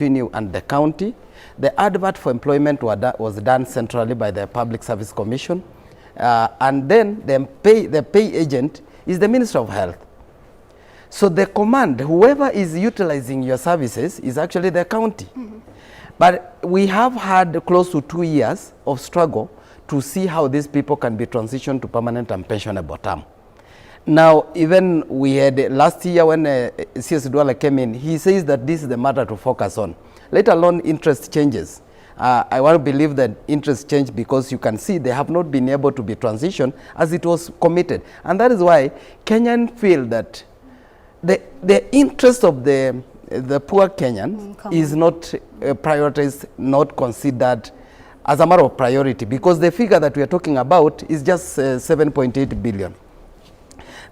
between you and the county. The advert for employment was done centrally by the Public Service Commission. And then the pay agent is the Minister of Health. So the command, whoever is utilizing your services is actually the county. But we have had close to 2 years of struggle to see how these people can be transitioned to permanent and pensionable term. Now, even we had last year when CS Duala came in, he says that this is the matter to focus on, let alone interest changes. I want to believe that interest changed because you can see they have not been able to be transitioned as it was committed. And that is why Kenyan feel that the interest of the poor Kenyan is not prioritized, not considered as a matter of priority, because the figure that we are talking about is just 7.8 billion.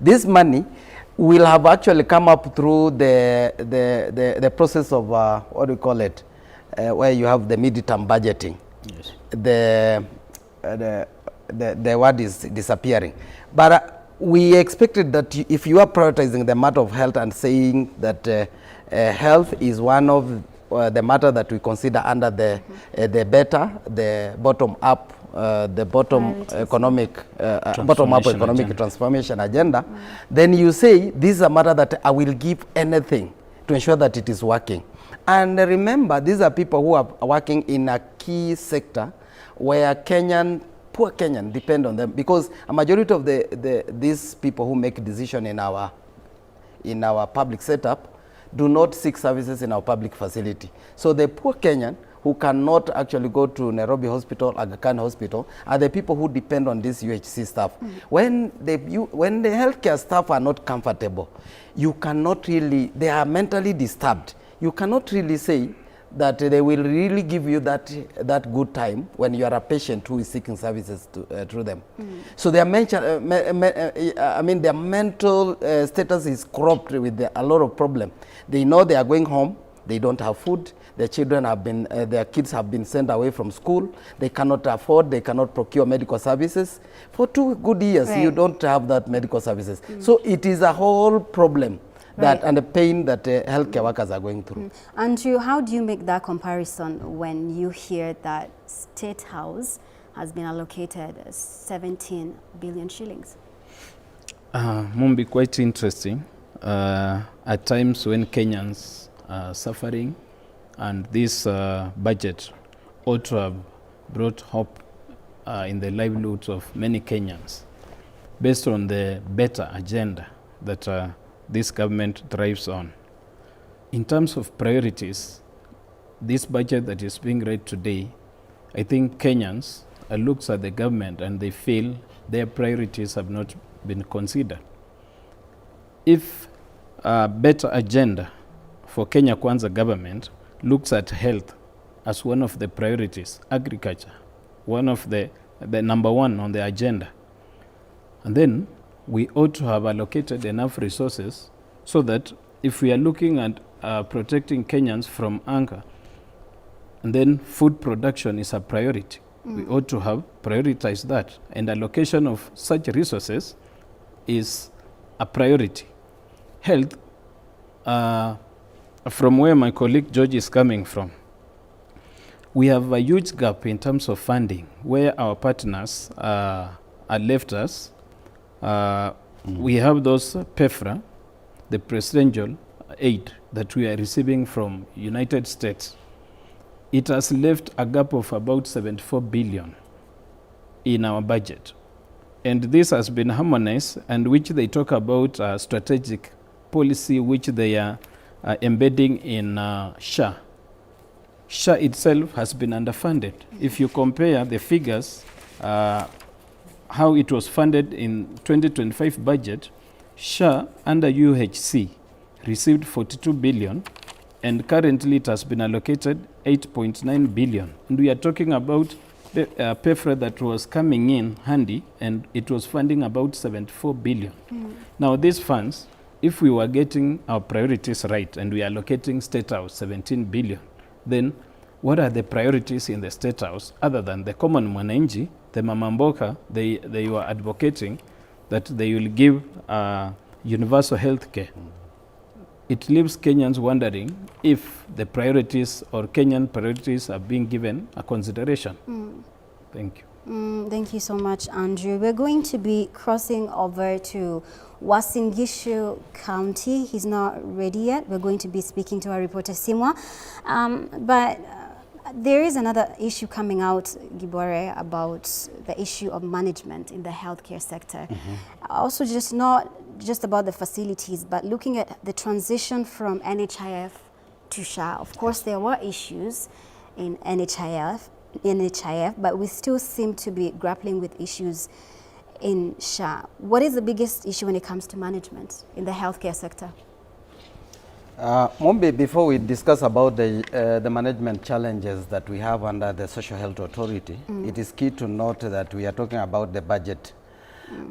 This money will have actually come up through the process of, what do you call it, where you have the mid-term budgeting. Yes. The word is disappearing. But we expected that if you are prioritizing the matter of health and saying that health is one of the matter that we consider under the bottom-up economic transformation agenda, then you say this is a matter that I will give anything to ensure that it is working. And remember, these are people who are working in a key sector where poor Kenyan depend on them, because a majority of these people who make decisions in our public setup do not seek services in our public facility. So the poor Kenyan who cannot actually go to Nairobi Hospital, Aga Khan Hospital, are the people who depend on this UHC staff. When the healthcare staff are not comfortable, you cannot really, they are mentally disturbed. You cannot really say that they will really give you that good time when you are a patient who is seeking services through them. So their mental status is corrupt with a lot of problems. They know they are going home, they don't have food, their kids have been sent away from school, they cannot afford, they cannot procure medical services. For 2 good years, you don't have that medical services. So it is a whole problem. And the pain that healthcare workers are going through. Andrew, how do you make that comparison when you hear that State House has been allocated 17 billion shillings? Mumbi, quite interesting. At times when Kenyans are suffering, and this budget ought to have brought hope in the livelihoods of many Kenyans based on the better agenda that this government thrives on. In terms of priorities, this budget that is being read today, I think Kenyans looks at the government and they feel their priorities have not been considered. If a better agenda for Kenya Kwanza government looks at health as one of the priorities, agriculture, one of the number one on the agenda, and then we ought to have allocated enough resources so that if we are looking at protecting Kenyans from hunger, and then food production is a priority, we ought to have prioritized that, and allocation of such resources is a priority. Health, from where my colleague George is coming from, we have a huge gap in terms of funding where our partners are left us. We have those PEFRA, the presidential aid that we are receiving from United States. It has left a gap of about 74 billion in our budget. And this has been harmonized, and which they talk about strategic policy which they are embedding in SHA. SHA itself has been underfunded. If you compare the figures, how it was funded in 2025 budget, SHA under UHC received 42 billion, and currently it has been allocated 8.9 billion. And we are talking about the PEFRA that was coming in handy, and it was funding about 74 billion. Now these funds, if we were getting our priorities right and we are allocating State House 17 billion, then what are the priorities in the State House other than the common mwananchi, the Mama Mboka? They were advocating that they will give universal health care. it leaves Kenyans wondering if the priorities or Kenyan priorities are being given a consideration. Thank you. Thank you so much, Andrew. We're going to be crossing over to Uasin Gishu County. He's not ready yet. We're going to be speaking to our reporter Simwa. But there is another issue coming out, Gibore, about the issue of management in the healthcare sector. Also, just not just about the facilities, but looking at the transition from NHIF to SHA. Of course, there were issues in NHIF, but we still seem to be grappling with issues in SHA. What is the biggest issue when it comes to management in the healthcare sector? Mombi, before we discuss about the management challenges that we have under the Social Health Authority, it is key to note that we are talking about the budget.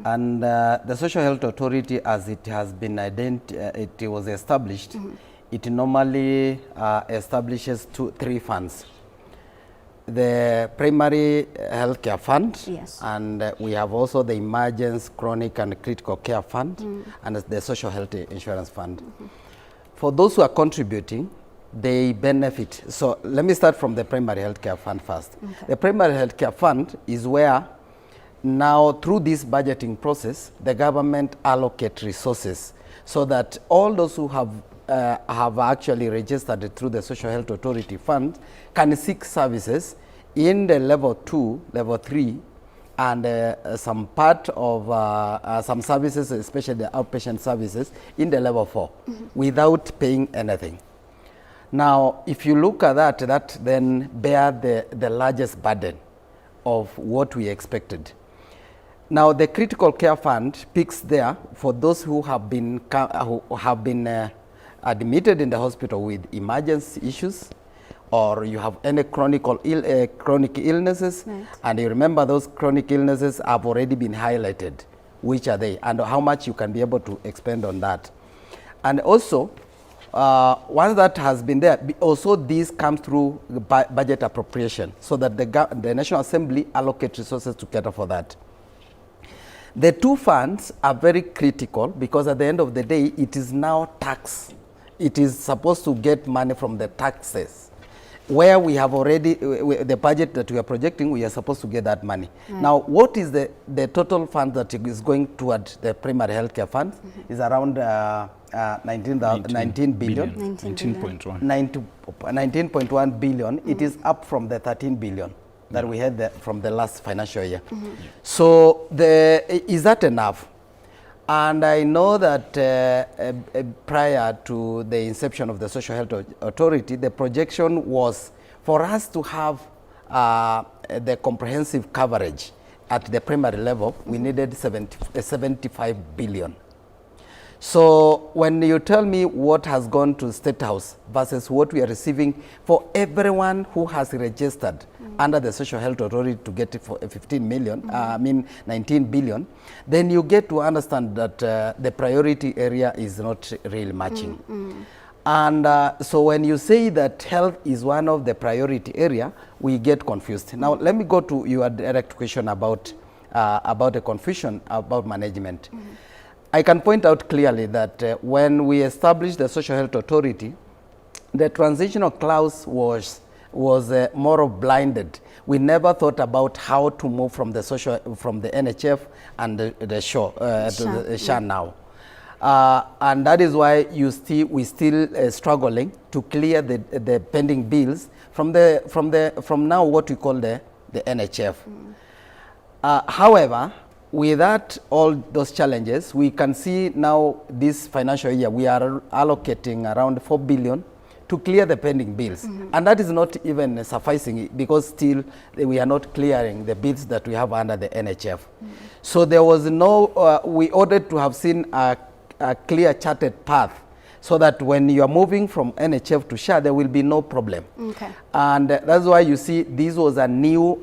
And the Social Health Authority, as it has been it was established, it normally establishes three funds. The primary healthcare fund, yes, and we have also the emergency, chronic and critical care fund, and the social health insurance fund. For those who are contributing, they benefit. So let me start from the primary healthcare fund first. Okay. The primary healthcare fund is where now through this budgeting process, the government allocate resources so that all those who have actually registered through the Social Health Authority fund can seek services in the level 2, level 3, and some part of some services, especially the outpatient services, in the level 4, without paying anything. Now, if you look at that, that then bear the largest burden of what we expected. Now, the critical care fund picks there for those who have been admitted in the hospital with emergency issues, or you have any chronic illnesses, right, and you remember those chronic illnesses have already been highlighted. Which are they, and how much you can be able to expend on that. And also, once that has been there, also this comes through budget appropriation, so that the National Assembly allocates resources to cater for that. The two funds are very critical because at the end of the day, it is now tax. It is supposed to get money from the taxes. Where we have already, the budget that we are projecting, we are supposed to get that money. Right. Now, what is the total fund that is going toward the primary healthcare fund? Is around 19 billion. 19.1 billion. It is up from the 13 billion that we had from the last financial year. So is that enough? And I know that prior to the inception of the Social Health Authority, the projection was for us to have the comprehensive coverage at the primary level, we needed 75 billion. So when you tell me what has gone to State House versus what we are receiving for everyone who has registered under the Social Health Authority to get it for 15 million, 19 billion, then you get to understand that the priority area is not really matching. And so when you say that health is one of the priority area, we get confused. Now let me go to your direct question about the confusion about management. I can point out clearly that when we established the Social Health Authority, the transitional clause was more of blinded. We never thought about how to move from the NHF and the SHA to the SHA now. And that is why we still struggling to clear the pending bills from now what we call the NHF. However, without all those challenges, we can see now this financial year we are allocating around 4 billion to clear the pending bills. And that is not even sufficing because still we are not clearing the bills that we have under the NHF. So there was no, we ordered to have seen a clear charted path so that when you are moving from NHF to SHA, there will be no problem. Okay. And that's why you see this was a new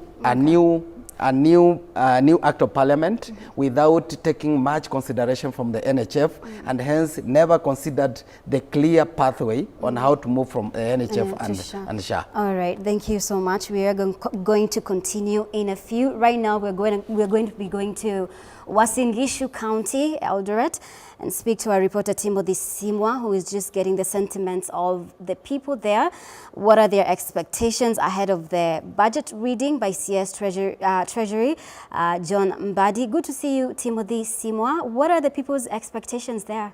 act of parliament without taking much consideration from the NHF and hence never considered the clear pathway on how to move from NHF and SHA. All right, thank you so much. We are going to continue in a few. Right now we're going to be going to Uasin Gishu County, Eldoret, and speak to our reporter Timothy Simwa, who is just getting the sentiments of the people there. What are their expectations ahead of the budget reading by CS Treasury John Mbadi? Good to see you, Timothy Simwa. What are the people's expectations there?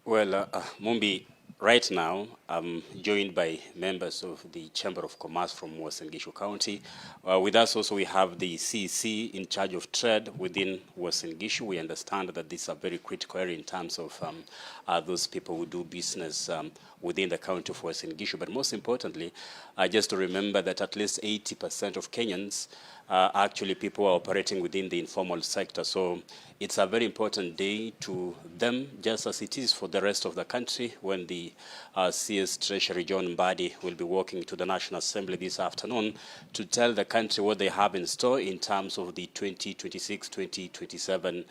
Well, Mumbi, right now I'm joined by members of the Chamber of Commerce from Uasin Gishu County. With us also we have the CEC in charge of trade within Uasin Gishu. We understand that this is a very critical area in terms of those people who do business within the county of Uasin Gishu. But most importantly, just to remember that at least 80% of Kenyans actually people are operating within the informal sector. So it's a very important day to them, just as it is for the rest of the country, when the CS Treasury John Mbadi will be walking to the National Assembly this afternoon to tell the country what they have in store in terms of the 2026-2027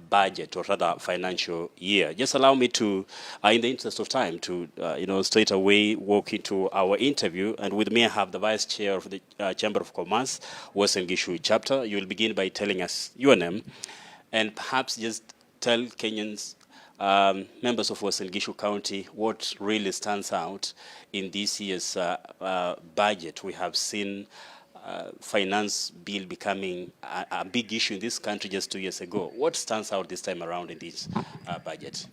budget, or rather financial year. Just allow me to, in the interest of time, to straight away walk into our interview. And with me I have the Vice Chair of the Chamber of Commerce, Uasin Gishu chapter. You will begin by telling us your name and perhaps just tell Kenyans, members of Uasin Gishu County, what really stands out in this year's budget. We have seen finance bill becoming a big issue in this country just 2 years ago. What stands out this time around in this budget?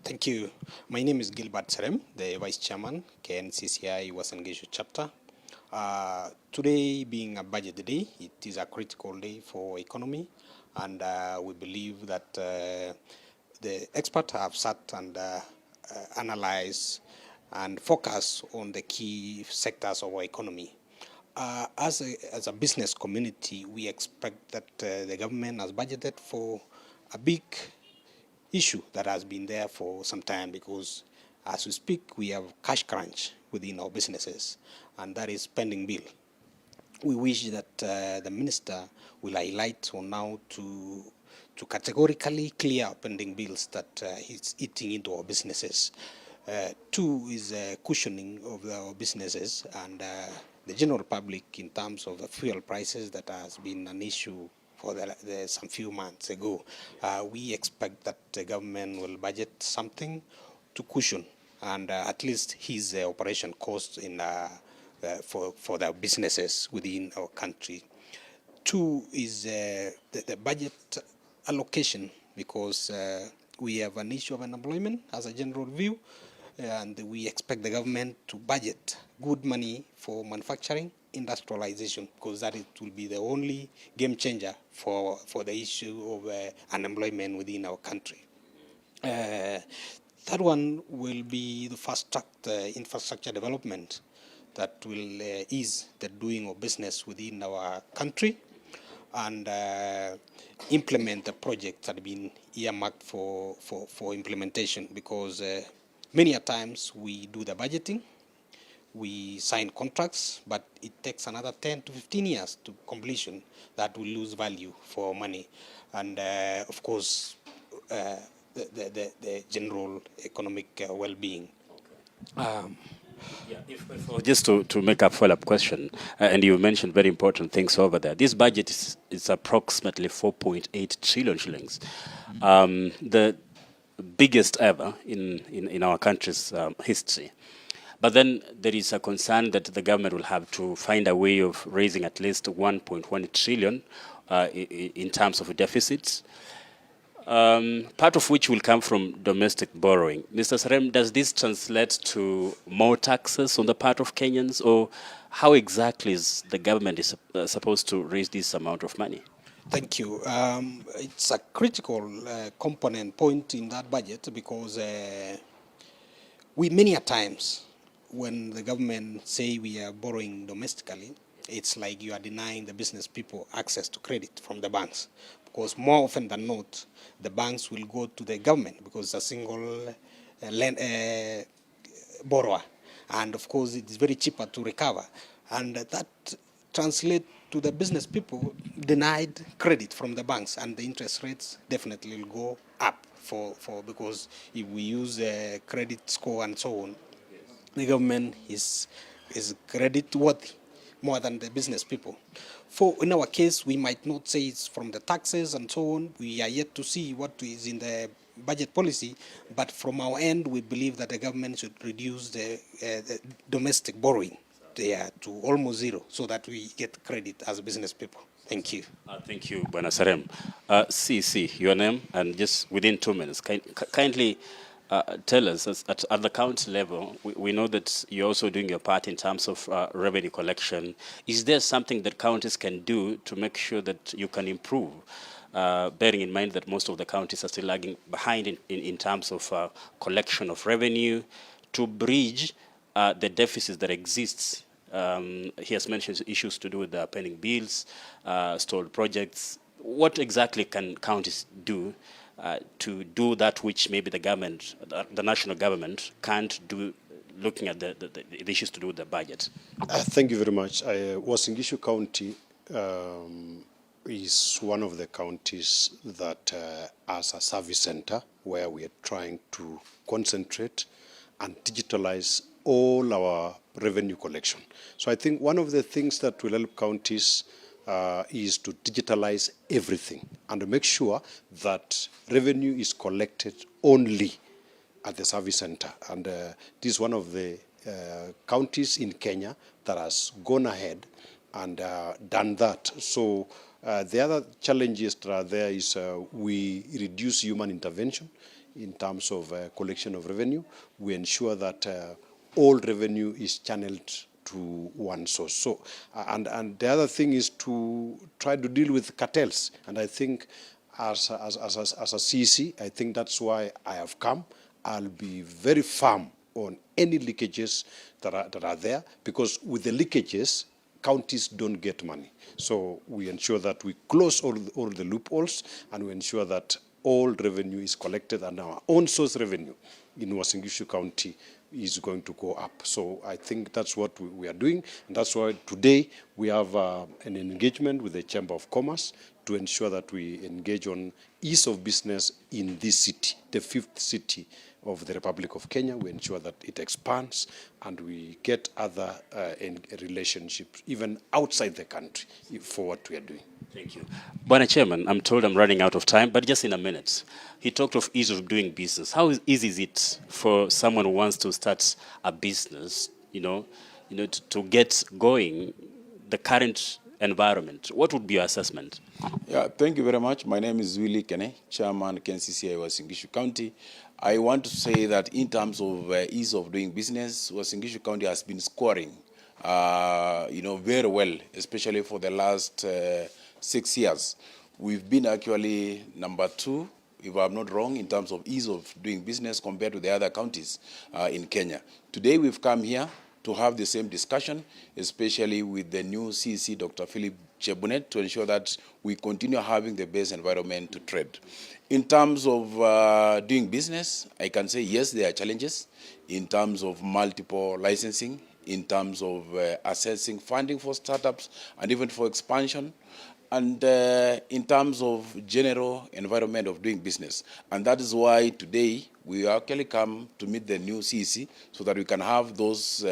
Thank you. My name is Gilbert Serem, the Vice Chairman, KNCCI Uasin Gishu chapter. Today being a budget day, it is a critical day for economy, and we believe that the experts have sat and analyzed and focused on the key sectors of our economy. As a business community, we expect that the government has budgeted for a big issue that has been there for some time, because as we speak, we have cash crunch within our businesses, and that is pending bill. We wish that the minister will highlight on how to categorically clear pending bills that is eating into our businesses. Two is cushioning of our businesses and the general public in terms of the fuel prices that has been an issue for some few months ago. We expect that the government will budget something to cushion and at least his operation costs in for the businesses within our country. Two is the budget allocation, because we have an issue of unemployment as a general view, and we expect the government to budget good money for manufacturing, industrialization, because that will be the only game changer for the issue of unemployment within our country. Third one will be the fast-track infrastructure development that will ease the doing of business within our country and implement the projects that have been earmarked for implementation, because many a times we do the budgeting, we sign contracts, but it takes another 10 to 15 years to completion. That will lose value for money. And of course, the general economic well-being. Just to make a follow-up question, and you mentioned very important things over there. This budget is approximately 4.8 trillion shillings, the biggest ever in our country's history. But then there is a concern that the government will have to find a way of raising at least 1.1 trillion in terms of deficits. Part of which will come from domestic borrowing. Mr. Serem, does this translate to more taxes on the part of Kenyans, or how exactly is the government supposed to raise this amount of money? Thank you. It's a critical component point in that budget, because we many a times when the government say we are borrowing domestically, it's like you are denying the business people access to credit from the banks. Because more often than not, the banks will go to the government because it's a single borrower. And of course, it is very cheaper to recover. And that translates to the business people denied credit from the banks, and the interest rates definitely will go up because if we use credit score and so on, the government is credit worthy. more than the business people. For in our case, we might not say it's from the taxes and so on. We are yet to see what is in the budget policy, but from our end, we believe that the government should reduce the domestic borrowing there to almost zero, so that we get credit as business people. Thank you. Thank you, Bwana Serem. CC, your name, and just within 2 minutes, kindly tell us, at the county level, we know that you're also doing your part in terms of revenue collection. Is there something that counties can do to make sure that you can improve, bearing in mind that most of the counties are still lagging behind in terms of collection of revenue, to bridge the deficits that exists? He has mentioned issues to do with the pending bills, stalled projects. What exactly can counties do to do that which maybe the government, the national government, can't do, looking at the issues to do with the budget? Thank you very much. Uasin Gishu County is one of the counties that has a service center where we are trying to concentrate and digitalize all our revenue collection. So I think one of the things that will help counties is to digitalize everything and to make sure that revenue is collected only at the service center. And this is one of the counties in Kenya that has gone ahead and done that. So the other challenges that are there is we reduce human intervention in terms of collection of revenue. We ensure that all revenue is channeled to one source. So, and the other thing is to try to deal with cartels. And I think as a CC, I think that's why I have come. I'll be very firm on any leakages that are there, because with the leakages, counties don't get money. So we ensure that we close all the loopholes, and we ensure that all revenue is collected, and our own source revenue in Uasin Gishu County is going to go up. So I think that's what we are doing, and that's why today we have an engagement with the Chamber of Commerce to ensure that we engage on ease of business in this city, the 5th city of the Republic of Kenya. We ensure that it expands and we get other relationships even outside the country for what we are doing. Thank you. Bwana Chairman, I'm told I'm running out of time, but just in a minute. He talked of ease of doing business. How easy is it for someone who wants to start a business, to get going, the current environment? What would be your assessment? Yeah, thank you very much. My name is Willie Kene, Chairman KNCCI Uasin Gishu County. I want to say that in terms of ease of doing business, Uasin Gishu County has been scoring, very well, especially for the last 6 years. We've been actually number 2, if I'm not wrong, in terms of ease of doing business compared to the other counties in Kenya. Today we've come here to have the same discussion, especially with the new CC, Dr. Philip Chebunet, to ensure that we continue having the best environment to trade. In terms of doing business, I can say yes, there are challenges in terms of multiple licensing, in terms of assessing funding for startups and even for expansion, and in terms of general environment of doing business. And that is why today we actually come to meet the new CEC so that we can have those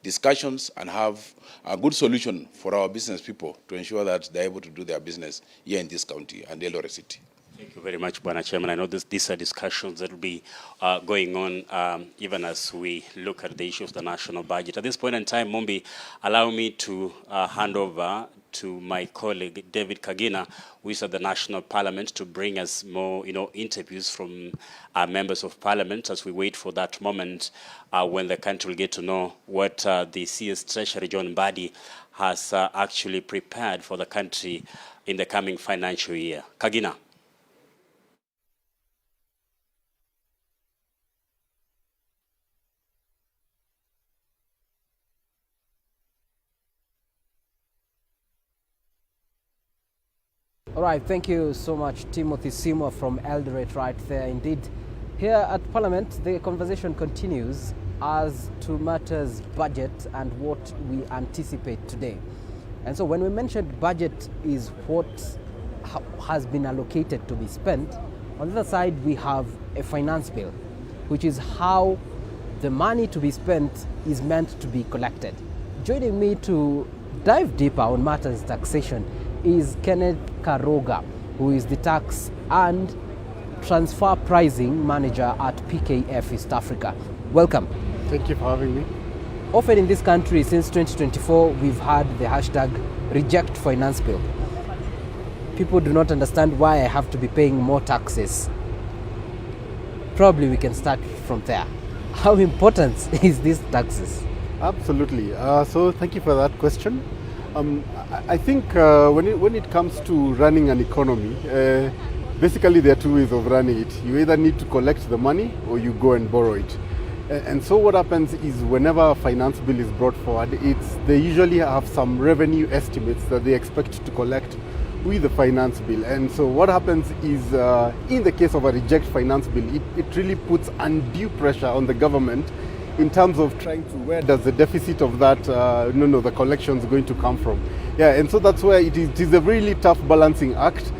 discussions and have a good solution for our business people to ensure that they're able to do their business here in this county and Eldoret City. Thank you very much, Bwana Chairman. I know these are discussions that will be going on even as we look at the issue of the national budget. At this point in time, Mumbi, allow me to hand over to my colleague, David Kagina, who is at the National Parliament, to bring us more interviews from members of Parliament as we wait for that moment when the country will get to know what the CS Treasury, John Mbadi, has actually prepared for the country in the coming financial year. Kagina. All right, thank you so much, Timothy Simo from Eldoret right there. Indeed, here at Parliament, the conversation continues as to matters budget and what we anticipate today. And so when we mentioned budget is what has been allocated to be spent, on the other side we have a finance bill, which is how the money to be spent is meant to be collected. Joining me to dive deeper on matters taxation is Kenneth Karoga, who is the tax and transfer pricing manager at PKF East Africa. Welcome. Thank you for having me. Often in this country since 2024, we've had the hashtag reject finance bill. People do not understand why I have to be paying more taxes. Probably we can start from there. How important is these taxes? Absolutely. So thank you for that question. I think when it comes to running an economy, basically there are two ways of running it. You either need to collect the money or you go and borrow it. And so what happens is whenever a finance bill is brought forward, they usually have some revenue estimates that they expect to collect with the finance bill. And so what happens is in the case of a reject finance bill, it really puts undue pressure on the government in terms of trying to, where does the deficit of that, the collections going to come from? Yeah, and so that's where it is a really tough balancing act.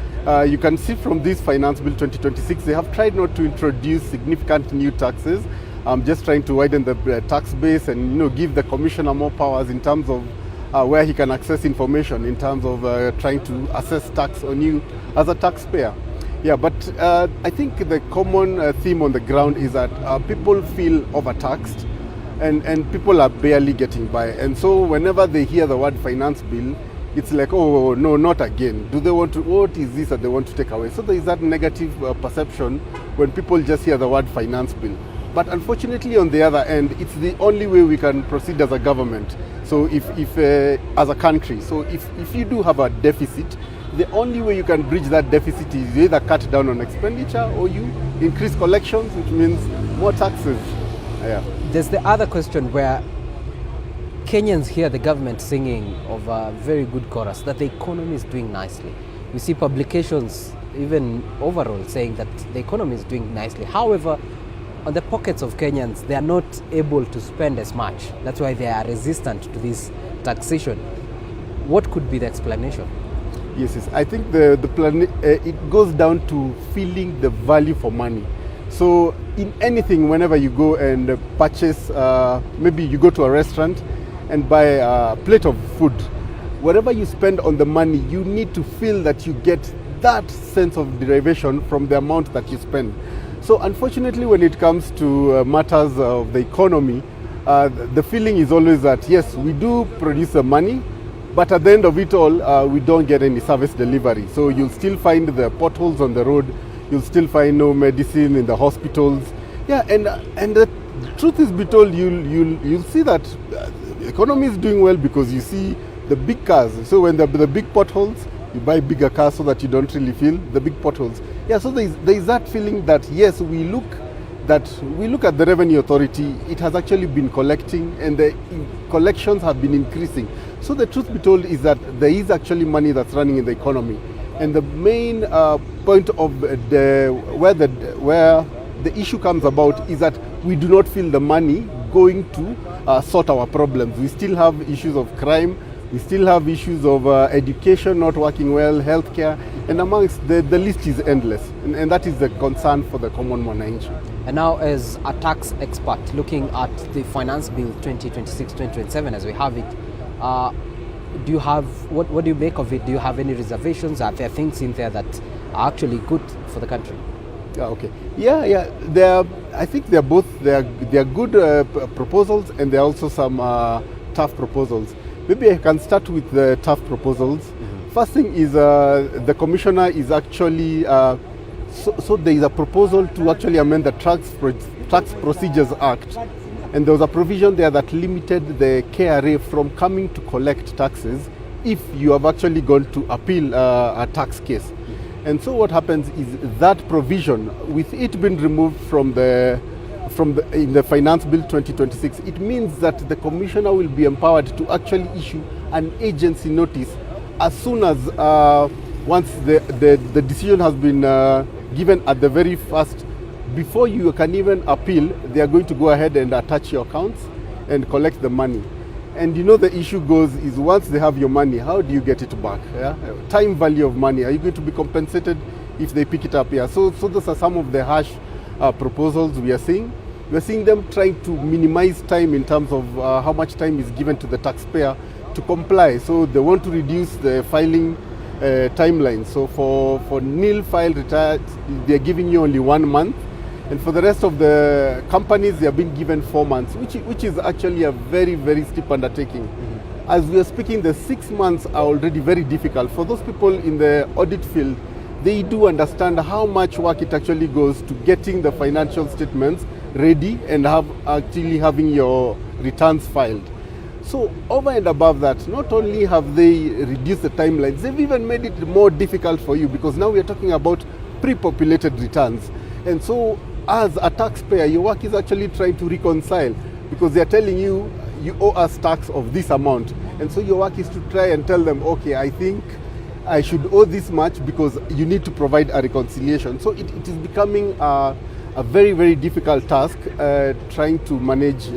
You can see from this Finance Bill 2026, they have tried not to introduce significant new taxes, just trying to widen the tax base and give the commissioner more powers in terms of where he can access information in terms of trying to assess tax on you as a taxpayer. Yeah, but I think the common theme on the ground is that people feel overtaxed and people are barely getting by. And so whenever they hear the word finance bill, it's like, oh, no, not again. Do they want to, what is this that they want to take away? So there is that negative perception when people just hear the word finance bill. But unfortunately, on the other end, it's the only way we can proceed as a government. So if as a country, so if you do have a deficit, the only way you can bridge that deficit is you either cut down on expenditure or you increase collections, which means more taxes. Yeah. There's the other question where Kenyans hear the government singing of a very good chorus that the economy is doing nicely. We see publications even overall saying that the economy is doing nicely. However, on the pockets of Kenyans, they are not able to spend as much. That's why they are resistant to this taxation. What could be the explanation? Yes. I think the plan, it goes down to feeling the value for money. So in anything, whenever you go and purchase, maybe you go to a restaurant and buy a plate of food, whatever you spend on the money, you need to feel that you get that sense of derivation from the amount that you spend. So unfortunately, when it comes to matters of the economy, the feeling is always that, yes, we do produce the money, but at the end of it all, we don't get any service delivery. So you'll still find the potholes on the road, you'll still find no medicine in the hospitals. Yeah, and the truth is be told, you'll see that the economy is doing well because you see the big cars. So when the big potholes, you buy bigger cars so that you don't really feel the big potholes. Yeah, so there is that feeling that, yes, we look at the revenue authority, it has actually been collecting and the collections have been increasing. So the truth be told is that there is actually money that's running in the economy. And the main point of where the issue comes about is that we do not feel the money going to sort our problems. We still have issues of crime, we still have issues of education not working well, healthcare, and amongst the list is endless. And that is the concern for the common mwananchi. And now, as a tax expert looking at the Finance Bill 2026-2027 as we have it, do you have, what do you make of it? Do you have any reservations? Are there things in there that are actually good for the country? Yeah, okay. Yeah. I think they're both, they're good proposals, and there are also some tough proposals. Maybe I can start with the tough proposals. Mm-hmm. First thing is the commissioner is actually, so there is a proposal to actually amend the Tax Procedures Act. And there was a provision there that limited the KRA from coming to collect taxes if you have actually gone to appeal a tax case. Mm-hmm. And so what happens is that provision, with it being removed in the Finance Bill 2026, it means that the commissioner will be empowered to actually issue an agency notice as soon as once the decision has been given at the very first. Before you can even appeal, they are going to go ahead and attach your accounts and collect the money. And the issue goes is once they have your money, how do you get it back? Yeah? Time value of money, are you going to be compensated if they pick it up? Yeah. So those are some of the harsh proposals we are seeing. We are seeing them trying to minimize time in terms of how much time is given to the taxpayer to comply. So they want to reduce the filing timeline. So for nil filed returns, they're giving you only 1 month. And for the rest of the companies, they are being given 4 months, which is actually a very, very steep undertaking. As we are speaking, the 6 months are already very difficult. For those people in the audit field, they do understand how much work it actually goes to getting the financial statements ready and actually having your returns filed. So over and above that, not only have they reduced the timelines, they've even made it more difficult for you, because now we're talking about pre-populated returns. And so as a taxpayer, your work is actually trying to reconcile, because they're telling you, you owe us tax of this amount. And so your work is to try and tell them, okay, I think I should owe this much because you need to provide a reconciliation. So it is becoming a very, very difficult task trying to manage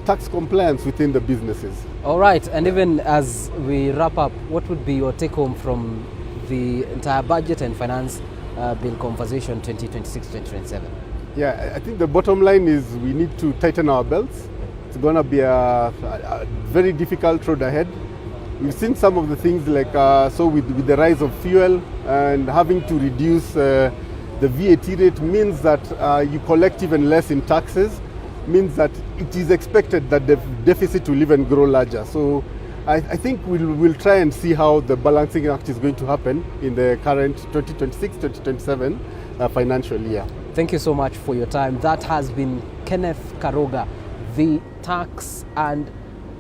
tax compliance within the businesses. All right, and even as we wrap up, what would be your take home from the entire budget and finance bill conversation 2026-2027? Yeah, I think the bottom line is we need to tighten our belts. It's going to be a very difficult road ahead. We've seen some of the things like, so with the rise of fuel and having to reduce the VAT rate means that you collect even less in taxes, means that it is expected that the deficit will even grow larger. So I think we'll try and see how the balancing act is going to happen in the current 2026-2027 financial year. Thank you so much for your time. That has been Kenneth Karoga, the Tax and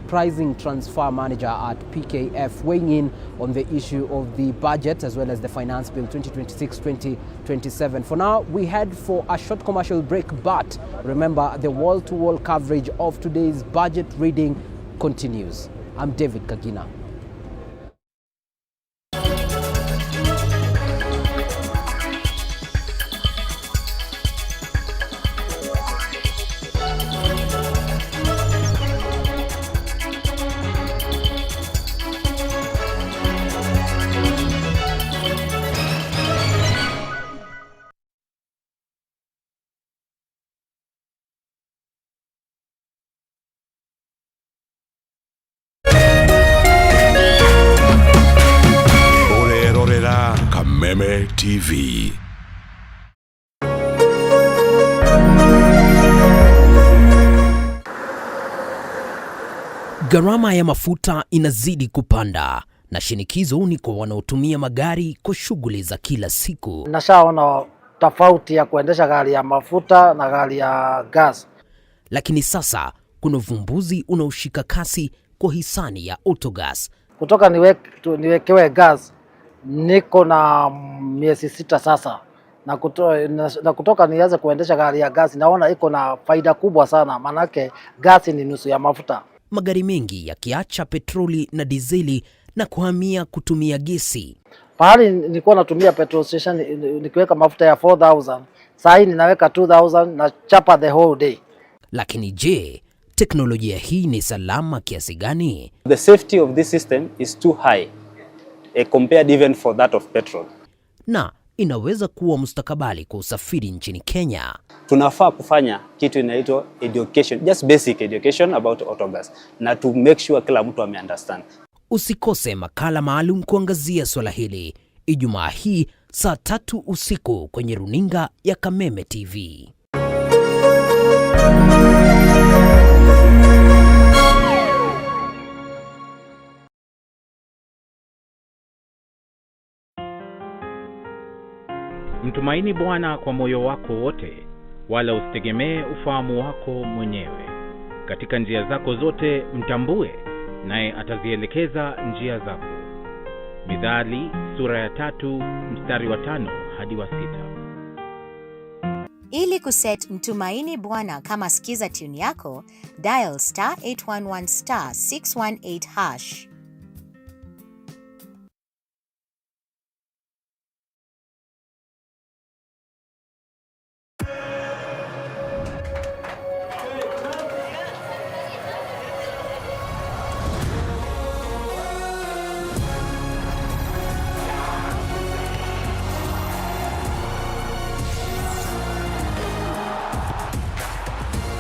Pricing Transfer Manager at PKF, weighing in on the issue of the budget as well as the Finance Bill 2026-2027. For now, we head for a short commercial break, but remember, the wall-to-wall coverage of today's budget reading continues. I'm David Kagina. Meme TV. Gharama ya mafuta inazidi kupanda na shinikizo ni kwa wanaotumia magari kwa shughuli za kila siku. Nashaona tofauti ya kuendesha gari ya mafuta na gari ya gas. Lakini sasa kuna uvumbuzi unaoshika kasi kwa hisani ya autogas. Kutoka niwekewe gas niko na miezi 6 sasa, na kutoka nianze kuendesha gari ya gas naona iko na faida kubwa sana, manake gas ni nusu ya mafuta. Magari mengi yakiacha petroli na dizeli na kuhamia kutumia gesi. Pahali nilikuwa natumia petrol station nikiweka mafuta ya 4000, sasa hivi ninaweka 2000 na chapa the whole day. Lakini je, teknolojia hii ni salama kiasi gani? The safety of this system is too high compared even for that of petrol. Na inaweza kuwa mustakabali kwa usafiri nchini Kenya. Tunafaa kufanya kitu inaitwa education, just basic education about autogas, na to make sure kila mtu understand. Usikose makala maalum kuangazia swala hili Ijumaa hii saa 3 usiku kwenye runinga ya Kameme TV. Mtumaini Bwana kwa moyo wako wote, wala usitegemee ufahamu wako mwenyewe. Katika njia zako zote mtambue, naye atazielekeza njia zako. Mithali sura ya 3 mstari wa 5 hadi wa 6. Ili kuset Mtumaini Bwana kama skiza tune yako, dial *811 *618 #.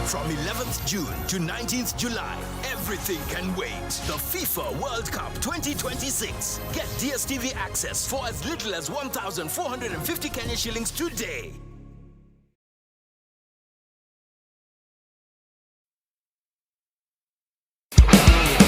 From 11th June to 19th July. Everything can wait. The FIFA World Cup 2026. Get DSTV access for as little as 1,450 Kenya shillings today.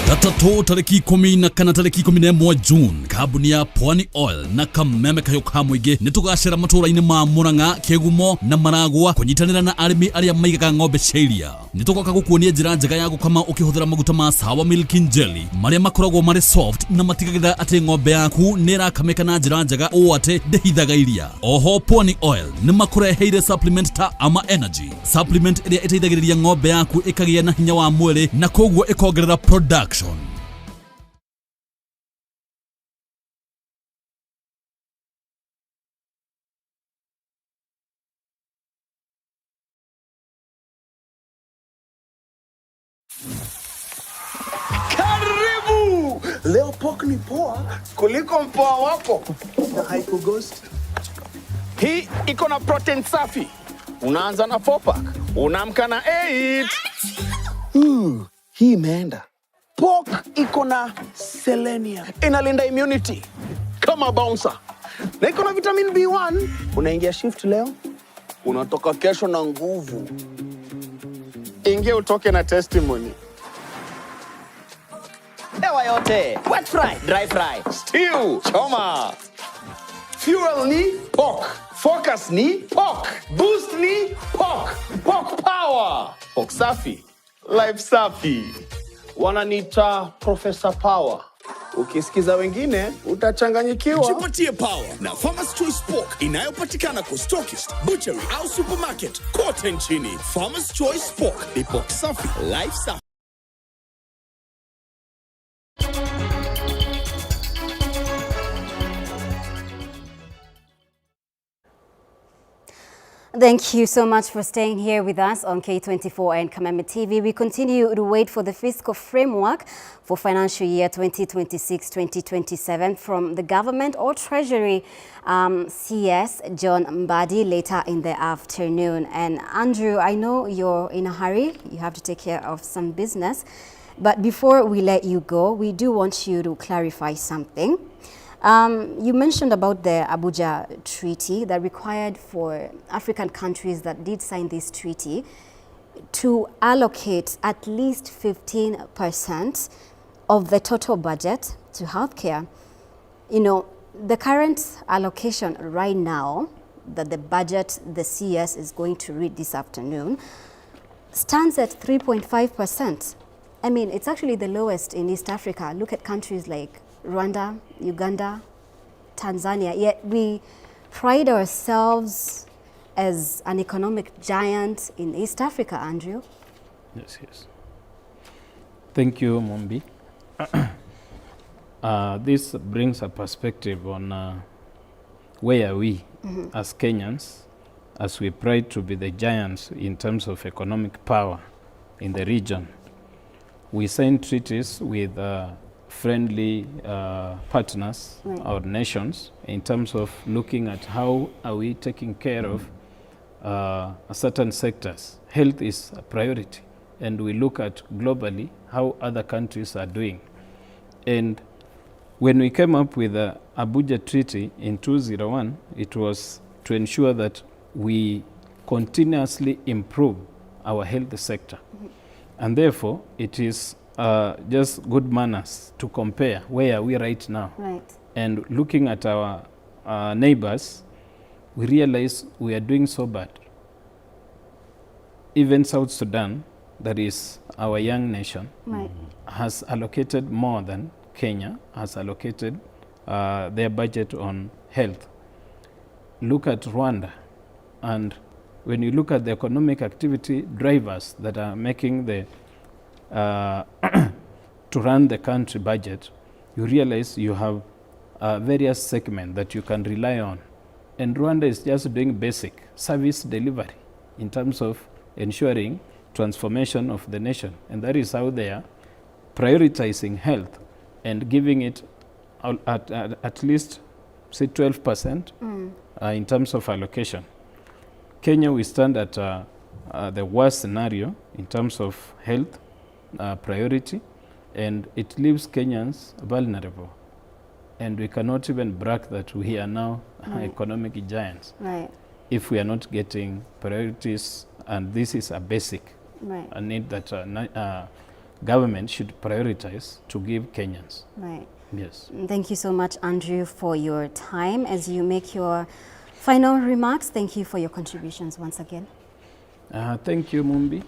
Gatatu tariki 10 na kana tariki 11 June, kambuni ya Pwani Oil na Kameme kayo kamwige nitugacira matura-ini ma Murang'a, Kegumo na Maragwa kunyitanira na arimi aria maigaga ng'ombe ciaria. Nitugoka gukuonia njira njega ya gukama ukihuthira maguta ma Sawa Milking Jelly maria makoragwo mari soft na matigagira ati ng'ombe yaku nirakamika na njira njega o ati ndehithaga iria. Oho Pwani Oil ni makureheire supplement ta Ama Energy, supplement iria iteithagiriria ng'ombe yaku ikagia na hinya wa mwiri na koguo ikongerera production. Karibu! Leo pork ni poa kuliko mpoa wako na haiko ghost. Hii iko na protein safi. Unaanza na 4-pack, unaamka na 8. Hii imeenda. Pork iko na selenium. Inalinda immunity kama bouncer. Na iko na vitamin B1. Unaingia shift leo, unatoka kesho na nguvu. Ingia utoke na testimony. Ewa yote, wet fry, dry fry, stew, choma. Fuel ni pork. Focus ni pork. Boost ni pork. Pork power. Pork safi. Life safi. Wananiita Professor Power. Ukisikiza wengine utachanganyikiwa. Jipatie power na Farmers Choice Pork inayopatikana kwa stockist, butchery au supermarket kote nchini. Farmers Choice Pork ni pork safi, life safi. Thank you so much for staying here with us on K24 and Kameme TV. We continue to wait for the fiscal framework for financial year 2026-2027 from the government or Treasury CS John Mbadi later in the afternoon. And Andrew, I know you're in a hurry. You have to take care of some business. But before we let you go, we do want you to clarify something. You mentioned about the Abuja Treaty that required for African countries that did sign this treaty to allocate at least 15% of the total budget to healthcare. You know, the current allocation right now that the budget the CS is going to read this afternoon stands at 3.5%. I mean, it's actually the lowest in East Africa. Look at countries like Rwanda, Uganda, Tanzania, yet we pride ourselves as an economic giant in East Africa, Andrew. Yes. Thank you, Mombi. This brings a perspective on where are we as Kenyans, as we pride to be the giants in terms of economic power in the region. We sign treaties with friendly partners or nations in terms of looking at how are we taking care of certain sectors. Health is a priority, and we look at globally how other countries are doing. And when we came up with the Abuja Treaty in 2001, it was to ensure that we continuously improve our health sector. And therefore, it is just good manners to compare where are we right now. Right. And looking at our neighbors, we realize we are doing so bad. Even South Sudan, that is our young nation, has allocated more than Kenya has allocated their budget on health. Look at Rwanda, and when you look at the economic activity drivers that are making the to run the country budget, you realize you have various segments that you can rely on. And Rwanda is just doing basic service delivery in terms of ensuring transformation of the nation. And that is how they are prioritizing health and giving it at least, say, 12% in terms of allocation. Kenya, we stand at the worst scenario in terms of health priority, and it leaves Kenyans vulnerable. And we cannot even brag that we are now economic giants if we are not getting priorities, and this is a basic a need that government should prioritize to give Kenyans. Yes. Thank you so much, Andrew, for your time. As you make your final remarks, thank you for your contributions once again. Thank you, Mumbi.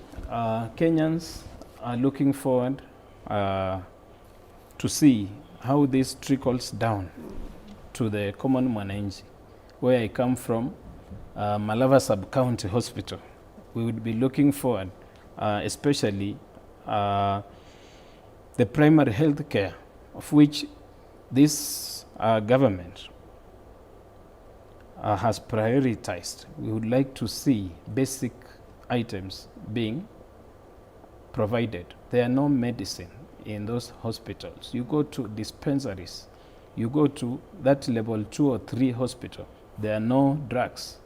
Kenyans are looking forward to see how this trickles down to the common mwananchi. Where I come from, Malava Sub-County Hospital, we would be looking forward, especially the primary health care, of which this government has prioritized. We would like to see basic items being provided. There are no medicine in those hospitals. You go to dispensaries, you go to that level 2 or 3 hospital, there are no drugs.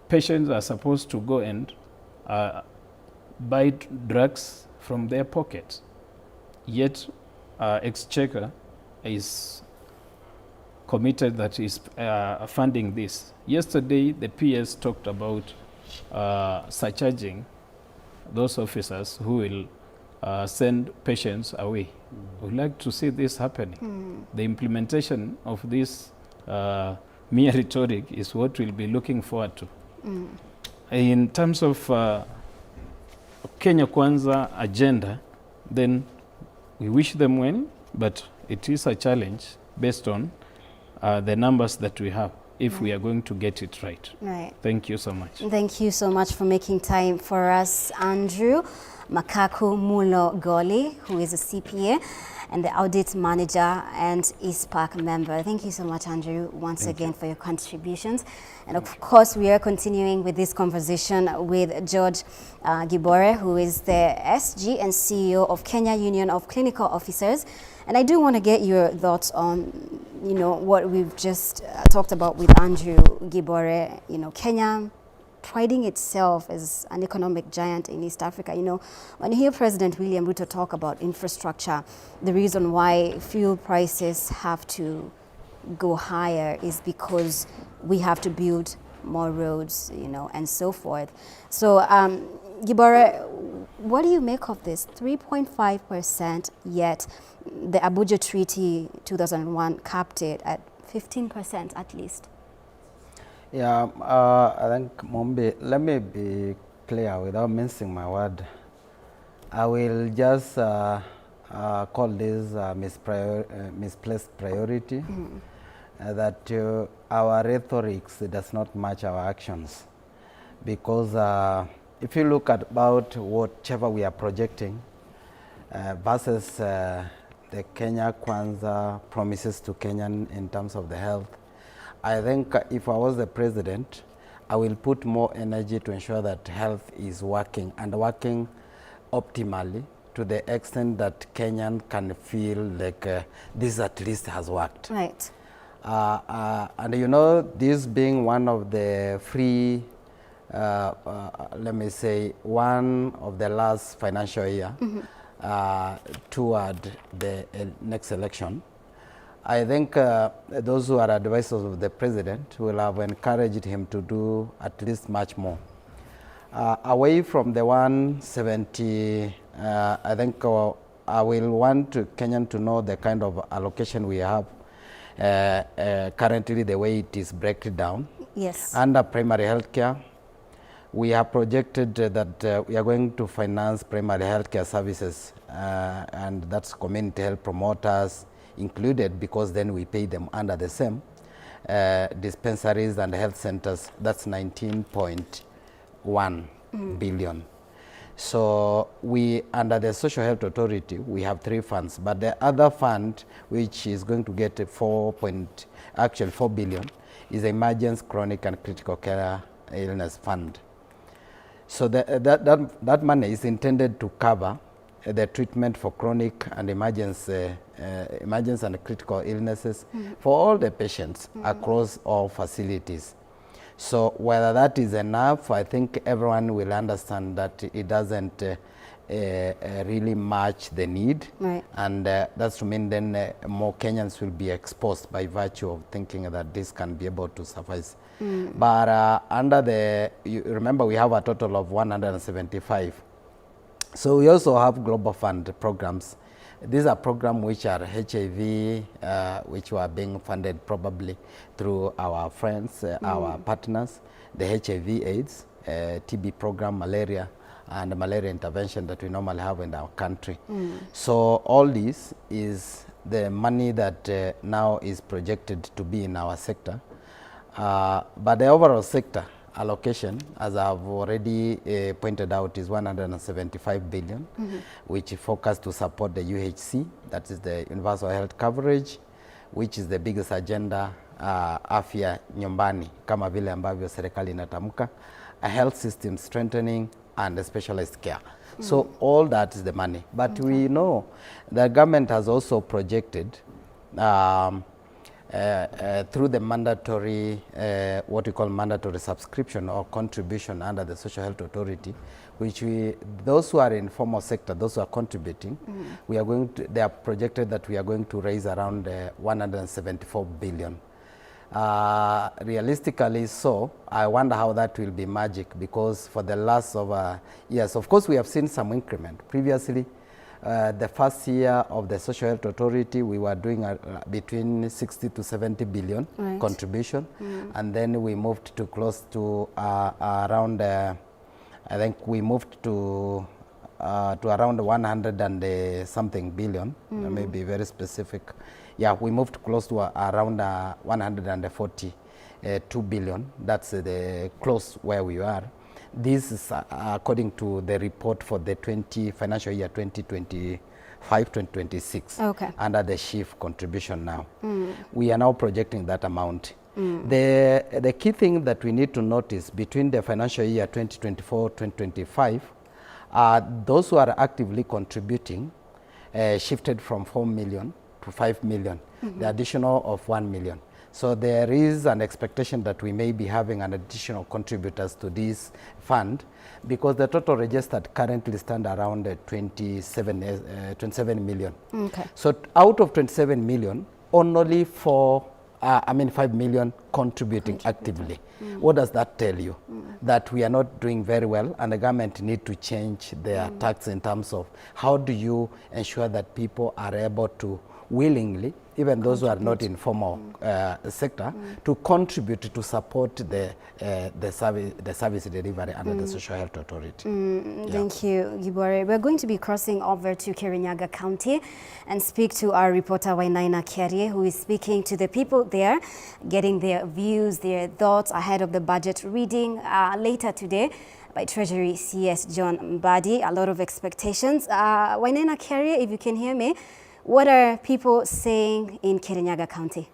Patients are supposed to go and buy drugs from their pockets, yet Exchequer is committed that is funding this. Yesterday, the PS talked about surcharging those officers who will send patients away. We'd like to see this happening. The implementation of this mere rhetoric is what we'll be looking forward to. In terms of Kenya Kwanza agenda, then we wish them well, but it is a challenge based on the numbers that we have, if we are going to get it right. Thank you so much. Thank you so much for making time for us, Andrew. Makaku Mulo Goli, who is a CPA and the audit manager and ISPAC member. Thank you so much, Andrew, once again for your contributions. And of course, we are continuing with this conversation with George Gibore, who is the SG and CEO of Kenya Union of Clinical Officers. And I do want to get your thoughts on, you know, what we've just talked about with Andrew Gibore. You know, Kenya priding itself as an economic giant in East Africa. You know, when you hear President William Ruto talk about infrastructure, the reason why fuel prices have to go higher is because we have to build more roads, you know, and so forth. So, Gibore, what do you make of this? 3.5%, yet the Abuja Treaty 2001 capped it at 15% at least. Yeah, I think, Mombi, let me be clear without mincing my word. I will just call this misplaced priority, that our rhetoric does not match our actions. Because if you look at about whatever we are projecting versus the Kenya Kwanza promises to Kenyan in terms of the health, I think if I was the president, I will put more energy to ensure that health is working and working optimally to the extent that Kenyan can feel like this at least has worked. Right. And you know, this being one of the free, let me say, one of the last financial year toward the next election, I think those who are advisors of the president will have encouraged him to do at least much more. Away from the 170, I think I will want Kenyan to know the kind of allocation we have currently, the way it is broken down. Yes. Under primary health care, we have projected that we are going to finance primary health care services, and that's community health promoters included, because then we pay them under the same dispensaries and health centers. That's 19.1 billion. So we, under the Social Health Authority, we have 3 funds, but the other fund, which is going to get 4 billion, is the Emergency, Chronic and Critical Care Illness Fund. So that money is intended to cover the treatment for chronic and emergency and critical illnesses for all the patients across all facilities. So whether that is enough, I think everyone will understand that it doesn't really match the need. Right. And that's to mean then more Kenyans will be exposed by virtue of thinking that this can be able to suffice. But under the, you remember we have a total of 175. So we also have Global Fund programs. These are programs which are HIV, which were being funded probably through our friends, our partners, the HIV AIDS, TB program, malaria, and the malaria intervention that we normally have in our country. So all this is the money that now is projected to be in our sector. But the overall sector allocation, as I've already pointed out, is 175 billion, which is focused to support the UHC, that is the universal health coverage, which is the biggest agenda, afya nyumbani, kama vile ambavyo serikali inatamka, a health system strengthening and a specialized care. So all that is the money. But we know the government has also projected through the mandatory, what we call mandatory subscription or contribution under the Social Health Authority, which those who are in formal sector, those who are contributing, we are going to, they are projected that we are going to raise around 174 billion. Realistically, so I wonder how that will be magic, because for the last years, of course, we have seen some increment. Previously, the first year of the Social Health Authority, we were doing between 60 to 70 billion contribution, and then we moved to close to around, I think we moved to around 100 and something billion, maybe very specific. Yeah, we moved close to around 142 billion. That's the close where we are. This is according to the report for the financial year 2025-2026 under the chief contribution now. We are now projecting that amount. The key thing that we need to notice between the financial year 2024-2025, those who are actively contributing shifted from 4 million to 5 million, the additional of 1 million. So there is an expectation that we may be having an additional contributors to this fund, because the total registered currently stand around 27 million. So out of 27 million, only 5 million contributing actively. What does that tell you? That we are not doing very well, and the government need to change their tax in terms of how do you ensure that people are able to willingly, even those who are not in formal sector, to contribute to support the service delivery under the Social Health Authority. Thank you, Gibore. We're going to be crossing over to Kirinyaga County and speak to our reporter Wainaina Kiarie, who is speaking to the people there, getting their views, their thoughts ahead of the budget reading later today by Treasury CS John Mbadi. A lot of expectations. Wainaina Kiarie, if you can hear me, what are people saying in Kirinyaga County?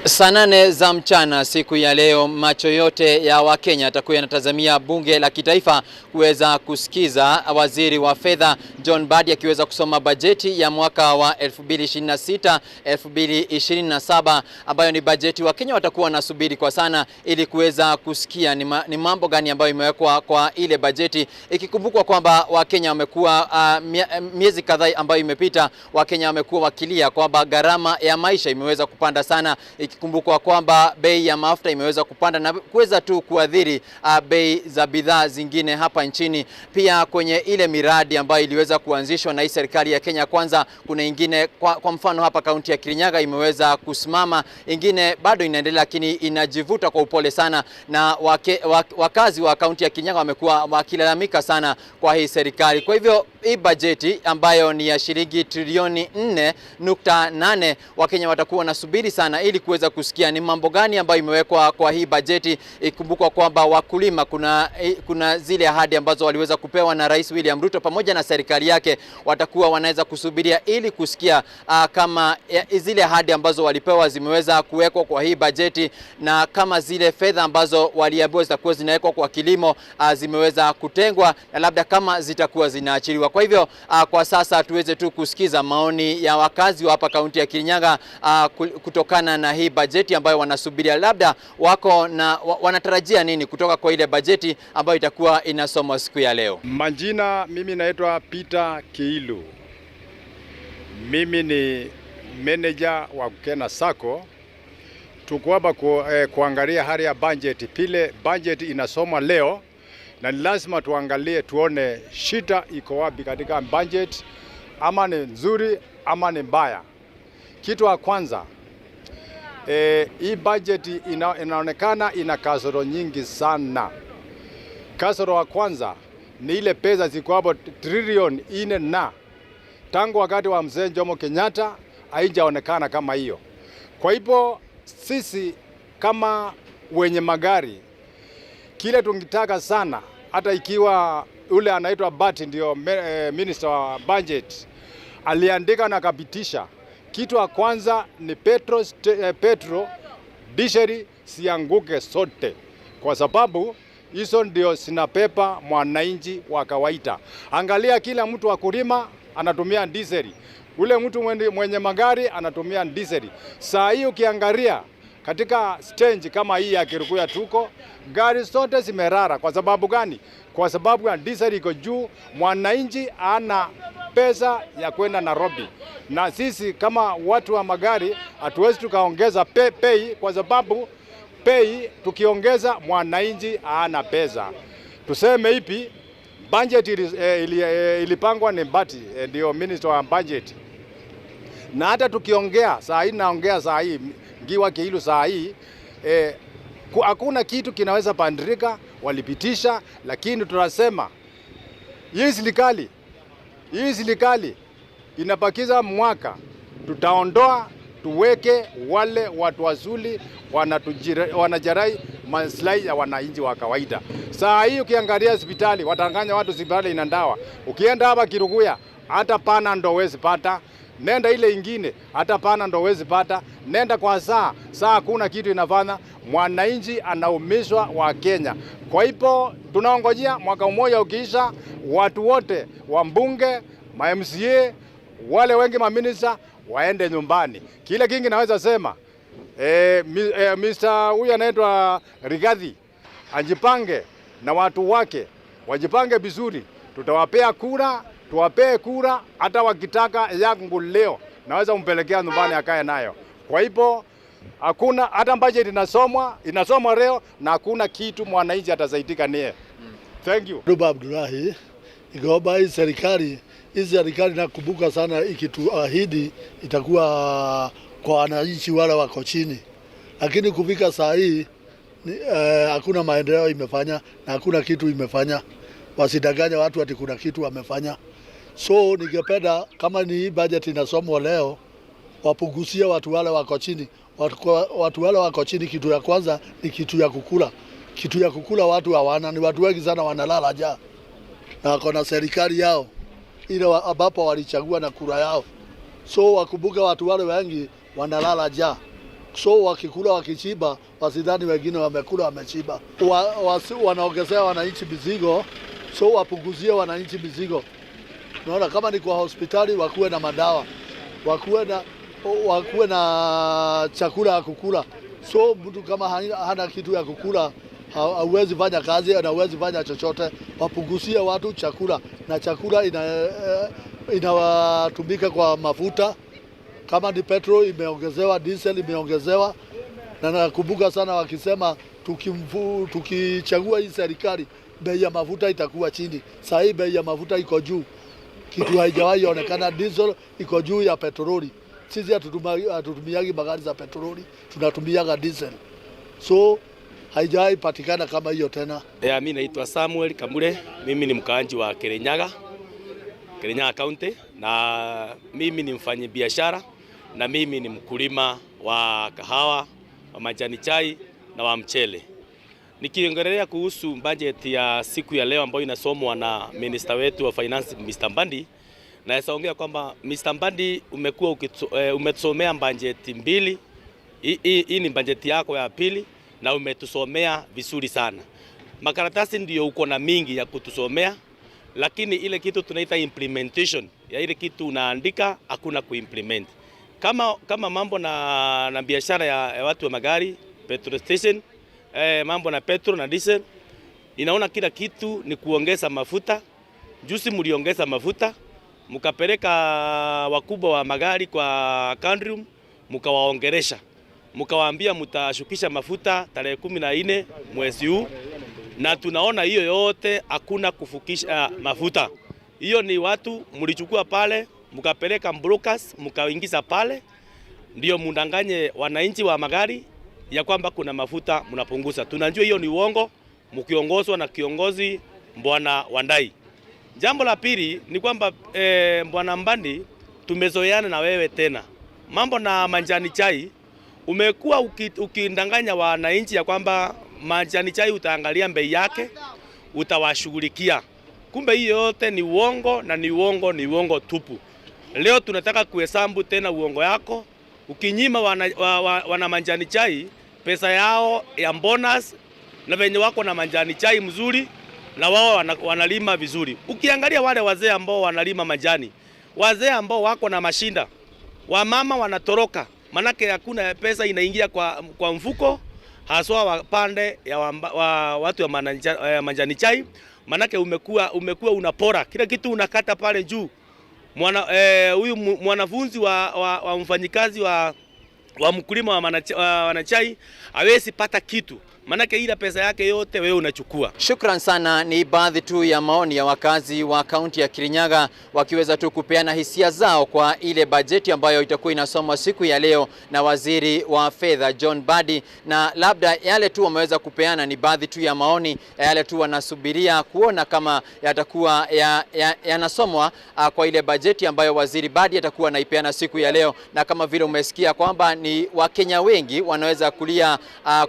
Saa 8 za mchana siku ya leo, macho yote ya Wakenya yatakuwa yanatazamia bunge la kitaifa kuweza kusikiza waziri wa fedha John Mbadi akiweza kusoma bajeti ya mwaka wa 2026-2027 ambayo ni bajeti Wakenya watakuwa wanasubiri kwa sana ili kuweza kusikia ni mambo gani ambayo imewekwa kwa ile bajeti, ikikumbukwa kwamba Wakenya wamekuwa miezi kadhaa ambayo imepita, Wakenya wamekuwa wakilia kwamba gharama ya maisha imeweza kupanda sana, ikikumbukwa kwamba bei ya mafuta imeweza kupanda na kuweza tu kuadhiri bei za bidhaa zingine hapa nchini. Pia kwenye ile miradi ambayo iliweza kuanzishwa na serikali ya Kenya Kwanza, kuna ingine kwa mfano hapa kaunti ya Kirinyaga imeweza kusimama, ingine bado inaendelea lakini inajivuta kwa upole sana, na wakazi wa kaunti ya Kirinyaga wamekuwa wakilalamika sana kwa hii serikali. Kwa hivyo hii bajeti ambayo ni ya shilingi trilioni 4.8, Wakenya watakuwa nasubiri sana ili kuweza kusikia ni mambo gani ambayo imewekwa kwa hii bajeti. Ikumbukwa kwamba wakulima kuna zile ahadi ambazo waliweza kupewa na Rais William Ruto pamoja na serikali yake, watakuwa wanaweza kusubiria ili kusikia kama zile ahadi ambazo walipewa zimeweza kuwekwa kwa hii bajeti, na kama zile fedha ambazo waliambiwa zitakuwa zinawekwa kwa kilimo zimeweza kutengwa, na labda kama zitakuwa zinaachiliwa. Kwa hivyo kwa sasa tuweze tu kusikiza maoni ya wakazi wa hapa kaunti ya Kirinyaga kutokana na hii bajeti ambayo wanasubiria, labda wako na wanatarajia nini kutoka kwa ile bajeti ambayo itakuwa inasomwa siku ya leo. Majina, mimi naitwa Peter Kiilu. Mimi ni manager wa Kena Sacco. Tuko hapa kuangalia hali ya budget. Pile budget inasomwa leo na ni lazima tuangalie tuone shida iko wapi katika budget, ama ni nzuri ama ni mbaya. Kitu ya kwanza, hii budget inaonekana ina kasoro nyingi sana. Kasoro ya kwanza ni ile pesa ziko hapo trilioni 4 na tangu wakati wa mzee Jomo Kenyatta haijaonekana kama hiyo. Kwa hivyo sisi kama wenye magari, kile tungetaka sana, hata ikiwa ule anaitwa Bati ndio minister wa budget aliandika na kapitisha, kitu ya kwanza ni petro disheri sianguke sote, kwa sababu hizo ndio zinapepa mwananchi wa kawaida. Angalia, kila mtu wa kulima anatumia dizeli, ule mtu mwenye magari anatumia dizeli. Saa hii ukiangalia katika stage kama hii ya Kirukuya tuko, gari zote zimerara. Kwa sababu gani? Kwa sababu ya dizeli iko juu, mwananchi ana pesa ya kwenda Nairobi. Na sisi kama watu wa magari hatuwezi tukaongeza pay, kwa sababu pay tukiongeza mwananchi hana pesa. Tuseme ipi? Budget ilipangwa ni Mbati ndio minister wa budget. Na hata tukiongea saa hii, naongea saa hii Ngiwa Kiilu saa hii, hakuna kitu kinaweza pandrika, walipitisha. Lakini tunasema hii serikali inapakiza mwaka, tutaondoa tuweke wale watu wazuri wanajarai maslahi ya wananchi wa kawaida. Saa hii ukiangalia hospitali, watanganya watu hospitali ina dawa. Ukienda hapa Kirukuya, hata pana ndo wezi pata. Nenda ile ingine, hata pana ndo wezi pata. Nenda kwa saa hakuna kitu inafanya. Mwananchi anaumizwa wa Kenya. Kwa hivyo tunaongojea mwaka mmoja ukiisha, watu wote wa mbunge, ma MCA, wale wengi maminista waende nyumbani. Kile kingi naweza sema, Mr. huyu anaitwa Rigathi ajipange na watu wake wajipange vizuri. Tutawapea kura, tuwapee kura, hata wakitaka yangu leo naweza umpelekea nyumbani akae nayo. Kwa hivyo hakuna, hata budget inasomwa leo na hakuna kitu mwananchi atasaidika naye. Thank you. Ruba Abdullahi, igomba hii serikali nakumbuka sana ikituahidi itakuwa kwa wananchi wale wako chini, lakini kufika saa hii hakuna maendeleo imefanya na hakuna kitu imefanya. Wasidanganya watu ati kuna kitu wamefanya. So ningependa kama ni budget inasomwa leo, wapunguzie watu wale wako chini. Watu wale wako chini, kitu ya kwanza ni kitu ya kukula. Kitu ya kukula watu hawana, ni watu wengi sana wanalala njaa. Na wako na serikali yao ile ambapo walichagua na kura yao. So wakumbuke watu wale wengi wanalala njaa. So wakikula wakichiba, wasidhani wengine wamekula wamechiba. Wanaongezea wananchi mizigo, so wapunguzie wananchi mizigo. Unaona, kama ni kwa hospitali wakuwe na madawa, wakuwe na chakula ya kukula. So mtu kama hana kitu ya kukula, hauwezi fanya kazi na hauwezi fanya chochote. Wapunguzie watu chakula, na chakula inawatumika kwa mafuta. Kama ni petrol imeongezewa, diesel imeongezewa. Na nakumbuka sana wakisema tukichagua hii serikali bei ya mafuta itakuwa chini. Sasa hii bei ya mafuta iko juu. Kitu haijawahi onekana, diesel iko juu ya petroli. Sisi hatutumiagi magari za petroli, tunatumiaga diesel. So haijawahi patikana kama hiyo tena. Mimi naitwa Samuel Kamule, mimi ni mkaanji wa Kirinyaga County, na mimi ni mfanyabiashara na mimi ni mkulima wa kahawa, wa majani chai na wa mchele. Nikiongelea kuhusu budget ya siku ya leo ambayo inasomwa na minister wetu wa finance Mr. Mbandi, naweza ongea kwamba Mr. Mbandi umekuwa umetusomea budget mbili. Hii ni budget yako ya pili na umetusomea vizuri sana. Makaratasi ndio uko na mingi ya kutusomea, lakini ile kitu tunaita implementation ya ile kitu unaandika hakuna kuimplement. Kama mambo na biashara ya watu wa magari, petrol station, mambo na petrol na diesel, inaona kila kitu ni kuongeza mafuta. Juzi mliongeza mafuta, mkapeleka wakubwa wa magari kwa country room, mkawaongeresha. Mkawaambia mtashukisha mafuta tarehe 14 mwezi huu, na tunaona hiyo yote hakuna kufukisha mafuta. Hiyo ni watu mlichukua pale, mkapeleka brokers, mkaingiza pale, ndio mundanganye wananchi wa magari ya kwamba kuna mafuta mnapunguza. Tunajua hiyo ni uongo, mkiongozwa na kiongozi Bwana Wandai. Jambo la pili ni kwamba Bwana Mbandi, tumezoeana na wewe tena. Mambo na majani chai, umekuwa ukindanganya wananchi ya kwamba majani chai utaangalia bei yake, utawashughulikia. Kumbe hiyo yote ni uongo na ni uongo tupu. Leo tunataka kuhesabu tena uongo yako. Ukinyima wana majani chai pesa yao ya bonus, na venye wako na majani chai mzuri na wao wanalima vizuri. Ukiangalia wale wazee ambao wanalima majani, wazee ambao wako na mashinda, wamama wanatoroka, manake hakuna pesa inaingia kwa mfuko, haswa wapande ya watu wa majani chai, manake umekuwa unapora kila kitu, unakata pale juu. Huyu mwanafunzi wa mfanyikazi wa mkulima wa wanachai hawezi pata kitu, manake ile pesa yake yote wewe unachukua. Shukran sana. Ni baadhi tu ya maoni ya wakazi wa kaunti ya Kirinyaga wakiweza tu kupeana hisia zao kwa ile bajeti ambayo itakuwa inasomwa siku ya leo na waziri wa fedha John Mbadi, na labda yale tu wameweza kupeana ni baadhi tu ya maoni ya yale tu wanasubiria kuona kama yatakuwa yanasomwa kwa ile bajeti ambayo waziri Mbadi atakuwa anaipeana siku ya leo. Na kama vile umesikia kwamba ni Wakenya wengi wanaweza kulia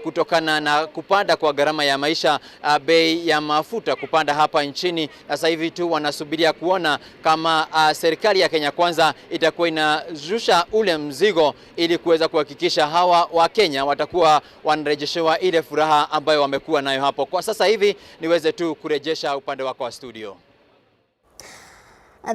kutokana na kupanda kwa gharama ya maisha, bei ya mafuta kupanda hapa nchini. Sasa hivi tu wanasubiria kuona kama serikali ya Kenya Kwanza itakuwa inazusha ule mzigo ili kuweza kuhakikisha hawa wa Kenya watakuwa wanarejeshewa ile furaha ambayo wamekuwa nayo hapo. Kwa sasa hivi niweze tu kurejesha upande wako wa studio.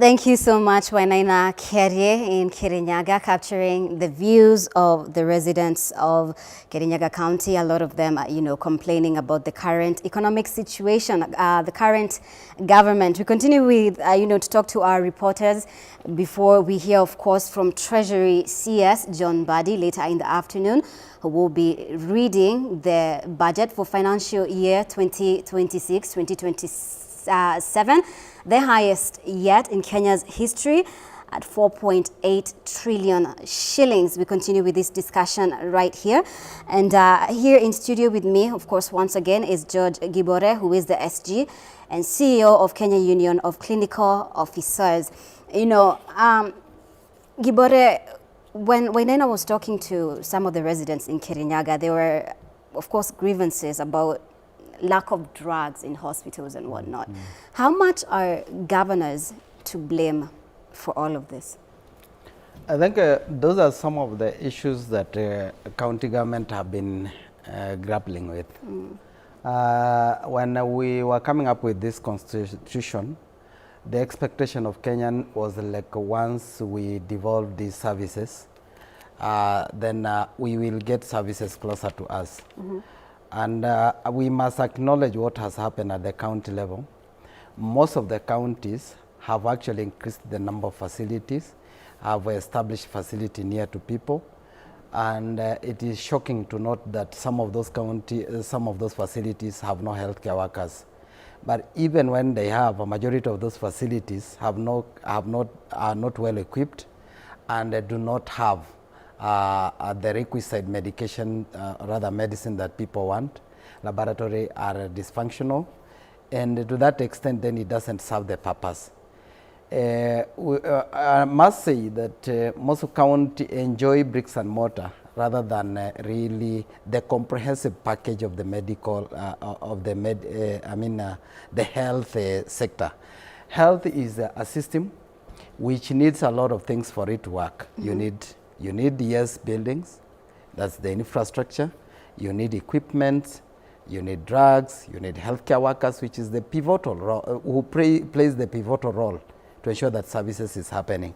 Thank you so much, Wainaina Kerie in Kirinyaga, capturing the views of the residents of Kirinyaga County. A lot of them are, complaining about the current economic situation, the current government. We continue with, to talk to our reporters before we hear, of course, from Treasury CS John Mbadi later in the afternoon, who will be reading the budget for financial year 2026-2027. The highest yet in Kenya's history at 4.8 trillion shillings. We continue with this discussion right here. And here in studio with me, of course, once again, is George Gibore, who is the SG and CEO of Kenya Union of Clinical Officers. Gibore, when I was talking to some of the residents in Kirinyaga, there were, of course, grievances about lack of drugs in hospitals and whatnot. How much are governors to blame for all of this? I think those are some of the issues that county government have been grappling with. When we were coming up with this constitution, the expectation of Kenyan was like once we devolve these services, then we will get services closer to us. And we must acknowledge what has happened at the county level. Most of the counties have actually increased the number of facilities, have established facility near to people, and it is shocking to note that some of those facilities have no healthcare workers. But even when they have, a majority of those facilities are not well equipped and do not have the requisite medication, medicine that people want. Laboratory are dysfunctional, and to that extent, then it doesn't serve the purpose. I must say that most county enjoy bricks and mortar rather than really the comprehensive package of the medical, the health sector. Health is a system which needs a lot of things for it to work. You need yes, buildings, that's the infrastructure. You need equipment, you need drugs, you need healthcare workers, which is the pivotal role, who plays the pivotal role to ensure that services is happening.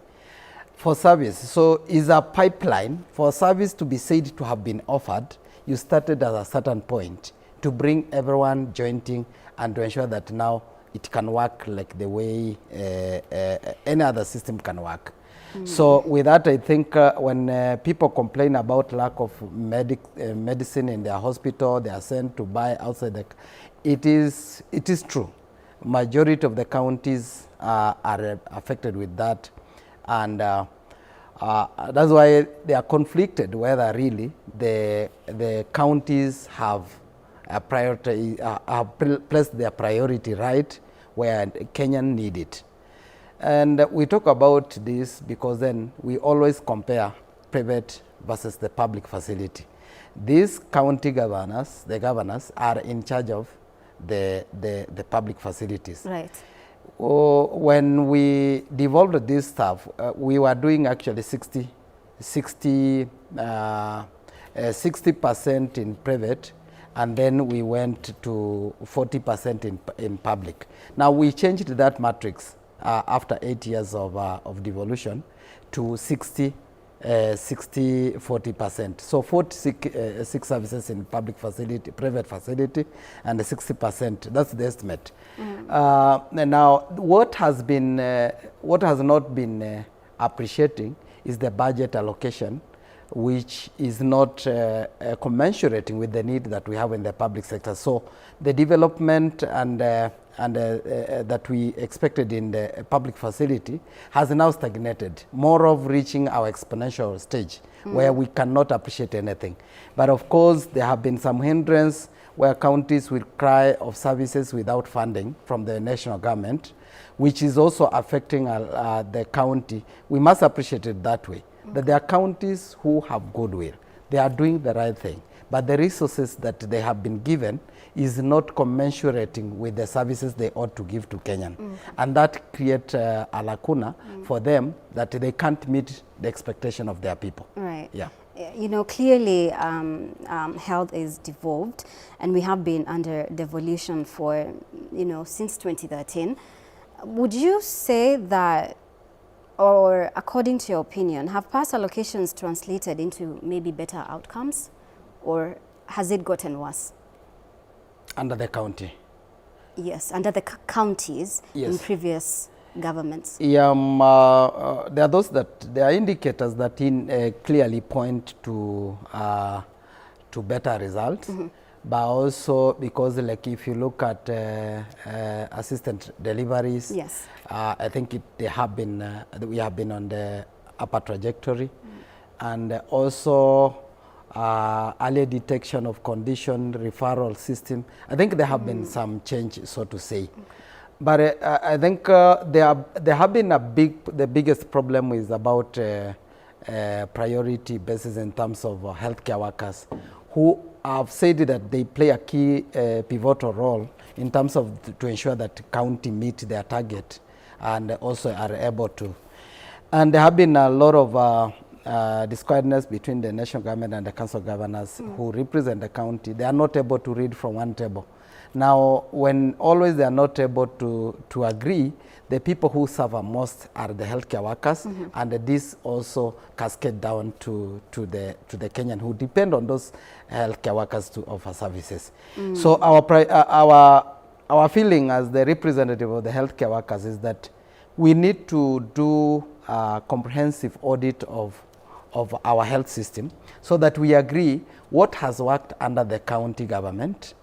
For service, so is a pipeline. For service to be said to have been offered, you started at a certain point to bring everyone jointing and to ensure that now it can work like the way any other system can work. So with that, I think when people complain about lack of medicine in their hospital, they are sent to buy outside it is true. Majority of the counties are affected with that. And that's why they are conflicted whether really the counties have a priority, have placed their priority right where Kenyan need it. And we talk about this because then we always compare private versus the public facility. These county governors, the governors, are in charge of the public facilities. Right. When we devolved this stuff, we were doing actually 60% in private, and then we went to 40% in public. Now we changed that matrix after 8 years of devolution to 60-40%. So 46 services in public facility, private facility, and 60%. That's the estimate. Now, what has not been appreciating is the budget allocation, which is not commensurating with the need that we have in the public sector. So the development and that we expected in the public facility has now stagnated, more of reaching our exponential stage where we cannot appreciate anything. But of course, there have been some hindrance where counties will cry of services without funding from the national government, which is also affecting the county. We must appreciate it that way, that there are counties who have goodwill. They are doing the right thing, but the resources that they have been given is not commensurating with the services they ought to give to Kenyan. And that creates a lacuna for them that they can't meet the expectation of their people. Right. Yeah. You know, clearly health is devolved, and we have been under devolution for, since 2013. Would you say that, or according to your opinion, have past allocations translated into maybe better outcomes, or has it gotten worse? Under the county? Yes, under the counties in previous governments. Yeah, there are indicators that clearly point to better results, but also because, like, if you look at assistant deliveries, I think we have been on the upper trajectory, and also early detection of condition, referral system. I think there have been some change, so to say. But I think there have been the biggest problem is about priority basis in terms of healthcare workers, who have said that they play a key pivotal role in terms of to ensure that county meet their target and also are able to. And there have been a lot of discordance between the national government and the council governors who represent the county. They are not able to read from one table. Now, when always they are not able to agree, the people who suffer most are the healthcare workers, and this also cascade down to the Kenyan who depend on those healthcare workers to offer services. So our feeling as the representative of the healthcare workers is that we need to do a comprehensive audit of our health system so that we agree what has worked under the county government,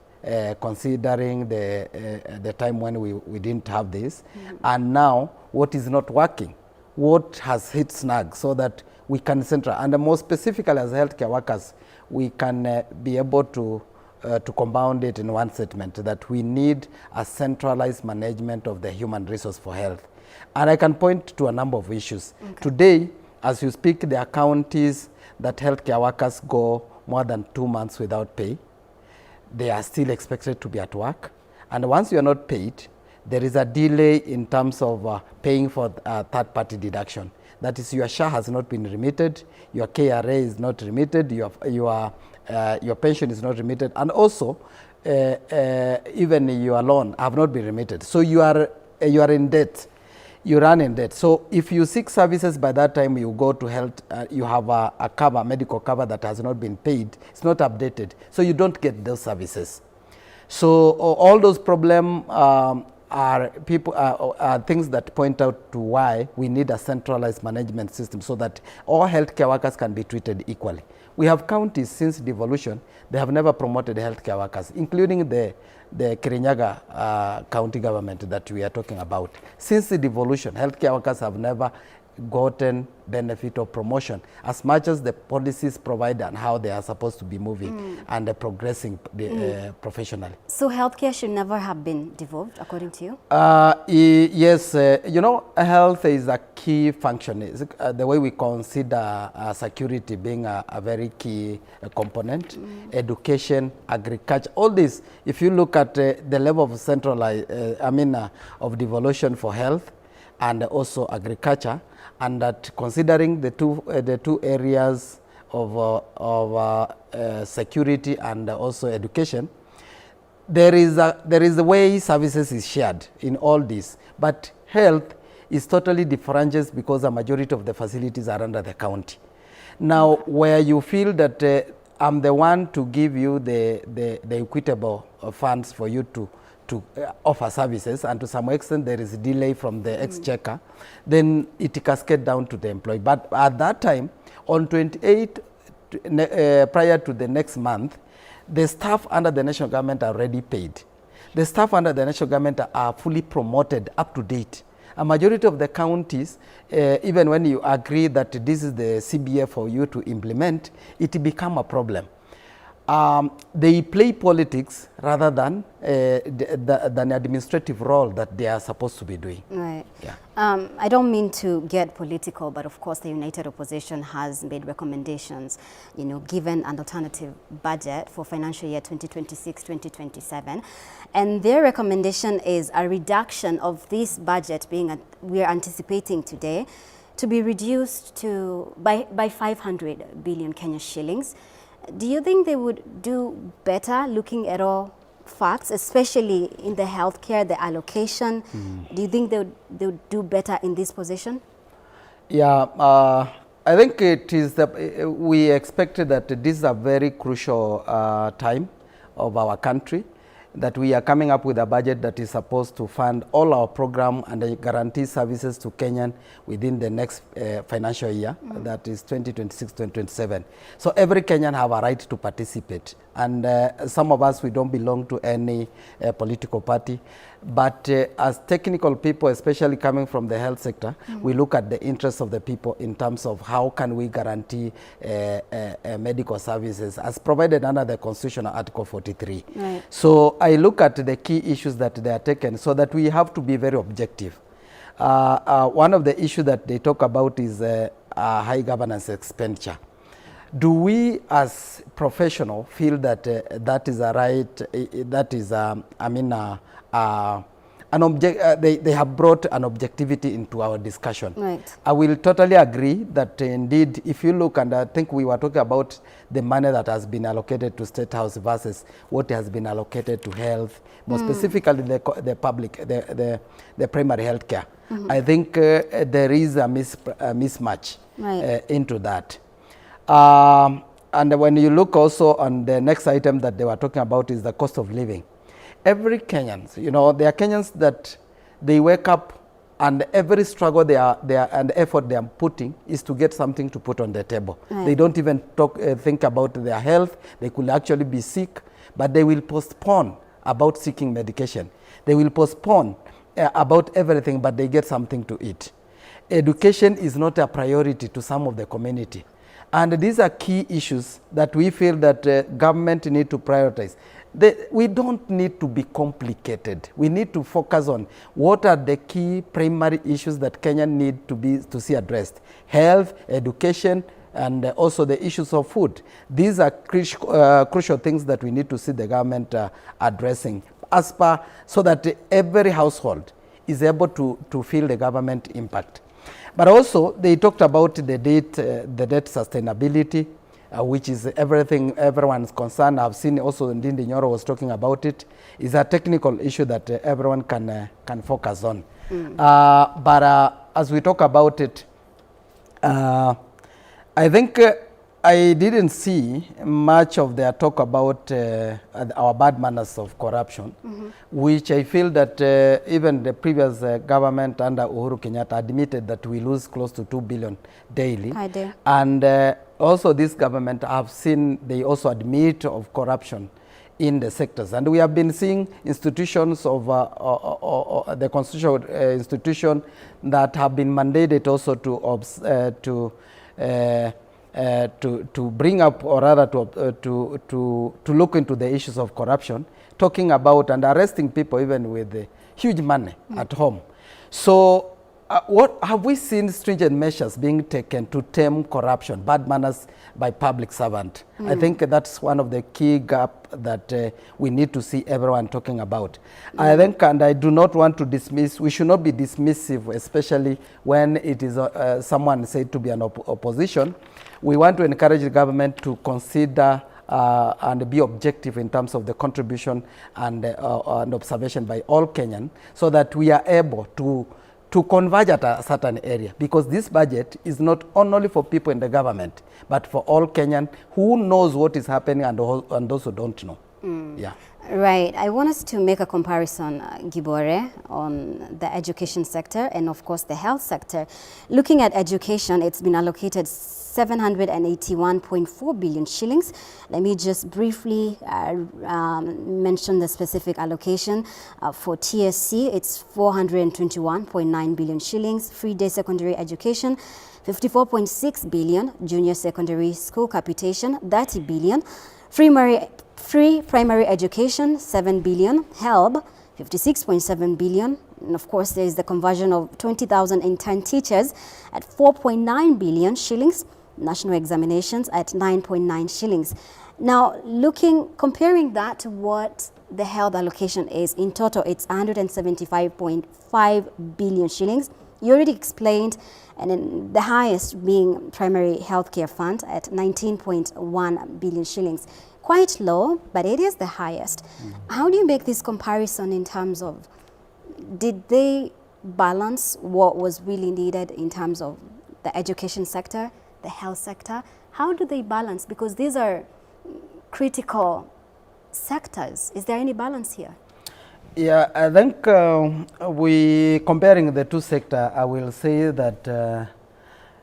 considering the time when we didn't have this, and now what is not working, what has hit snag, so that we can central, and more specifically as healthcare workers, we can be able to compound it in one statement, that we need a centralized management of the human resource for health. And I can point to a number of issues. Today, as you speak, there are counties that healthcare workers go more than 2 months without pay. They are still expected to be at work. And once you are not paid, there is a delay in terms of paying for third-party deduction. That is, your SHA has not been remitted, your KRA is not remitted, your pension is not remitted, and also even your loan have not been remitted. So you are in debt. You run in debt. So if you seek services by that time, you go to health, you have a cover, medical cover that has not been paid. It's not updated. So you don't get those services. So all those problems are things that point out to why we need a centralized management system so that all healthcare workers can be treated equally. We have counties since devolution, they have never promoted healthcare workers, including the Kirinyaga county government that we are talking about. Since the devolution, healthcare workers have never gotten benefit of promotion as much as the policies provide and how they are supposed to be moving and progressing professionally. So healthcare should never have been devolved, according to you? Yes, you know, health is a key function. It's, the way we consider security being a very key component, education, agriculture, all this. If you look at the level of centralized, of devolution for health and also agriculture, and that considering the two areas of security and also education, there is a way services is shared in all this, but health is totally differentiated because a majority of the facilities are under the county. Now, where you feel that I'm the one to give you the equitable funds for you to offer services, and to some extent there is a delay from the exchequer, then it cascades down to the employee. But at that time, on 28, prior to the next month, the staff under the national government are already paid. The staff under the national government are fully promoted up to date. A majority of the counties, even when you agree that this is the CBA for you to implement, it become a problem. They play politics rather than the administrative role that they are supposed to be doing. Right. Yeah. I don't mean to get political, but of course the United Opposition has made recommendations, you know, given an alternative budget for financial year 2026-2027. And their recommendation is a reduction of this budget we are anticipating today to be reduced to by 500 billion Kenya shillings. Do you think they would do better looking at all facts, especially in the healthcare, the allocation? Do you think they would do better in this position? Yeah, I think it is we expected that this is a very crucial time of our country, that we are coming up with a budget that is supposed to fund all our program and guarantee services to Kenyan within the next financial year, that is 2026-2027. So every Kenyan have a right to participate. And some of us, we don't belong to any political party. But as technical people, especially coming from the health sector, we look at the interests of the people in terms of how can we guarantee medical services as provided under the Constitutional Article 43. Right. So I look at the key issues that they are taken so that we have to be very objective. One of the issues that they talk about is high governance expenditure. Do we as professionals feel that that is a right, that is, they have brought an objectivity into our discussion. Right. I will totally agree that indeed, if you look, and I think we were talking about the money that has been allocated to State House versus what has been allocated to health, more specifically the public, the primary health care. I think there is a mismatch into that. And when you look also on the next item that they were talking about is the cost of living. Every Kenyans, you know, there are Kenyans that they wake up and every struggle and effort they are putting is to get something to put on the table. Right. They don't even think about their health. They could actually be sick, but they will postpone about seeking medication. They will postpone about everything, but they get something to eat. Education is not a priority to some of the community. And these are key issues that we feel that government need to prioritize. We don't need to be complicated. We need to focus on what are the key primary issues that Kenya need to see addressed. Health, education, and also the issues of food. These are crucial things that we need to see the government addressing so that every household is able to feel the government impact. But also, they talked about the debt sustainability, which is everything, everyone's concerned. I've seen also Ndindi Nyoro was talking about it. It's a technical issue that everyone can focus on. But as we talk about it, I think I didn't see much of their talk about our bad manners of corruption, which I feel that even the previous government under Uhuru Kenyatta admitted that we lose close to 2 billion daily. And also this government, I've seen they also admit of corruption in the sectors. And we have been seeing institutions of the constitutional institution that have been mandated also to bring up, or rather to look into the issues of corruption, talking about and arresting people even with huge money at home. So what have we seen stringent measures being taken to tame corruption, bad manners by public servant? I think that's one of the key gap that we need to see everyone talking about. I think, and I do not want to dismiss, we should not be dismissive, especially when it is someone said to be an opposition. We want to encourage the government to consider and be objective in terms of the contribution and observation by all Kenyan, so that we are able to converge at a certain area, because this budget is not only for people in the government, but for all Kenyan who knows what is happening and those who don't know. Yeah. Right. I want us to make a comparison, Gibore, on the education sector and of course the health sector. Looking at education, it's been allocated 781.4 billion shillings. Let me just briefly mention the specific allocation. For TSC, it's 421.9 billion shillings. Free day secondary education, 54.6 billion. Junior secondary school capitation, 30 billion. Free primary education, 7 billion. HELB, 56.7 billion. And of course, there is the conversion of 20,000 intern teachers at 4.9 billion shillings. National examinations at 9.9 shillings. Now, comparing that to what the health allocation is, in total, it's 175.5 billion shillings. You already explained, and then the highest being primary healthcare fund at 19.1 billion shillings. Quite low, but it is the highest. How do you make this comparison in terms of, did they balance what was really needed in terms of the education sector, the health sector? How do they balance? Because these are critical sectors. Is there any balance here? Yeah, I think comparing the two sectors, I will say that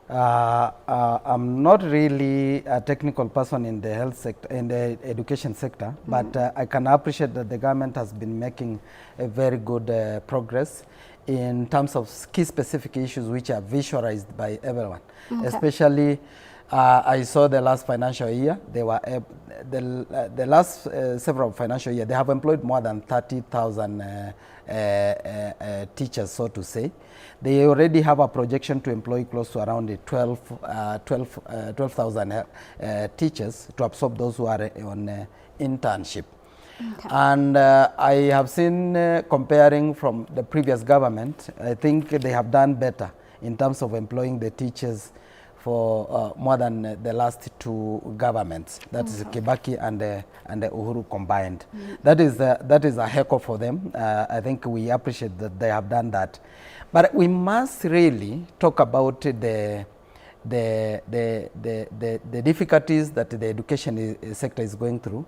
I'm not really a technical person in the health sector, in the education sector, but I can appreciate that the government has been making a very good progress in terms of key specific issues which are visualized by everyone. Especially, I saw the last financial year, they were the last several financial years, they have employed more than 30,000 teachers, so to say. They already have a projection to employ close to around 12,000 teachers to absorb those who are on internship. And I have seen, comparing from the previous government, I think they have done better in terms of employing the teachers for more than the last two governments. That is Kibaki and the Uhuru combined. That is a heck for them. I think we appreciate that they have done that. But we must really talk about the difficulties that the education sector is going through.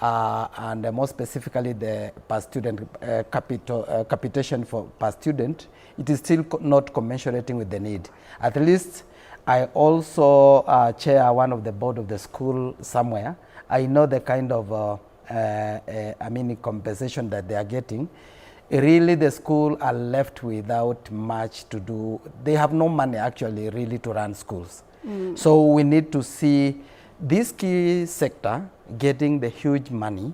And more specifically the per student capitation for per student, it is still not commensurating with the need. At least I also chair one of the board of the school somewhere. I know the kind of compensation that they are getting. Really, the school are left without much to do. They have no money actually really to run schools. So we need to see this key sector getting the huge money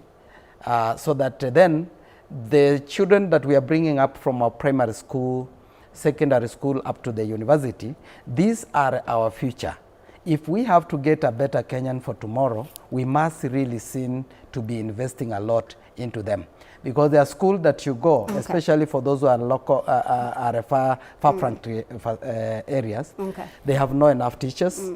so that then the children that we are bringing up from our primary school, secondary school up to the university, these are our future. If we have to get a better Kenyan for tomorrow, we must really seem to be investing a lot into them. Because there are schools that you go, especially for those who are local, are far-flung areas, they have not enough teachers.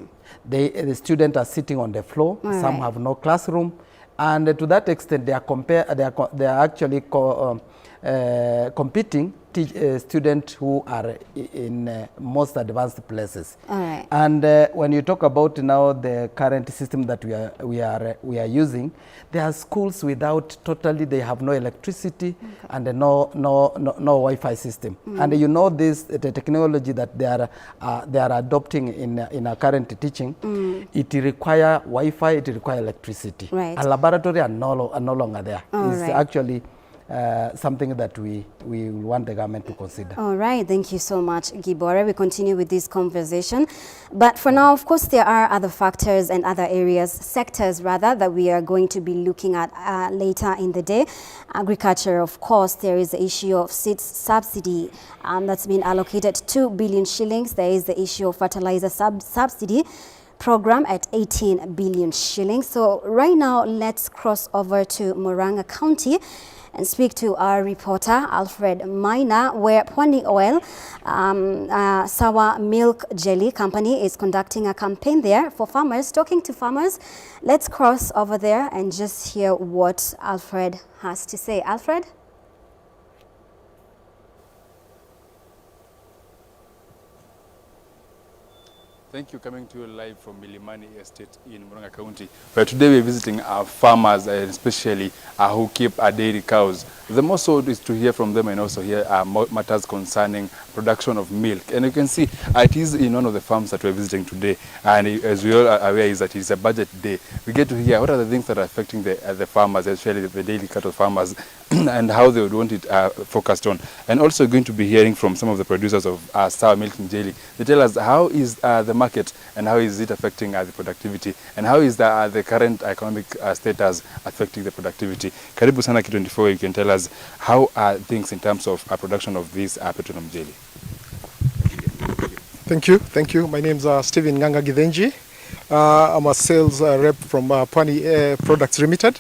The students are sitting on the floor. Some have no classroom. And to that extent, they are actually competing students who are in most advanced places. And when you talk about now the current system that we are using, there are schools without they have no electricity and no Wi-Fi system. And you know this the technology that they are adopting in our current teaching, it require Wi-Fi, it require electricity. A laboratory are no longer there. It's actually something that we want the government to consider. All right, thank you so much, Gibore. We continue with this conversation. But for now, of course, there are other factors and other sectors that we are going to be looking at later in the day. Agriculture, of course, there is the issue of seed subsidy that's been allocated 2 billion shillings. There is the issue of fertilizer subsidy program at 18 billion shillings. So right now, let's cross over to Murang'a County and speak to our reporter, Alfred Maina, where Pwani Oil Sour Milk Jelly Company is conducting a campaign there for farmers, talking to farmers. Let's cross over there and just hear what Alfred has to say. Alfred? Thank you. Coming to you live from Milimani Estate in Murang'a County, where today we're visiting our farmers, especially who keep dairy cows. The most so is to hear from them and also hear matters concerning production of milk. And you can see it is in one of the farms that we're visiting today. And as we all are aware, is that it's a budget day. We get to hear what are the things that are affecting the farmers, especially the dairy cattle farmers, and how they would want it focused on. And also going to be hearing from some of the producers of sour milk and jelly. They tell us how is the market and how is it affecting the productivity, and how is the current economic status affecting the productivity. Karibu sana K24, you can tell us how are things in terms of production of this petroleum jelly. Thank you. My name is Stephen Nganga Githenji. I'm a sales rep from Pwani Products Limited.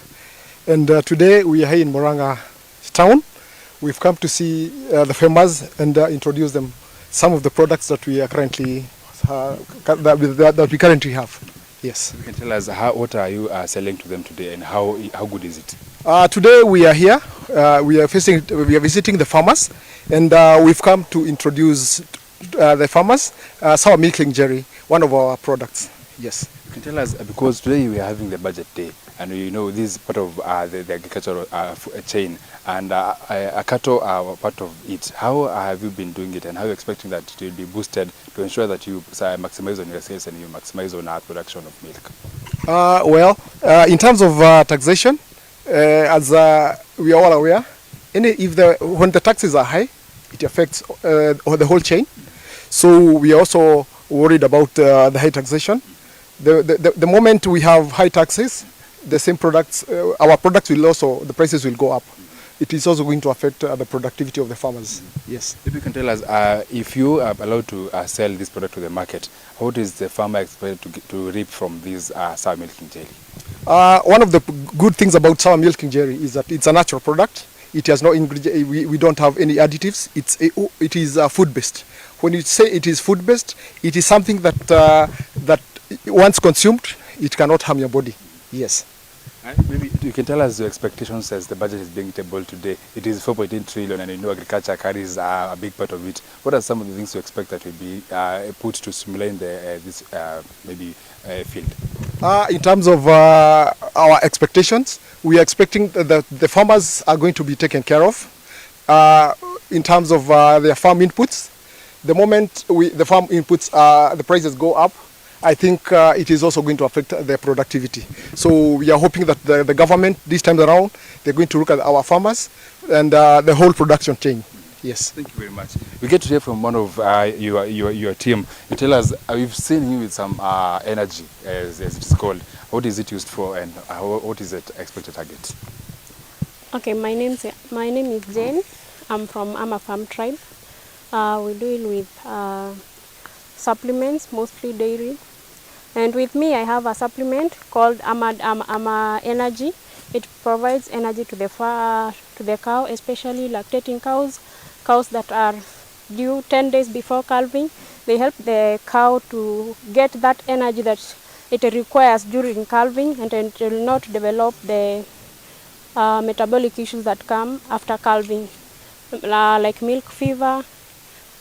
And today we are here in Murang'a town. We've come to see the farmers and introduce them some of the products that we are currently that we currently have. Yes. You can tell us what are you selling to them today, and how good is it? Today we are here. We are visiting the farmers, and we've come to introduce the farmers sour milking jerry, one of our products. Yes. You can tell us, because today we are having the budget day, and you know this is part of the agricultural chain, and cattle are part of it. How have you been doing it, and how are you expecting that it will be boosted to ensure that you maximize on your sales and you maximize on our production of milk? In terms of taxation, as we are all aware, when the taxes are high, it affects the whole chain. So we are also worried about the high taxation. The moment we have high taxes, the same products, our products will also, the prices will go up. It is also going to affect the productivity of the farmers. Yes. If you can tell us, if you are allowed to sell this product to the market, what is the farmer expected to reap from this sour milking jelly? One of the good things about sour milking jelly is that it's a natural product. It has no ingredient. We don't have any additives. It is food based. When you say it is food based, it is something that once consumed, it cannot harm your body. Yes. Maybe you can tell us your expectations as the budget is being tabled today. It is 4.8 trillion, and you know agriculture carries a big part of it. What are some of the things you expect that will be put to stimulate this field? In terms of our expectations, we are expecting that the farmers are going to be taken care of. In terms of their farm inputs, the moment the farm inputs, the prices go up, I think it is also going to affect their productivity. So we are hoping that the government, this time around, they're going to look at our farmers and the whole production chain. Yes. Thank you very much. We get to hear from one of your team. You tell us, we've seen you with some energy, as it's called. What is it used for, and what is it expected target? Okay, my name is Jane. I'm from Ama Farm Tribe. We deal with supplements, mostly dairy. And with me, I have a supplement called Ama Energy. It provides energy to the cow, especially lactating cows that are due 10 days before calving. They help the cow to get that energy that it requires during calving, and it will not develop the metabolic issues that come after calving, like milk fever.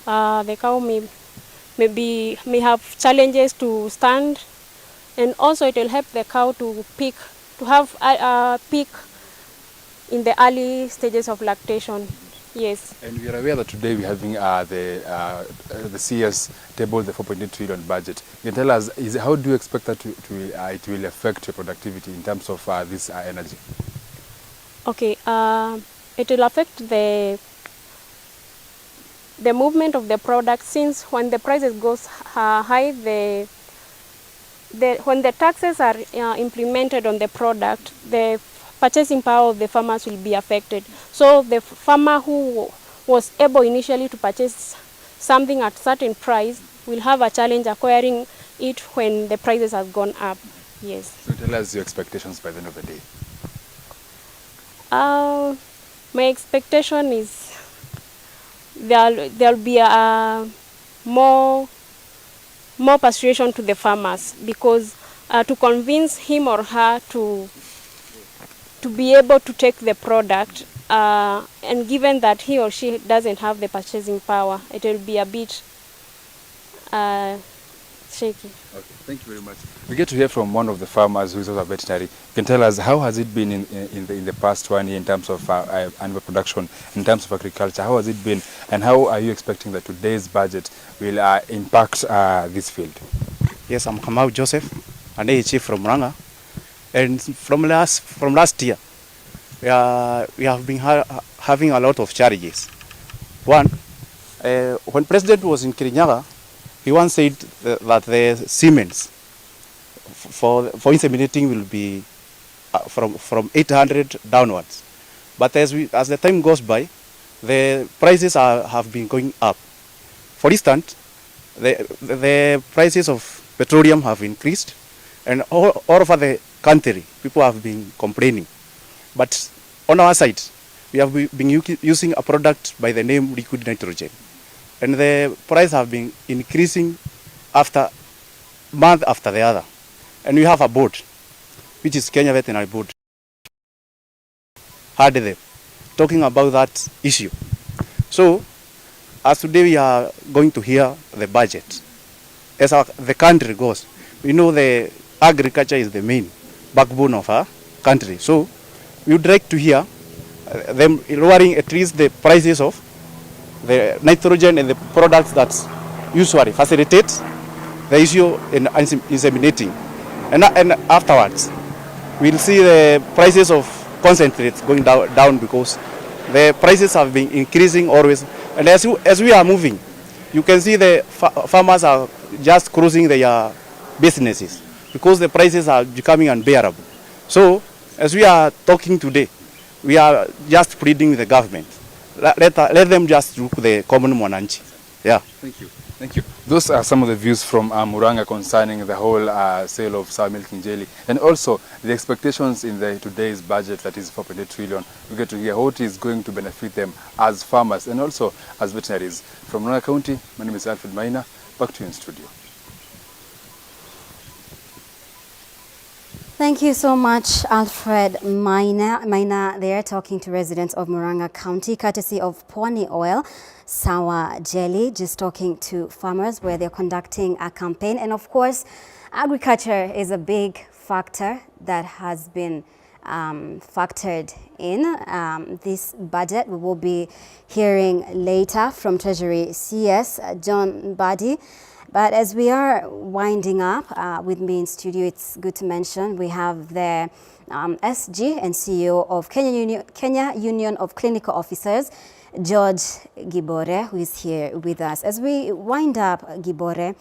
The cow may have challenges to stand, and also it will help the cow to have a peak in the early stages of lactation. Yes. And we are aware that today we're having the CS table, the 4.8 trillion budget. You can tell us, how do you expect that it will affect your productivity in terms of this energy? Okay, it will affect the movement of the product, since when the prices goes high, when the taxes are implemented on the product, the purchasing power of the farmers will be affected. So the farmer who was able initially to purchase something at certain price will have a challenge acquiring it when the prices have gone up. Yes. So tell us your expectations by the end of the day. My expectation is there'll be a more persuasion to the farmers, because to convince him or her to be able to take the product, and given that he or she doesn't have the purchasing power, it will be a bit shaky. Okay, thank you very much. We get to hear from one of the farmers who is also a veterinary. You can tell us, how has it been in the past 1 year in terms of animal production, in terms of agriculture? How has it been, and how are you expecting that today's budget will impact this field? Yes, I'm Kamau Joseph, an AHA from Murang'a, and from last year, we have been having a lot of challenges. One, when President was in Kirinyaga, he once said that the Siemens for inseminating will be from 800 downwards. But as the time goes by, the prices have been going up. For instance, the prices of petroleum have increased, and all over the country, people have been complaining. But on our side, we have been using a product by the name liquid nitrogen. And the price have been increasing month after the other. And we have a board, which is Kenya Veterinary Board, heard them talking about that issue. So, as today we are going to hear the budget, as the country goes, we know the agriculture is the main backbone of our country. So, we would like to hear them lowering at least the prices of the nitrogen and the products that usually facilitate the issue in inseminating. And afterwards, we'll see the prices of concentrates going down because the prices have been increasing always. And as we are moving, you can see the farmers are just closing their businesses because the prices are becoming unbearable. So, as we are talking today, we are just pleading with the government. Let them just look the common mwananchi. Yeah. Thank you. Thank you. Those are some of the views from Murang'a concerning the whole sale of sour milk jelly, and also the expectations in today's budget, that is 4.8 trillion. We get to hear what is going to benefit them as farmers and also as veterinaries. From Murang'a County, my name is Alfred Maina. Back to you in studio. Thank you so much, Alfred Maina there, talking to residents of Murang'a County, courtesy of Pwani Oil, Sour Jelly, just talking to farmers where they're conducting a campaign. And of course, agriculture is a big factor that has been factored in this budget. We will be hearing later from Treasury CS John Mbadi. But as we are winding up, with me in studio, it's good to mention we have the SG and CEO of Kenya Union of Clinical Officers, George Gibore, who is here with us. As we wind up, Gibore,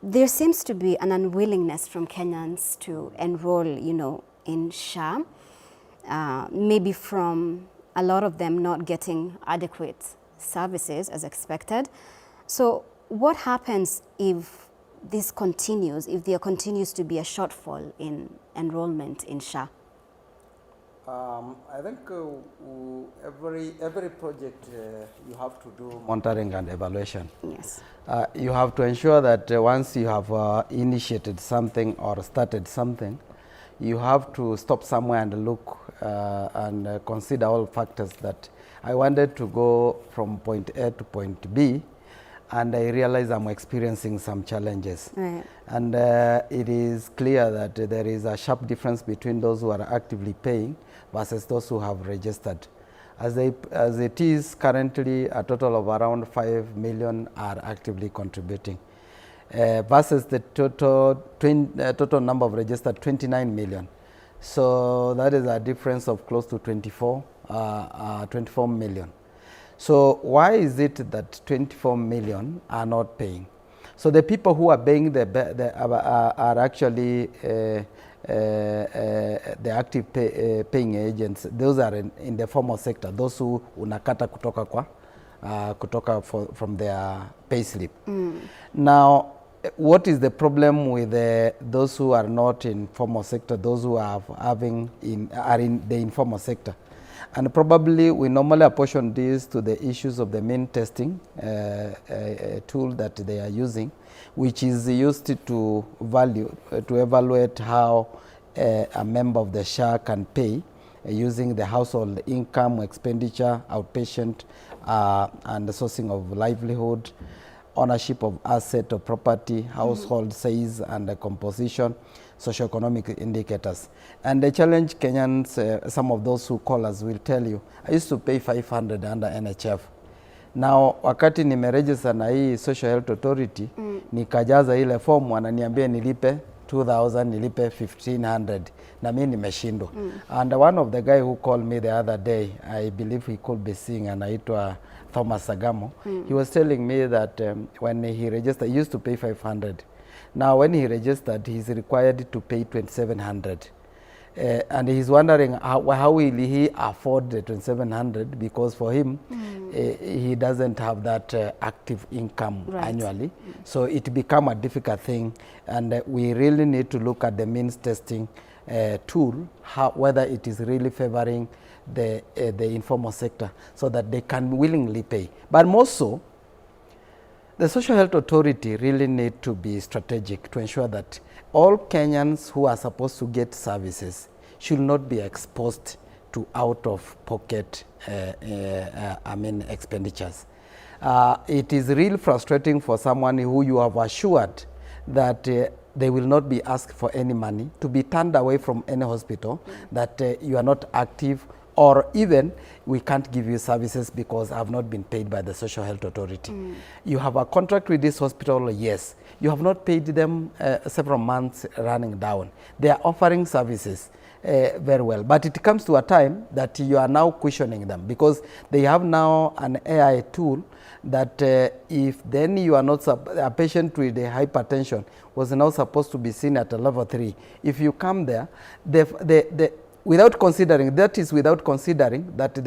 there seems to be an unwillingness from Kenyans to enroll, in SHA, maybe from a lot of them not getting adequate services as expected. So, what happens if this continues, if there continues to be a shortfall in enrollment in SHA? I think every project you have to do monitoring and evaluation. Yes. You have to ensure that once you have initiated something or started something, you have to stop somewhere and look and consider all factors that I wanted to go from point A to point B, and I realize I'm experiencing some challenges. Right. And it is clear that there is a sharp difference between those who are actively paying versus those who have registered. As it is currently, a total of around 5 million are actively contributing, versus the total number of registered 29 million. So that is a difference of close to 24 million. So why is it that 24 million are not paying? So the people who are paying are actually the active paying agents. Those are in the formal sector, those who unakata kutoka from their pay slip. Now, what is the problem with those who are not in formal sector, those who are in the informal sector? And probably we normally apportion this to the issues of the mean testing tool that they are using, which is used to evaluate how a member of the SHA can pay using the household income, expenditure, outpatient, and the sourcing of livelihood, ownership of asset or property, household size and the composition, socioeconomic indicators. And the challenge Kenyans, some of those who call us will tell you, I used to pay 500 under NHF. Now, wakati nimeregister na hii Social Health Authority, nikajaza ile form, wananiambia nilipe 2,000, nilipe 1,500, na mimi nimeshindwa. And one of the guy who called me the other day, I believe he could be seeing, anaitwa Thomas Sagamo, he was telling me that when he registered, he used to pay 500. Now, when he registered, he's required to pay 2,700. And he's wondering how will he afford the 2,700, because for him, he doesn't have that active income annually. So it become a difficult thing, and we really need to look at the means testing tool, whether it is really favoring the informal sector so that they can willingly pay. But more so, the Social Health Authority really need to be strategic to ensure that all Kenyans who are supposed to get services should not be exposed to out-of-pocket expenditures. It is really frustrating for someone who you have assured that they will not be asked for any money, to be turned away from any hospital, that you are not active, or even we can't give you services because I have not been paid by the Social Health Authority. You have a contract with this hospital, yes. You have not paid them several months running down. They are offering services very well, but it comes to a time that you are now questioning them, because they have now an AI tool that if then you are not, a patient with a hypertension was now supposed to be seen at a level 3. If you come there, without considering that the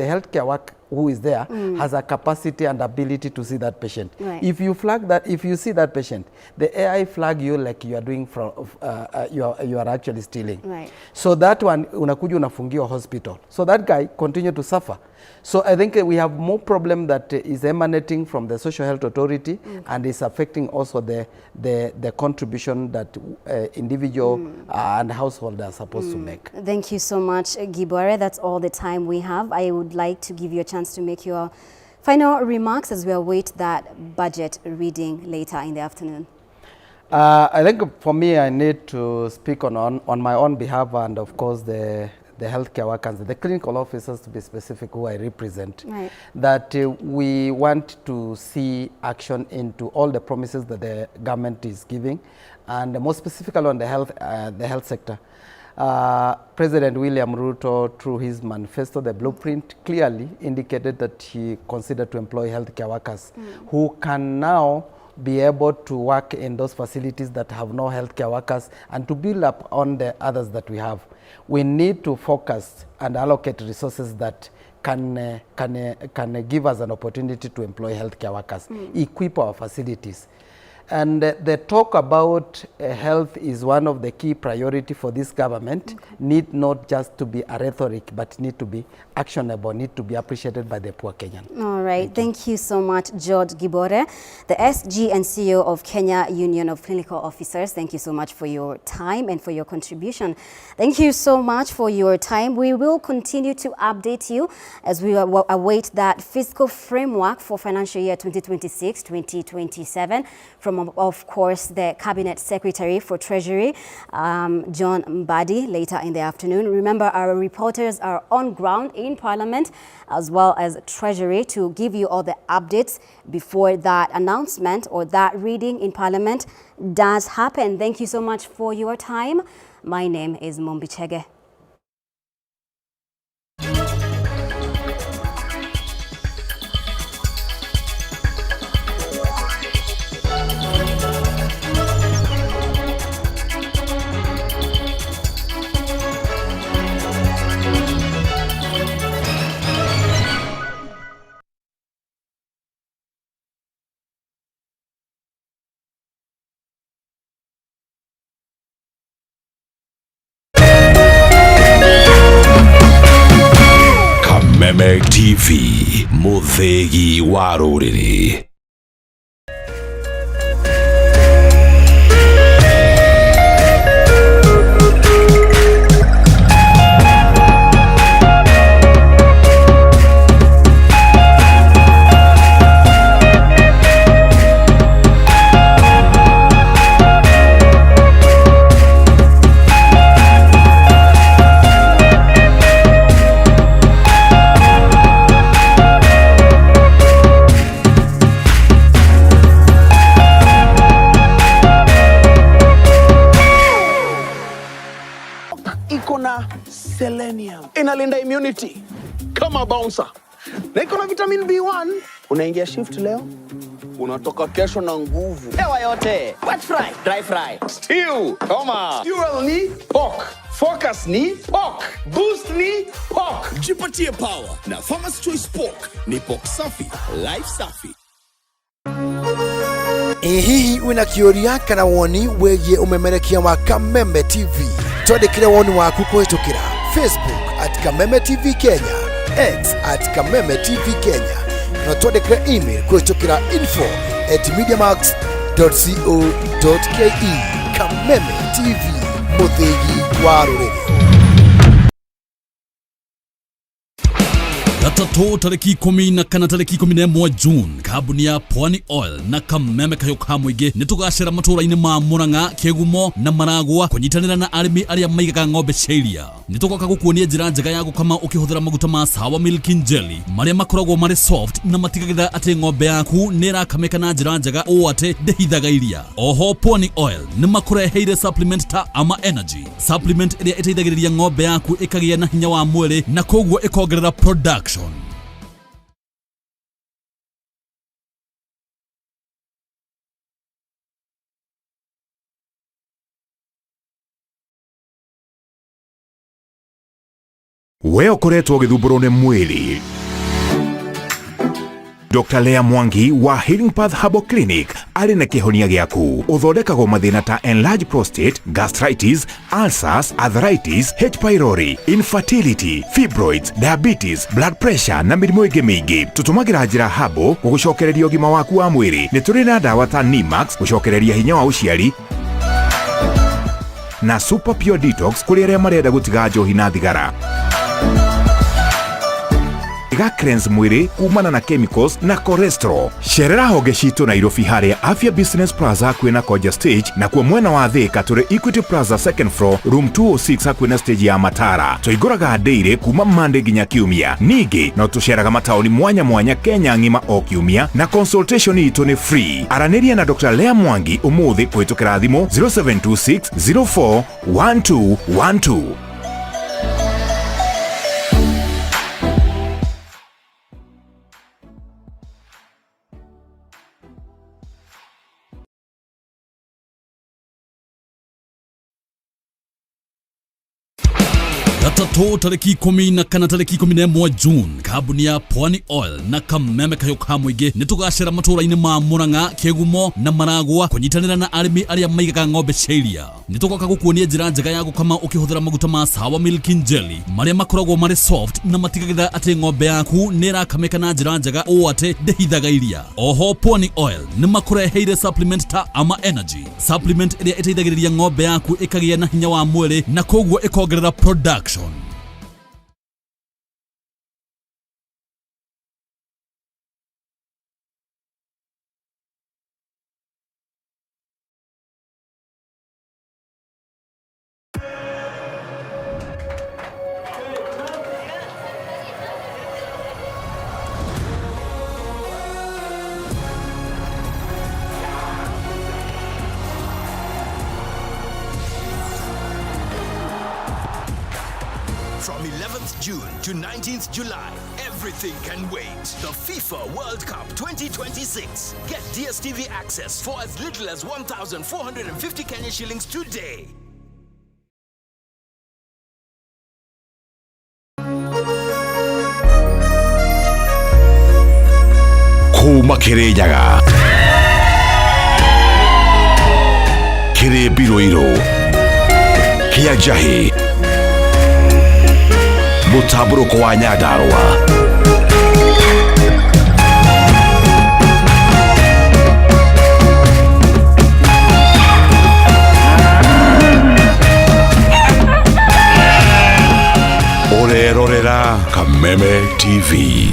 healthcare worker who is there has a capacity and ability to see that patient. If you flag that, if you see that patient, the AI flag you like you are doing you are actually stealing. So that one unakuja unafungiwa hospital. So that guy continue to suffer. So I think we have more problem that is emanating from the Social Health Authority and is affecting also the contribution that individual and household are supposed to make. Thank you so much, Gibore. That's all the time we have. I would like to give you a chance to make your final remarks as we await that budget reading later in the afternoon. I think for me, I need to speak on my own behalf, and of course the healthcare workers, the clinical officers to be specific, who I represent, that we want to see action into all the promises that the government is giving, and more specifically on the health sector. President William Ruto, through his manifesto, the blueprint, clearly indicated that he considered to employ healthcare workers who can now be able to work in those facilities that have no healthcare workers, and to build up on the others that we have. We need to focus and allocate resources that can give us an opportunity to employ healthcare workers, equip our facilities. And the talk about health is one of the key priority for this government. Need not just to be a rhetoric, but need to be actionable, need to be appreciated by the poor Kenyan. All right. Thank you so much, George Gibore, the SG and CEO of Kenya Union of Clinical Officers. Thank you so much for your time and for your contribution. Thank you so much for your time. We will continue to update you as we await that fiscal framework for financial year 2026-2027 from, of course, the Cabinet Secretary for Treasury, John Mbanjeti, later in the afternoon. Remember, our reporters are on ground in Parliament as well as Treasury to give you all the updates before that announcement or that reading in Parliament does happen. Thank you so much for your time. My name is Mombichege. Meme TV, muthegi wa rũrĩrĩ. Iko na selenium, inalinda immunity kama bouncer, na iko na vitamin B1. Unaingia shift leo, unatoka kesho na nguvu. Hewa yote, wet fry, dry fry, stew, koma, fuel ni pork, focus ni pork, boost ni pork. Jipatie power na Farmer's Choice Pork ni pork safi, life safi. Hihi wina kĩũria kana woni wĩgiĩ umemerekia wa Kameme TV? Twandĩkĩre woni waku kũhĩtũkĩra Facebook @Kameme TV Kenya, X @Kameme TV Kenya, na twandĩkĩre email kũhĩtũkĩra info@mediamax.co.ke. Kameme TV, mũthĩgi wa rũrĩrĩ. Gatatu tariki 10 na kana tariki 11 June, kambuni ya Pwani Oil na Kameme kayoka mwige nitugacira matũra-inĩ ma Murang'a, Kĩgumo na Maragwa kunyitanĩra na arĩmi arĩa maigaga ng'ombe cia iria. Nĩtũgoka gũkuonia njĩra njega ya gũkama ũkĩhũthĩra maguta ma Sawa Milk Jelly marĩa makoragwo marĩ soft na matigagĩrĩra atĩ ng'ombe yaku nĩ ĩrakamĩka na njĩra njega ũũ atĩ ndĩhithaga iria. Oho Pwani Oil nĩ makũreheire supplement ta Ama Energy, supplement ĩrĩa ĩteithagĩrĩria ng'ombe yaku ĩkagĩa na hinya wa mwĩrĩ na koguo ĩkongerera production. We ũkoretwo ũgĩthumbũrwo nĩ mwĩrĩ. Dr. Lea Mwangi wa Healing Path Herbal Clinic arĩ na kĩhonia gĩaku. Ũthondekagwo mathĩna ta enlarged prostate, gastritis, ulcers, arthritis, H. pylori, infertility, fibroids, diabetes, blood pressure na mĩrimũ ĩngĩ mĩingĩ. Tũtũmagĩra njĩra herbal gũgũcokereria ũgima waku wa mwĩrĩ. Nĩ tũrĩ na ndawa ta Nimax gũcokereria hinya wa ũciari na Super Pure Detox kũrĩ arĩa marenda gũtiga njohi na thigara. Iga cleanse mwĩrĩ kumana na chemicals na cholesterol. Cerera honge citũ Nairobi harĩa Afya Business Plaza hakuhĩ na Koja Stage, na kuo mwena wa Thika tũrĩ Equity Plaza second floor room 206 hakuhĩ na stage ya Matara. Tũigũraga daily kuma Monday nginya Kiumia. Ningĩ no tũceraga mataũni mwanya mwanya Kenya ng'ima o Kiumia, na consultation itũ nĩ free. Aranĩria na Dr. Lea Mwangi ũmũthĩ kũhĩtũkĩra thimũ 0726 04 1212. Gatatũ tarĩki 10 na kana tarĩki 11 June, kambuni ya Pwani Oil na Kameme Kayoka Mwĩingĩ nĩ tũgacera matũũra-inĩ ma Murang'a, Kĩgumo na Maragwa kũnyitanĩra na arĩmi arĩa maigaga ng'ombe cia iria. Nĩ tũgoka gũkuonia njĩra njega ya gũkama ũkĩhũthĩra maguta ma Sawa Milk Jelly marĩa makoragwo marĩ soft na matigagĩrĩra atĩ ng'ombe yaku nĩ ĩrakamĩka na njĩra njega ũũ atĩ ndĩhithaga iria. Oho Pwani Oil nĩ makũreheire supplement ta Ama Energy, supplement ĩrĩa ĩteithagĩrĩria ng'ombe yaku ĩkagĩa na hinya wa mwĩrĩ na koguo ĩkongerera production. From 11th June to 19th July, everything can wait. The FIFA World Cup 2026. Get DSTV access for as little as 1,450 Kenya shillings today. Kuma Kirinyaga, Kiribiruiru, Kiajahi, Mutaburuko wa Nyandarua, Orerorera Kameme TV.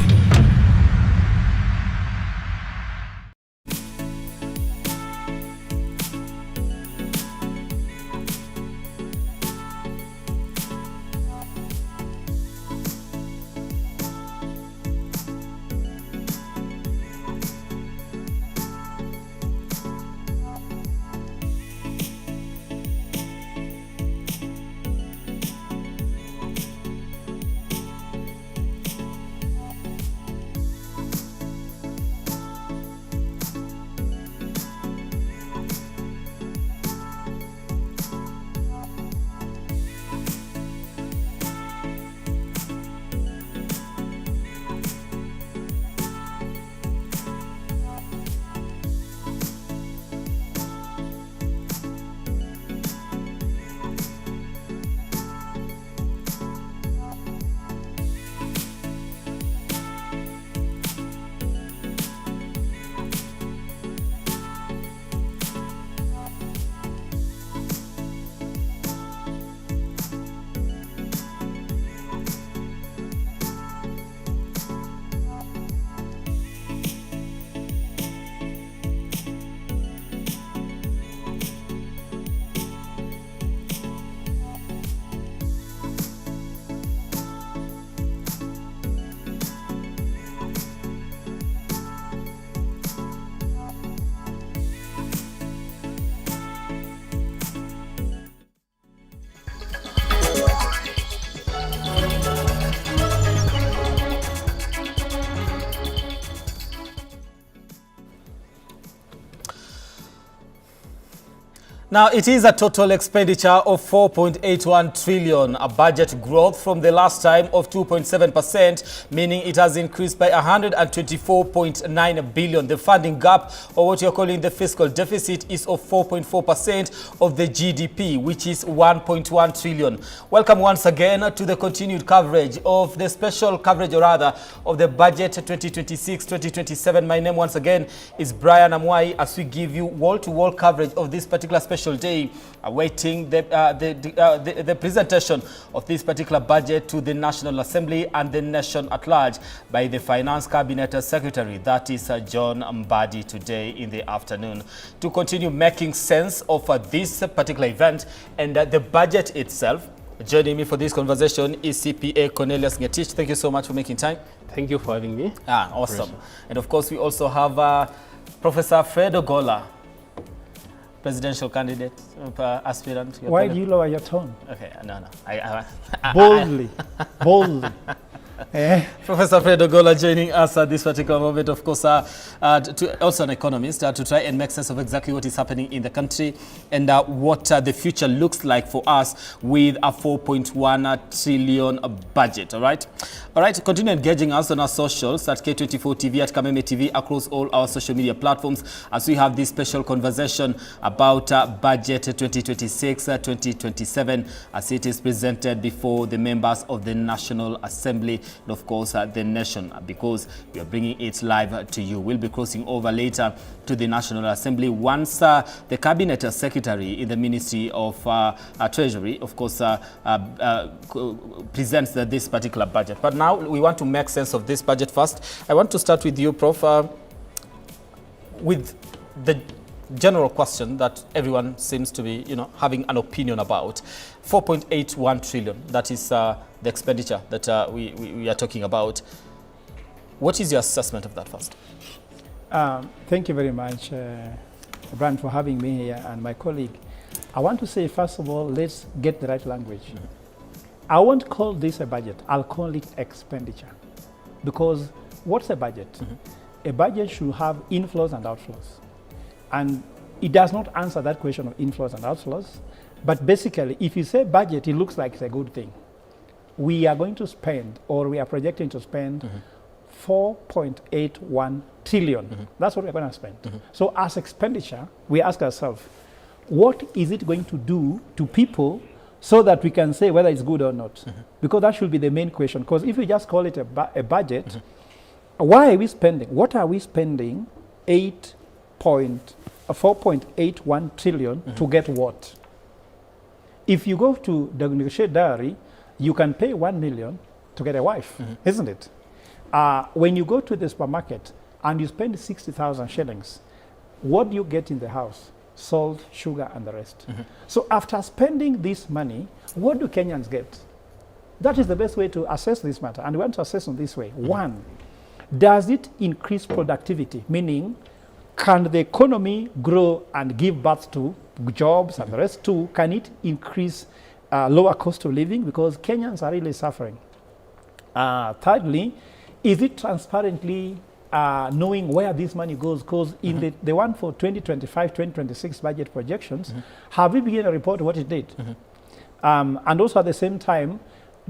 Now, it is a total expenditure of 4.81 trillion, a budget growth from the last time of 2.7%, meaning it has increased by 124.9 billion. The funding gap, or what you're calling the fiscal deficit, is of 4.4% of the GDP, which is 1.1 trillion. Welcome once again to the continued coverage of the special coverage, or rather, of the budget 2026-2027. My name once again is Brian Amwai, as we give you wall-to-wall coverage of this particular special day, awaiting the presentation of this particular budget to the National Assembly and the nation at large by the Finance Cabinet Secretary, that is John Mbanjeti, today in the afternoon, to continue making sense of this particular event and the budget itself. Joining me for this conversation is CPA Cornelius Ngetich. Thank you so much for making time. Thank you for having me. Awesome. And of course, we also have Professor Fred Ogola, presidential candidate, aspirant. Why do you lower your tone? Okay, no. Boldly. Boldly. Professor Fred Ogola joining us at this particular moment, of course, also an economist, to try and make sense of exactly what is happening in the country and what the future looks like for us with a 4.1 trillion budget, all right? All right, continue engaging us on our socials at K24 TV, at Kameme TV, across all our social media platforms as we have this special conversation about budget 2026-2027 as it is presented before the members of the National Assembly and of course the nation, because we are bringing it live to you. We'll be crossing over later to the National Assembly once the Cabinet Secretary in the Ministry of Treasury, of course, presents this particular budget. But now we want to make sense of this budget first. I want to start with you, Prof, with the general question that everyone seems to be, having an opinion about. 4.81 trillion, that is the expenditure that we are talking about. What is your assessment of that first? Thank you very much, Brian, for having me here and my colleague. I want to say, first of all, let's get the right language. I won't call this a budget. I'll call it expenditure. Because what's a budget? A budget should have inflows and outflows. And it does not answer that question of inflows and outflows. But basically, if you say budget, it looks like it's a good thing. We are going to spend, or we are projecting to spend, 4.81 trillion. That's what we're going to spend. So as expenditure, we ask ourselves, what is it going to do to people so that we can say whether it's good or not? Because that should be the main question. Because if we just call it a budget, why are we spending? What are we spending 4.81 trillion to get what? If you go to the negotiated diary, you can pay 1 million to get a wife, isn't it? When you go to the supermarket and you spend 60,000 shillings, what do you get in the house? Salt, sugar, and the rest. So after spending this money, what do Kenyans get? That is the best way to assess this matter. And we want to assess in this way. One, does it increase productivity? Meaning, can the economy grow and give birth to jobs and the rest? Two, can it increase lower cost of living? Because Kenyans are really suffering. Thirdly, is it transparently knowing where this money goes? Because in the one for 2025-2026 budget projections, have we begun to report what it did? And also at the same time,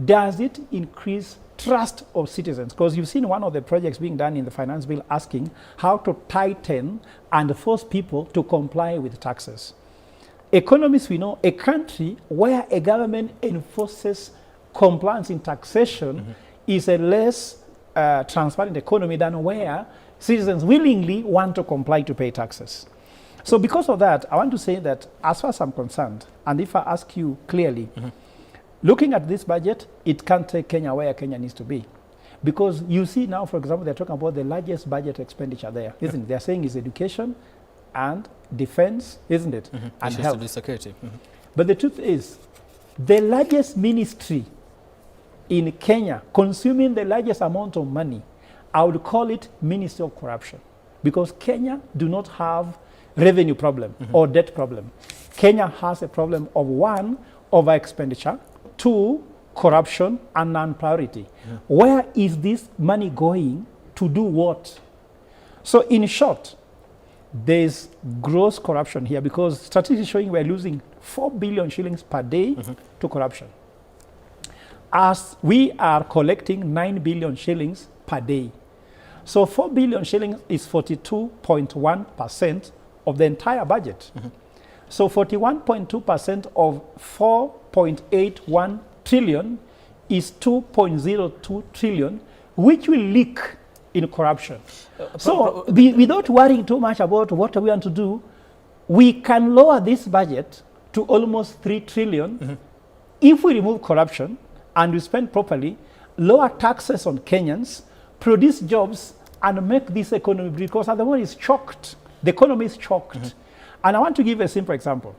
does it increase trust of citizens? Because you've seen one of the projects being done in the finance bill asking how to tighten and force people to comply with taxes. Economists, we know a country where a government enforces compliance in taxation is a less transparent economy than where citizens willingly want to comply to pay taxes. So because of that, I want to say that as far as I'm concerned, and if I ask you clearly, looking at this budget, it can't take Kenya where Kenya needs to be. Because you see now, for example, they're talking about the largest budget expenditure there, isn't it? They're saying is education and defense, isn't it? And health. Security. But the truth is, the largest ministry in Kenya consuming the largest amount of money, I would call it Ministry of Corruption. Because Kenya do not have revenue problem or debt problem. Kenya has a problem of one, over expenditure, two, corruption, and non-priority. Where is this money going to do what? So in short, there's gross corruption here because statistics showing we're losing 4 billion shillings per day to corruption. As we are collecting 9 billion shillings per day. So 4 billion shillings is 42.1% of the entire budget. So 41.2% of 4.81 trillion is 2.02 trillion, which will leak in corruption. So without worrying too much about what we want to do, we can lower this budget to almost 3 trillion if we remove corruption and we spend properly, lower taxes on Kenyans, produce jobs, and make this economy, because otherwise it's choked. The economy is choked. And I want to give a simple example.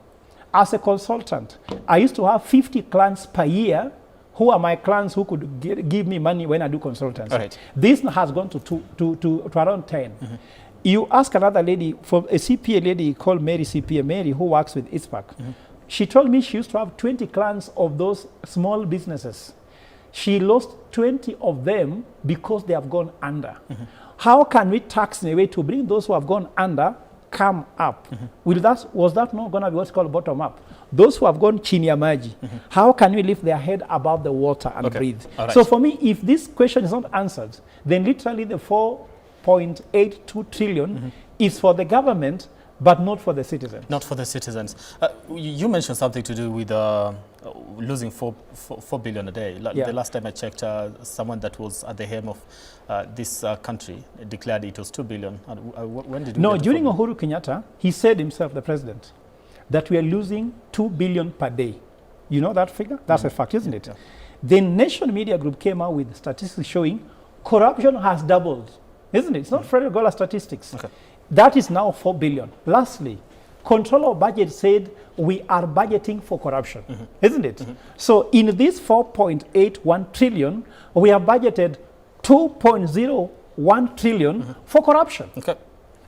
As a consultant, I used to have 50 clients per year who are my clients who could give me money when I do consultancy. Right. This has gone to around 10. You ask another lady, from a CPA lady called Mary CPA, Mary, who works with ISPAC. She told me she used to have 20 clients of those small businesses. She lost 20 of them because they have gone under. How can we tax in a way to bring those who have gone under come up? Was that not going to be what's called bottom up? Those who have gone chini ya maji, how can we lift their head above the water and breathe? All right. So for me, if this question is not answered, then literally the 4.82 trillion is for the government, but not for the citizens. Not for the citizens. You mentioned something to do with losing 4 billion a day. Yeah. The last time I checked, someone that was at the helm of this country declared it was 2 billion. When did you No, get to during 4 Uhuru Kenyatta, he said himself, the president, that we are losing 2 billion per day. You know that figure? That's a fact, isn't it? The Nation Media Group came out with statistics showing corruption has doubled, isn't it? It's not Frederick Gola statistics. That is now 4 billion. Lastly, Controller of Budget said we are budgeting for corruption, isn't it? So in this 4.81 trillion, we have budgeted 2.01 trillion for corruption.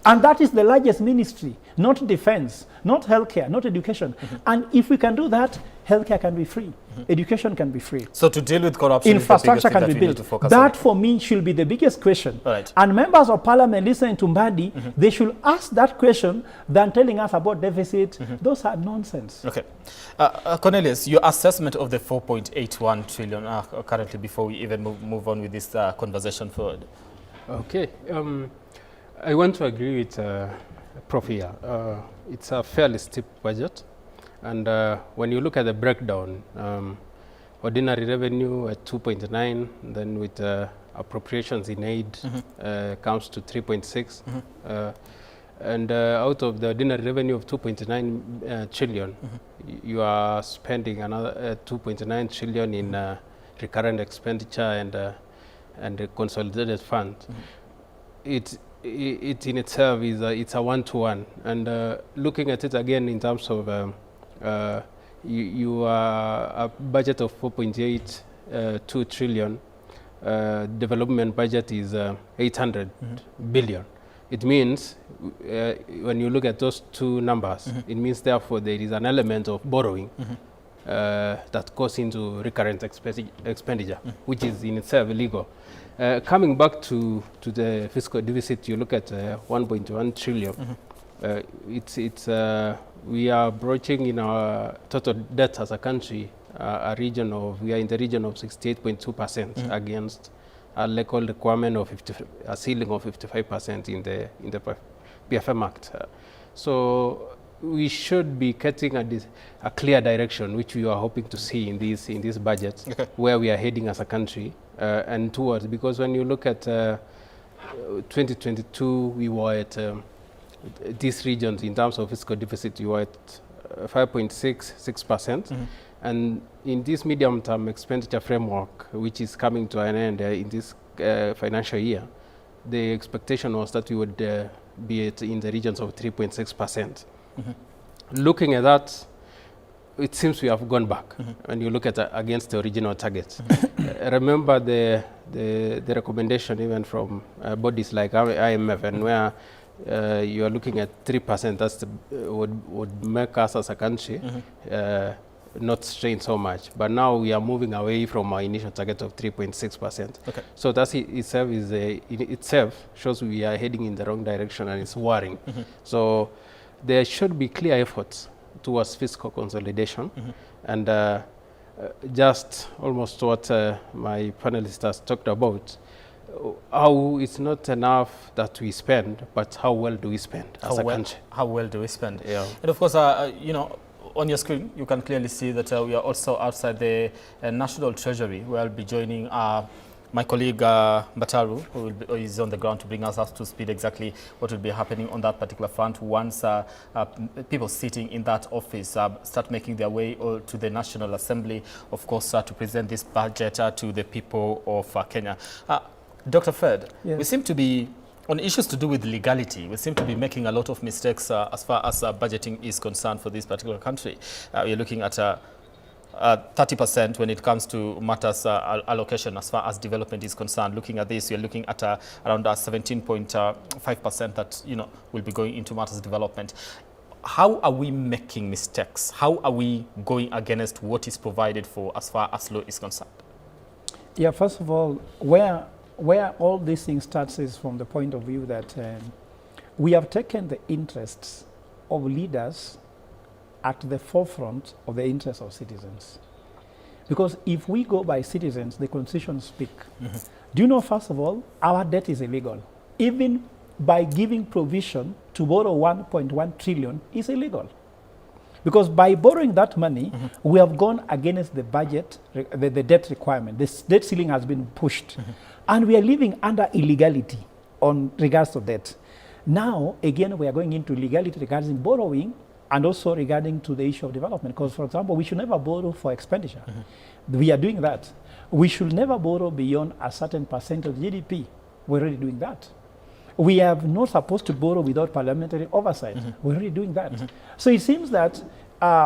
And that is the largest ministry, not defense, not healthcare, not education. And if we can do that, healthcare can be free, education can be free. So to deal with corruption, infrastructure can be built. That on. For me should be the biggest question. Right. And members of parliament listening to Mbadi, they should ask that question than telling us about deficit. Those are nonsense. Okay. Cornelius, your assessment of the 4.81 trillion currently before we even move on with this conversation forward. Okay. I want to agree with Prof here. It's a fairly steep budget. And when you look at the breakdown, ordinary revenue at 2.9, then with appropriations in aid comes to 3.6. And out of the ordinary revenue of 2.9 trillion, you are spending another 2.9 trillion in recurrent expenditure and the consolidated fund. It in itself is it's a one-to-one. And looking at it again in terms of you are a budget of 4.82 trillion. Development budget is 800 billion. It means when you look at those two numbers, it means therefore there is an element of borrowing that goes into recurrent expenditure, which is in itself illegal. Coming back to the fiscal deficit, you look at 1.1 trillion. We are broaching in our total debt as a country we are in the region of 68.2% against a legal requirement of a ceiling of 55% in the PFM Act. So we should be getting a clear direction, which we are hoping to see in this budget, where we are heading as a country and towards. Because when you look at 2022, we were at these regions in terms of fiscal deficit, you were at 5.6%. And in this medium-term expenditure framework, which is coming to an end in this financial year, the expectation was that we would be in the regions of 3.6%. Looking at that, it seems we have gone back when you look at against the original targets. Remember the recommendation even from bodies like IMF, and where you are looking at 3%, that's would make us as a country not strain so much. But now we are moving away from our initial target of 3.6%. So that itself itself shows we are heading in the wrong direction, and it's worrying. So there should be clear efforts towards fiscal consolidation, and just almost what my panelist has talked about, how it's not enough that we spend, but how well do we spend as a country? How well do we spend? Yeah. And of course, you know, on your screen, you can clearly see that we are also outside the National Treasury, where I'll be joining my colleague Bataru, who is on the ground to bring us up to speed exactly what will be happening on that particular front once people sitting in that office start making their way to the National Assembly, of course, to present this budget to the people of Kenya. Dr. Fred, we seem to be, on issues to do with legality, we seem to be making a lot of mistakes as far as budgeting is concerned for this particular country. We're looking at 30% when it comes to matters allocation as far as development is concerned. Looking at this, you're looking at around 17.5% that will be going into matters development. How are we making mistakes? How are we going against what is provided for as far as law is concerned? Yeah, first of all, where all these things starts is from the point of view that we have taken the interests of leaders at the forefront of the interests of citizens. Because if we go by citizens, the constitution speak. Do you know, first of all, our debt is illegal. Even by giving provision to borrow 1.1 trillion is illegal. Because by borrowing that money, we have gone against the budget, the debt requirement. The debt ceiling has been pushed. And we are living under illegality on regards to debt. Now, again, we are going into legality regarding borrowing and also regarding to the issue of development. Because, for example, we should never borrow for expenditure. We are doing that. We should never borrow beyond a certain percent of GDP. We're already doing that. We are not supposed to borrow without parliamentary oversight. We're already doing that. So it seems that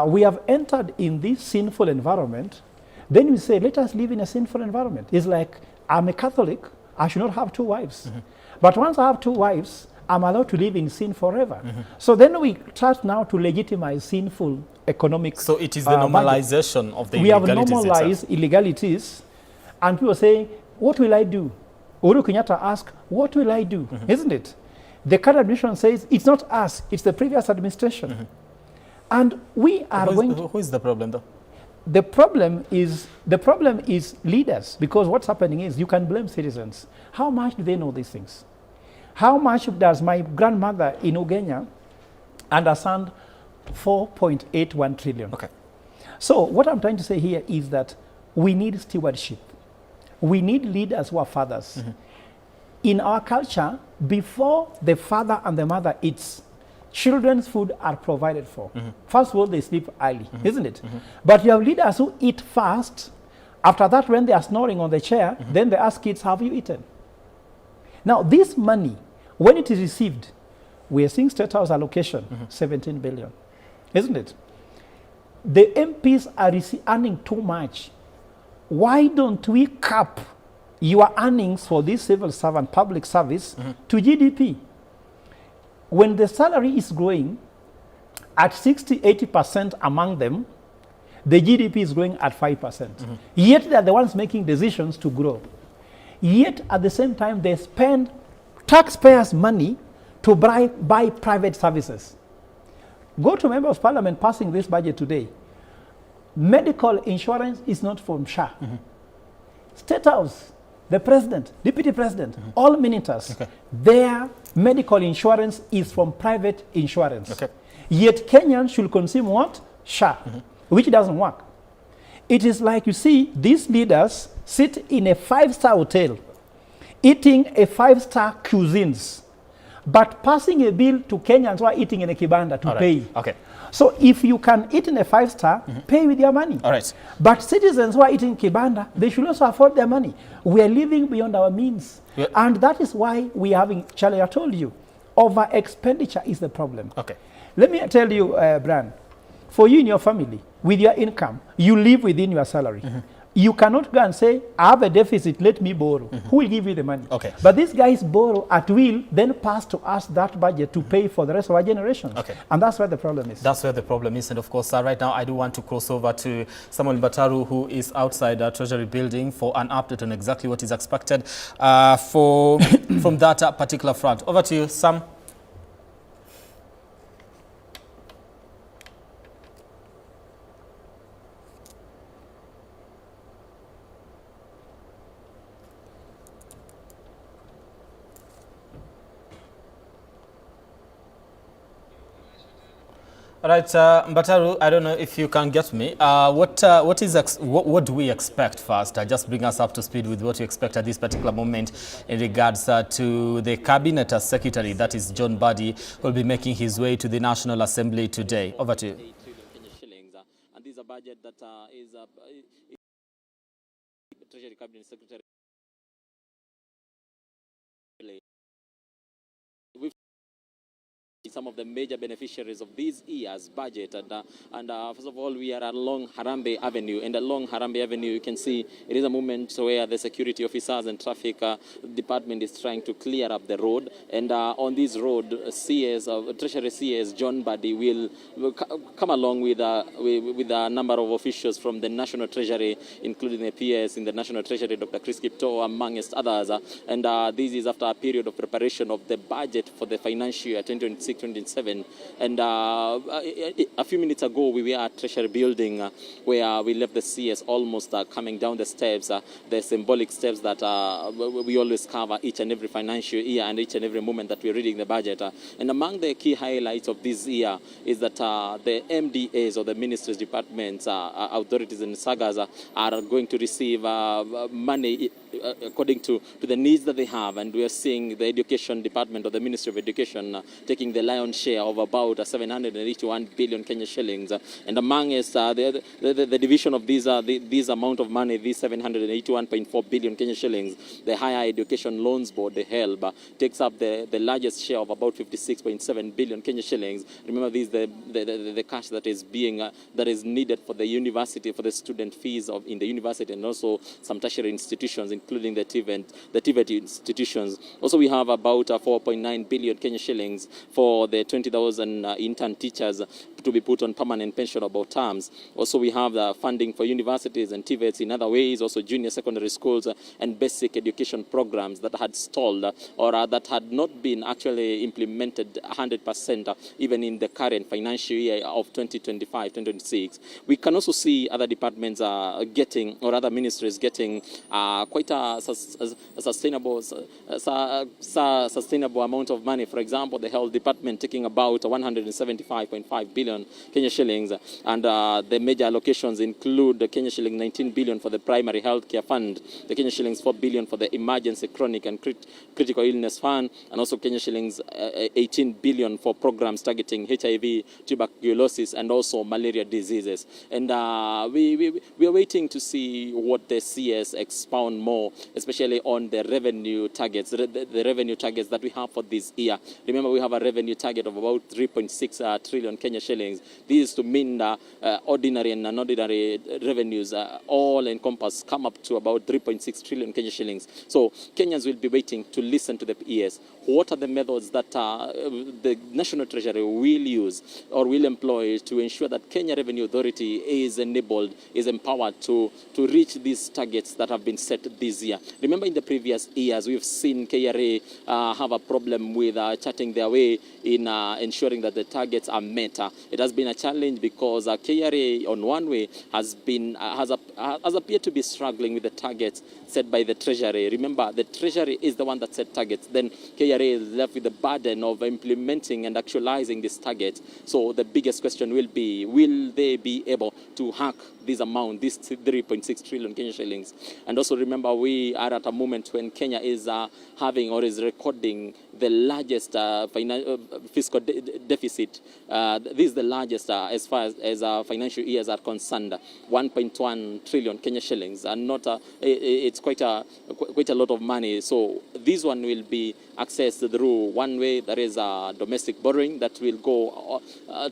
we have entered in this sinful environment. Then we say, let us live in a sinful environment. It's like, I'm a Catholic, I should not have 2 wives. But once I have 2 wives, I'm allowed to live in sin forever. So then we start now to legitimize sinful economic. So it is the normalization of the illegalities. We have normalized illegalities, and people say, what will I do? Uhuru Kenyatta asked, what will I do? Isn't it? The current administration says, it's not us, it's the previous administration. And we are going to... Who is the problem, though? The problem is leaders, because what's happening is you can blame citizens. How much do they know these things? How much does my grandmother in Ugenya understand 4.81 trillion? Okay. So what I'm trying to say here is that we need stewardship. We need leaders who are fathers. In our culture, before the father and the mother eats, children's food are provided for. First of all, they sleep early, isn't it? But you have leaders who eat fast. After that, when they are snoring on the chair, then they ask kids, have you eaten? Now, this money, when it is received, we are seeing State House allocation, 17 billion, isn't it? The MPs are earning too much. Why don't we cap your earnings for this civil servant public service to GDP? When the salary is growing at 60-80% among them, the GDP is growing at 5%. Yet they are the ones making decisions to grow. Yet at the same time, they spend taxpayers' money to buy private services. Go to Member of Parliament passing this budget today. Medical insurance is not from SHA. State House, the president, deputy president, all ministers, their medical insurance is from private insurance. Yet Kenyans should consume what? SHA, which doesn't work. It is like, you see, these leaders sit in a 5-star hotel, eating a 5-star cuisines, but passing a bill to Kenyans who are eating in a kibanda to pay. So if you can eat in a 5-star, pay with your money. But citizens who are eating kibanda, they should also afford their money. We are living beyond our means. And that is why we are having, Charlie, I told you, over expenditure is the problem. Let me tell you, Bran, for you and your family, with your income, you live within your salary. You cannot go and say, I have a deficit, let me borrow. Who will give you the money? But these guys borrow at will, then pass to us that budget to pay for the rest of our generations. And that's where the problem is. That's where the problem is. And of course, right now, I do want to cross over to Samuel Mbataru, who is outside the Treasury building, for an update on exactly what is expected from that particular front. Over to you, Sam. All right, Mbataru, I don't know if you can get me. What do we expect first? Just bring us up to speed with what you expect at this particular moment in regards to the Cabinet Secretary, that is John Buddy, who will be making his way to the National Assembly today. Over to you. And this is a budget that is Treasury Cabinet Secretary. some of the major beneficiaries of this year's budget. And first of all, we are along Harambee Avenue. And along Harambee Avenue, you can see it is a moment where the security officers and traffic department is trying to clear up the road. And on this road, Treasury CS John Buddy will come along with a number of officials from the National Treasury, including the PS in the National Treasury, Dr. Chris Kipto, amongst others. And this is after a period of preparation of the budget for the financial year 2026-2027. And a few minutes ago, we were at Treasury Building where we left the CS almost coming down the steps, the symbolic steps that we always cover each and every financial year and each and every moment that we're reading the budget. And among the key highlights of this year is that the MDAs or the ministries, departments, authorities and sagas are going to receive money according to the needs that they have. And we are seeing the Education Department or the Ministry of Education taking the lion's share of about 781 billion Kenya shillings. And among us, the division of this amount of money, these 781.4 billion Kenya shillings, the Higher Education Loans Board, the HELB, takes up the largest share of about 56.7 billion Kenya shillings. Remember, this is the cash that is needed for the university, for the student fees in the university, and also some tertiary institutions, including the TVET institutions. Also, we have about 4.9 billion Kenya shillings for the 20,000 intern teachers to be put on permanent pensionable terms. Also, we have the funding for universities and TVETs in other ways, also junior secondary schools and basic education programs that had stalled or that had not been actually implemented 100% even in the current financial year of 2025-2026. We can also see other departments getting, or other ministries getting quite a sustainable amount of money. For example, the Health Department taking about 175.5 billion Kenya shillings, and the major allocations include the Kenya shilling 19 billion for the primary health care fund, the Kenya shillings 4 billion for the emergency chronic and critical illness fund, and also Kenya shillings 18 billion for programs targeting HIV, tuberculosis, and also malaria diseases. And we are waiting to see what the CS expound more, especially on the revenue targets, the revenue targets that we have for this year. Remember, we have a revenue target of about 3.6 trillion Kenya shillings. This is to mean ordinary and non-ordinary revenues all encompass come up to about 3.6 trillion Kenya shillings. So Kenyans will be waiting to listen to the PS. What are the methods that the National Treasury will use or will employ to ensure that Kenya Revenue Authority is enabled, is empowered to reach these targets that have been set this year? Remember, in the previous years, we've seen KRA have a problem with charting their way in ensuring that the targets are met. It has been a challenge because KRA, on one way, has appeared to be struggling with the targets set by the Treasury. Remember, the Treasury is the one that set targets. Then KRA is left with the burden of implementing and actualizing this target. So the biggest question will be, will they be able to hack this amount, this 3.6 trillion Kenya shillings? And also remember, we are at a moment when Kenya is having or is recording the largest fiscal deficit. This is the largest as far as financial years are concerned, 1.1 trillion Kenya shillings, and not it's quite a lot of money. So this one will be accessed through one way, that is domestic borrowing, that will go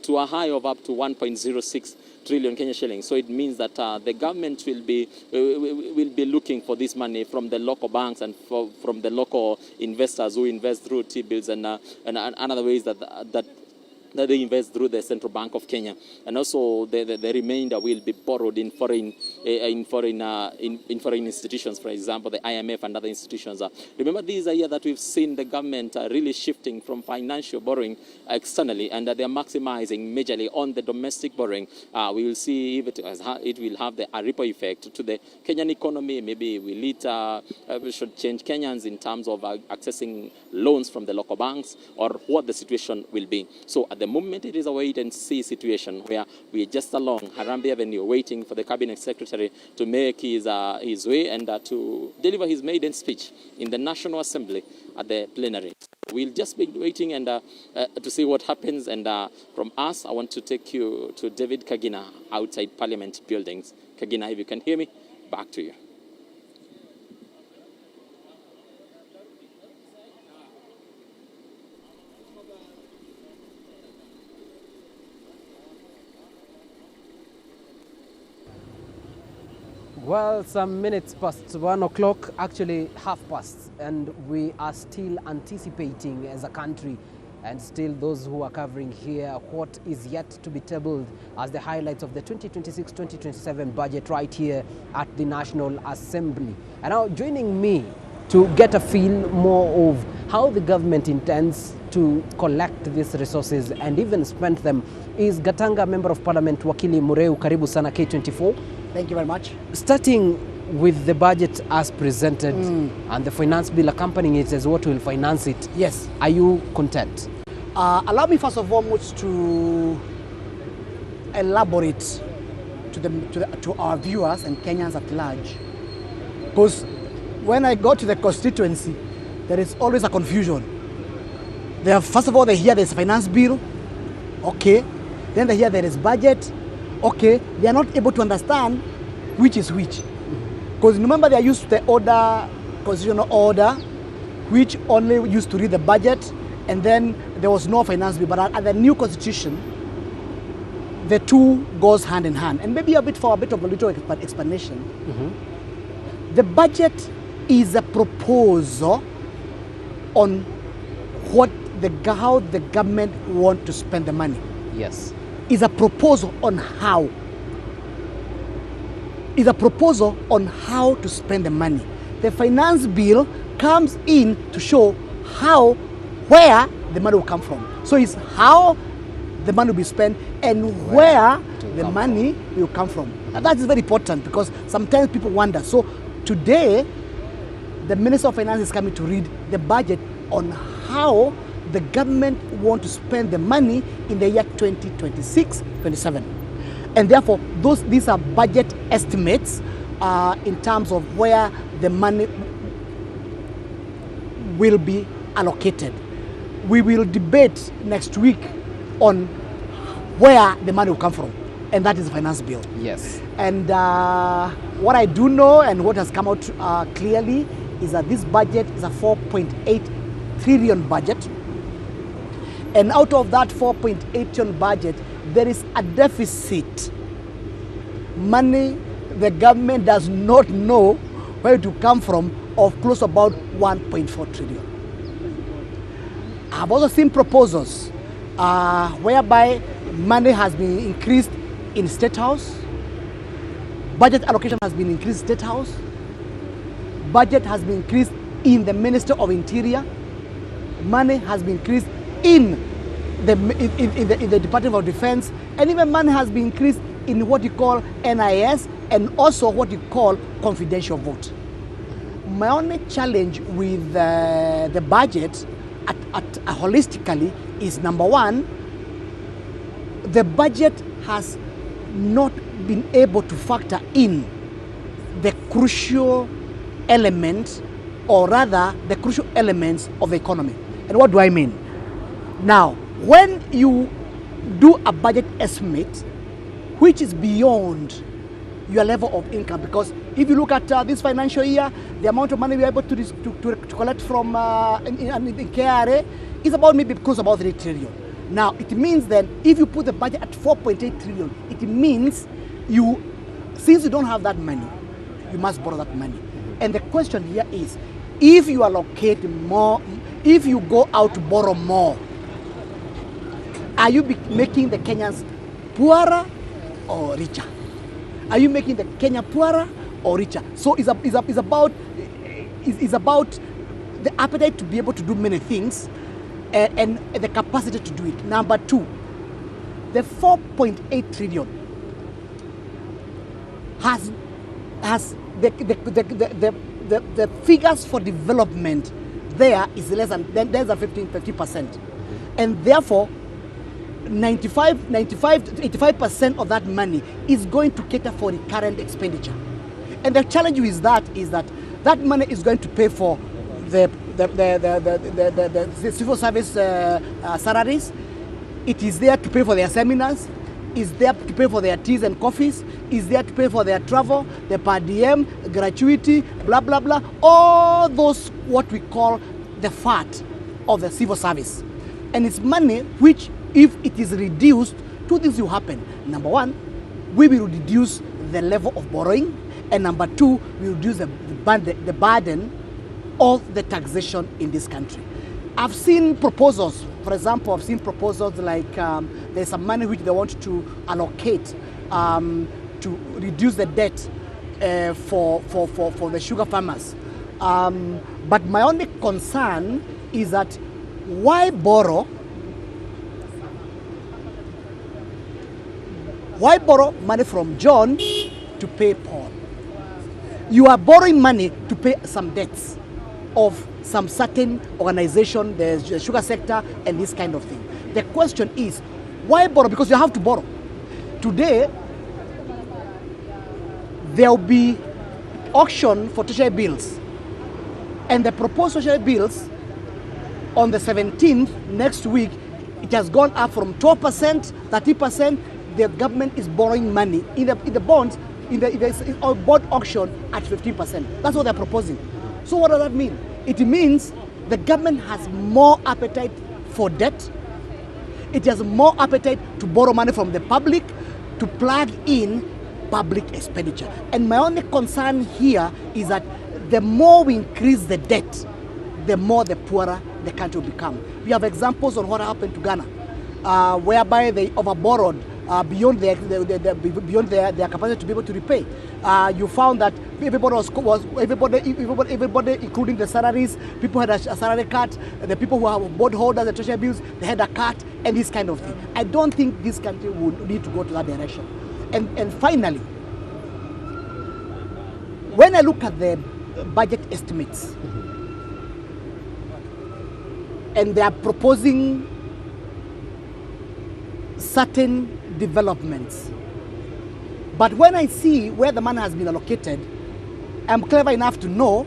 to a high of up to 1.06 trillion Kenya shillings. So it means that the government will be looking for this money from the local banks and from the local investors who invest through T-bills and other ways that they invest through the Central Bank of Kenya, and also the remainder will be borrowed in foreign institutions, for example, the IMF and other institutions. Remember, this is a year that we've seen the government really shifting from financial borrowing externally, and they are maximizing majorly on the domestic borrowing. We will see if it will have a ripple effect to the Kenyan economy. Maybe we should change Kenyans in terms of accessing loans from the local banks, or what the situation will be. So at the moment, it is a wait-and-see situation where we are just along Harambee Avenue waiting for the Cabinet Secretary to make his way and to deliver his maiden speech in the National Assembly at the plenary. We'll just be waiting and to see what happens. And from us, I want to take you to David Kagina outside Parliament buildings. Kagina, if you can hear me, back to you. Well, some minutes past 1 o'clock, actually half past, and we are still anticipating as a country, and still those who are covering here what is yet to be tabled as the highlights of the 2026-2027 budget right here at the National Assembly. And now joining me to get a feel more of how the government intends to collect these resources and even spend them is Gatanga Member of Parliament Wakili Mureu. Karibu sana K24. Thank you very much. Starting with the budget as presented and the finance bill accompanying it as what will finance it. Yes. Are you content? Allow me first of all to elaborate to our viewers and Kenyans at large. Because when I go to the constituency, there is always a confusion. First of all, they hear there's a finance bill, okay. Then they hear there is budget, okay. They are not able to understand which is which. Because remember, they are used to the order, constitutional order, which only used to read the budget, and then there was no finance bill. But at the new constitution, the two goes hand in hand. And maybe a little explanation. The budget is a proposal on how the government want to spend the money. Yes. Is a proposal on how. Is a proposal on how to spend the money. The finance bill comes in to show where the money will come from. So it's how the money will be spent and where the money will come from. And that is very important because sometimes people wonder. So today, the Minister of Finance is coming to read the budget on how the government want to spend the money in the year 2026-27. And therefore, these are budget estimates in terms of where the money will be allocated. We will debate next week on where the money will come from, and that is the finance bill. Yes. And what I do know and what has come out clearly is that this budget is a 4.8 trillion budget. And out of that 4.8 trillion budget, there is a deficit. Money the government does not know where to come from of close about 1.4 trillion. I've also seen proposals whereby money has been increased in State House, budget allocation has been increased in State House, budget has been increased in the Minister of Interior, money has been increased in the Department of Defense, and even money has been increased in what you call NIS and also what you call confidential vote. My only challenge with the budget holistically is number one, the budget has not been able to factor in the crucial elements, or rather the crucial elements of the economy. And what do I mean? Now, when you do a budget estimate which is beyond your level of income, because if you look at this financial year, the amount of money we are able to collect from in KRA is about maybe close about 3 trillion. Now, it means then if you put the budget at 4.8 trillion, it means since you don't have that money, you must borrow that money. And the question here is, if you allocate more, if you go out to borrow more, are you making the Kenyans poorer or richer? Are you making the Kenya poorer or richer? So it's about the appetite to be able to do many things and the capacity to do it. Number two, the 4.8 trillion has the figures for development there is less than 50%. And therefore, 95 to 85% of that money is going to cater for the current expenditure. And the challenge with that is that money is going to pay for the civil service salaries. It is there to pay for their seminars, is there to pay for their teas and coffees, is there to pay for their travel, the per diem, gratuity, blah, blah, blah. All those what we call the fat of the civil service. And it's money which, if it is reduced, two things will happen. Number one, we will reduce the level of borrowing. And number two, we reduce the burden of the taxation in this country. I've seen proposals, for example, I've seen proposals like there's some money which they want to allocate to reduce the debt for the sugar farmers. But my only concern is that why borrow money from John to pay Paul? You are borrowing money to pay some debts of some certain organization, the sugar sector, and this kind of thing. The question is, why borrow? Because you have to borrow. Today, there will be auction for treasury bills, and the proposed treasury bills on the 17th next week, it has gone up from 12%, 30%. The government is borrowing money in the bonds, in the bond auction at 15%. That's what they're proposing. So what does that mean? It means the government has more appetite for debt. It has more appetite to borrow money from the public to plug in public expenditure. And my only concern here is that the more we increase the debt, the more the poorer the country will become. We have examples on what happened to Ghana, whereby they overborrowed beyond their capacity to be able to repay. You found that everybody, including the salaries, people had a salary cut. The people who are bond holders, the treasury bills, they had a cut, and this kind of thing. I don't think this country would need to go to that direction. And finally, when I look at the budget estimates, and they are proposing certain developments, but when I see where the money has been allocated, I'm clever enough to know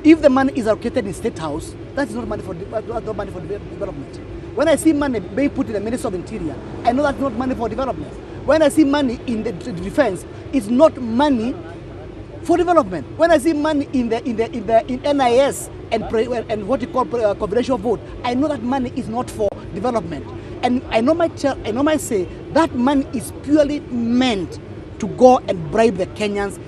if the money is allocated in State House, that is not money for development. When I see money being put in the Ministry of Interior, I know that's not money for development. When I see money in the defense, it's not money for development. When I see money in NIS and what you call confidential vote, I know that money is not for development. And I know my say that money is purely meant to go and bribe the Kenyans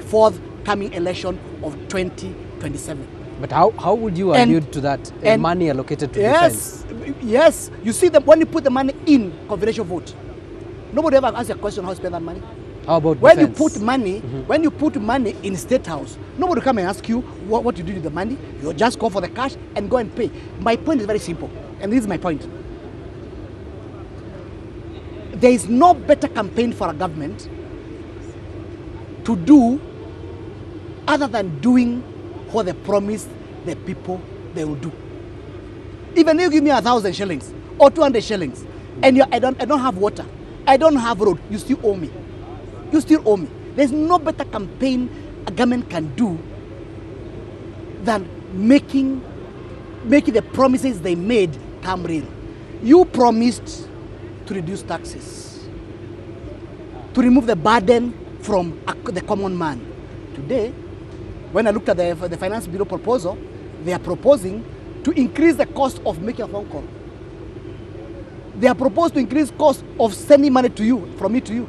forthcoming election of 2027. But how would you allude to that money allocated to defense? Yes, you see that when you put the money in confidential vote, nobody ever asks a question how to spend that money. How about when defense? You put money, when you put money in State House, nobody will come and ask you what you do with the money. You just go for the cash and go and pay. My point is very simple, and this is my point. There is no better campaign for a government to do other than doing what they promise the people they will do. Even if you give me 1,000 shillings or 200 shillings, and I don't have water, I don't have road, you still owe me. You still owe me. There's no better campaign a government can do than making the promises they made come real. You promised to reduce taxes, to remove the burden from the common man. Today, when I looked at the Finance Bureau proposal, they are proposing to increase the cost of making a phone call. They are proposed to increase cost of sending money to you, from me to you.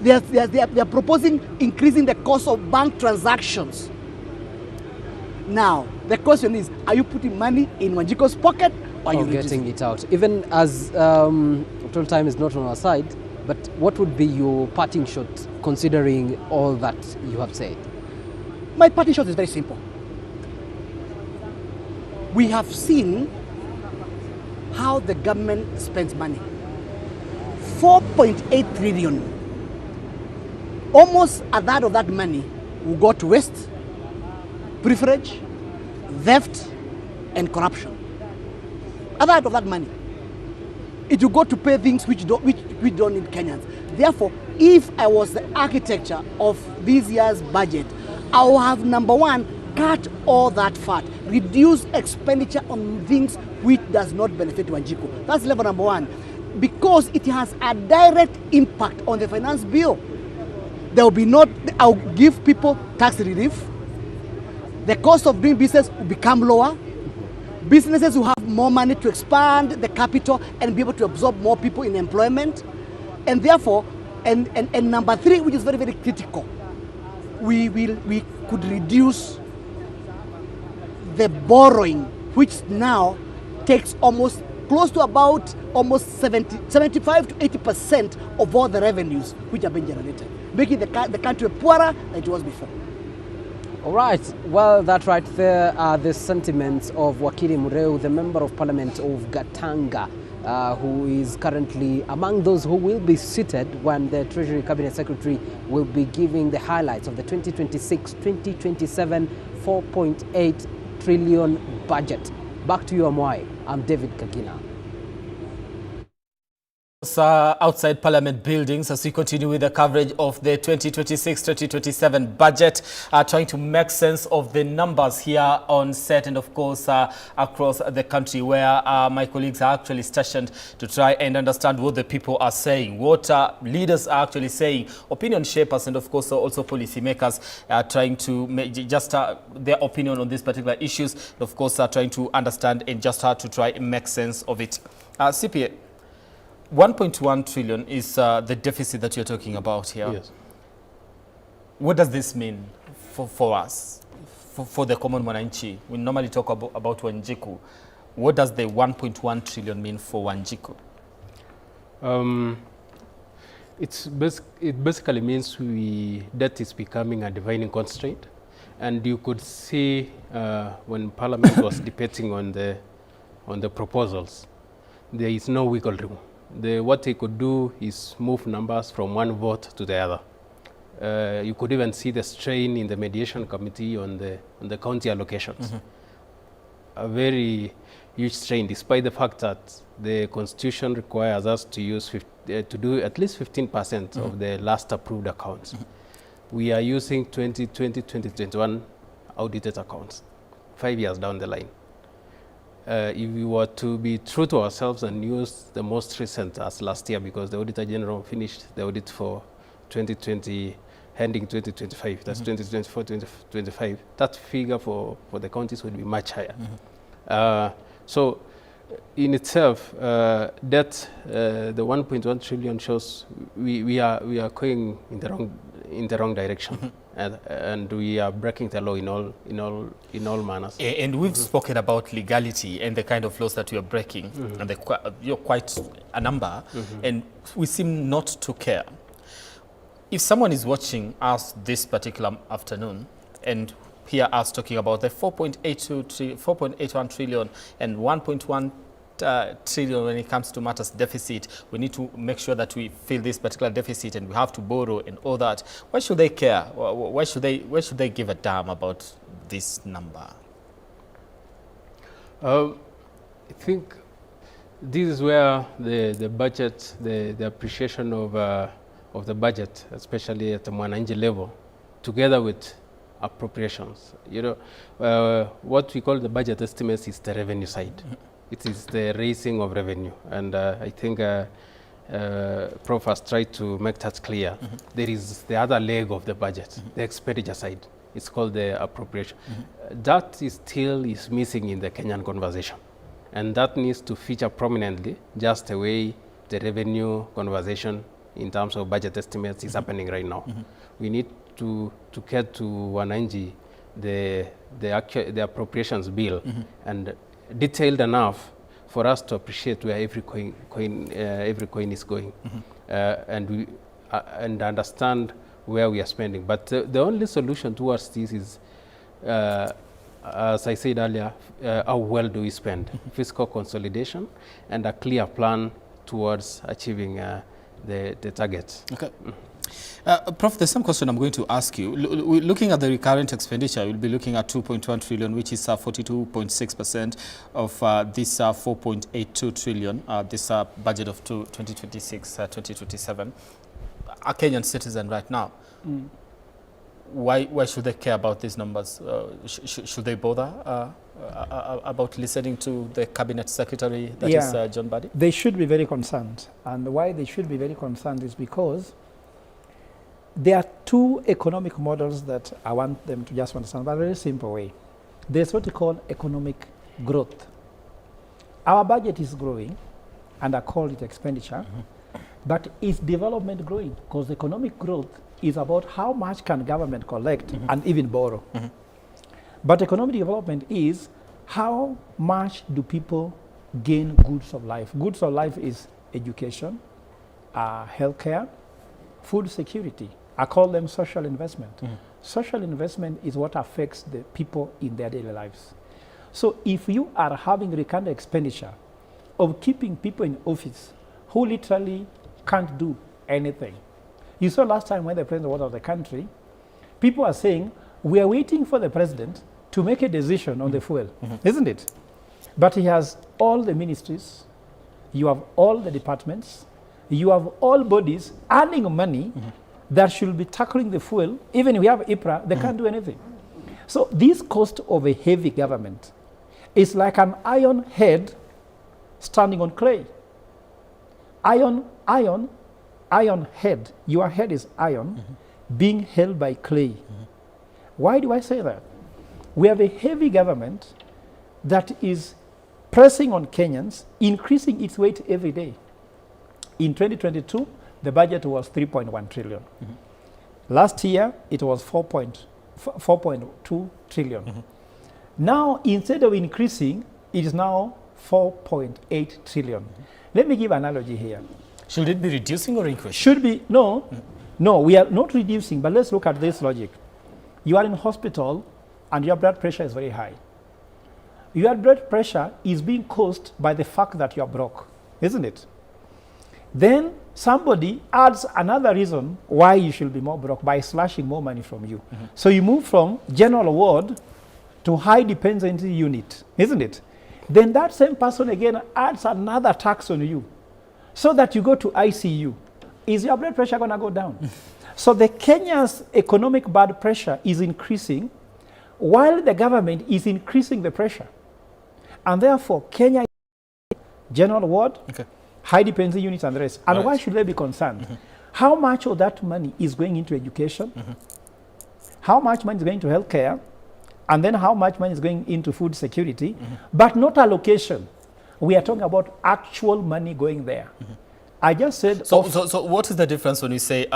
They are proposing increasing the cost of bank transactions. Now, the question is, are you putting money in Wanjiko's pocket or are you getting it out? Even as total time is not on our side, but what would be your parting shot considering all that you have said? My parting shot is very simple. We have seen how the government spends money. 4.8 trillion. Almost a third of that money will go to waste, privilege, theft, and corruption. A third of that money. It will go to pay things which don't need Kenyans. Therefore, if I was the architecture of this year's budget, I will have, number one, cut all that fat, reduce expenditure on things which does not benefit Wanjiko. That's level number one. Because it has a direct impact on the finance bill. There will be I'll give people tax relief. The cost of doing business will become lower. Businesses will have more money to expand the capital and be able to absorb more people in employment. And therefore, And number three, which is very, very critical, we could reduce the borrowing, which now takes almost close to about almost 75 to 80% of all the revenues which have been generated, making the country poorer than it was before. All right, well, that right there are the sentiments of Wakili Mureu, the Member of Parliament of Gatanga, who is currently among those who will be seated when the Treasury Cabinet Secretary will be giving the highlights of the 2026-2027 4.8 trillion budget. Back to you, Amwai. I'm David Kagina. Outside Parliament buildings as we continue with the coverage of the 2026-2027 budget, trying to make sense of the numbers here on set and of course across the country, where my colleagues are actually stationed to try and understand what the people are saying, what leaders are actually saying, opinion shapers and of course also policy makers are trying to make just their opinion on these particular issues, and of course trying to understand and just how to try and make sense of it. CPA, 1.1 trillion is the deficit that you're talking about here. Yes. What does this mean for us, for the common Mwananchi? We normally talk about Wanjiku. What does the 1.1 trillion mean for Wanjiku? It basically means debt is becoming a dividing constraint. And you could see when Parliament was debating on the proposals, there is no wiggle room. What they could do is move numbers from one vote to the other. You could even see the strain in the mediation committee on the county allocations. A very huge strain, despite the fact that the Constitution requires us to use to do at least 15% of the last approved accounts. We are using 2020, 2021 audited accounts, 5 years down the line. If we were to be true to ourselves and use the most recent as last year, because the Auditor General finished the audit for 2020, ending 2025, that's 2024, 2025, that figure for the counties would be much higher. So in itself, debt, the 1.1 trillion shows we are going in the wrong direction. And we are breaking the law in all manners. And we've spoken about legality and the kind of laws that we are breaking, and you're quite a number, and we seem not to care. If someone is watching us this particular afternoon and hear us talking about the 4.81 trillion and 1.1 trillion when it comes to matters deficit, we need to make sure that we fill this particular deficit and we have to borrow and all that. Why should they care? Why should they give a damn about this number? I think this is where the budget, the appreciation of the budget, especially at the Mwananchi level, together with appropriations. You know, what we call the budget estimates is the revenue side. It is the raising of revenue, and I think Prof has tried to make that clear. There is the other leg of the budget, the expenditure side. It's called the appropriation. That is still missing in the Kenyan conversation, and that needs to feature prominently, just the way the revenue conversation in terms of budget estimates is happening right now. We need to get to Wananchi the appropriations bill and detailed enough for us to appreciate where every coin is going, and understand where we are spending. But the only solution towards this is, as I said earlier, how well do we spend? Fiscal consolidation and a clear plan towards achieving the targets. Okay. Prof, there's some question I'm going to ask you. Looking at the recurrent expenditure, we'll be looking at 2.1 trillion, which is 42.6% of this 4.82 trillion, this budget of 2026-2027. A Kenyan citizen right now, why should they care about these numbers? Should they bother about listening to the cabinet secretary, that is John Badi? They should be very concerned. And why they should be very concerned is because there are two economic models that I want them to just understand, but a very simple way. There's what we call economic growth. Our budget is growing, and I call it expenditure, But is development growing? Because economic growth is about how much can government collect and even borrow. But economic development is how much do people gain goods of life. Goods of life is education, healthcare, food security. I call them social investment. Social investment is what affects the people in their daily lives. So if you are having recurrent expenditure of keeping people in office who literally can't do anything. You saw last time when the president was out of the country, people are saying, we are waiting for the president to make a decision on the fuel, isn't it? But he has all the ministries, you have all the departments, you have all bodies earning money that should be tackling the fuel. Even if we have IPRA, they can't do anything. So this cost of a heavy government is like an iron head standing on clay. Iron head, your head is iron, being held by clay. Why do I say that? We have a heavy government that is pressing on Kenyans, increasing its weight every day. In 2022, the budget was 3.1 trillion. Last year, it was 4.2 trillion. Now, instead of increasing, it is now 4.8 trillion. Let me give an analogy here. Should it be reducing or increasing? Should be, no. No, we are not reducing, but let's look at this logic. You are in hospital and your blood pressure is very high. Your blood pressure is being caused by the fact that you are broke, isn't it? Then somebody adds another reason why you should be more broke by slashing more money from you. So you move from general ward to high dependency unit, isn't it? Then that same person again adds another tax on you so that you go to ICU. Is your blood pressure going to go down? So the Kenya's economic blood pressure is increasing while the government is increasing the pressure. And therefore, Kenya is general ward, high dependency units and the rest. And why should they be concerned? How much of that money is going into education? How much money is going to healthcare? And then how much money is going into food security? But not allocation. We are talking about actual money going there. I just said... So what is the difference when you say,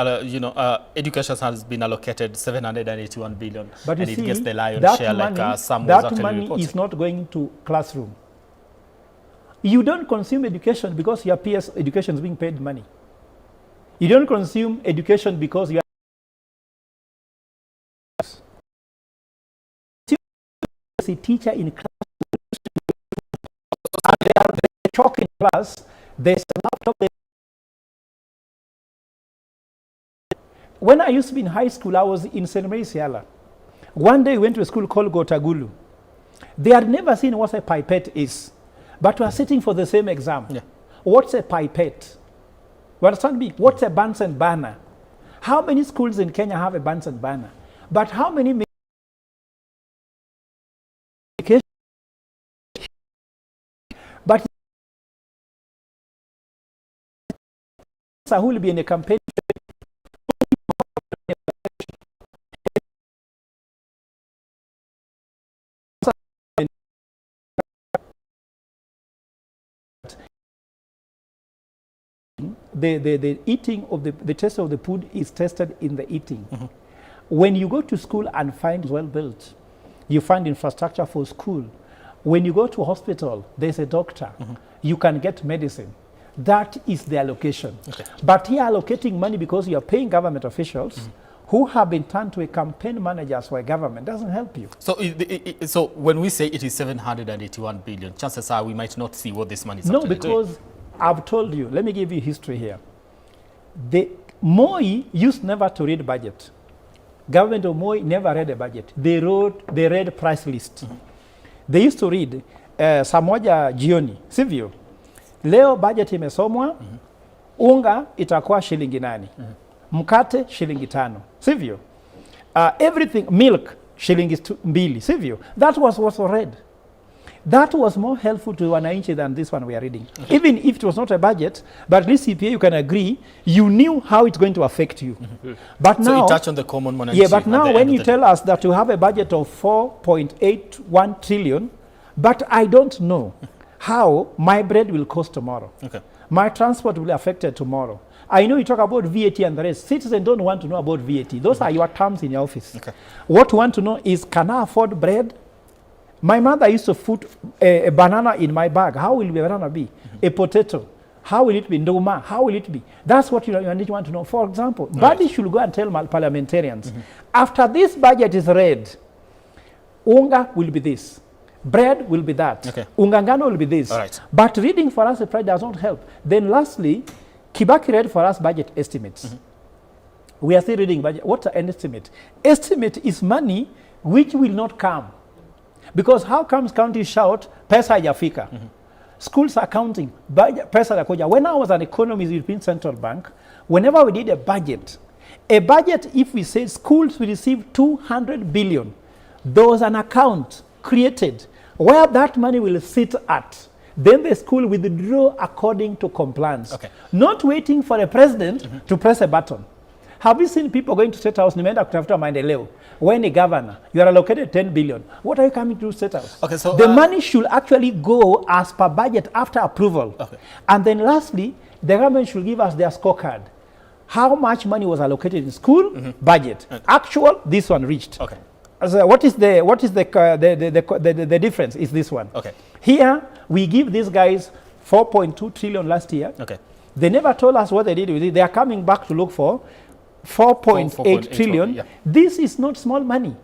education has been allocated 781 billion but and it see, gets the lion's share money, like some was actually money reporting? is not going to classroom. You don't consume education because your PS education is being paid money. You don't consume education because you are a teacher in class and they are chalk in class, there's a laptop there. When I used to be in high school, I was in St. Mary's Yala. One day we went to a school called Gotagulu. They had never seen what a pipette is, but we are sitting for the same exam. What's a pipette? You understand me? What's a Bunsen burner? How many schools in Kenya have a Bunsen burner? But how many but who will be in a campaign the eating of the taste of the food is tested in the eating. When you go to school and find well built, you find infrastructure for school. When you go to hospital, there's a doctor. You can get medicine. That is the allocation. But here allocating money because you are paying government officials who have been turned to a campaign managers for a government doesn't help you. So, so when we say it is 781 billion, chances are we might not see what this money is No, actually because doing. I've told you, let me give you history here. Moi used never to read budget. Government of Moi never read a budget. They read price list. They used to read saa moja jioni, sivyo? Leo budget imesomwa, unga itakuwa shilingi 8. Mkate shilingi 5, sivyo? Everything, milk shilingi 2, sivyo? That was what's read. That was more helpful to wananchi than this one we are reading. Even if it was not a budget, but at least CPA you can agree, you knew how it's going to affect you. But now, so it touched on the common man. Yeah, but now when you tell us that you have a budget of 4.81 trillion, but I don't know how my bread will cost tomorrow. My transport will be affected tomorrow. I know you talk about VAT and the rest. Citizens don't want to know about VAT. Those are your terms in your office. Okay. What you want to know is, can I afford bread? My mother used to put a banana in my bag. How will the banana be? A potato. How will it be? Ndoma. How will it be? That's what you want to know. For example, Badi should go and tell parliamentarians, after this budget is read, unga will be this. Bread will be that. Okay. Ungangano will be this. All right. But reading for us the price does not help. Then lastly, Kibaki read for us budget estimates. We are still reading budget. What's an estimate? Estimate is money which will not come. Because how comes counties shout, pesa haijafika? Schools are counting, pesa hajakuja. When I was an economist in European Central Bank, whenever we did a budget, if we say schools will receive 200 billion, there was an account created where that money will sit at. Then the school will withdraw according to compliance. Okay. Not waiting for a president to press a button. Have you seen people going to State House, nimeenda kutafuta maendeleo? When a governor, you are allocated 10 billion. What are you coming to State House? Okay, so the money should actually go as per budget after approval. Okay. And then lastly, the government should give us their scorecard. How much money was allocated in school budget? Actual, this one reached. Okay. So what is the difference? Is this one? Okay. Here we give these guys 4.2 trillion last year. Okay. They never told us what they did with it. They are coming back to look for 4.8 trillion. Yeah. This is not small money.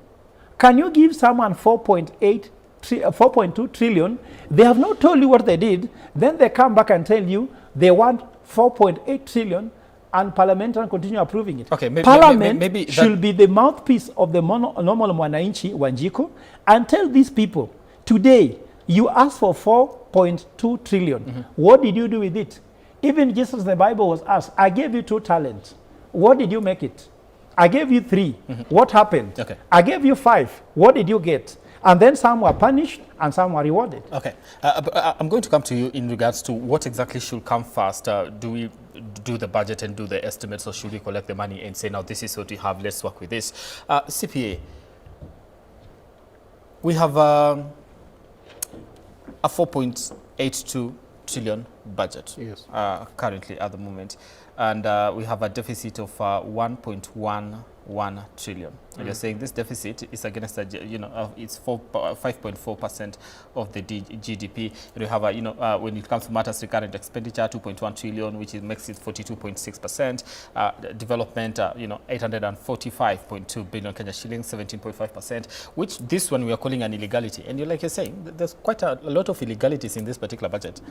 Can you give someone 4.2 trillion? They have not told you what they did. Then they come back and tell you they want 4.8 trillion, and Parliament and continue approving it. Okay, Parliament should be the mouthpiece of the normal Mwananchi, Wanjiko, and tell these people, today you asked for 4.2 trillion. What did you do with it? Even Jesus in the Bible was asked, I gave you 2 talents. What did you make it? I gave you 3. What happened? Okay. I gave you 5. What did you get? And then some were punished and some were rewarded. Okay. I'm going to come to you in regards to what exactly should come first. Do we do the budget and do the estimates, or should we collect the money and say, now this is what we have, let's work with this? CPA, we have a 4.82 trillion budget currently at the moment, and we have a deficit of 1.11 trillion. And you're saying this deficit is against it's 5.4% of the GDP. And we have when it comes to matters recurrent expenditure, 2.1 trillion, which makes it 42.6%. Development, 845.2 billion Kenya shillings, 17.5%. Which this one we are calling an illegality. And you're saying there's quite a lot of illegalities in this particular budget.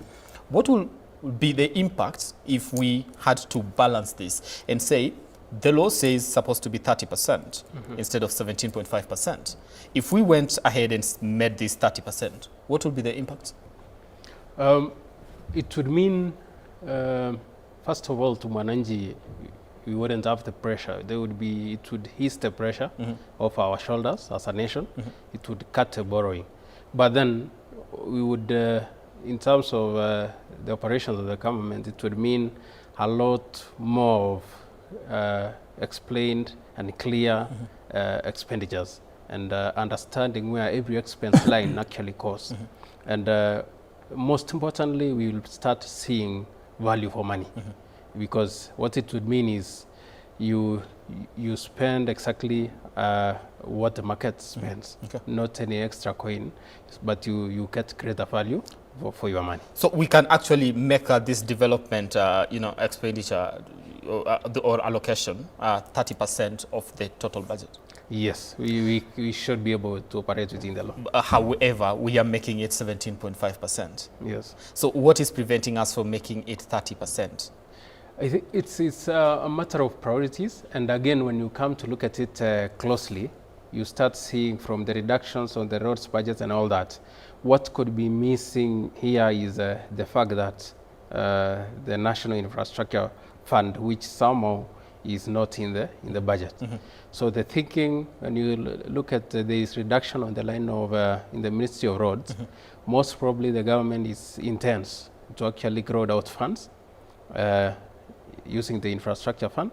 What will be the impact if we had to balance this and say, the law says supposed to be 30% instead of 17.5%. If we went ahead and made this 30%, what would be the impact? It would mean, first of all, to Mwananchi, we wouldn't have the pressure. It would ease the pressure off our shoulders as a nation. It would cut the borrowing. But then we would, in terms of the operations of the government, it would mean a lot more of explained and clear expenditures, and understanding where every expense line actually costs. And most importantly, we will start seeing value for money, because what it would mean is you spend exactly what the market spends, not any extra coin, but you get greater value for your money. So we can actually make this development, expenditure or allocation 30% of the total budget. Yes, we should be able to operate within the law. However, we are making it 17.5%. Yes. So what is preventing us from making it 30%? I think it's a matter of priorities. And again, when you come to look at it closely, you start seeing from the reductions on the roads budget and all that, what could be missing here is the fact that the National Infrastructure Fund, which somehow is not in the budget. So the thinking, when you look at this reduction on the line of in the Ministry of Roads, most probably the government intends to actually grow out funds using the infrastructure fund,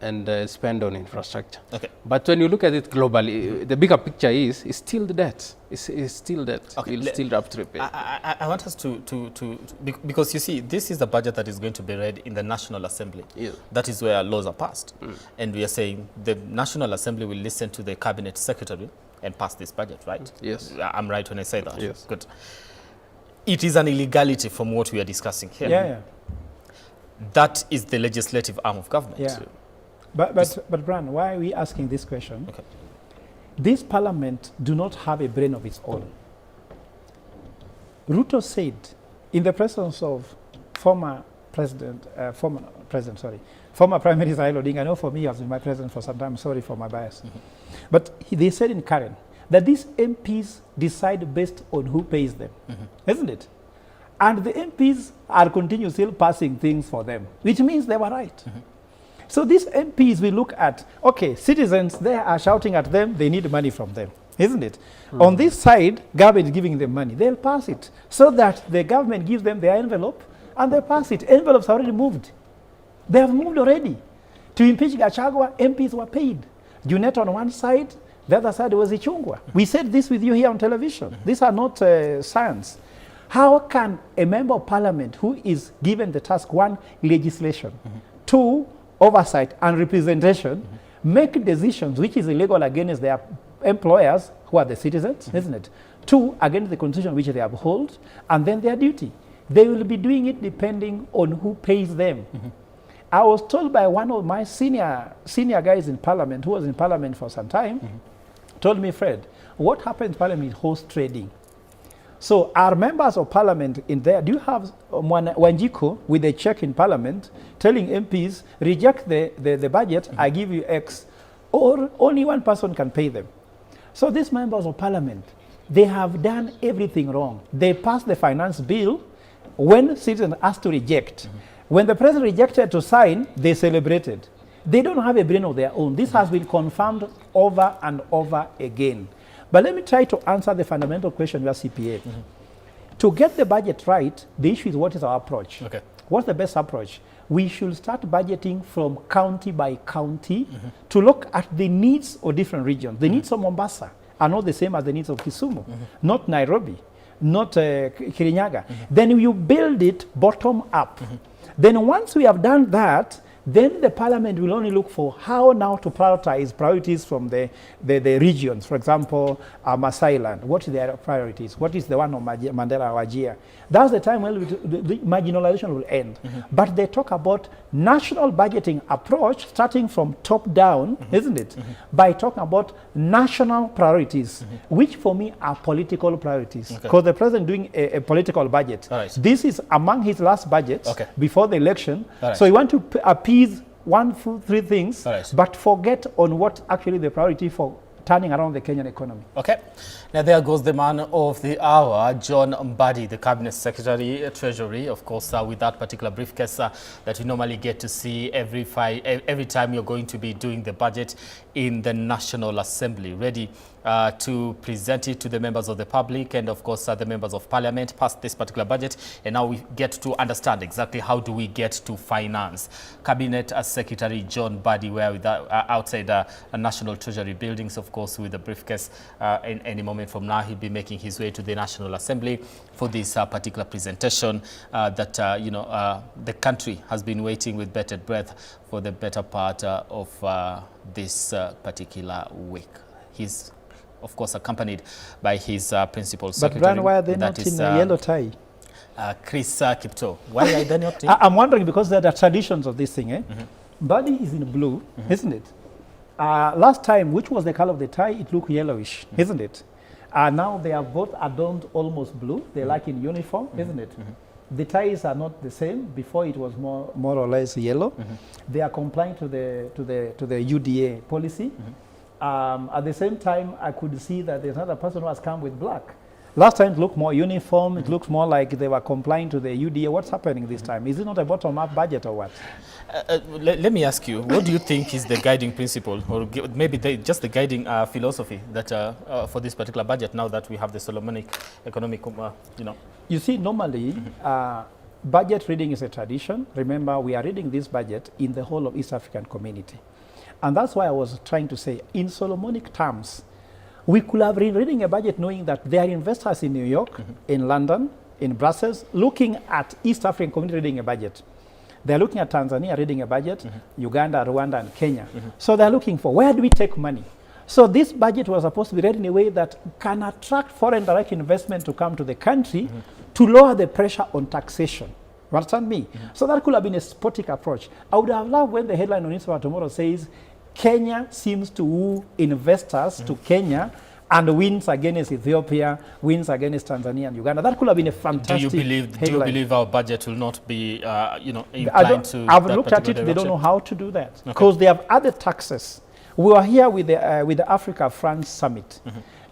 and spend on infrastructure. Okay. But when you look at it globally, the bigger picture is still the debt. It's still debt. Okay. We'll still have to repay. I want us to because you see, this is the budget that is going to be read in the National Assembly. Yeah. That is where laws are passed. And we are saying the National Assembly will listen to the Cabinet Secretary and pass this budget, right? Yes. I'm right when I say that? Yes. Good. It is an illegality from what we are discussing here. Yeah. That is the legislative arm of government. Yeah. But Brian, why are we asking this question? Okay. This parliament do not have a brain of its own. Ruto said, in the presence of former Prime Minister Raila Odinga, I know for me he has been my president for some time, sorry for my bias. But they said in Karen that these MPs decide based on who pays them, isn't it? And the MPs are continuously passing things for them, which means they were right. So these MPs we look at, okay, citizens, they are shouting at them, they need money from them, isn't it? On this side, government is giving them money, they'll pass it, so that the government gives them their envelope, and they pass it. Envelopes are already moved. They have moved already. To impeach Gachagua, MPs were paid. Junet on one side, the other side was Ichungwa. We said this with you here on television. These are not science. How can a member of parliament who is given the task, one, legislation, two, oversight and representation, make decisions which is illegal against their employers, who are the citizens, isn't it? Two, against the constitution which they uphold, and then their duty. They will be doing it depending on who pays them. I was told by one of my senior guys in parliament, who was in parliament for some time, told me, Fred, what happens in parliament is horse trading. So our members of parliament in there, do you have Wanjiko with a check in parliament telling MPs, reject the budget, I give you X, or only one person can pay them? So these members of parliament, they have done everything wrong. They passed the finance bill when citizens asked to reject. When the president rejected to sign, they celebrated. They don't have a brain of their own. This has been confirmed over and over again. But let me try to answer the fundamental question we are CPA. To get the budget right, the issue is what is our approach? Okay. What's the best approach? We should start budgeting from county by county to look at the needs of different regions. The needs of Mombasa are not the same as the needs of Kisumu, not Nairobi, not Kirinyaga. Then you build it bottom up. Then once we have done that, then the parliament will only look for how now to prioritize priorities from the regions. For example, Masai Land, what are their priorities? What is the one of Mandela Wajir? That's the time when the marginalization will end. But they talk about national budgeting approach starting from top down, isn't it? By talking about national priorities, which for me are political priorities. Because the president doing a political budget. This is among his last budgets before the election. So you want to appease 1, 2, 3 things, but forget on what actually the priority for turning around the Kenyan economy. Okay. Now there goes the man of the hour, John Mbanjeti, the Cabinet Secretary, Treasury, of course, with that particular briefcase that you normally get to see every time you're going to be doing the budget in the National Assembly, ready to present it to the members of the public and, of course, the members of parliament past this particular budget. And now we get to understand exactly how do we get to finance. Cabinet Secretary John Mbanjeti, where with outside National Treasury buildings, of course, with the briefcase. In any moment from now, he'll be making his way to the National Assembly for this particular presentation that, the country has been waiting with bated breath for the better part of this particular week. He's, of course, accompanied by his principal secretary. But Brian, why are they not in a yellow tie? Chris Kipto. Why are they not in? I'm wondering because there are traditions of this thing. Mbanjeti is in blue, isn't it? Last time, which was the color of the tie, it looked yellowish, isn't it? Now they are both adorned almost blue. They're like in uniform, isn't it? The ties are not the same. Before it was more or less yellow. They are complying to the UDA policy. At the same time, I could see that there's another person who has come with black. Last time it looked more uniform. It looks more like they were complying to the UDA. What's happening this time? Is it not a bottom-up budget or what? Let me ask you, what do you think is the guiding principle, or maybe just the guiding philosophy that for this particular budget, now that we have the Solomonic economic, You see, normally, budget reading is a tradition. Remember, we are reading this budget in the whole of East African community. And that's why I was trying to say, in Solomonic terms, we could have been reading a budget knowing that there are investors in New York, in London, in Brussels, looking at East African community reading a budget. They're looking at Tanzania reading a budget, Uganda, Rwanda, and Kenya. So they're looking for, where do we take money? So this budget was supposed to be read in a way that can attract foreign direct investment to come to the country to lower the pressure on taxation. You understand me? So that could have been a sportic approach. I would have loved when the headline on Newspaper Tomorrow says, Kenya seems to woo investors to Kenya and wins against Ethiopia, wins against Tanzania and Uganda. That could have been a fantastic headline. Do you believe our budget will not be, inclined to I've looked at it, they don't know how to do that. Because they have other taxes. We were here with the Africa-France Summit.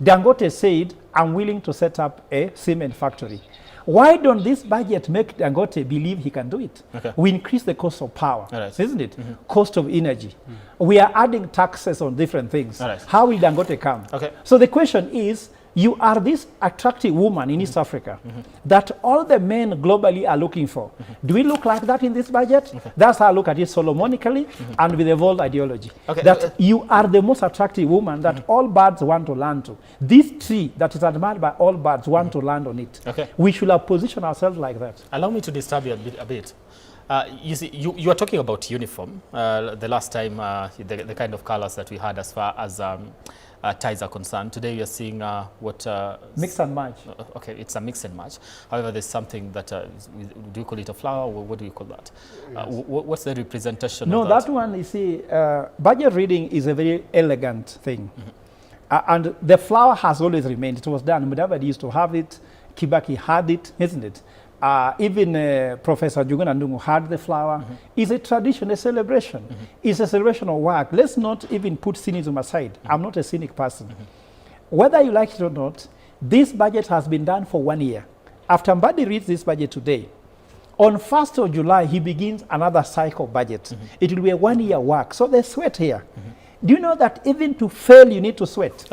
Dangote said, I'm willing to set up a cement factory. Why don't this budget make Dangote believe he can do it? We increase the cost of power, isn't it? Cost of energy. We are adding taxes on different things. How will Dangote come? So the question is, you are this attractive woman in East Africa that all the men globally are looking for. Do we look like that in this budget? That's how I look at it solomonically and with evolved ideology. That you are the most attractive woman that all birds want to land to. This tree that is admired by all birds want to land on it. We should have positioned ourselves like that. Allow me to disturb you a bit. You see, you are talking about uniform. The last time, the kind of colors that we had as far as ties are concerned. Today we are seeing what... mix and match. Okay, it's a mix and match. However, there's something that, do you call it a flower, or what do you call that? What's the representation of that? That one, you see, budget reading is a very elegant thing. And the flower has always remained. It was done. Mudavadi used to have it. Kibaki had it, isn't it? Even Professor Juguna Ndungu had the flower. It's a tradition, a celebration. It's a celebration of work. Let's not even put cynicism aside. I'm not a cynic person. Whether you like it or not, this budget has been done for 1 year. After Mbadi reads this budget today, on 1st of July, he begins another cycle budget. It will be a 1 year work. So there's sweat here. Do you know that even to fail, you need to sweat?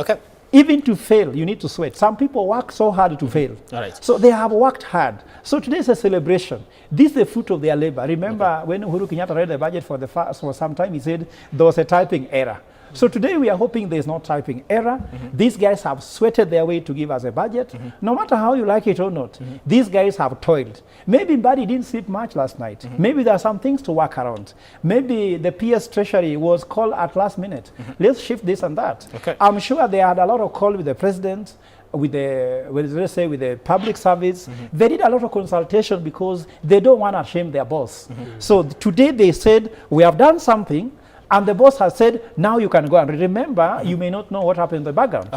Even to fail, you need to sweat. Some people work so hard to fail. So they have worked hard. So today is a celebration. This is the fruit of their labor. Remember when Uhuru Kenyatta read the budget for some time, he said there was a typing error. So today we are hoping there's no typing error. These guys have sweated their way to give us a budget. No matter how you like it or not, these guys have toiled. Maybe Mbadi didn't sleep much last night. Maybe there are some things to work around. Maybe the PS Treasury was called at last minute. Let's shift this and that. I'm sure they had a lot of call with the president, with the public service. They did a lot of consultation because they don't want to shame their boss. So today they said, we have done something, and the boss has said, now you can go. And remember, you may not know what happened in the background.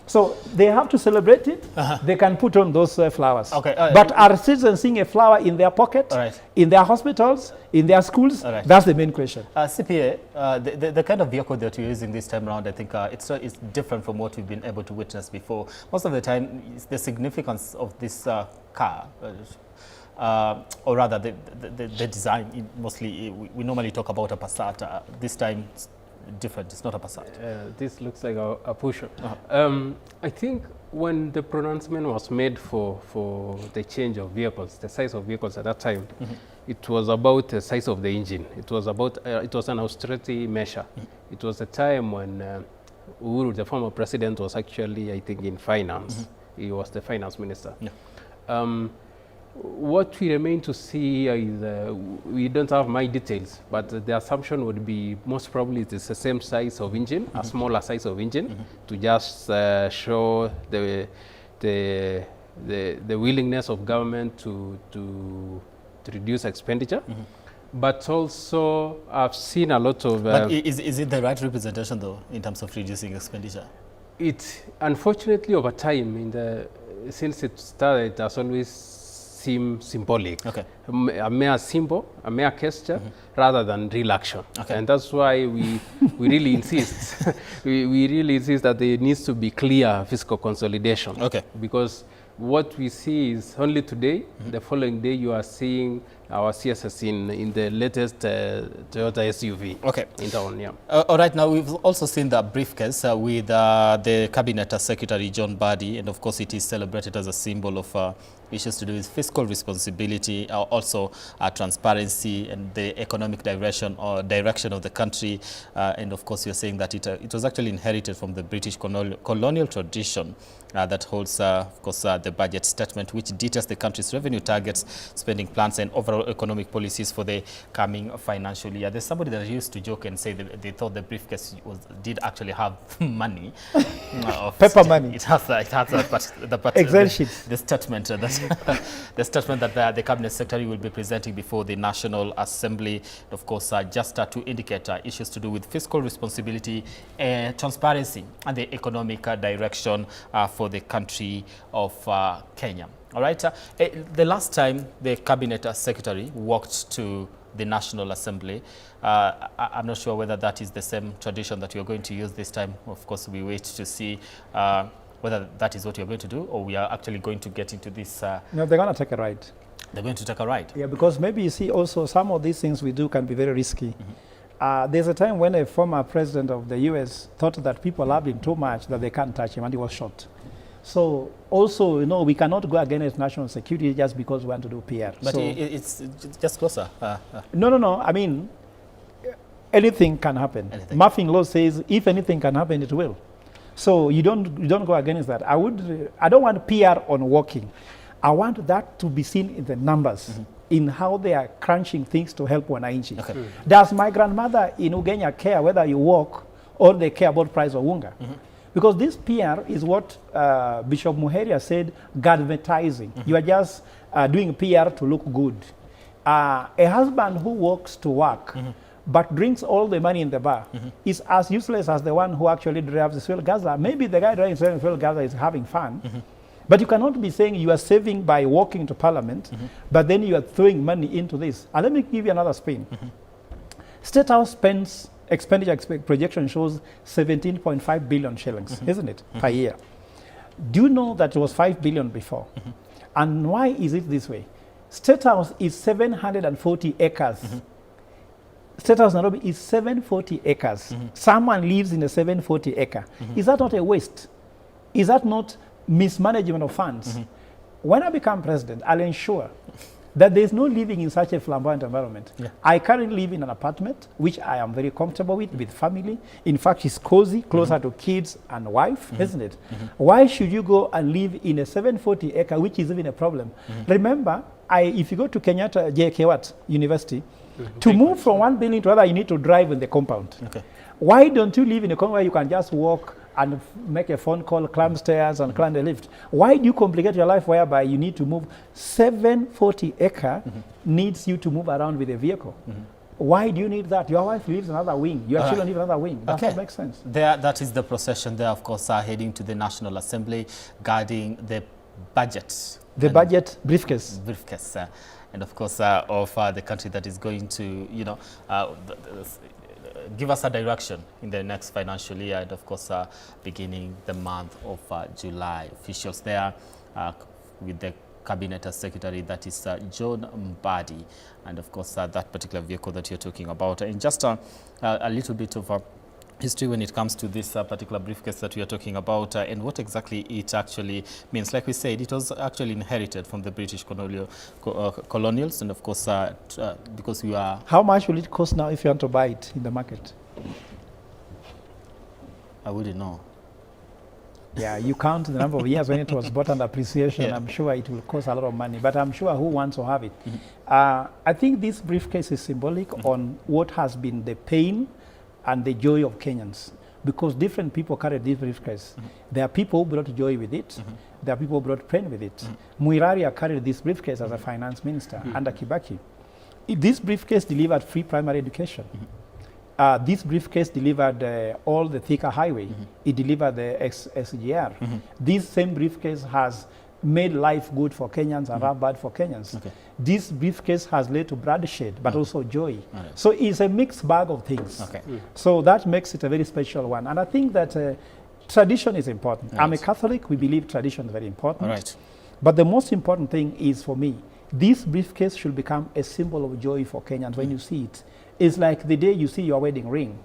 So they have to celebrate it. They can put on those flowers. But are citizens seeing a flower in their pocket, in their hospitals, in their schools? That's the main question. CPA, the kind of vehicle that you're using this time around, I think it's different from what we've been able to witness before. Most of the time, the significance of this car, or rather the design, mostly we normally talk about a Passat. This time it's different, it's not a Passat. This looks like a pusher. I think when the pronouncement was made for the change of vehicles, the size of vehicles at that time, it was about the size of the engine. It was about, it was an austerity measure. It was a time when Uhuru, the former president, was actually, I think, in finance. He was the finance minister. What we remain to see is, we don't have my details, but the assumption would be most probably it is the same size of engine, a smaller size of engine, to just show the willingness of government to reduce expenditure. But also, I've seen a lot of... but is it the right representation, though, in terms of reducing expenditure? It, unfortunately, over time, since it started, it has always seem symbolic, a mere symbol, a mere gesture, rather than real action. And that's why we really insist, we really insist that there needs to be clear fiscal consolidation. Because what we see is only today, the following day you are seeing our CSS in the latest Toyota SUV in town. Yeah. All right, now we've also seen the briefcase with the Cabinet Secretary John Mbadi, and of course it is celebrated as a symbol of issues to do with fiscal responsibility, also transparency and the economic direction of the country. And of course, you're saying that it was actually inherited from the British colonial tradition that holds, of course, the budget statement, which details the country's revenue targets, spending plans, and overall economic policies for the coming financial year. There's somebody that used to joke and say that they thought the briefcase did actually have money. Paper money. It has the Excel sheets. The statement that the statement that the Cabinet Secretary will be presenting before the National Assembly, of course, just to indicate issues to do with fiscal responsibility, transparency, and the economic direction for the country of Kenya. All right. The last time the Cabinet Secretary walked to the National Assembly, I'm not sure whether that is the same tradition that you're going to use this time. Of course, we wait to see whether that is what you're going to do, or we are actually going to get into this. No, they're going to take a ride. They're going to take a ride? Yeah, because maybe you see also some of these things we do can be very risky. There's a time when a former president of the US thought that people loved him too much that they can't touch him, and he was shot. So also, we cannot go against national security just because we want to do PR. But so it's just closer. No. I mean, anything can happen. Muffin law says if anything can happen, it will. So you don't go against that. I don't want PR on walking. I want that to be seen in the numbers, in how they are crunching things to help wananchi. Okay. Does my grandmother in Ugenya care whether you walk or they care about price of unga? Because this PR is what Bishop Muheria said, gadvetizing. You are just doing PR to look good. A husband who walks to work but drinks all the money in the bar is as useless as the one who actually drives the fuel gaza. Maybe the guy driving the fuel gaza is having fun, but you cannot be saying you are saving by walking to Parliament, but then you are throwing money into this. And let me give you another spin. State House spends expenditure projection shows 17.5 billion shillings, isn't it, per year? Do you know that it was 5 billion before? And why is it this way? State House is 740 acres. State House Nairobi is 740 acres. Someone lives in a 740 acre. Is that not a waste? Is that not mismanagement of funds? When I become president, I'll ensure that there's no living in such a flamboyant environment. I currently live in an apartment, which I am very comfortable with family. In fact, it's cozy, closer to kids and wife, isn't it? Why should you go and live in a 740 acre, which is even a problem? Remember, if you go to Kenyatta JK University, to move from one building to another, you need to drive in the compound. Why don't you live in a compound where you can just walk and make a phone call, climb stairs, and climb the lift? Why do you complicate your life whereby you need to move 740 acre needs you to move around with a vehicle? Why do you need that? Your wife lives in another wing. Your children live in another wing. Does that make sense? That is the procession there, of course, heading to the National Assembly, guarding the budget. The budget briefcase. Briefcase. And of course, of the country that is going to, give us a direction in the next financial year, and of course, beginning the month of July. Officials there with the Cabinet Secretary, that is John Mbadi, and of course, that particular vehicle that you're talking about. And just a little bit of history when it comes to this particular briefcase that we are talking about, and what exactly it actually means. Like we said, it was actually inherited from the British colonials, and of course, because we are... How much will it cost now if you want to buy it in the market? I wouldn't know. Yeah, you count the number of years when it was bought under appreciation. Yeah. I'm sure it will cost a lot of money, but I'm sure who wants to have it. I think this briefcase is symbolic on what has been the pain and the joy of Kenyans, because different people carry this briefcase. There are people who brought joy with it. There are people who brought pain with it. Muiraria carried this briefcase as a finance minister under Kibaki. This briefcase delivered free primary education. This briefcase delivered all the Thika highway. It delivered the SGR. This same briefcase has made life good for Kenyans and rough bad for Kenyans. This briefcase has led to bloodshed, but also joy. So it's a mixed bag of things. So that makes it a very special one. And I think that tradition is important. I'm a Catholic. We believe tradition is very important. But the most important thing is, for me, this briefcase should become a symbol of joy for Kenyans when you see it. It's like the day you see your wedding ring.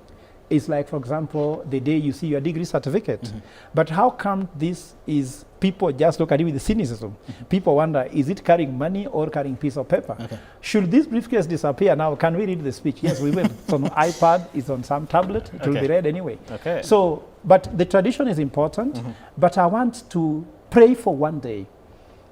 It's like, for example, the day you see your degree certificate. But how come this is, people just look at it with cynicism? People wonder, is it carrying money or carrying piece of paper? Should this briefcase disappear now? Can we read the speech? Yes, we will. It's on iPad, it's on some tablet, it will be read anyway. So, but the tradition is important, but I want to pray for one day.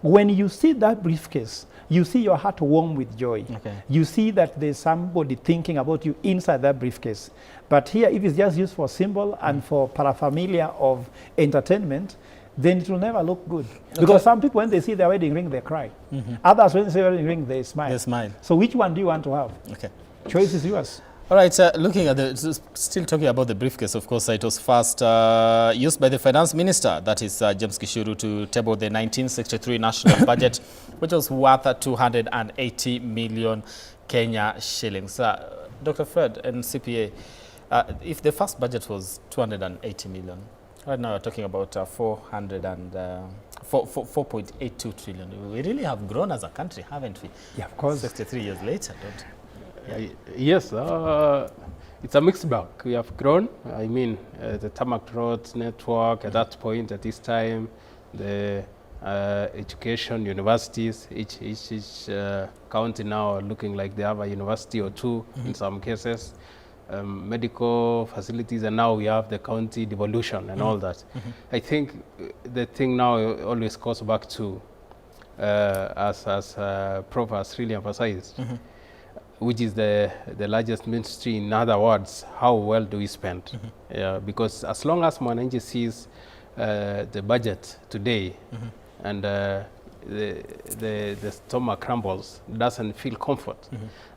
When you see that briefcase, you see your heart warm with joy. You see that there's somebody thinking about you inside that briefcase. But here, if it's just used for symbol and for paraphernalia of entertainment, then it will never look good. Because some people, when they see their wedding ring, they cry. Others, when they see their wedding ring, they smile. They smile. So which one do you want to have? Choice is yours. All right, looking at the, still talking about the briefcase, of course, it was first used by the finance minister, that is James Gishuru, to table the 1963 national budget, which was worth 280 million Kenya shillings. Dr. Fred and CPA, if the first budget was 280 million, right now we're talking about 4.82 trillion. We really have grown as a country, haven't we? Yeah, of course. 63 years later, don't we? Yes, it's a mixed bag. We have grown. I mean, the tarmac roads network at that point, at this time, the education, universities, each county now looking like they have a university or two in some cases, medical facilities, and now we have the county devolution and all that. I think the thing now always goes back to, as Prof has really emphasized, which is the largest ministry. In other words, how well do we spend? Because as long as Mwananchi sees the budget today and the stomach crumbles, doesn't feel comfort,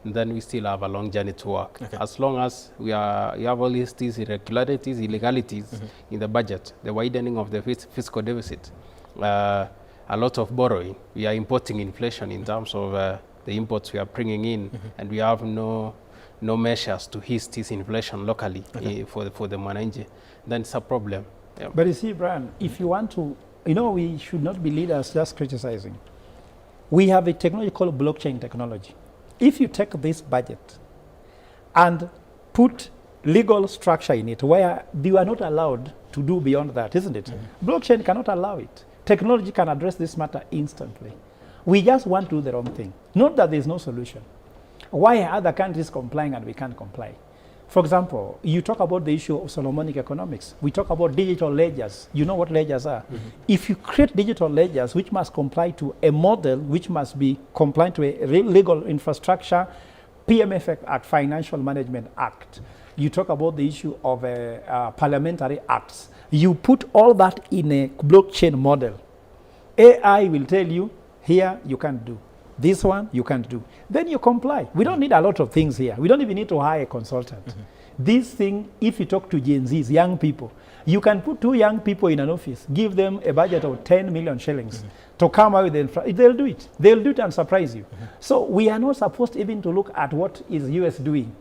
then we still have a long journey to walk. As long as we have all these irregularities, illegalities in the budget, the widening of the fiscal deficit, a lot of borrowing, we are importing inflation in terms of the imports we are bringing in, and we have no measures to ease this inflation locally for the Mwananchi, then it's a problem. But you see, Brian, if you want to, we should not be leaders just criticizing. We have a technology called blockchain technology. If you take this budget and put legal structure in it where you are not allowed to do beyond that, isn't it? Blockchain cannot allow it. Technology can address this matter instantly. We just want to do the wrong thing. Not that there's no solution. Why are other countries complying and we can't comply? For example, you talk about the issue of Solomonic economics. We talk about digital ledgers. You know what ledgers are? If you create digital ledgers which must comply to a model which must be compliant to a legal infrastructure, PMFAC Act, Financial Management Act. You talk about the issue of parliamentary acts. You put all that in a blockchain model. AI will tell you, here you can't do. This one you can't do. Then you comply. We don't need a lot of things here. We don't even need to hire a consultant. This thing, if you talk to Gen Zs, young people, you can put 2 young people in an office, give them a budget of 10 million shillings to come out with the they'll do it. They'll do it and surprise you. So we are not supposed even to look at what is US doing.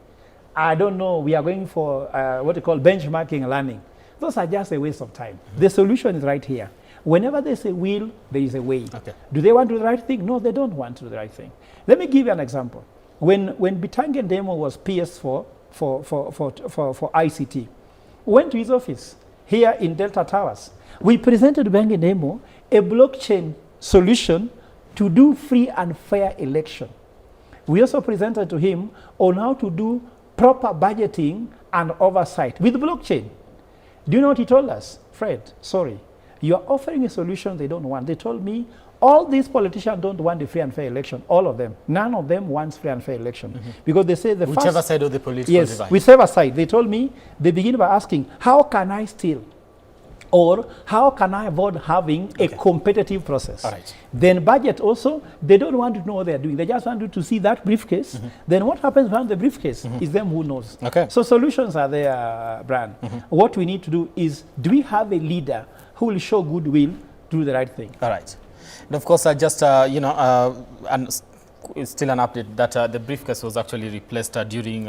I don't know, we are going for what you call benchmarking learning. Those are just a waste of time. The solution is right here. Whenever there's a will, there is a way. Do they want to do the right thing? No, they don't want to do the right thing. Let me give you an example. When Bitangen Demo was PS for ICT, went to his office here in Delta Towers. We presented Bitangen Demo a blockchain solution to do free and fair election. We also presented to him on how to do proper budgeting and oversight with blockchain. Do you know what he told us? Fred, sorry. You are offering a solution they don't want. They told me all these politicians don't want a free and fair election. All of them. None of them wants free and fair election. Because they say the whichever first, side of the political divide. Whichever side. They told me, they begin by asking, how can I steal? Or how can I avoid having a competitive process? Then budget also, they don't want to know what they're doing. They just want you to see that briefcase. Then what happens behind the briefcase is them who knows. So solutions are there, Brian. What we need to do is, do we have a leader who will show goodwill to do the right thing? All right. And of course, just, and it's still an update that the briefcase was actually replaced during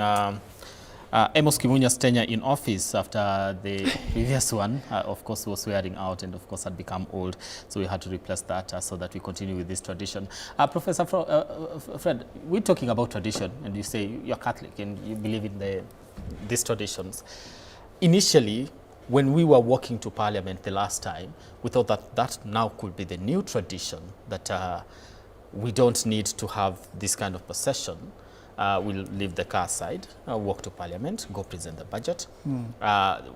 Amos Kimunya's tenure in office after the previous one, of course, was wearing out and, of course, had become old. So we had to replace that so that we continue with this tradition. Professor Fred, we're talking about tradition, and you say you're Catholic and you believe in these traditions. Initially, when we were walking to Parliament the last time, we thought that now could be the new tradition, that we don't need to have this kind of procession. We'll leave the car aside, walk to Parliament, go present the budget.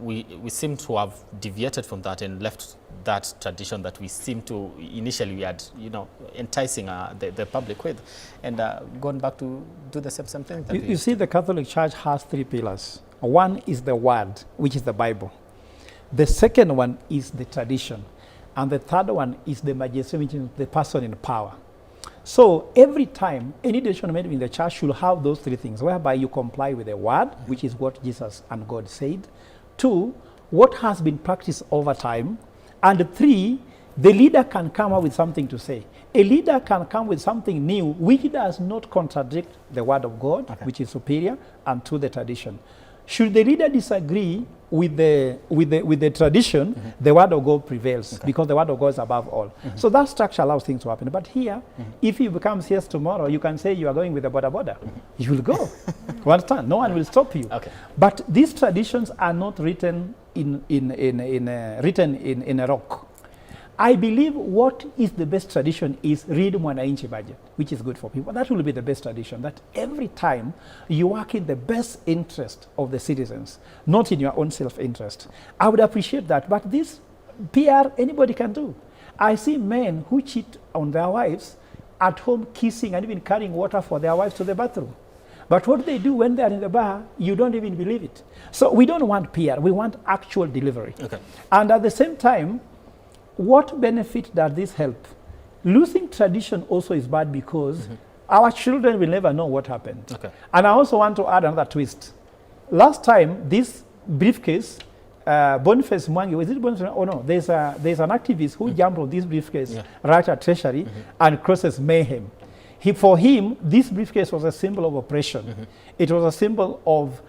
We seem to have deviated from that and left that tradition that we seem to initially we had, enticing the public with, and gone back to do the same thing. You see, the Catholic Church has 3 pillars. One is the Word, which is the Bible. The second one is the tradition, and the third one is the magisterium, which is the person in power. So every time any decision made in the church should have those 3 things, whereby you comply with the word, which is what Jesus and God said. 2, what has been practiced over time. And 3, the leader can come up with something to say. A leader can come with something new which does not contradict the word of God, which is superior, and to the tradition. Should the leader disagree with the tradition, the word of God prevails, because the word of God is above all. So that structure allows things to happen. But here, if you become CS tomorrow, you can say you are going with the border. You will go. You understand? No one will stop you. But these traditions are not written in a rock. I believe what is the best tradition is read Mwananchi budget, which is good for people. That will be the best tradition, that every time you work in the best interest of the citizens, not in your own self-interest. I would appreciate that, but this PR anybody can do. I see men who cheat on their wives at home, kissing and even carrying water for their wives to the bathroom. But what they do when they're in the bar, you don't even believe it. So we don't want PR, we want actual delivery. And at the same time, what benefit does this help? Losing tradition also is bad, because our children will never know what happened. And I also want to add another twist. Last time, this briefcase, Boniface Mwangi, was it Boniface? Oh no, there's an activist who jumped on this briefcase right at Treasury and causes mayhem. For him, this briefcase was a symbol of oppression. It was a symbol of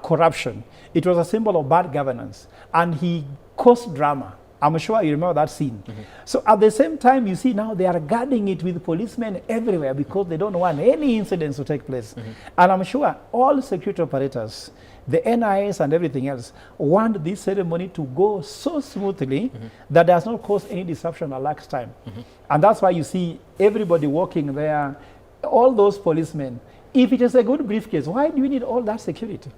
corruption. It was a symbol of bad governance. And he caused drama. I'm sure you remember that scene. So at the same time, you see now they are guarding it with policemen everywhere, because they don't want any incidents to take place. And I'm sure all security operators, the NIS and everything else, want this ceremony to go so smoothly that does not cause any disruption or lax time. And that's why you see everybody walking there, all those policemen. If it is a good briefcase, why do we need all that security?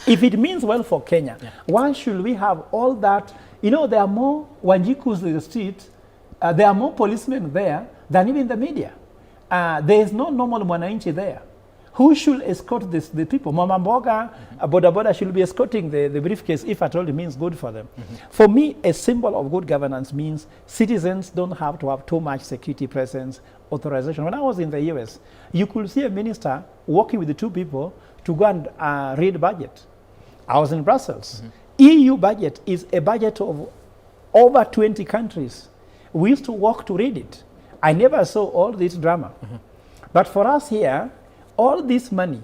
If it means well for Kenya, why should we have all that? You know, there are more Wanjikus in the street, there are more policemen there than even the media. There is no normal Mwananchi there. Who should escort the people? Mama Mboga, Boda Boda should be escorting the briefcase if at all it means good for them. For me, a symbol of good governance means citizens don't have to have too much security presence, authorization. When I was in the US, you could see a minister working with the 2 people to go and read budget. I was in Brussels. EU budget is a budget of over 20 countries. We used to walk to read it. I never saw all this drama. But for us here, all this money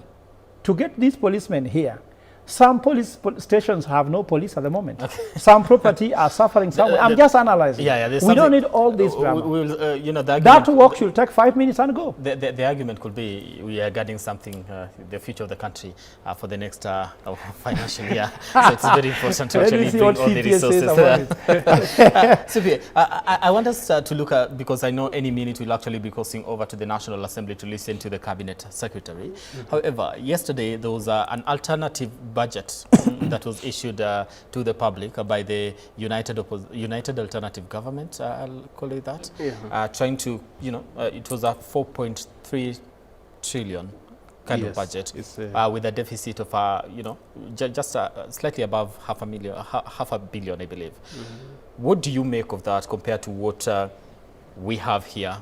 to get these policemen here, some police stations have no police at the moment. Some property are suffering somewhere. I'm just analyzing. We don't need all this drama. That work should take 5 minutes and go. The argument could be we are guarding something, the future of the country for the next financial year. So it's very important to actually bring all the resources. Sophie, I want us to look at, because I know any minute we'll actually be crossing over to the National Assembly to listen to the Cabinet Secretary. However, yesterday there was an alternative budget that was issued to the public by the United Alternative Government, I'll call it that, trying to, it was a 4.3 trillion kind of budget with a deficit of, just slightly above half a billion, I believe. What do you make of that compared to what we have here?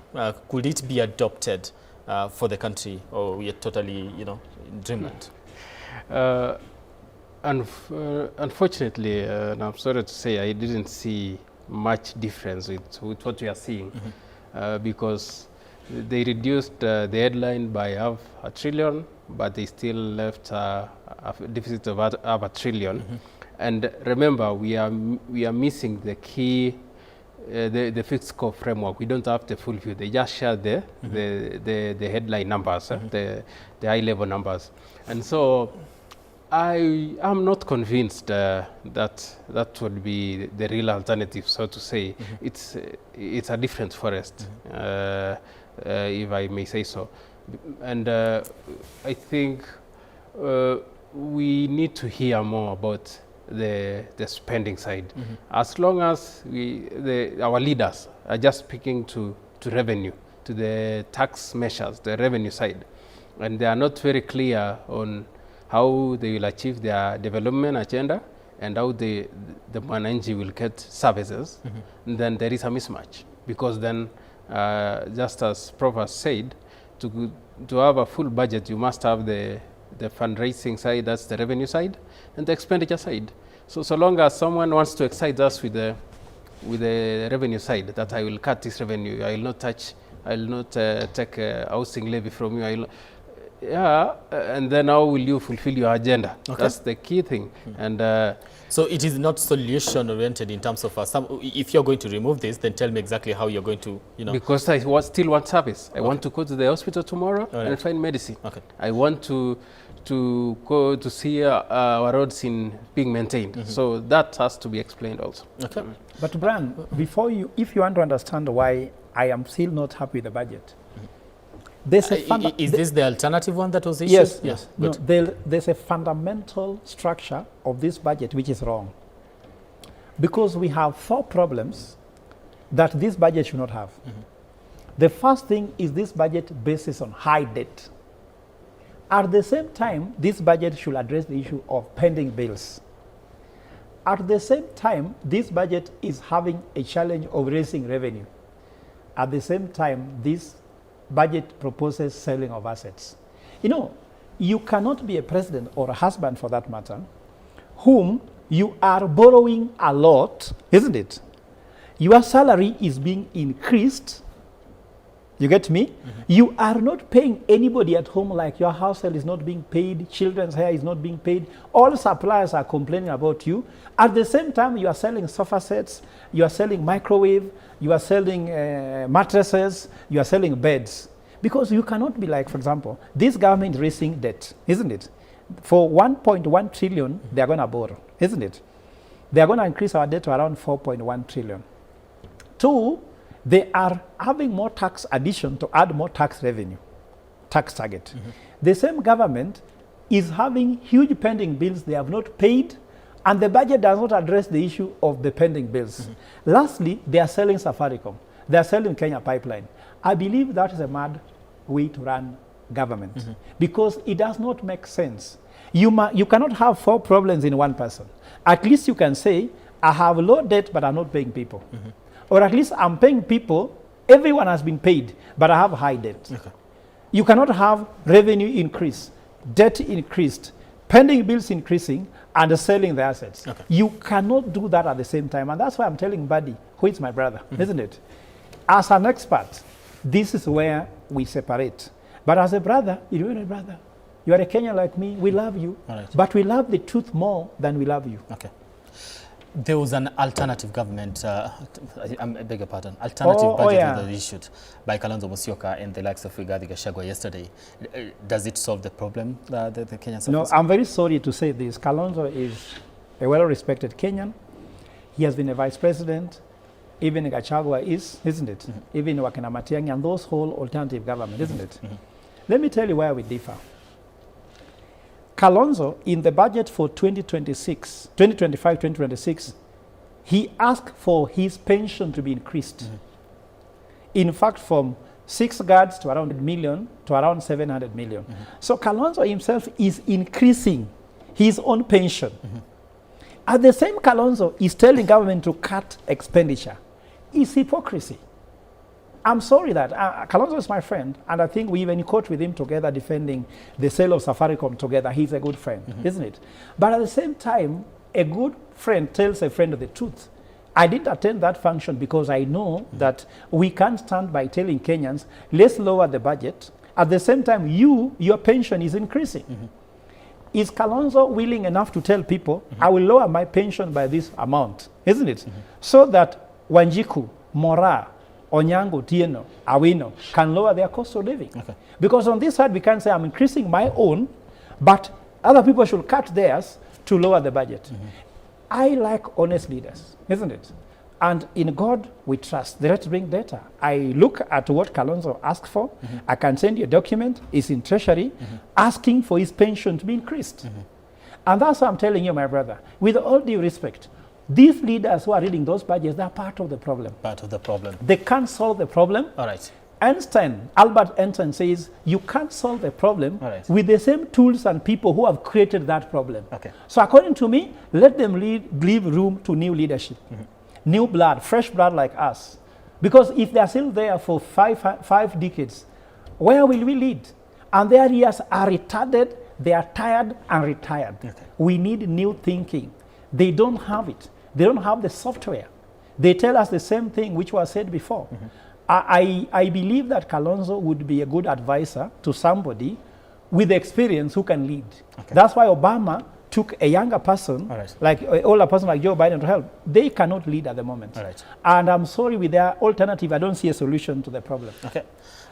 Could it be adopted for the country, or we are totally, in dreamland? Unfortunately, and I'm sorry to say, I didn't see much difference with what we are seeing, because they reduced the headline by half a trillion, but they still left a deficit of over $1 trillion. And remember, we are missing the key, the fixed cost framework. We don't have the full view. They just share the headline numbers, the high level numbers. And so I am not convinced that would be the real alternative, so to say. It's a different forest, if I may say so. And I think we need to hear more about the spending side. As long as our leaders are just speaking to revenue, to the tax measures, the revenue side, and they are not very clear on how they will achieve their development agenda and how the mwananchi will get services, then there is a mismatch. Because then, just as Prof has said, to have a full budget, you must have the fundraising side, that's the revenue side, and the expenditure side. So long as someone wants to excite us with the revenue side, that I will cut this revenue, I will not touch, I will not take a housing levy from you, and then how will you fulfill your agenda? Okay. That's the key thing. And so it is not solution oriented in terms of if you're going to remove this, then tell me exactly how you're going to, Because I still want service. I want to go to the hospital tomorrow and find medicine. I want to go to see our roads being maintained. So that has to be explained also. Okay. But Brian, if you want to understand why I am still not happy with the budget, is this the alternative one that was issued? Yes. No, there's a fundamental structure of this budget which is wrong. Because we have 4 problems that this budget should not have. The first thing is this budget bases on high debt. At the same time, this budget should address the issue of pending bills. At the same time, this budget is having a challenge of raising revenue. At the same time, this budget proposes selling of assets. You cannot be a president or a husband for that matter, whom you are borrowing a lot, isn't it? Your salary is being increased. You get me? You are not paying anybody at home, like your household is not being paid, children's hair is not being paid, all suppliers are complaining about you. At the same time, you are selling sofa sets, you are selling microwave, you are selling mattresses, you are selling beds. Because you cannot be like, for example, this government raising debt, isn't it? For 1.1 trillion, they are going to borrow, isn't it? They are going to increase our debt to around 4.1 trillion. 2, they are having more tax addition to add more tax revenue, tax target. The same government is having huge pending bills they have not paid, and the budget does not address the issue of the pending bills. Lastly, they are selling Safaricom. They are selling Kenya Pipeline. I believe that is a mad way to run government because it does not make sense. You cannot have 4 problems in one person. At least you can say, I have low debt, but I'm not paying people. Or at least I'm paying people, everyone has been paid, but I have high debt. You cannot have revenue increase, debt increased, pending bills increasing, and selling the assets. You cannot do that at the same time. And that's why I'm telling Buddy, who is my brother, isn't it? As an expert, this is where we separate. But as a brother, you're a brother. You are a Kenyan like me, we love you, but we love the truth more than we love you. There was an alternative government, I beg your pardon, alternative budget that was issued by Kalonzo Musyoka and the likes of Rigathi Gachagua yesterday. Does it solve the problem that the Kenyan suffers? No, I'm very sorry to say this. Kalonzo is a well-respected Kenyan. He has been a vice president. Even Gachagua isn't it? Even Wakena Matiang'i and those whole alternative government, isn't it? Let me tell you where we differ. Kalonzo, in the budget for 2025-2026, he asked for his pension to be increased. In fact, from 6 guards to around 1 million to around 700 million. So Kalonzo himself is increasing his own pension. At the same Kalonzo is telling government to cut expenditure. It's hypocrisy. I'm sorry that Kalonzo is my friend, and I think we even caught with him together defending the sale of Safaricom together. He's a good friend, isn't it? But at the same time, a good friend tells a friend the truth. I didn't attend that function because I know that we can't stand by telling Kenyans, let's lower the budget. At the same time, your pension is increasing. is Kalonzo willing enough to tell people, I will lower my pension by this amount, isn't it? So that Wanjiku, Mora, Onyango, Tieno, Awino can lower their cost of living. Okay. Because on this side, we can say I'm increasing my own, but other people should cut theirs to lower the budget. I like honest leaders, isn't it? And in God, we trust. Let's bring data. I look at what Kalonzo asked for. I can send you a document. It's in Treasury, asking for his pension to be increased. And that's what I'm telling you, my brother. With all due respect, these leaders who are reading those budgets, they're part of the problem. Part of the problem. They can't solve the problem. All right. Albert Einstein says, you can't solve a problem with the same tools and people who have created that problem. Okay. So according to me, let them leave room to new leadership. New blood, fresh blood like us. Because if they're still there for five decades, where will we lead? And their years are retarded, they are tired and retired. We need new thinking. They don't have it. They don't have the software. They tell us the same thing which was said before. I believe that Kalonzo would be a good advisor to somebody with experience who can lead. That's why Obama took a younger person, like an older person like Joe Biden to help. They cannot lead at the moment. And I'm sorry, with their alternative, I don't see a solution to the problem. Okay.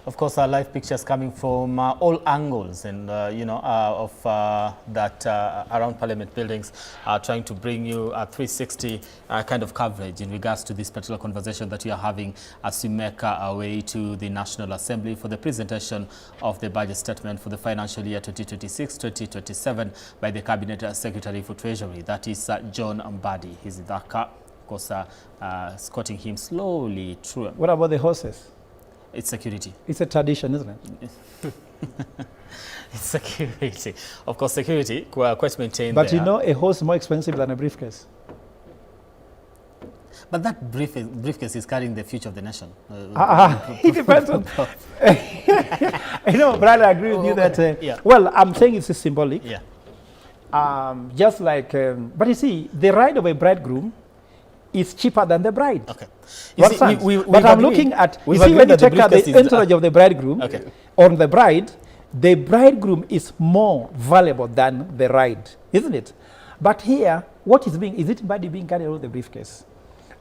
Of course, our live pictures coming from all angles and, of that around Parliament buildings, trying to bring you a 360 kind of coverage in regards to this particular conversation that we are having as we make our way to the National Assembly for the presentation of the budget statement for the financial year 2026-2027 by the Cabinet Secretary for Treasury. That is John Mbadi. He's in that car, of course, escorting him slowly through. What about the horses? It's security. It's a tradition, isn't it? It's security. Of course, security quite maintained. But there. you know, a horse is more expensive than a briefcase. But that briefcase is carrying the future of the nation. It depends on. You know, Brad, I agree with you that. Well, I'm saying it's symbolic. Yeah. Just like, but you see, the ride of a bridegroom is cheaper than the bride. Okay. But I'm looking at, you see, when you take out the entourage of the bridegroom on the bridegroom is more valuable than the ride, isn't it? But here, what is it being carried out of the briefcase?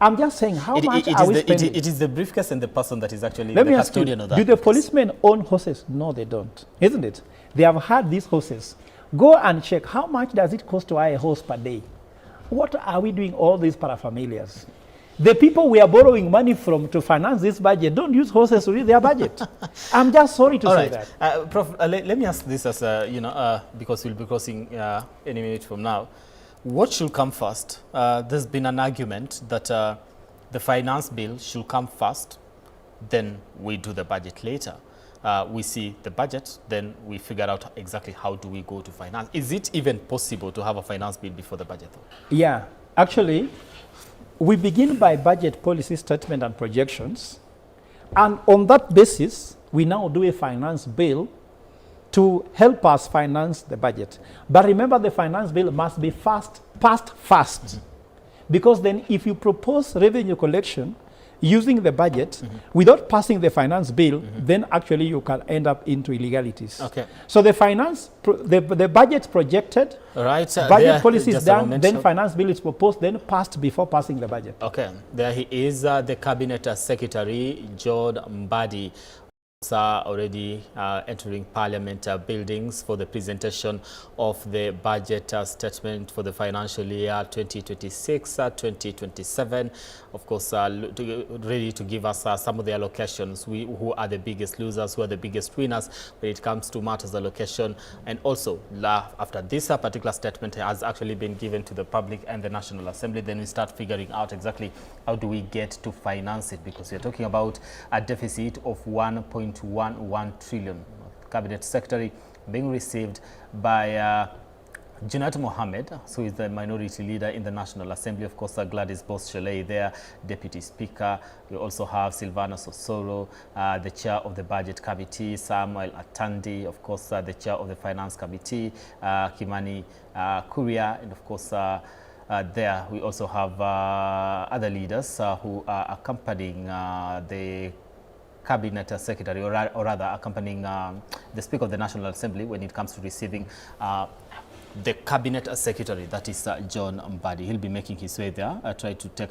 I'm just saying, how much are we spending? It is the briefcase and the person that is actually the custodian of that. Do the policemen own horses? No, they don't, isn't it? They have had these horses. Go and check, how much does it cost to hire a horse per day? What are we doing all these paraphernalias? The people we are borrowing money from to finance this budget don't use horses to read their budget. I'm just sorry to say that. Prof, let me ask this as because we'll be crossing any minute from now. What should come first? There's been an argument that the finance bill should come first, then we do the budget later. We see the budget, then we figure out exactly how do we go to finance. Is it even possible to have a finance bill before the budget? Yeah, actually, we begin by budget policy statement and projections. And on that basis, we now do a finance bill to help us finance the budget. But remember, the finance bill must be passed fast. Because then if you propose revenue collection using the budget without passing the finance bill, then actually you can end up into illegalities. Okay. So the finance, the budget projected, budget policy is done, then finance bill is proposed, then passed before passing the budget. Okay, there he is, the Cabinet Secretary, John Mbadi, already entering Parliament buildings for the presentation of the budget statement for the financial year 2026-2027. Of course, ready to give us some of the allocations, who are the biggest losers, who are the biggest winners when it comes to matters allocation. And also, after this particular statement has actually been given to the public and the National Assembly, then we start figuring out exactly how do we get to finance it, because we're talking about a deficit of 1.11 trillion. Cabinet Secretary being received by Junaid Mohammed, who is the minority leader in the National Assembly. Of course, Gladys Boss-Shelay there, Deputy Speaker. We also have Silvana Sosoro, the Chair of the Budget Committee, Samuel Atandi, of course, the Chair of the Finance Committee, Kimani Kuria, and of course, there we also have other leaders who are accompanying the Cabinet Secretary, or rather accompanying the Speaker of the National Assembly when it comes to receiving the cabinet secretary, that is John Mbadi. He'll be making his way there. Try to take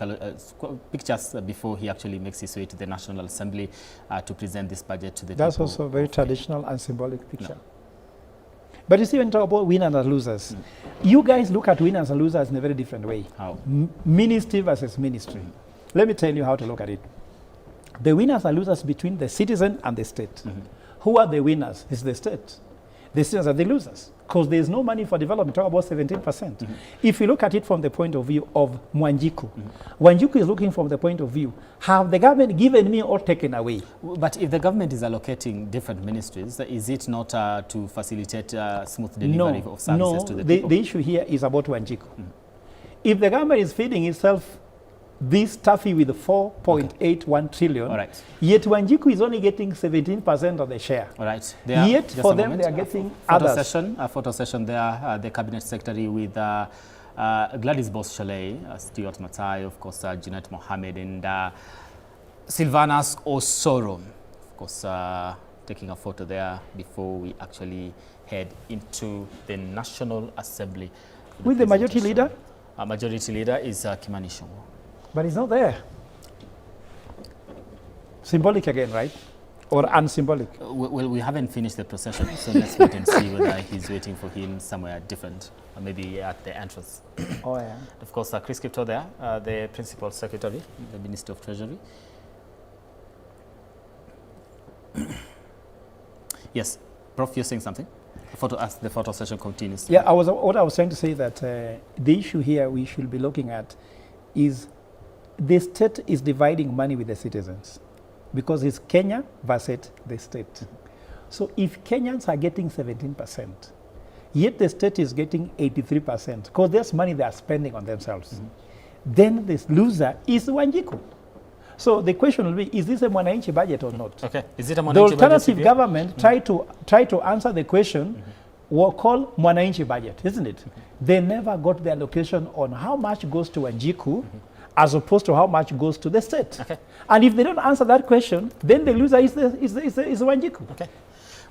pictures before he actually makes his way to the National Assembly to present this budget to the people. That's also a very traditional and symbolic picture. No. But you see, when you talk about winners and losers, you guys look at winners and losers in a very different way. How? Ministry versus ministry. Let me tell you how to look at it. The winners and losers between the citizen and the state. Who are the winners? It's the state. The citizens are the losers, because there's no money for development. Talk about 17%. If you look at it from the point of view of Mwanjiku, Mwanjiku is looking from the point of view, have the government given me or taken away? But if the government is allocating different ministries, is it not to facilitate smooth delivery of services to the people? The issue here is about Mwanjiku. If the government is feeding itself this taffy with 4.81 trillion, yet Wanjiku is only getting 17% of the share. All right. Yet for them, they are getting others. A photo session there, the cabinet secretary with Gladys Boss-Chalet, Stuart Matai, of course, Jeanette Mohammed, and Sylvanus Osoro, of course, taking a photo there before we actually head into the National Assembly. With the majority leader? Majority leader is Kimani Ichung'wah. But he's not there. Symbolic again, right? Or unsymbolic? Well, we haven't finished the procession, so let's wait and see whether he's waiting for him somewhere different, or maybe at the entrance. Oh, yeah. Of course, Chris Kipto there, the Principal Secretary, the Minister of Treasury. Yes, Prof, you're saying something? As the photo session continues. Yeah, what I was trying to say that the issue here we should be looking at is the state is dividing money with the citizens, because it's Kenya versus the state. So if Kenyans are getting 17%, yet the state is getting 83%, because there's money they are spending on themselves, then this loser is Wanjiku. So the question will be, is this a Mwananchi budget or not? Okay. Is it a Mwananchi budget? The alternative budget government try to answer the question, we'll call Mwananchi budget, isn't it? They never got the allocation on how much goes to Wanjiku as opposed to how much goes to the state. Okay. And if they don't answer that question, then the loser is Wanjiku. Okay.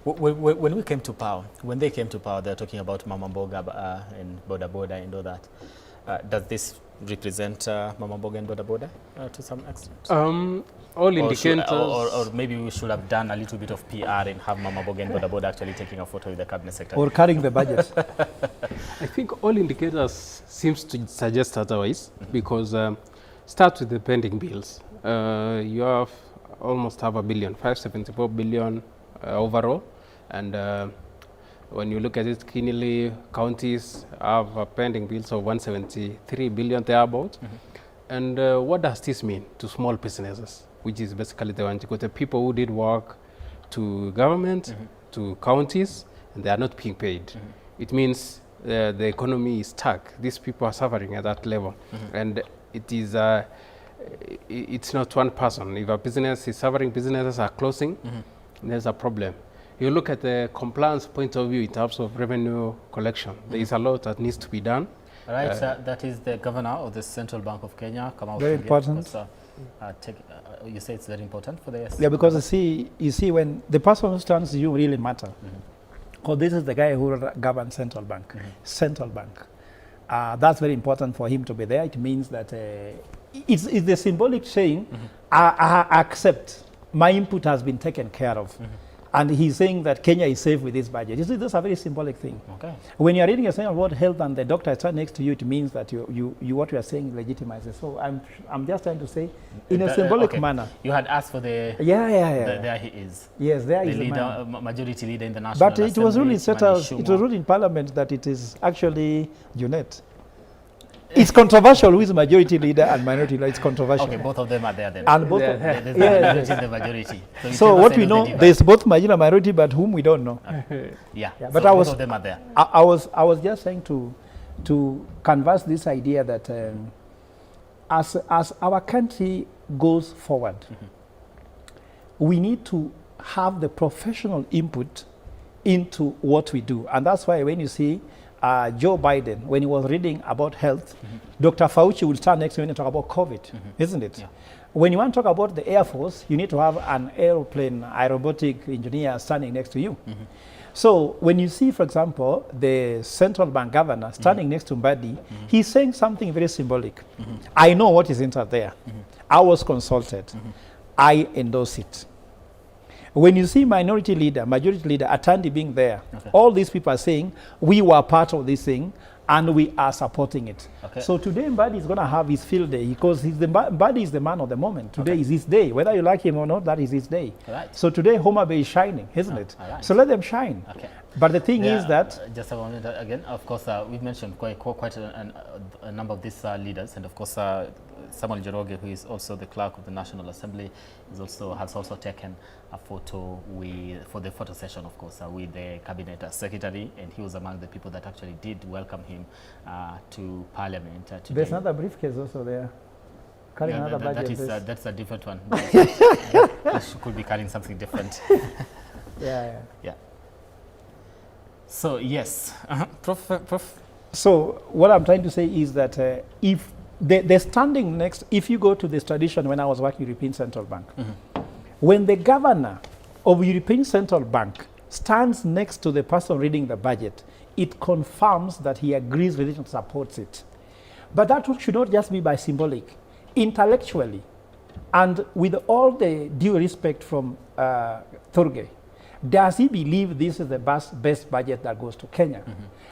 When we came to power, when they came to power, they're talking about Mama Mboga and Boda Boda and all that. Does this represent Mama Mboga and Boda Boda to some extent? All indicators... Or maybe we should have done a little bit of PR and have Mama Mboga and Boda Boda actually taking a photo with the cabinet secretary. Or carrying the budget. I think all indicators seems to suggest otherwise, because start with the pending bills. You have almost half a billion, 574 billion overall, and when you look at it, keenly, counties have pending bills of 173 billion thereabout. And what does this mean to small businesses, which is basically the people who did work to government, to counties, and they are not being paid? It means the economy is stuck. These people are suffering at that level, and it is it's not one person. If a business is suffering, businesses are closing, there's a problem. You look at the compliance point of view in terms of revenue collection, there is a lot that needs to be done. Right, that is the governor of the Central Bank of Kenya. Very important. You say it's very important for the... Yeah, because you see when the person who stands to you really matter. Because this is the guy who governs Central Bank. Central Bank. That's very important for him to be there. It means that it's the symbolic saying, I accept, my input has been taken care of. And he's saying that Kenya is safe with this budget. You see, this is a very symbolic thing. Okay. When you're reading a saying about health and the doctor is next to you, it means that what you are saying legitimizes. So I'm just trying to say, in a symbolic manner. You had asked for the... Yeah. There he is. Yes, there the is leader, majority leader in the National Assembly. But it was really set out, it was ruled in Parliament that it is actually Junet. It's controversial with majority leader and minority leader. It's controversial. Okay, both of them are there then. And both of them. There's the minority and the majority. So what we know, there's both majority and minority, but whom we don't know. Yeah, but so both of them are there. I was just saying to canvass this idea that as our country goes forward, we need to have the professional input into what we do. And that's why when you see Joe Biden, when he was reading about health, Dr. Fauci will stand next to him and talk about COVID, isn't it? Yeah. When you want to talk about the Air Force, you need to have an aeroplane aerobatic engineer standing next to you. So when you see, for example, the central bank governor standing next to Mbadi, he's saying something very symbolic. I know what is inside there. I was consulted. I endorse it. When you see minority leader, majority leader, Atandi being there, all these people are saying, we were part of this thing, and we are supporting it. So today Mbadi is going to have his field day because Mbadi is the man of the moment. Today is his day. Whether you like him or not, that is his day. So today Homa Bay is shining, isn't it? So let them shine. But the thing is that... Just a moment again, of course, we've mentioned quite a number of these leaders, and of course Samuel Njoroge, who is also the clerk of the National Assembly, has also taken a photo for the photo session, of course, with the cabinet secretary, and he was among the people that actually did welcome him to Parliament today. There's another briefcase also there. Carrying another budget. That's a different one. She could be carrying something different. Yeah. So yes, Prof. So what I'm trying to say is that if they're standing next, if you go to this tradition when I was working European Central Bank, when the governor of European Central Bank stands next to the person reading the budget, it confirms that he agrees with it and supports it. But that should not just be by symbolic. Intellectually, and with all the due respect from Thurge, does he believe this is the best budget that goes to Kenya?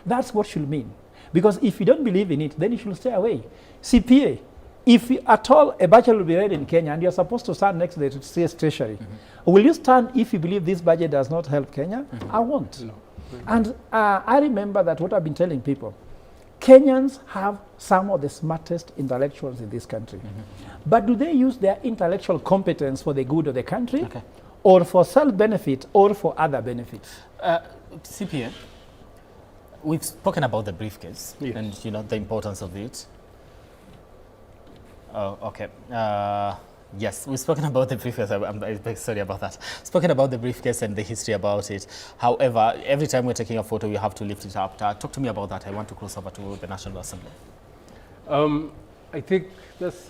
That's what should mean. Because if you don't believe in it, then you should stay away. CPA, if at all a budget will be read in Kenya and you're supposed to stand next to the CS Treasury, will you stand if you believe this budget does not help Kenya? I won't. No. And I remember that what I've been telling people, Kenyans have some of the smartest intellectuals in this country. But do they use their intellectual competence for the good of the country? Or for self-benefit, or for other benefits? CPN, we've spoken about the briefcase and the importance of it. Yes, we've spoken about the briefcase. I'm sorry about that. Spoken about the briefcase and the history about it. However, every time we're taking a photo, we have to lift it up. Talk to me about that. I want to cross over to the National Assembly. I think that's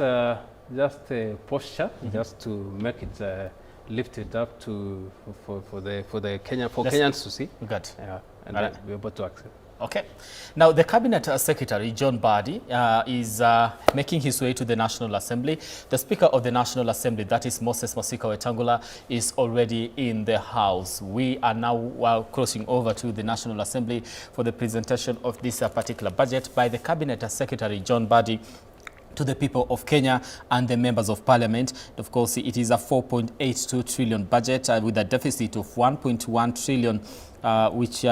just a posture, just to make it lift it up for Kenyans to see. Good. And be able to accept. Okay. Now, the Cabinet Secretary, John Mbadi, is making his way to the National Assembly. The Speaker of the National Assembly, that is Moses Masika Wetangula, is already in the House. We are now crossing over to the National Assembly for the presentation of this particular budget by the Cabinet Secretary, John Mbadi, to the people of Kenya and the members of Parliament. Of course, it is a 4.82 trillion budget with a deficit of 1.1 trillion, which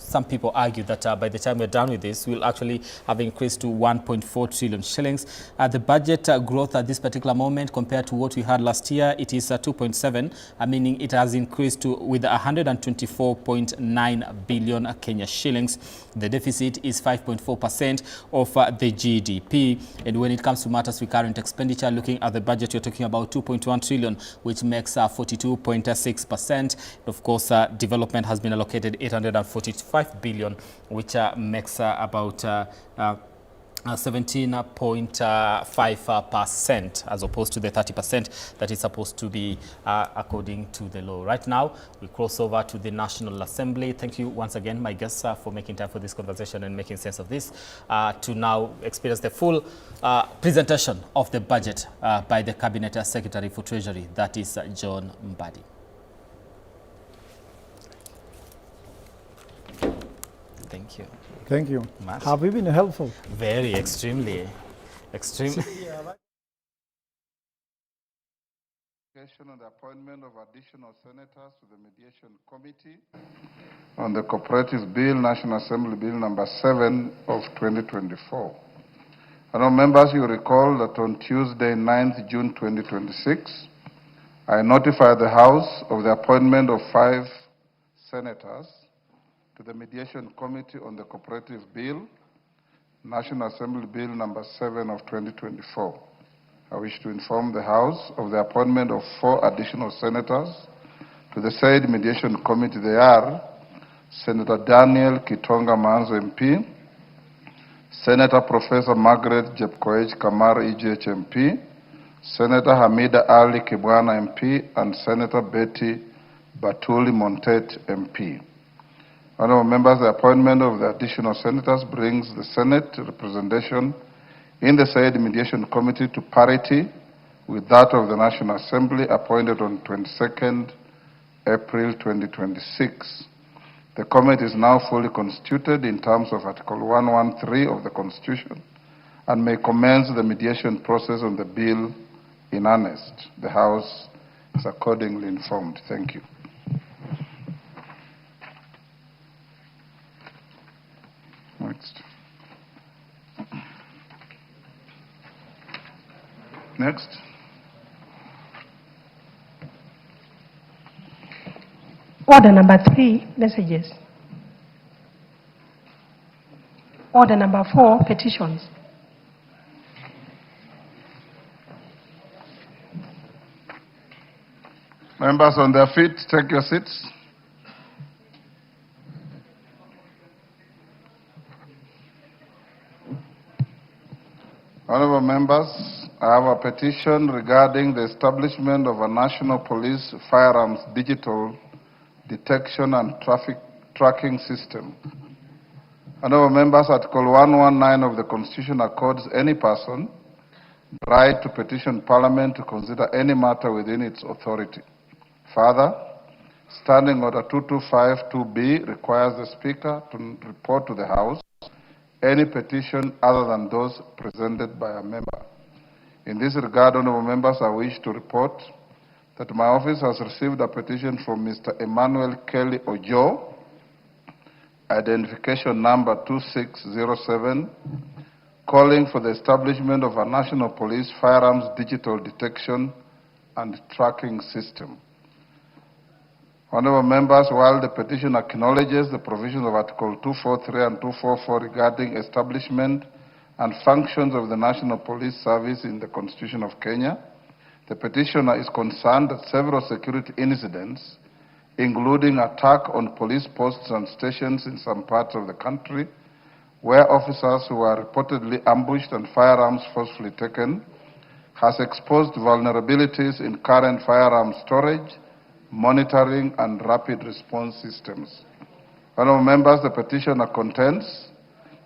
some people argue that by the time we're done with this, we'll actually have increased to 1.4 trillion shillings. The budget growth at this particular moment compared to what we had last year, it is 2.7, meaning it has increased to with 124.9 billion Kenya shillings. The deficit is 5.4% of the GDP. And when it comes to matters with current expenditure, looking at the budget, you're talking about 2.1 trillion, which makes 42.6%. Of course, development has been allocated 845 billion, which makes about 17.5% as opposed to the 30% that is supposed to be according to the law. Right now, we cross over to the National Assembly. Thank you once again, my guests, for making time for this conversation and making sense of this, to now experience the full presentation of the budget by the Cabinet Secretary for Treasury, that is John Mbadi. Thank you. Thank you. Much. Have we been helpful? Very, extremely. On the appointment of additional senators to the mediation committee on the Cooperative Bill, National Assembly Bill number 7 of 2024. Members, you recall that on Tuesday, 9th June 2026, I notified the House of the appointment of 5 senators to the Mediation Committee on the Cooperative Bill, National Assembly Bill number 7 of 2024. I wish to inform the House of the appointment of 4 additional senators to the said Mediation Committee. They are Senator Daniel Kitonga Manzo MP, Senator Professor Margaret Jepkoech Kamar EJH MP, Senator Hamida Ali Kibwana MP, and Senator Betty Batuli Montet MP. Honourable members, the appointment of the additional senators brings the Senate representation in the said mediation committee to parity with that of the National Assembly appointed on 22nd April 2026. The committee is now fully constituted in terms of Article 113 of the Constitution and may commence the mediation process on the bill in earnest. The House is accordingly informed. Thank you. Next. Next. Order number 3, messages. Order number 4, petitions. Members on their feet, take your seats. Honourable members, I have a petition regarding the establishment of a national police firearms digital detection and traffic tracking system. Honourable members, Article 119 of the Constitution accords any person the right to petition Parliament to consider any matter within its authority. Further, Standing Order 2252B requires the Speaker to report to the House any petition other than those presented by a member. In this regard, honourable members, I wish to report that my office has received a petition from Mr. Emmanuel Kelly Ojo, identification number 2607, calling for the establishment of a national police firearms digital detection and tracking system. Honourable members, while the petition acknowledges the provisions of Article 243 and 244 regarding establishment and functions of the National Police Service in the Constitution of Kenya, the petitioner is concerned that several security incidents, including attack on police posts and stations in some parts of the country, where officers who were reportedly ambushed and firearms forcefully taken, has exposed vulnerabilities in current firearm storage, monitoring and rapid response systems. Honourable members, the petitioner contends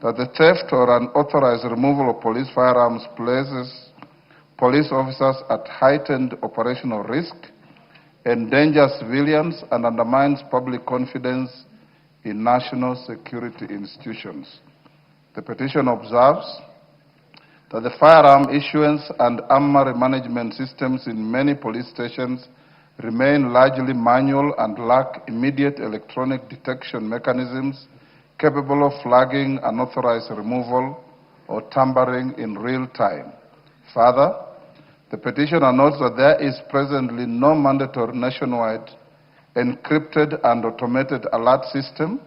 that the theft or unauthorized removal of police firearms places police officers at heightened operational risk, endangers civilians and undermines public confidence in national security institutions. The petition observes that the firearm issuance and armory management systems in many police stations remain largely manual and lack immediate electronic detection mechanisms capable of flagging unauthorized removal or tampering in real time. Further, the petitioner notes that there is presently no mandatory nationwide encrypted and automated alert system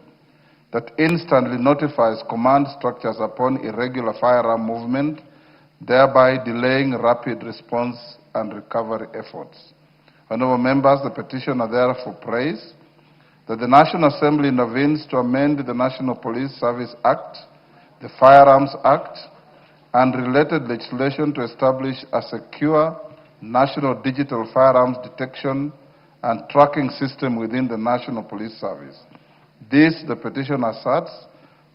that instantly notifies command structures upon irregular firearm movement, thereby delaying rapid response and recovery efforts. Honourable members, the petitioner therefore prays that the National Assembly intervenes to amend the National Police Service Act, the Firearms Act, and related legislation to establish a secure national digital firearms detection and tracking system within the National Police Service. This, the petition asserts,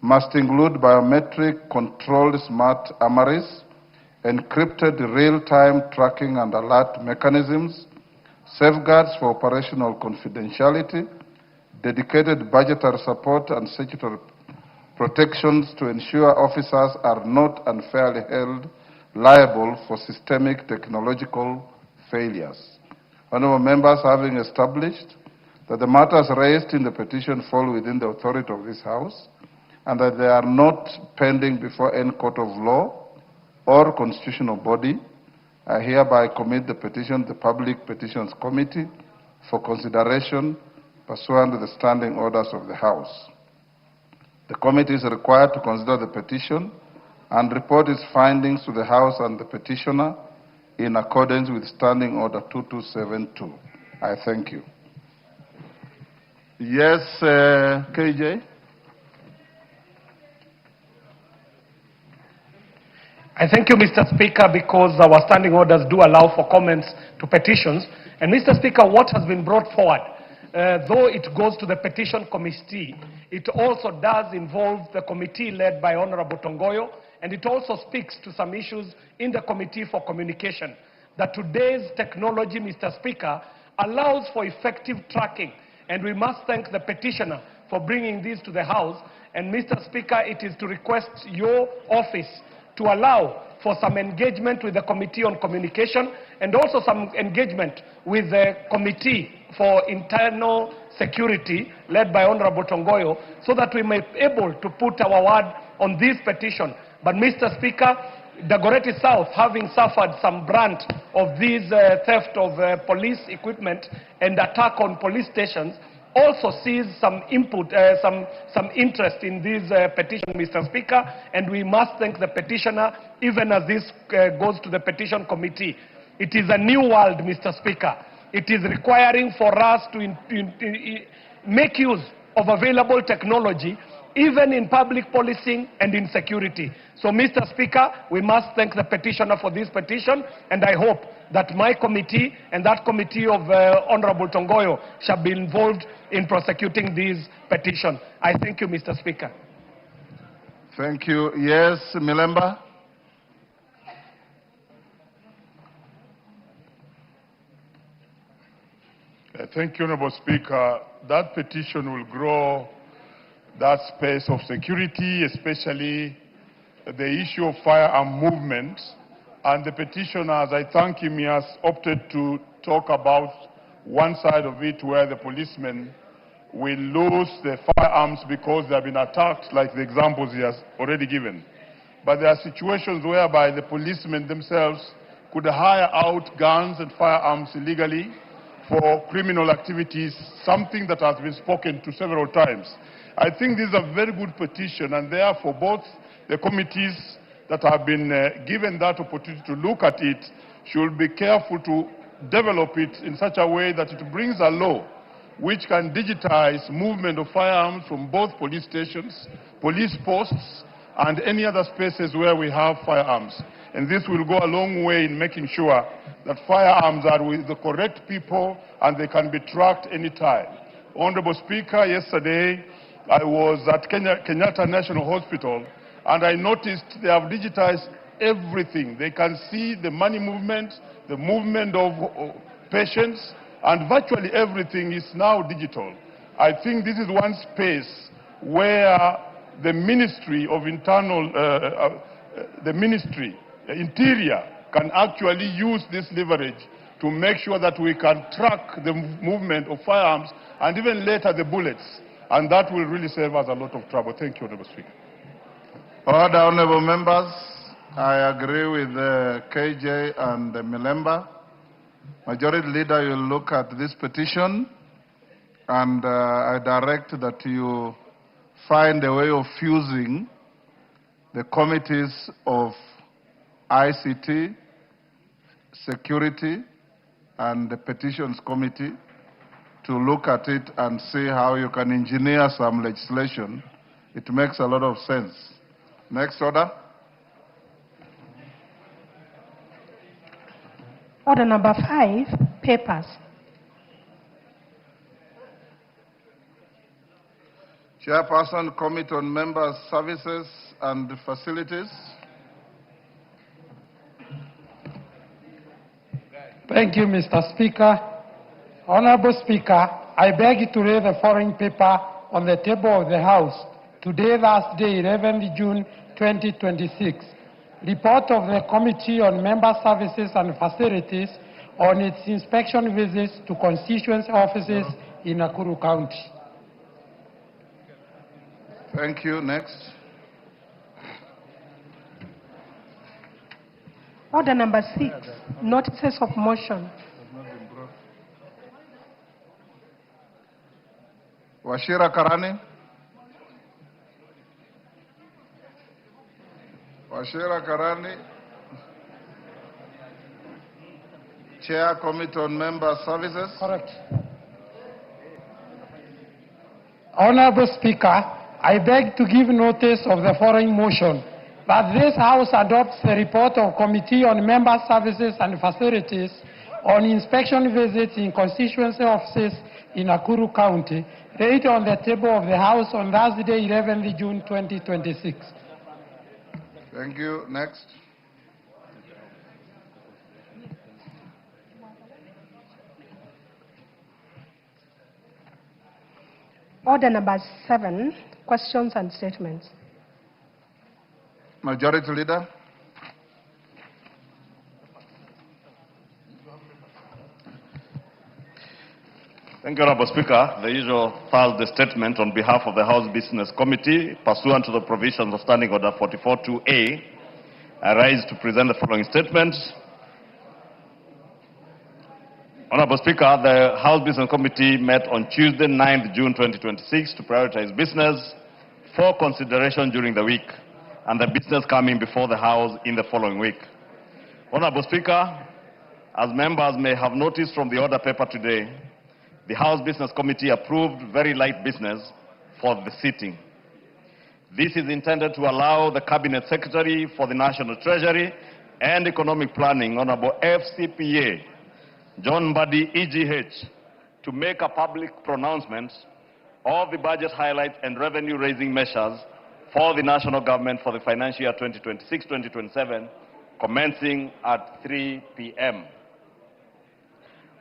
must include biometric controlled smart armories, encrypted real-time tracking and alert mechanisms, safeguards for operational confidentiality, dedicated budgetary support and statutory protections to ensure officers are not unfairly held liable for systemic technological failures. Honourable members, having established that the matters raised in the petition fall within the authority of this House and that they are not pending before any court of law or constitutional body, I hereby commit the petition to the Public Petitions Committee for consideration pursuant to the standing orders of the House. The committee is required to consider the petition and report its findings to the House and the petitioner in accordance with Standing Order 2272. I thank you. Yes, KJ? I thank you, Mr. Speaker, because our standing orders do allow for comments to petitions. And Mr. Speaker, what has been brought forward though it goes to the petition committee, it also does involve the committee led by Honorable Tongoyo, and it also speaks to some issues in the Committee for Communication. That today's technology, Mr. Speaker, allows for effective tracking, and we must thank the petitioner for bringing this to the House. And Mr. Speaker, it is to request your office to allow for some engagement with the Committee on Communication and also some engagement with the Committee for Internal Security led by Honorable Tongoyo, so that we may be able to put our word on this petition. But Mr. Speaker, Dagoretti South, having suffered some brunt of this theft of police equipment and attack on police stations, also sees some input, some interest in this petition, Mr. Speaker, and we must thank the petitioner, even as this goes to the petition committee. It is a new world, Mr. Speaker. It is requiring for us to make use of available technology, even in public policing and in security. So, Mr. Speaker, we must thank the petitioner for this petition, and I hope that my committee and that committee of Honorable Tongoyo shall be involved in prosecuting this petition. I thank you, Mr. Speaker. Thank you. Yes, Milemba. Thank you, Honorable Speaker. That petition will grow that space of security, especially the issue of firearm movement. And the petitioner, as I thank him, he has opted to talk about one side of it where the policemen will lose the firearms because they have been attacked, like the examples he has already given. But there are situations whereby the policemen themselves could hire out guns and firearms illegally for criminal activities, something that has been spoken to several times. I think this is a very good petition, and therefore both the committees that have been given that opportunity to look at it should be careful to develop it in such a way that it brings a law which can digitize movement of firearms from both police stations, police posts, and any other spaces where we have firearms. And this will go a long way in making sure that firearms are with the correct people and they can be tracked anytime. Honorable Speaker, yesterday I was at Kenyatta National Hospital, and I noticed they have digitized everything. They can see the money movement, the movement of patients, and virtually everything is now digital. I think this is one space where the Ministry of Interior can actually use this leverage to make sure that we can track the movement of firearms and even later the bullets. And that will really save us a lot of trouble. Thank you, Honorable Speaker. Order, honorable members. I agree with KJ and Milemba. Majority Leader, you'll look at this petition, and I direct that you find a way of fusing the committees of ICT, security, and the petitions committee to look at it and see how you can engineer some legislation. It makes a lot of sense. Next order. Order number 5, papers. Chairperson, Committee on Members' Services and Facilities. Thank you, Mr. Speaker. Honorable Speaker, I beg to read the following paper on the table of the House today, Thursday, 11th June 2026. Report of the Committee on Member Services and Facilities on its inspection visits to constituency offices in Nakuru County. Thank you. Next. Order number 6, notices of motion. Washira Karani. Washira Karani. Chair, Committee on Member Services. Correct. Honorable Speaker, I beg to give notice of the following motion, that this House adopts the report of Committee on Member Services and Facilities on inspection visits in constituency offices in Nakuru County, laid on the table of the House on Thursday, 11th June 2026. Thank you. Next. Order number 7, questions and statements. Majority Leader. Thank you, Honorable Speaker. The usual Thursday statement on behalf of the House Business Committee, pursuant to the provisions of Standing Order 44.2a, I rise to present the following statement. Honorable Speaker, the House Business Committee met on Tuesday, 9th June 2026 to prioritize business for consideration during the week and the business coming before the House in the following week. Honorable Speaker, as members may have noticed from the order paper today, the House Business Committee approved very light business for the sitting. This is intended to allow the Cabinet Secretary for the National Treasury and Economic Planning, Honorable FCPA, John Mbadi, EGH, to make a public pronouncement of the budget highlights and revenue-raising measures for the national government for the financial year 2026-2027, commencing at 3 p.m.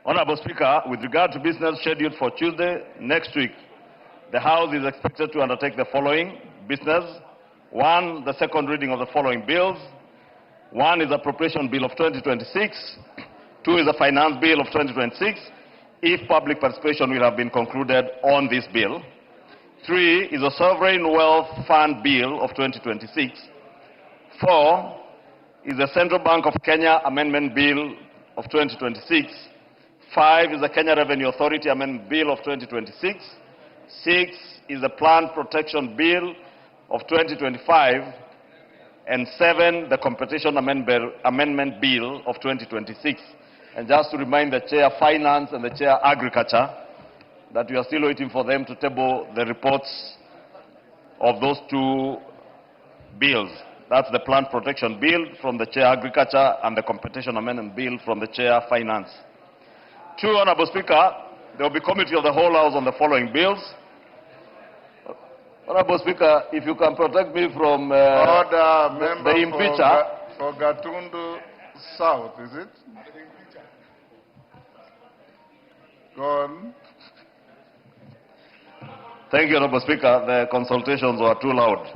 Honorable Speaker, with regard to business scheduled for Tuesday next week, the House is expected to undertake the following business. 1, the second reading of the following bills. 1 is Appropriation Bill of 2026. 2 is the Finance Bill of 2026, if public participation will have been concluded on this bill. 3 is a Sovereign Wealth Fund Bill of 2026. 4 is the Central Bank of Kenya Amendment Bill of 2026. 5 is the Kenya Revenue Authority Amendment Bill of 2026. 6 is the Plant Protection Bill of 2025. And 7, the Competition Amendment Bill of 2026. And just to remind the Chair Finance and the Chair Agriculture that we are still waiting for them to table the reports of those 2 bills. That's the Plant Protection Bill from the Chair Agriculture and the Competition Amendment Bill from the Chair Finance. 2, Honorable Speaker, there will be committee of the whole House on the following bills. Honorable Speaker, if you can protect me from the impeacher. For Gatundu South, is it? Go on. Thank you, Honorable Speaker. The consultations were too loud.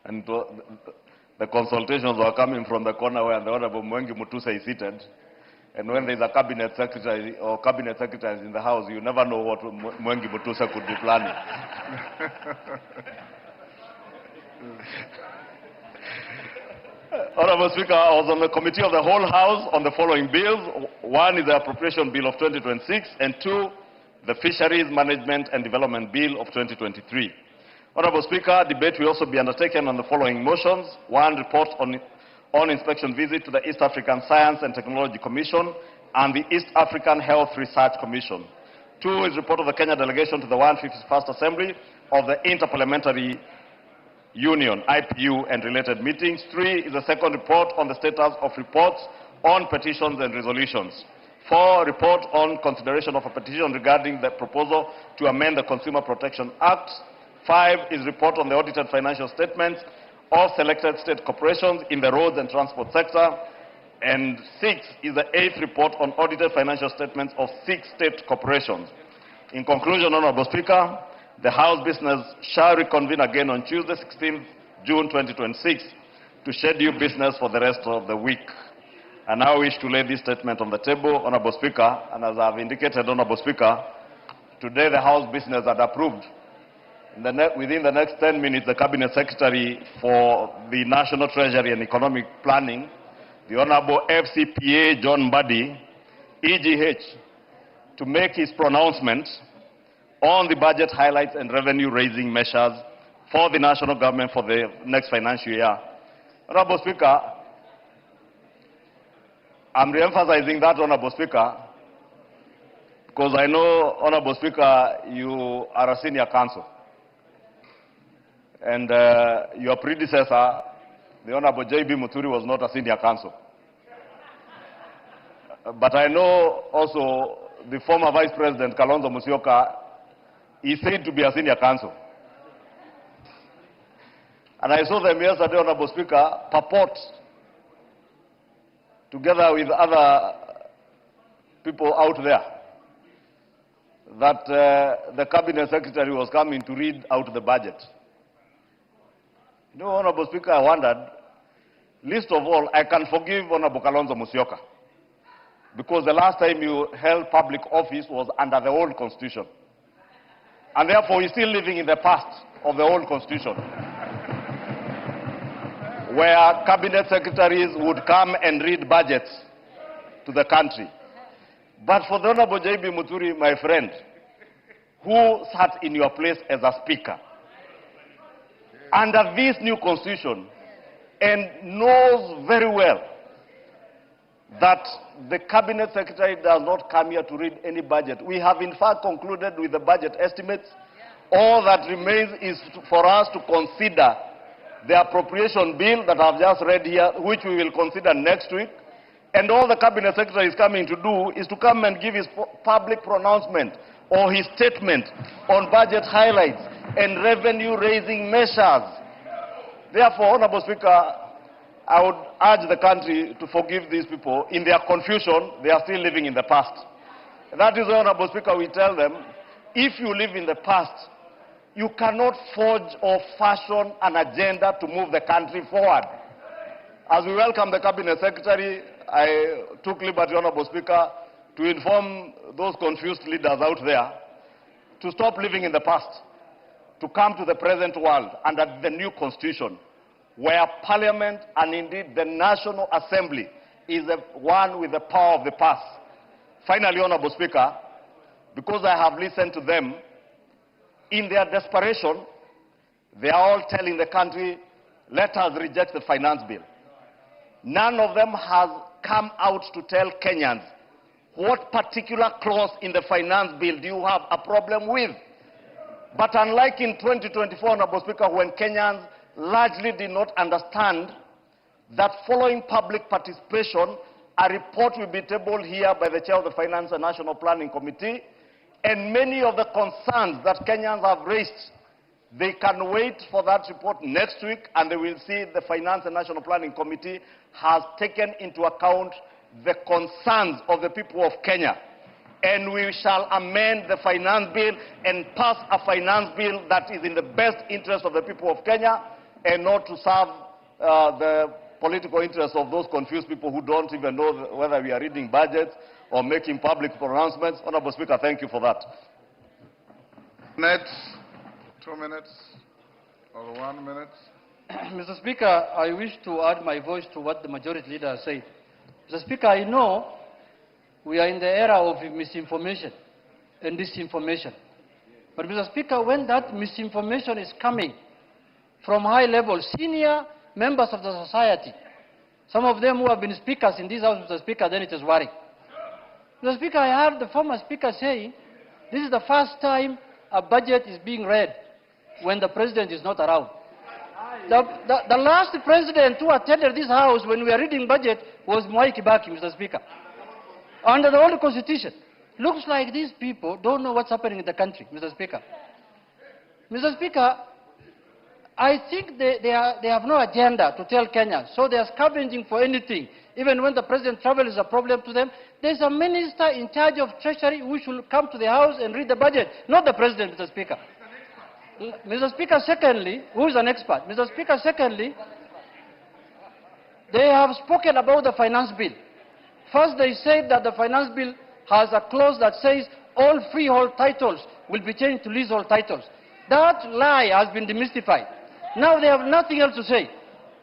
And the consultations were coming from the corner where the Honorable Mwengi Mutusa is seated. And when there's a cabinet secretary or cabinet secretaries in the House, you never know what Mwengi Mutusa could be planning. Honorable Speaker, I was on the committee of the whole House on the following bills. 1 is the Appropriation Bill of 2026, and 2, the Fisheries Management and Development Bill of 2023. Honorable Speaker, debate will also be undertaken on the following motions. 1, report on inspection visit to the East African Science and Technology Commission and the East African Health Research Commission. 2 is report of the Kenya delegation to the 151st Assembly of the Interparliamentary Union, IPU, and related meetings. 3 is a second report on the status of reports on petitions and resolutions. 4, report on consideration of a petition regarding the proposal to amend the Consumer Protection Act. 5 is report on the audited financial statements of selected state corporations in the roads and transport sector. And 6 is the 8th report on audited financial statements of 6 state corporations. In conclusion, Honorable Speaker, the House business shall reconvene again on Tuesday, 16th June 2026 to schedule business for the rest of the week. I now wish to lay this statement on the table, Honorable Speaker, and as I have indicated, Honorable Speaker, today the House business had approved. Within the next 10 minutes, the Cabinet Secretary for the National Treasury and Economic Planning, the Honorable FCPA John Mbadi, EGH, to make his pronouncement on the budget highlights and revenue-raising measures for the national government for the next financial year. Honorable Speaker, I'm re-emphasizing that, Honorable Speaker, because I know, Honorable Speaker, you are a senior counsel. And your predecessor, the Honorable J.B. Muturi, was not a senior counsel. But I know also the former Vice President, Kalonzo Musyoka, is said to be a senior counsel. And I saw them yesterday, Honorable Speaker, purport, together with other people out there, that the Cabinet Secretary was coming to read out the budget. You know, Honorable Speaker, I wondered, least of all, I can forgive Honorable Kalonzo Musyoka, because the last time you held public office was under the old constitution. And therefore, he's still living in the past of the old constitution, where cabinet secretaries would come and read budgets to the country. But for the Honorable J.B. Muturi, my friend, who sat in your place as a speaker, under this new constitution, and knows very well that the cabinet secretary does not come here to read any budget. We have in fact concluded with the budget estimates. All that remains is for us to consider the appropriation bill that I've just read here, which we will consider next week. And all the cabinet secretary is coming to do is to come and give his public pronouncement or his statement on budget highlights and revenue-raising measures. Therefore, Honorable Speaker, I would urge the country to forgive these people. In their confusion, they are still living in the past. That is why, Honorable Speaker, we tell them, if you live in the past, you cannot forge or fashion an agenda to move the country forward. As we welcome the Cabinet Secretary, I took liberty, Honorable Speaker, to inform those confused leaders out there to stop living in the past, to come to the present world under the new constitution, where Parliament and indeed the National Assembly is the one with the power of the past. Finally, Honorable Speaker, because I have listened to them, in their desperation, they are all telling the country, let us reject the finance bill. None of them has come out to tell Kenyans what particular clause in the finance bill do you have a problem with. But unlike in 2024, Honorable Speaker, when Kenyans largely did not understand that following public participation, a report will be tabled here by the Chair of the Finance and National Planning Committee, and many of the concerns that Kenyans have raised, they can wait for that report next week, and they will see the Finance and National Planning Committee has taken into account the concerns of the people of Kenya. And we shall amend the finance bill and pass a finance bill that is in the best interest of the people of Kenya and not to serve the political interests of those confused people who don't even know whether we are reading budgets or making public pronouncements. Honorable Speaker, thank you for that. Next, 2 minutes or 1 minute. Mr. Speaker, I wish to add my voice to what the majority leader has said. Mr. Speaker, I know we are in the era of misinformation and disinformation. But Mr. Speaker, when that misinformation is coming from high level, senior members of the society, some of them who have been speakers in this house, Mr. Speaker, then it is worrying. Mr. Speaker, I heard the former speaker say this is the first time a budget is being read when the president is not around. The last president who attended this house when we were reading budget was Mwai Kibaki, Mr. Speaker. Under the old constitution. Looks like these people don't know what's happening in the country, Mr. Speaker. Mr. Speaker, I think they have no agenda to tell Kenyans, so they are scavenging for anything. Even when the president travels is a problem to them, there's a minister in charge of treasury who should come to the house and read the budget, not the president, Mr. Speaker. Mr. Speaker, secondly, who is an expert? Mr. Speaker, secondly, they have spoken about the finance bill. First, they said that the finance bill has a clause that says all freehold titles will be changed to leasehold titles. That lie has been demystified. Now they have nothing else to say.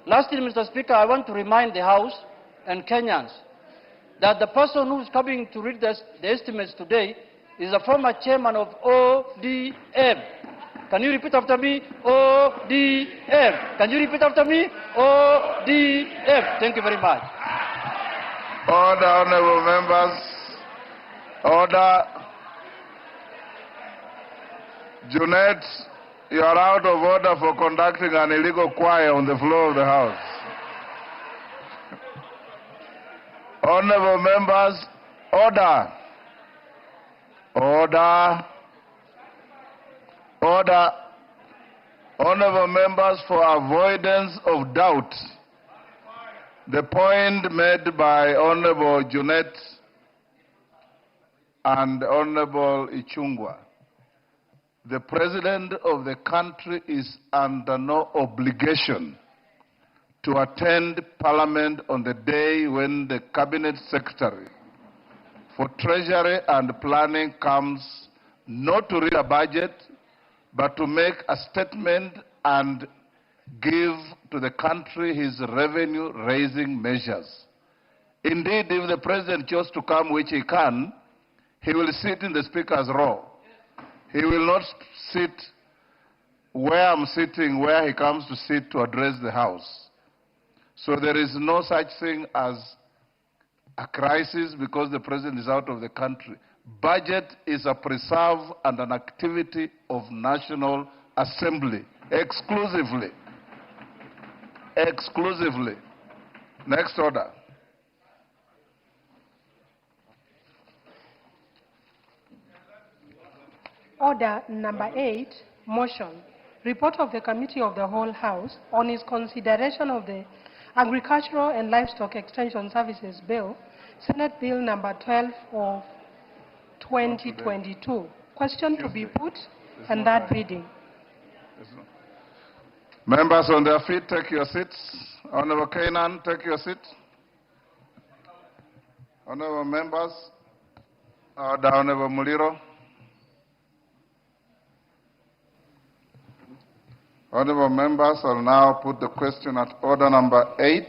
Lastly, Mr. Speaker, I want to remind the House and Kenyans that the person who is coming to read the estimates today is the former chairman of ODM. Can you repeat after me? ODM. Can you repeat after me? ODM. Thank you very much. Order, honorable members. Order. Junet, you are out of order for conducting an illegal choir on the floor of the House. Honorable members, order. Order. Order. Honorable members, for avoidance of doubt, the point made by Honorable Junet and Honorable Ichungwa, the President of the country is under no obligation to attend Parliament on the day when the Cabinet Secretary for Treasury and Planning comes not to read a budget, but to make a statement and give to the country his revenue-raising measures. Indeed, if the President chose to come, which he can, he will sit in the Speaker's row. He will not sit where I'm sitting, where he comes to sit to address the House. So there is no such thing as a crisis because the President is out of the country. Budget is a preserve and an activity of National Assembly, exclusively. Exclusively. Next order. Order number 8, motion. Report of the Committee of the Whole House on its consideration of the Agricultural and Livestock Extension Services Bill, Senate Bill number 12 of 2022. Question to be put and that reading. Members on their feet, take your seats. Honorable Kainan, take your seat. Honorable members, Honorable Muliro. Honorable members, I'll now put the question at order number 8,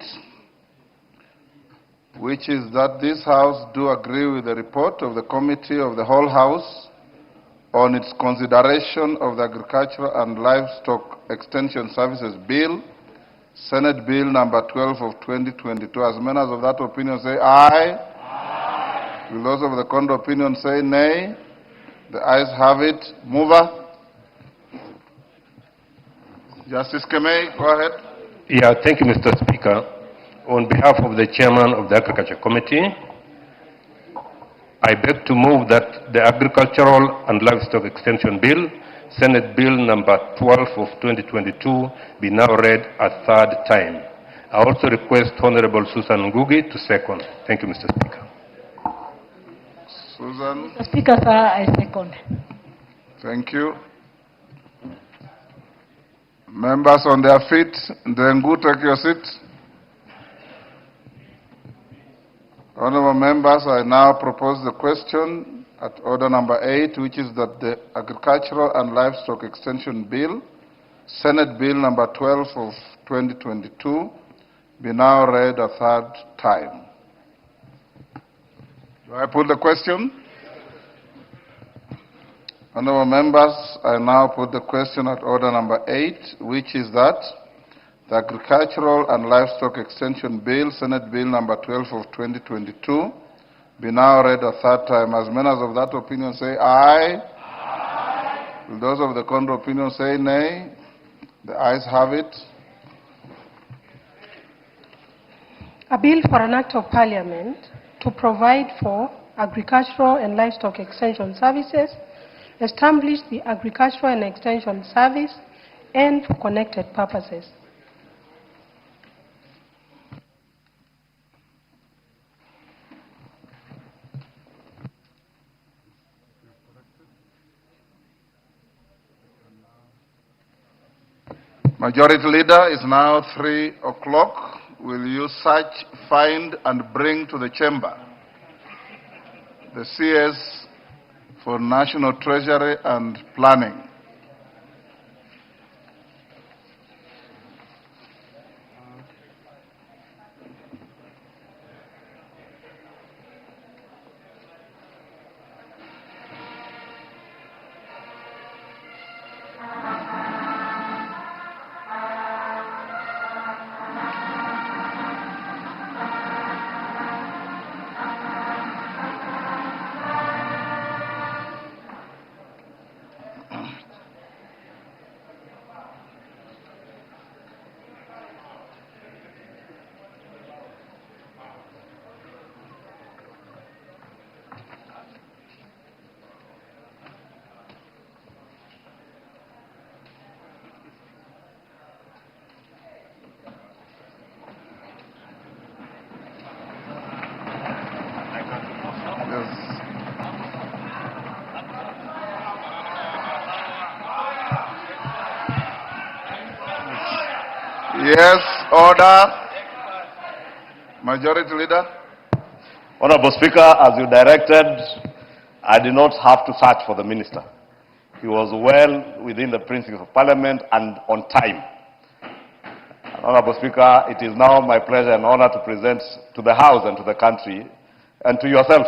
which is that this House do agree with the report of the Committee of the Whole House on its consideration of the Agricultural and Livestock Extension Services Bill, Senate Bill number 12 of 2022. As members of that opinion say aye. Aye. Will those of the contrary opinion say nay? The ayes have it. Mover. Justice Kemei, go ahead. Yeah, thank you, Mr. Speaker. On behalf of the Chairman of the Agriculture Committee, I beg to move that the Agricultural and Livestock Extension Bill, Senate Bill number 12 of 2022, be now read a third time. I also request Honorable Susan Ngugi to second. Thank you, Mr. Speaker. Susan. Mr. Speaker, sir, I second. Thank you. Members on their feet, Ndengu, take your seat. Honorable members, I now propose the question at order number 8, which is that the Agricultural and Livestock Extension Bill, Senate Bill number 12 of 2022, be now read a third time. Do I put the question? Honorable members, I now put the question at order number 8, which is that the Agricultural and Livestock Extension Bill, Senate Bill number 12 of 2022, be now read a third time. As members of that opinion say aye. Aye. Will those of the contrary opinion say nay? The ayes have it. A bill for an act of Parliament to provide for agricultural and livestock extension services, establish the Agricultural and Extension Service, and for connected purposes. Majority Leader, is now 3 o'clock. Will you search, find, and bring to the chamber the CS for National Treasury and Planning? Yes, order. Majority Leader. Honorable Speaker, as you directed, I did not have to search for the minister. He was well within the principles of Parliament and on time. Honorable Speaker, it is now my pleasure and honor to present to the House and to the country, and to yourself,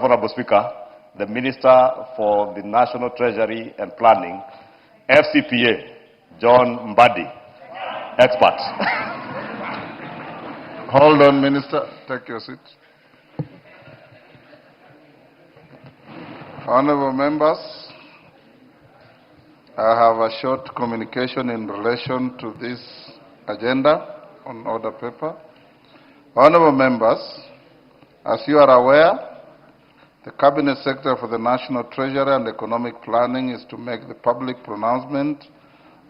Honorable Speaker, the Minister for the National Treasury and Planning, FCPA, John Mbadi, expert. Hold on, Minister. Take your seat. Honorable members, I have a short communication in relation to this agenda on order paper. Honorable members, as you are aware, the Cabinet Secretary for the National Treasury and Economic Planning is to make the public pronouncement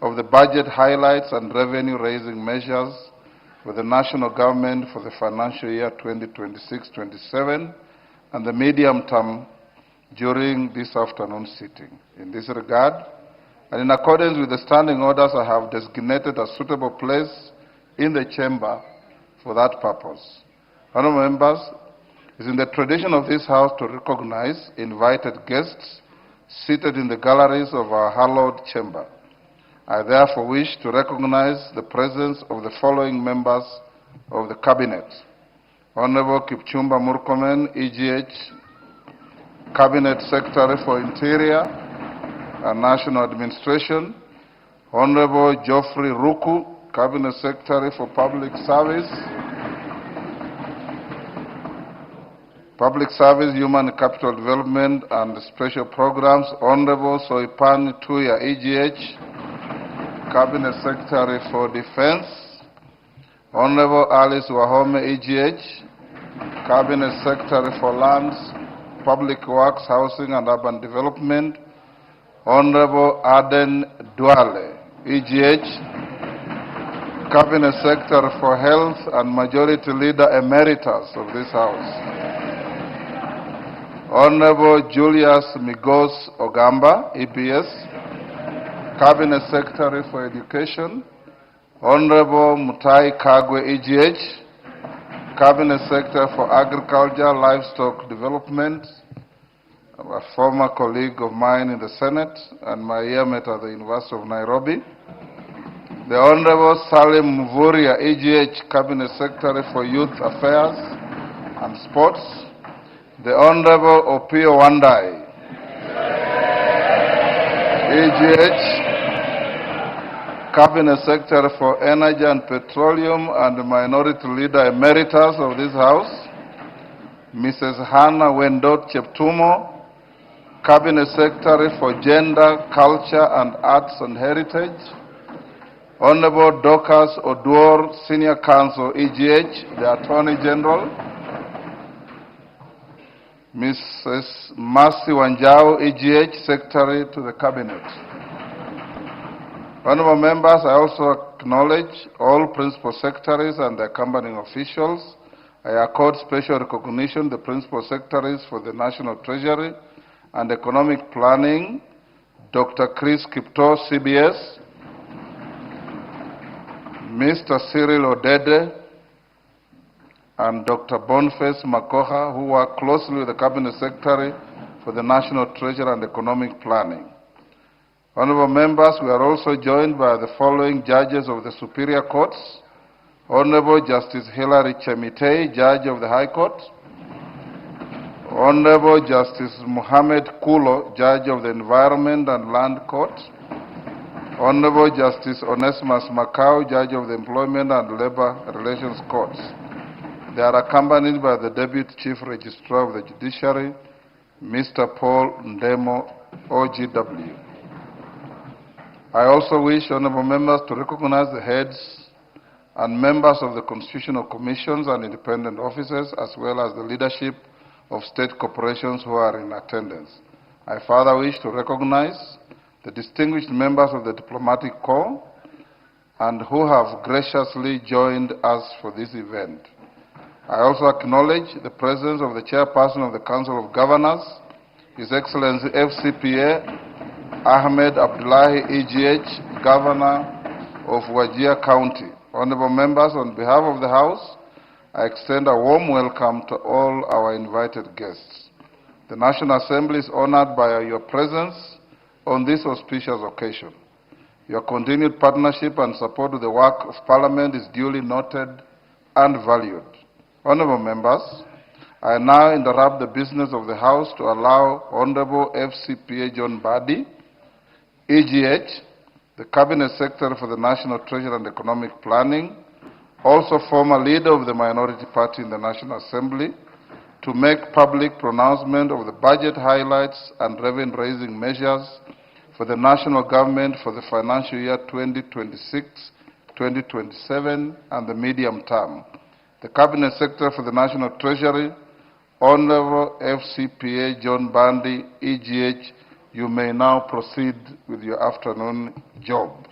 of the budget highlights and revenue-raising measures for the national government for the financial year 2026-27 and the medium term during this afternoon sitting. In this regard, and in accordance with the standing orders, I have designated a suitable place in the chamber for that purpose. Honorable members, it is in the tradition of this House to recognize invited guests seated in the galleries of our hallowed chamber. I therefore wish to recognize the presence of the following members of the Cabinet. Honorable Kipchumba Murkomen, EGH, Cabinet Secretary for Interior and National Administration. Honorable Geoffrey Ruku, Cabinet Secretary for Public Service, Human Capital Development and Special Programs. Honorable Soipan Tuya, EGH, Cabinet Secretary for Defense. Honorable Alice Wahome, EGH, Cabinet Secretary for Lands, Public Works, Housing and Urban Development. Honorable Aden Duale, EGH, Cabinet Secretary for Health and Majority Leader Emeritus of this House. Honorable Julius Migos Ogamba, EPS, Cabinet Secretary for Education. Honorable Mutai Kagwe, EGH, Cabinet Secretary for Agriculture, Livestock Development, a former colleague of mine in the Senate and my yearmate at the University of Nairobi. The Honorable Salim Mvuria, EGH, Cabinet Secretary for Youth Affairs and Sports. The Honorable Opio Wandai, EGH, Cabinet Secretary for Energy and Petroleum and Minority Leader Emeritus of this House. Mrs. Hannah Wendot Cheptumo, Cabinet Secretary for Gender, Culture and Arts and Heritage. Honorable Dorcas Oduor, Senior Counsel, EGH, the Attorney General. Mrs. Mercy Wanjao, EGH, Secretary to the Cabinet. Honorable members, I also acknowledge all Principal Secretaries and the accompanying officials. I accord special recognition to the Principal Secretaries for the National Treasury and Economic Planning, Dr. Chris Kipto, CBS, Mr. Cyril Odede, and Dr. Boniface Makoha, who work closely with the Cabinet Secretary for the National Treasury and Economic Planning. Honorable members, we are also joined by the following judges of the Superior Courts. Honorable Justice Hilary Chemitei, Judge of the High Court. Honorable Justice Mohammed Kulo, Judge of the Environment and Land Court. Honorable Justice Onesimus Macau, Judge of the Employment and Labor Relations Courts. They are accompanied by the Deputy Chief Registrar of the Judiciary, Mr. Paul Ndemo, OGW. I also wish honorable members to recognize the heads and members of the constitutional commissions and independent officers, as well as the leadership of state corporations who are in attendance. I further wish to recognize the distinguished members of the diplomatic corps and who have graciously joined us for this event. I also acknowledge the presence of the chairperson of the Council of Governors, His Excellency FCPA Ahmed Abdullahi, EGH, Governor of Wajir County. Honorable members, on behalf of the House, I extend a warm welcome to all our invited guests. The National Assembly is honored by your presence on this auspicious occasion. Your continued partnership and support to the work of Parliament is duly noted and valued. Honorable members, I now interrupt the business of the House to allow Honorable FCPA John Badi, EGH, the Cabinet Secretary for the National Treasury and Economic Planning, also former leader of the minority party in the National Assembly, to make public pronouncement of the budget highlights and revenue-raising measures for the national government for the financial year 2026-2027 and the medium term. The Cabinet Secretary for the National Treasury, Honorable FCPA John Bandi, EGH, you may now proceed with your afternoon job.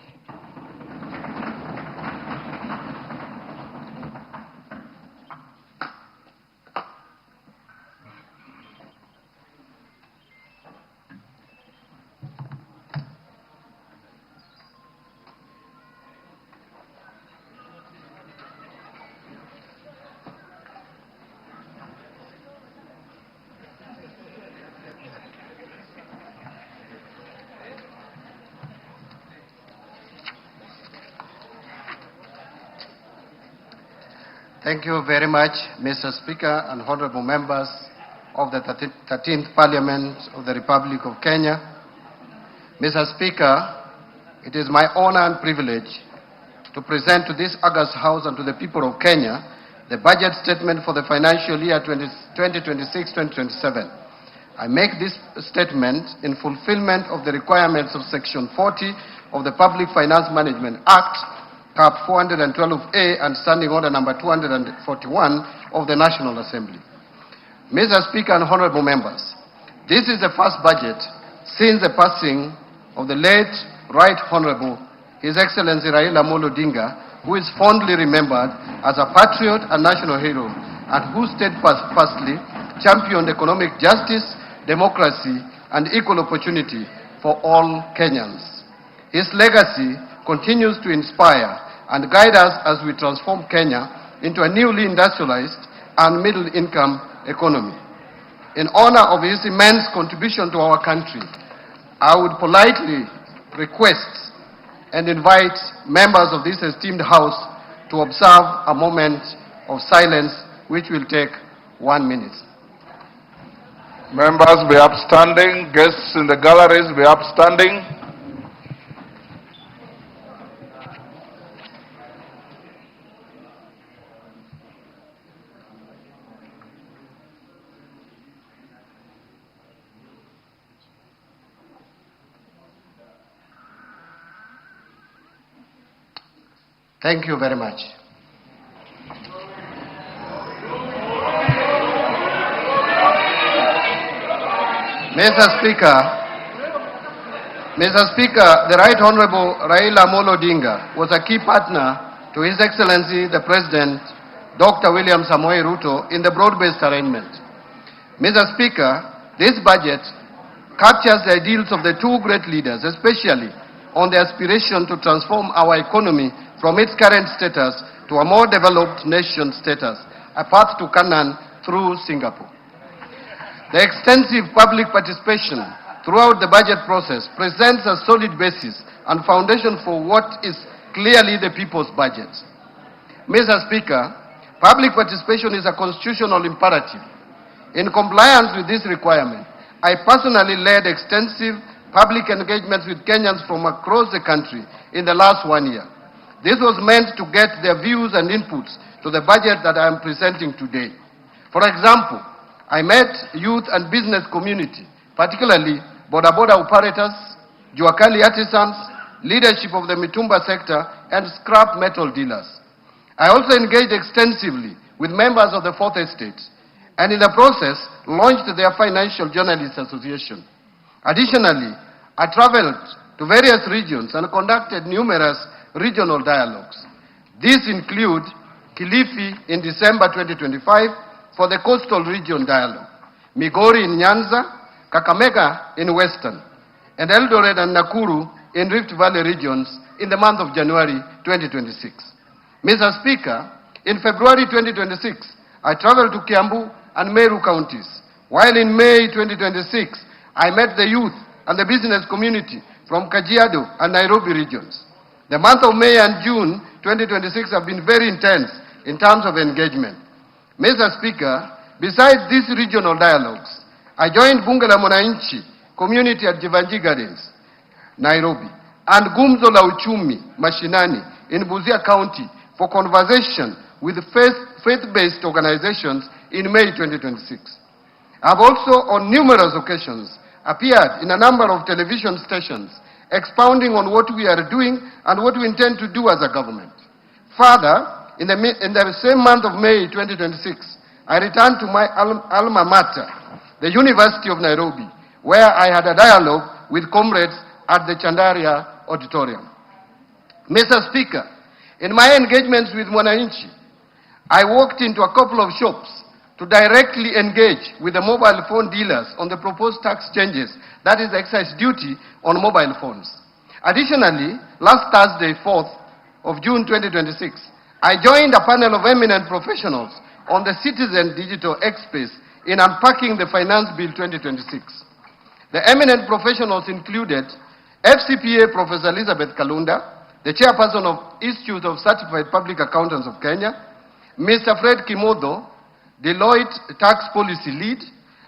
Thank you very much, Mr. Speaker and honorable members of the 13th Parliament of the Republic of Kenya. Mr. Speaker, it is my honor and privilege to present to this august House and to the people of Kenya the budget statement for the financial year 2026-2027. I make this statement in fulfillment of the requirements of Section 40 of the Public Finance Management Act, Cap 412A, and Standing Order number 241 of the National Assembly. Mr. Speaker and honorable members, this is the first budget since the passing of the late Right Honorable His Excellency Raila Amolo Odinga, who is fondly remembered as a patriot and national hero, and who steadfastly championed economic justice, democracy, and equal opportunity for all Kenyans. His legacy continues to inspire and guide us as we transform Kenya into a newly industrialized and middle-income economy. In honor of his immense contribution to our country, I would politely request and invite members of this esteemed House to observe a moment of silence, which will take 1 minute. Members be upstanding, guests in the galleries be upstanding. Thank you very much. Mr. Speaker, the Right Honorable Raila Amolo Odinga was a key partner to His Excellency the President, Dr. William Samoei Ruto, in the broad-based arrangement. Mr. Speaker, this budget captures the ideals of the two great leaders, especially on the aspiration to transform our economy from its current status to a more developed nation status, a path to Canaan through Singapore. The extensive public participation throughout the budget process presents a solid basis and foundation for what is clearly the people's budget. Mr. Speaker, public participation is a constitutional imperative. In compliance with this requirement, I personally led extensive public engagements with Kenyans from across the country in the last 1 year. This was meant to get their views and inputs to the budget that I am presenting today. For example, I met youth and business community, particularly boda-boda operators, Juakali artisans, leadership of the Mitumba sector, and scrap metal dealers. I also engaged extensively with members of the Fourth Estate, and in the process, launched their Financial Journalists Association. Additionally, I traveled to various regions and conducted numerous regional dialogues. These include Kilifi in December 2025 for the Coastal Region Dialogue, Migori in Nyanza, Kakamega in Western, and Eldoret and Nakuru in Rift Valley regions in the month of January 2026. Mr. Speaker, in February 2026, I traveled to Kiambu and Meru counties, while in May 2026, I met the youth and the business community from Kajiado and Nairobi regions. The month of May and June 2026 have been very intense in terms of engagement. Mr. Speaker, besides these regional dialogues, I joined Bunge la Mwananchi community at Jivanji Gardens, Nairobi, and Gumzo la Uchumi Mashinani in Busia County for conversation with faith-based organizations in May 2026. I have also on numerous occasions appeared in a number of television stations expounding on what we are doing and what we intend to do as a government. Further, in the same month of May 2026, I returned to my alma mater, the University of Nairobi, where I had a dialogue with comrades at the Chandaria Auditorium. Mr. Speaker, in my engagements with Mwananchi, I walked into a couple of shops to directly engage with the mobile phone dealers on the proposed tax changes, that is excise duty on mobile phones. Additionally, last Thursday, 4th of June 2026, I joined a panel of eminent professionals on the Citizen Digital X-Space in unpacking the Finance Bill 2026. The eminent professionals included FCPA Professor Elizabeth Kalunda, the chairperson of Institute of Certified Public Accountants of Kenya, Mr. Fred Kimodo, Deloitte Tax Policy Lead,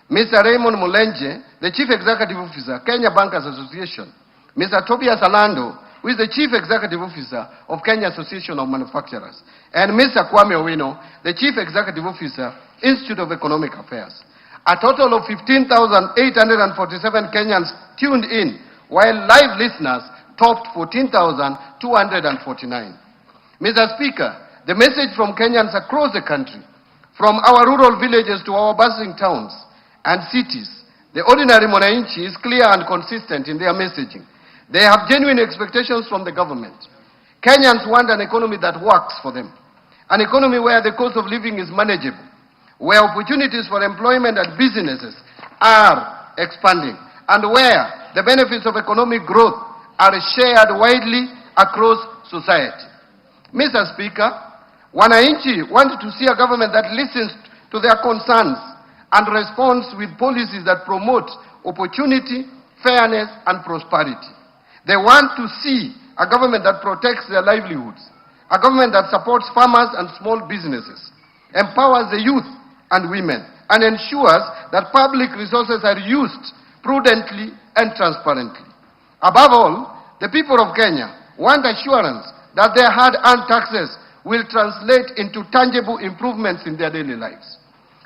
Mr. Raymond Mulenje, the Chief Executive Officer, Kenya Bankers Association, Mr. Tobias Alando, who is the Chief Executive Officer of Kenya Association of Manufacturers, and Mr. Kwame Owino, the Chief Executive Officer, Institute of Economic Affairs. A total of 15,847 Kenyans tuned in, while live listeners topped 14,249. Mr. Speaker, the message from Kenyans across the country, from our rural villages to our bustling towns and cities, the ordinary Mwananchi is clear and consistent in their messaging. They have genuine expectations from the government. Kenyans want an economy that works for them, an economy where the cost of living is manageable, where opportunities for employment and businesses are expanding, and where the benefits of economic growth are shared widely across society. Mr. Speaker, Wananchi want to see a government that listens to their concerns and responds with policies that promote opportunity, fairness, and prosperity. They want to see a government that protects their livelihoods, a government that supports farmers and small businesses, empowers the youth and women, and ensures that public resources are used prudently and transparently. Above all, the people of Kenya want assurance that their hard-earned taxes will translate into tangible improvements in their daily lives.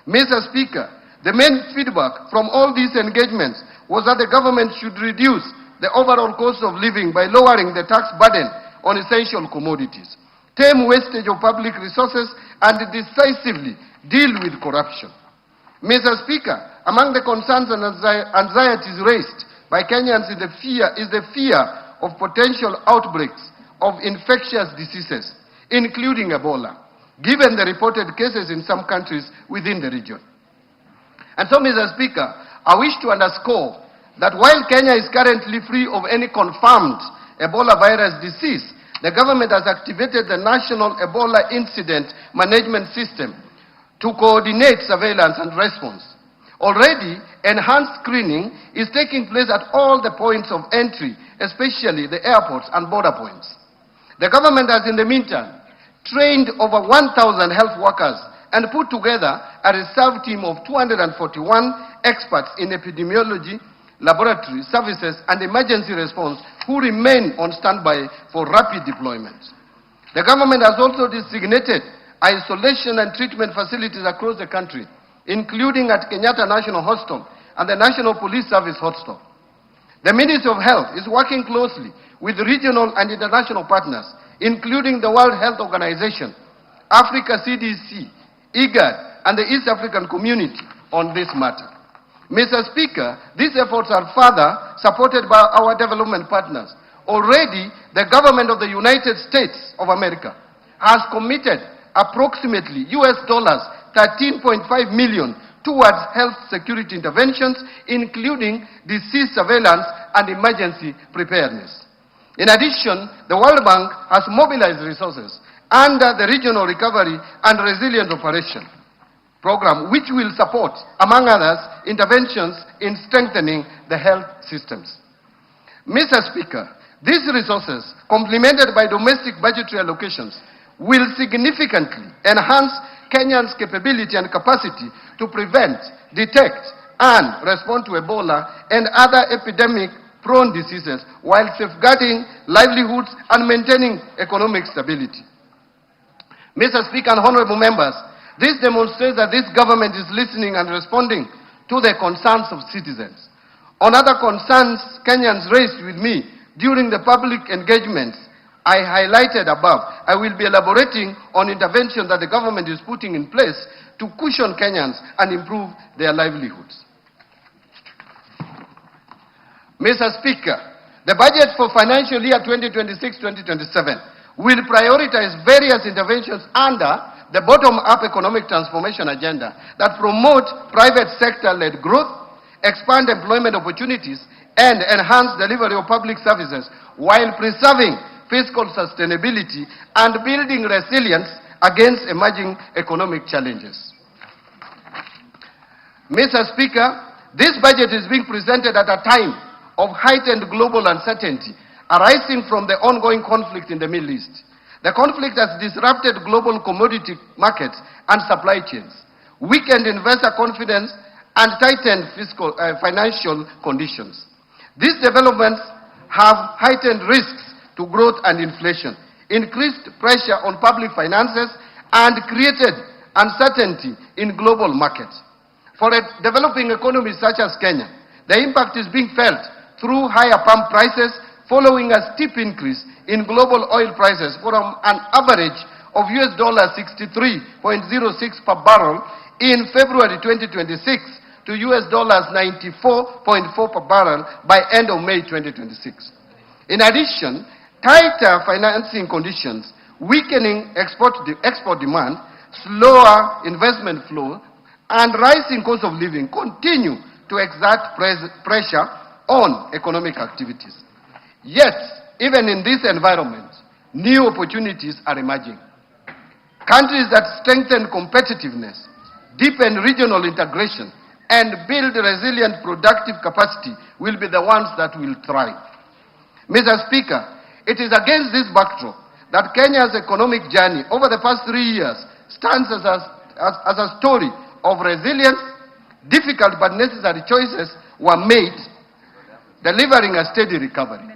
Mr. Speaker, the main feedback from all these engagements was that the government should reduce the overall cost of living by lowering the tax burden on essential commodities, tame wastage of public resources, and decisively deal with corruption. Mr. Speaker, among the concerns and anxieties raised by Kenyans is the fear of potential outbreaks of infectious diseases, including Ebola, given the reported cases in some countries within the region. And so, Mr. Speaker, I wish to underscore that while Kenya is currently free of any confirmed Ebola virus disease, the government has activated the National Ebola Incident Management System to coordinate surveillance and response. Already, enhanced screening is taking place at all the points of entry, especially the airports and border points. The government has, in the meantime, trained over 1,000 health workers and put together a reserve team of 241 experts in epidemiology, laboratory services, and emergency response who remain on standby for rapid deployment. The government has also designated isolation and treatment facilities across the country, including at Kenyatta National Hospital and the National Police Service Hospital. The Ministry of Health is working closely with regional and international partners, including the World Health Organization, Africa CDC, IGAD, and the East African Community on this matter. Mr. Speaker, these efforts are further supported by our development partners. Already, the government of the United States of America has committed approximately $13.5 million towards health security interventions, including disease surveillance and emergency preparedness. In addition, the World Bank has mobilized resources under the Regional Recovery and Resilience Operation program, which will support, among others, interventions in strengthening the health systems. Mr. Speaker, these resources, complemented by domestic budgetary allocations, will significantly enhance Kenyans' capability and capacity to prevent, detect, and respond to Ebola and other epidemic-prone diseases while safeguarding livelihoods and maintaining economic stability. Mr. Speaker and honorable members, this demonstrates that this government is listening and responding to the concerns of citizens. On other concerns Kenyans raised with me during the public engagements I highlighted above, I will be elaborating on interventions that the government is putting in place to cushion Kenyans and improve their livelihoods. Mr. Speaker, the budget for financial year 2026-2027 will prioritize various interventions under the bottom-up economic transformation agenda that promote private sector-led growth, expand employment opportunities, and enhance delivery of public services while preserving fiscal sustainability and building resilience against emerging economic challenges. Mr. Speaker, this budget is being presented at a time of heightened global uncertainty arising from the ongoing conflict in the Middle East. The conflict has disrupted global commodity markets and supply chains, weakened investor confidence, and tightened financial conditions. These developments have heightened risks to growth and inflation, increased pressure on public finances, and created uncertainty in global markets. For a developing economy such as Kenya, the impact is being felt through higher pump prices following a steep increase in global oil prices from an average of $63.06 per barrel in February 2026 to $94.4 per barrel by end of May 2026. In addition, tighter financing conditions, weakening export demand, slower investment flow, and rising cost of living continue to exert pressure on economic activities. Yet, even in this environment, new opportunities are emerging. Countries that strengthen competitiveness, deepen regional integration, and build resilient productive capacity will be the ones that will thrive. Mr. Speaker, it is against this backdrop that Kenya's economic journey over the past 3 years stands as a story of resilience. Difficult but necessary choices were made, delivering a steady recovery.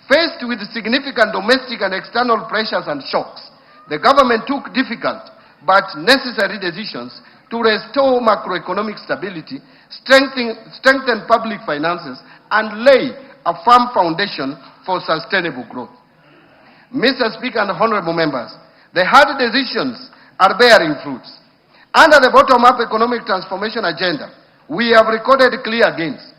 Faced with significant domestic and external pressures and shocks, the government took difficult but necessary decisions to restore macroeconomic stability, strengthen public finances, and lay a firm foundation for sustainable growth. Mr. Speaker and honorable members, the hard decisions are bearing fruits. Under the bottom-up economic transformation agenda, we have recorded clear gains.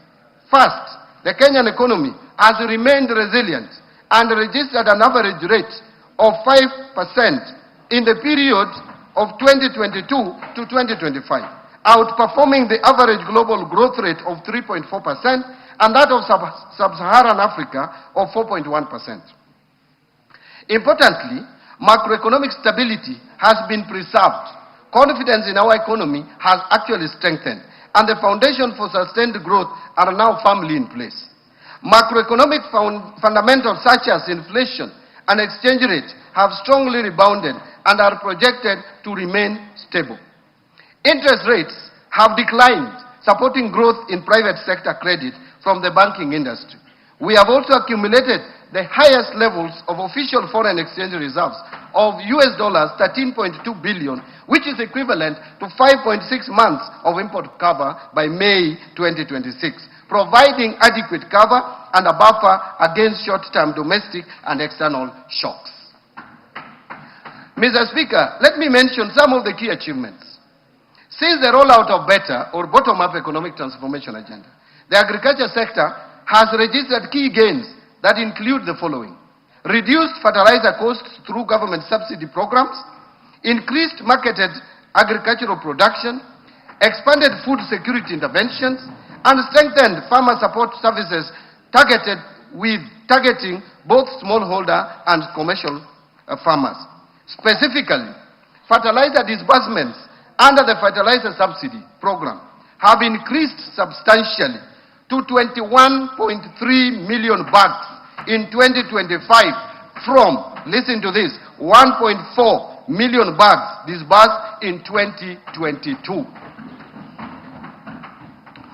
First, the Kenyan economy has remained resilient and registered an average rate of 5% in the period of 2022 to 2025, outperforming the average global growth rate of 3.4% and that of sub-Saharan Africa of 4.1%. Importantly, macroeconomic stability has been preserved. Confidence in our economy has actually strengthened, and the foundation for sustained growth are now firmly in place. Macroeconomic fundamentals such as inflation and exchange rate have strongly rebounded and are projected to remain stable. Interest rates have declined, supporting growth in private sector credit from the banking industry. We have also accumulated the highest levels of official foreign exchange reserves of $13.2 billion, which is equivalent to 5.6 months of import cover by May 2026, providing adequate cover and a buffer against short-term domestic and external shocks. Mr. Speaker, let me mention some of the key achievements. Since the rollout of BETTER, or bottom-up economic transformation agenda, the agriculture sector has registered key gains that include the following: reduced fertilizer costs through government subsidy programs, increased marketed agricultural production, expanded food security interventions, and strengthened farmer support services targeting both smallholder and commercial farmers. Specifically, fertilizer disbursements under the fertilizer subsidy program have increased substantially to 21.3 million bags in 2025 from, listen to this, 1.4 million bags disbursed in 2022.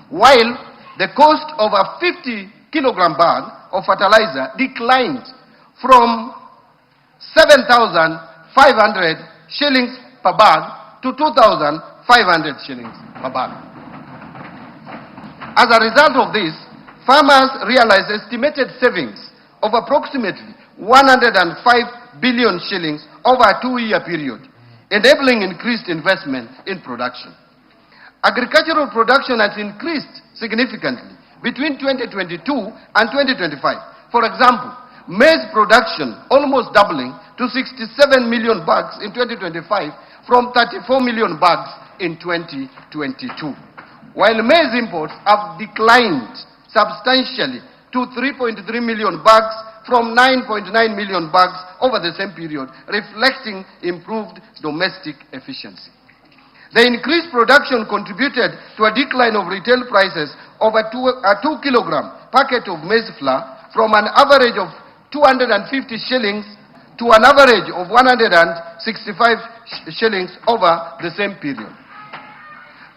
While the cost of a 50 kilogram bag of fertilizer declined from 7,500 shillings per bag to 2,500 shillings per bag. As a result of this, farmers realized estimated savings of approximately 105 billion shillings over a 2-year period, enabling increased investment in production. Agricultural production has increased significantly between 2022 and 2025. For example, maize production almost doubling to 67 million bags in 2025 from 34 million bags in 2022. While maize imports have declined substantially to 3.3 million bags from 9.9 million bags over the same period, reflecting improved domestic efficiency. The increased production contributed to a decline of retail prices of a 2 kilogram packet of maize flour from an average of 250 shillings to an average of 165 shillings over the same period.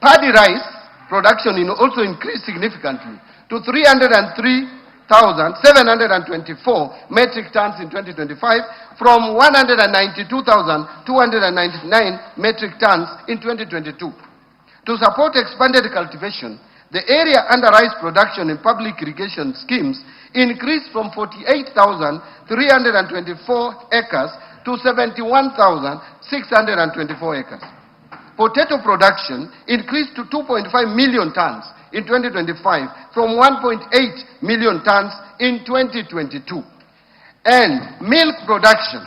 Paddy rice production also increased significantly to 303,724 metric tons in 2025 from 192,299 metric tons in 2022. To support expanded cultivation, the area under rice production in public irrigation schemes increased from 48,324 acres to 71,624 acres. Potato production increased to 2.5 million tons in 2025 from 1.8 million tons in 2022. And milk production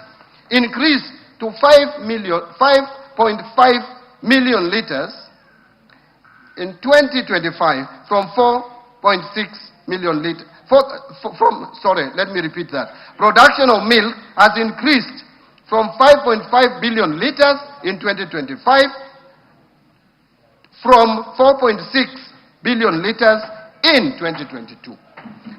increased to 5.5 million liters in 2025 from 4.6 million liters. Let me repeat that. Production of milk has increased from 5.5 billion liters in 2025 from 4.6 billion liters in 2022.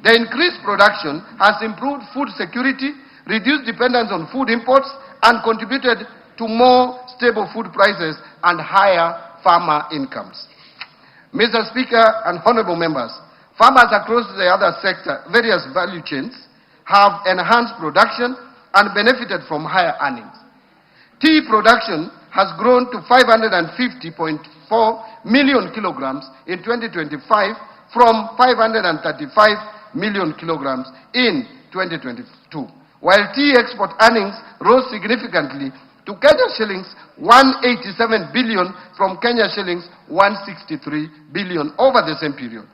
The increased production has improved food security, reduced dependence on food imports, and contributed to more stable food prices and higher farmer incomes. Mr. Speaker and honorable members, farmers across the other sector, various value chains, have enhanced production and benefited from higher earnings. Tea production has grown to 550.4 million kilograms in 2025 from 535 million kilograms in 2022, while tea export earnings rose significantly to Kenya shillings 187 billion from Kenya shillings 163 billion over the same period.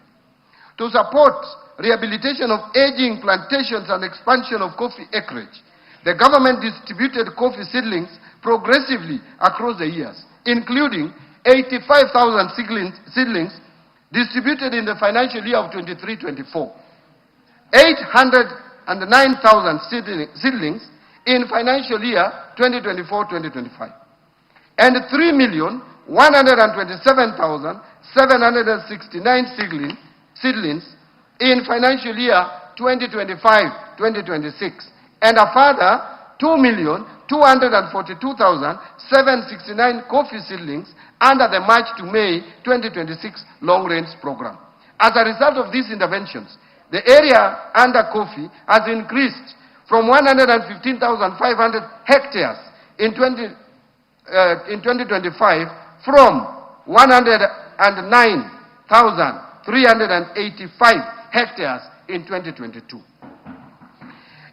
To support rehabilitation of aging plantations and expansion of coffee acreage, the government distributed coffee seedlings progressively across the years, including 85,000 seedlings distributed in the financial year of 23-24, 809,000 seedlings in financial year 2024-2025, and 3,127,769 seedlings in financial year 2025-2026, and a further 2,242,769 coffee seedlings under the March to May 2026 long-range program. As a result of these interventions, the area under coffee has increased from 115,500 hectares in 2025 from 109,385 hectares in 2022.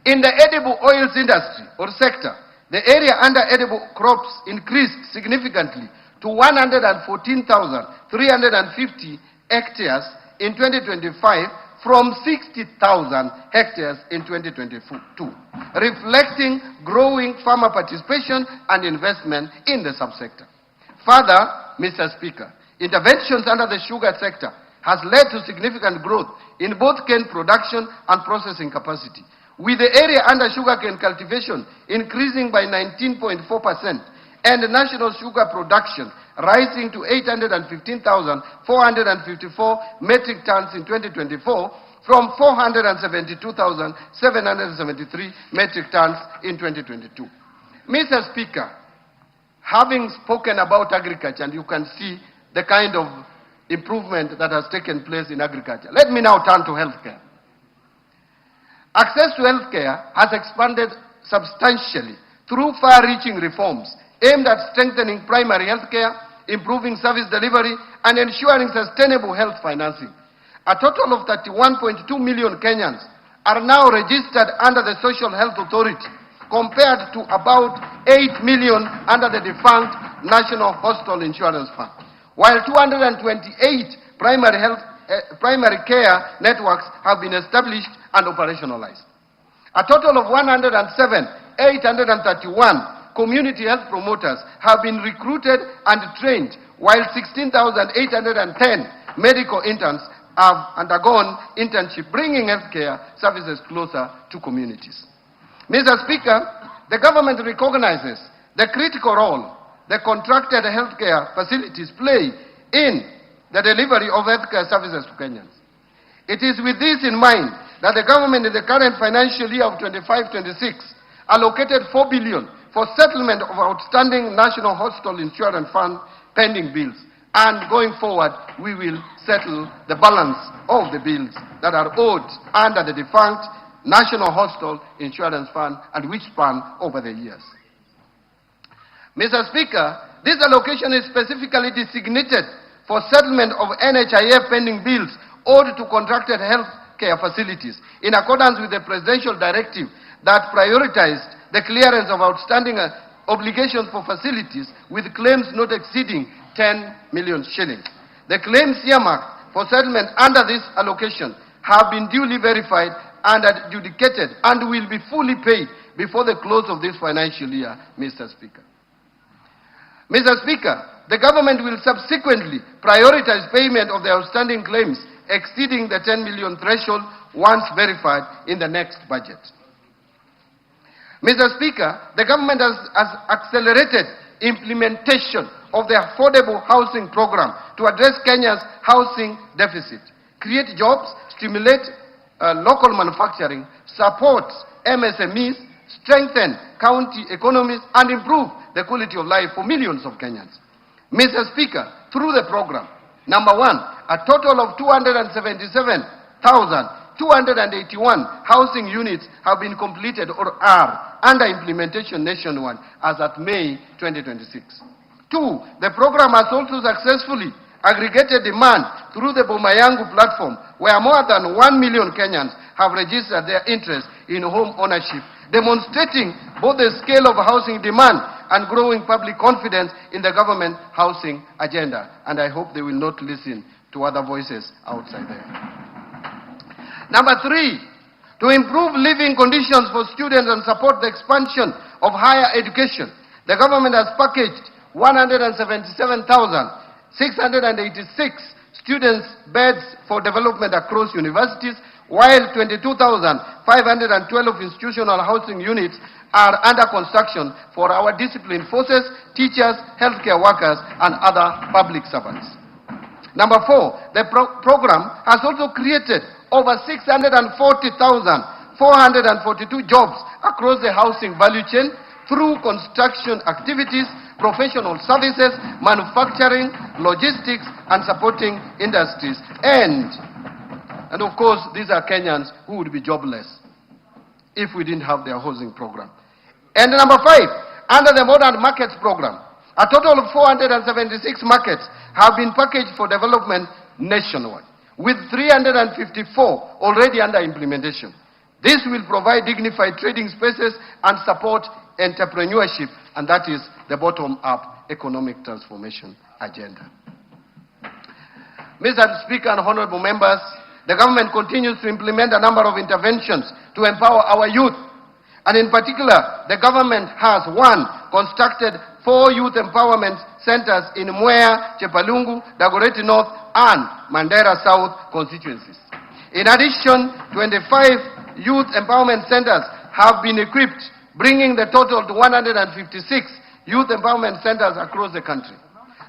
In the edible oils industry or sector, the area under edible crops increased significantly to 114,350 hectares in 2025 from 60,000 hectares in 2022, reflecting growing farmer participation and investment in the subsector. Further, Mr. Speaker, interventions under the sugar sector has led to significant growth in both cane production and processing capacity, with the area under sugarcane cultivation increasing by 19.4% and the national sugar production rising to 815,454 metric tons in 2024 from 472,773 metric tons in 2022. Mr. Speaker, having spoken about agriculture, and you can see the kind of improvement that has taken place in agriculture, let me now turn to healthcare. Access to healthcare has expanded substantially through far-reaching reforms aimed at strengthening primary healthcare, improving service delivery, and ensuring sustainable health financing. A total of 31.2 million Kenyans are now registered under the Social Health Authority, compared to about 8 million under the defunct National Hospital Insurance Fund, while 228 primary care networks have been established and operationalized. A total of 107,831 community health promoters have been recruited and trained, while 16,810 medical interns have undergone internship, bringing healthcare services closer to communities. Mr. Speaker, the government recognizes the critical role the contracted healthcare facilities play in the delivery of healthcare services to Kenyans. It is with this in mind that the government in the current financial year of 25-26 allocated 4 billion for settlement of outstanding National Hospital Insurance Fund pending bills. And going forward, we will settle the balance of the bills that are owed under the defunct National Hospital Insurance Fund and which span over the years. Mr. Speaker, this allocation is specifically designated for settlement of NHIF pending bills owed to contracted health care facilities in accordance with the presidential directive that prioritized the clearance of outstanding obligations for facilities with claims not exceeding 10 million shillings. The claims earmarked for settlement under this allocation have been duly verified and adjudicated and will be fully paid before the close of this financial year, Mr. Speaker. Mr. Speaker, the government will subsequently prioritize payment of the outstanding claims exceeding the 10 million threshold once verified in the next budget. Mr. Speaker, the government has accelerated implementation of the affordable housing program to address Kenya's housing deficit, create jobs, stimulate local manufacturing, support MSMEs, strengthen county economies, and improve the quality of life for millions of Kenyans. Mr. Speaker, through the program, number one, a total of 277,281 housing units have been completed or are under implementation nationwide as at May 2026. Two, the program has also successfully aggregated demand through the Bomayangu platform, where more than 1 million Kenyans have registered their interest in home ownership, demonstrating both the scale of housing demand and growing public confidence in the government housing agenda. And I hope they will not listen to other voices outside there. Number three, to improve living conditions for students and support the expansion of higher education, the government has packaged 177,686 students' beds for development across universities, while 22,512 institutional housing units are under construction for our disciplined forces, teachers, healthcare workers, and other public servants. Number four, the program has also created over 640,442 jobs across the housing value chain through construction activities, professional services, manufacturing, logistics, and supporting industries. And of course, these are Kenyans who would be jobless if we didn't have their housing program. And number five, under the Modern Markets program, a total of 476 markets have been packaged for development nationwide, with 354 already under implementation. This will provide dignified trading spaces and support entrepreneurship, and that is the bottom-up economic transformation agenda. Mr. Speaker and honorable members, the government continues to implement a number of interventions to empower our youth. And in particular, the government has, one, constructed 4 youth empowerment centers in Mwea, Chepalungu, Dagoretti North, and Mandera South constituencies. In addition, 25 youth empowerment centers have been equipped, bringing the total to 156 youth empowerment centers across the country.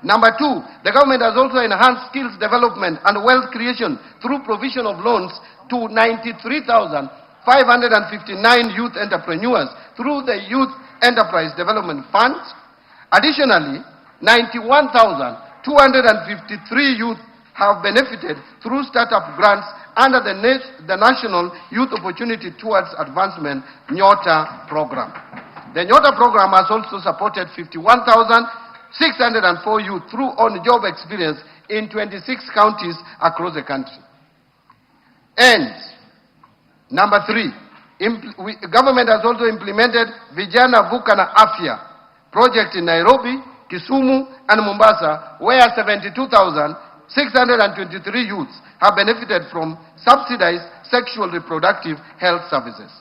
Number two, the government has also enhanced skills development and wealth creation through provision of loans to 93,559 youth entrepreneurs through the Youth Enterprise Development Fund. Additionally, 91,253 youth have benefited through startup grants under the National Youth Opportunity Towards Advancement (NYOTA) program. The NYOTA program has also supported 51,604 youth through on-job experience in 26 counties across the country. And number three, government has also implemented Vijana Vuka na Afya project in Nairobi, Kisumu, and Mombasa, where 72,623 youths have benefited from subsidized sexual reproductive health services.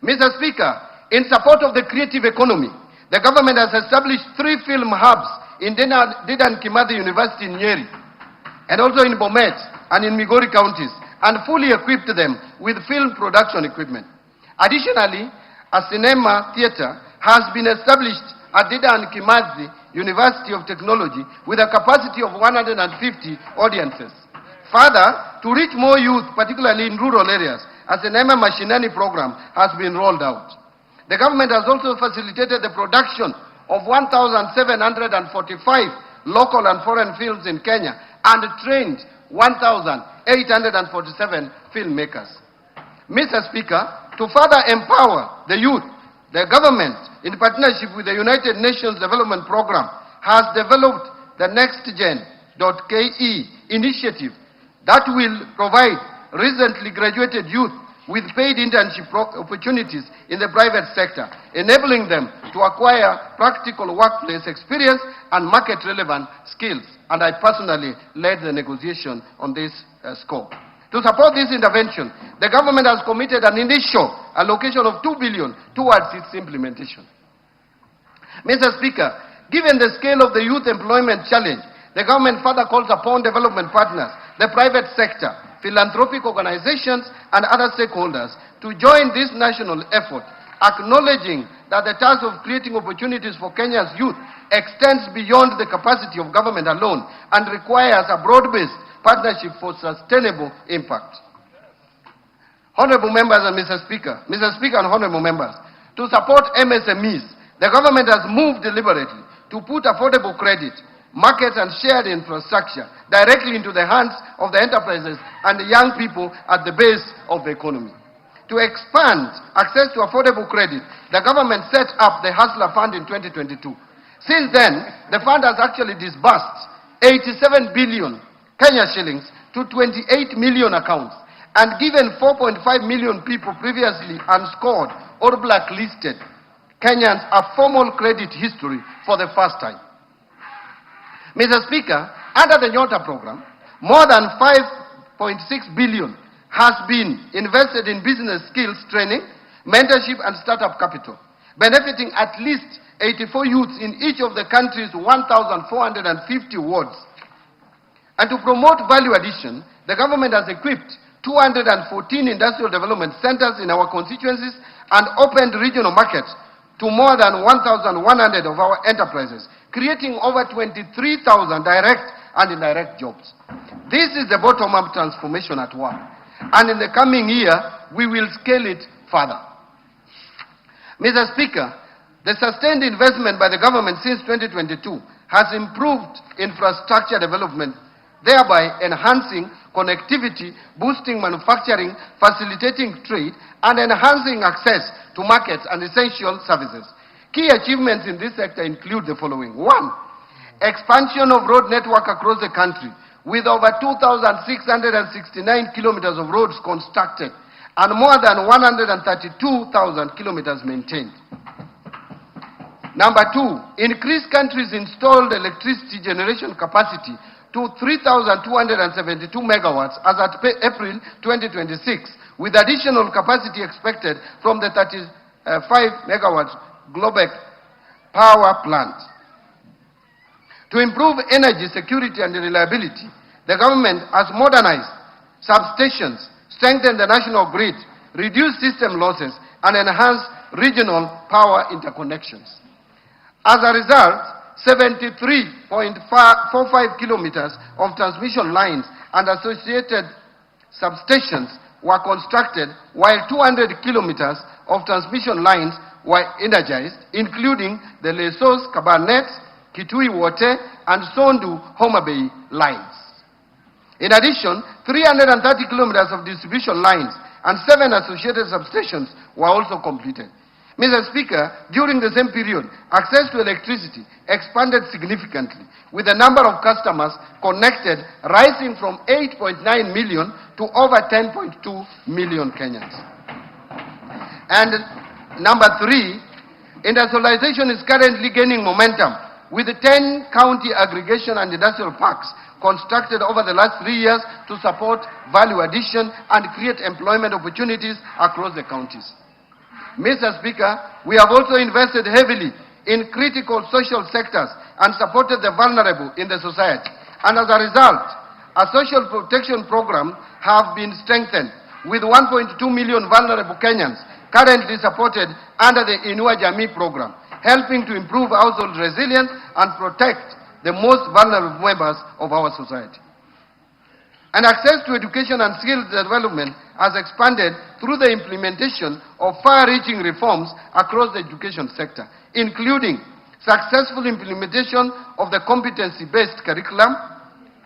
Mr. Speaker, in support of the creative economy, the government has established 3 film hubs in Dedan Kimathi University in Nyeri, and also in Bomet and in Migori counties, and fully equipped them with film production equipment. Additionally, a cinema theater has been established at Dedan Kimathi University of Technology with a capacity of 150 audiences. Further, to reach more youth, particularly in rural areas, a cinema Mashinani program has been rolled out. The government has also facilitated the production of 1,745 local and foreign films in Kenya and trained 1,847 filmmakers. Mr. Speaker, to further empower the youth, the government, in partnership with the United Nations Development Program, has developed the NextGen.ke initiative that will provide recently graduated youth with paid internship opportunities in the private sector, enabling them to acquire practical workplace experience and market-relevant skills. And I personally led the negotiation on this scope. To support this intervention, the government has committed an initial allocation of 2 billion towards its implementation. Mr. Speaker, given the scale of the youth employment challenge, the government further calls upon development partners, the private sector, philanthropic organizations, and other stakeholders to join this national effort, acknowledging that the task of creating opportunities for Kenya's youth extends beyond the capacity of government alone and requires a broad-based partnership for sustainable impact. Honorable members and Mr. Speaker and honorable members, to support MSMEs, the government has moved deliberately to put affordable credit, market and shared infrastructure directly into the hands of the enterprises and the young people at the base of the economy. To expand access to affordable credit, the government set up the Hustler Fund in 2022. Since then, the fund has actually disbursed 87 billion Kenya shillings to 28 million accounts and given 4.5 million people previously unscored or blacklisted Kenyans a formal credit history for the first time. Mr. Speaker, under the NYOTA program, more than 5.6 billion has been invested in business skills training, mentorship and startup capital, benefiting at least 84 youths in each of the country's 1,450 wards. And to promote value addition, the government has equipped 214 industrial development centers in our constituencies and opened regional markets to more than 1,100 of our enterprises, creating over 23,000 direct and indirect jobs. This is the bottom-up transformation at work, and in the coming year, we will scale it further. Mr. Speaker, the sustained investment by the government since 2022 has improved infrastructure development, thereby enhancing connectivity, boosting manufacturing, facilitating trade, and enhancing access to markets and essential services. Key achievements in this sector include the following. 1. Expansion of road network across the country, with over 2,669 kilometers of roads constructed and more than 132,000 kilometers maintained. Number 2, increase country's installed electricity generation capacity to 3,272 megawatts as at April 2026, with additional capacity expected from the 35 megawatts Globek power plant. To improve energy security and reliability, the government has modernized substations, strengthen the national grid, reduce system losses, and enhance regional power interconnections. As a result, 73.45 kilometers of transmission lines and associated substations were constructed, while 200 kilometers of transmission lines were energized, including the Lesos, Kabarnet, Kitui Wote, and Sondu Homa Bay lines. In addition, 330 kilometers of distribution lines and 7 associated substations were also completed. Mr. Speaker, during the same period, access to electricity expanded significantly, with the number of customers connected rising from 8.9 million to over 10.2 million Kenyans. And number 3, industrialization is currently gaining momentum, with 10 county aggregation and industrial parks constructed over the last 3 years to support value addition and create employment opportunities across the counties. Mr. Speaker, we have also invested heavily in critical social sectors and supported the vulnerable in the society. And as a result, a social protection program have been strengthened with 1.2 million vulnerable Kenyans currently supported under the Inua Jamii program, helping to improve household resilience and protect the most vulnerable members of our society. And access to education and skills development has expanded through the implementation of far-reaching reforms across the education sector, including successful implementation of the competency-based curriculum.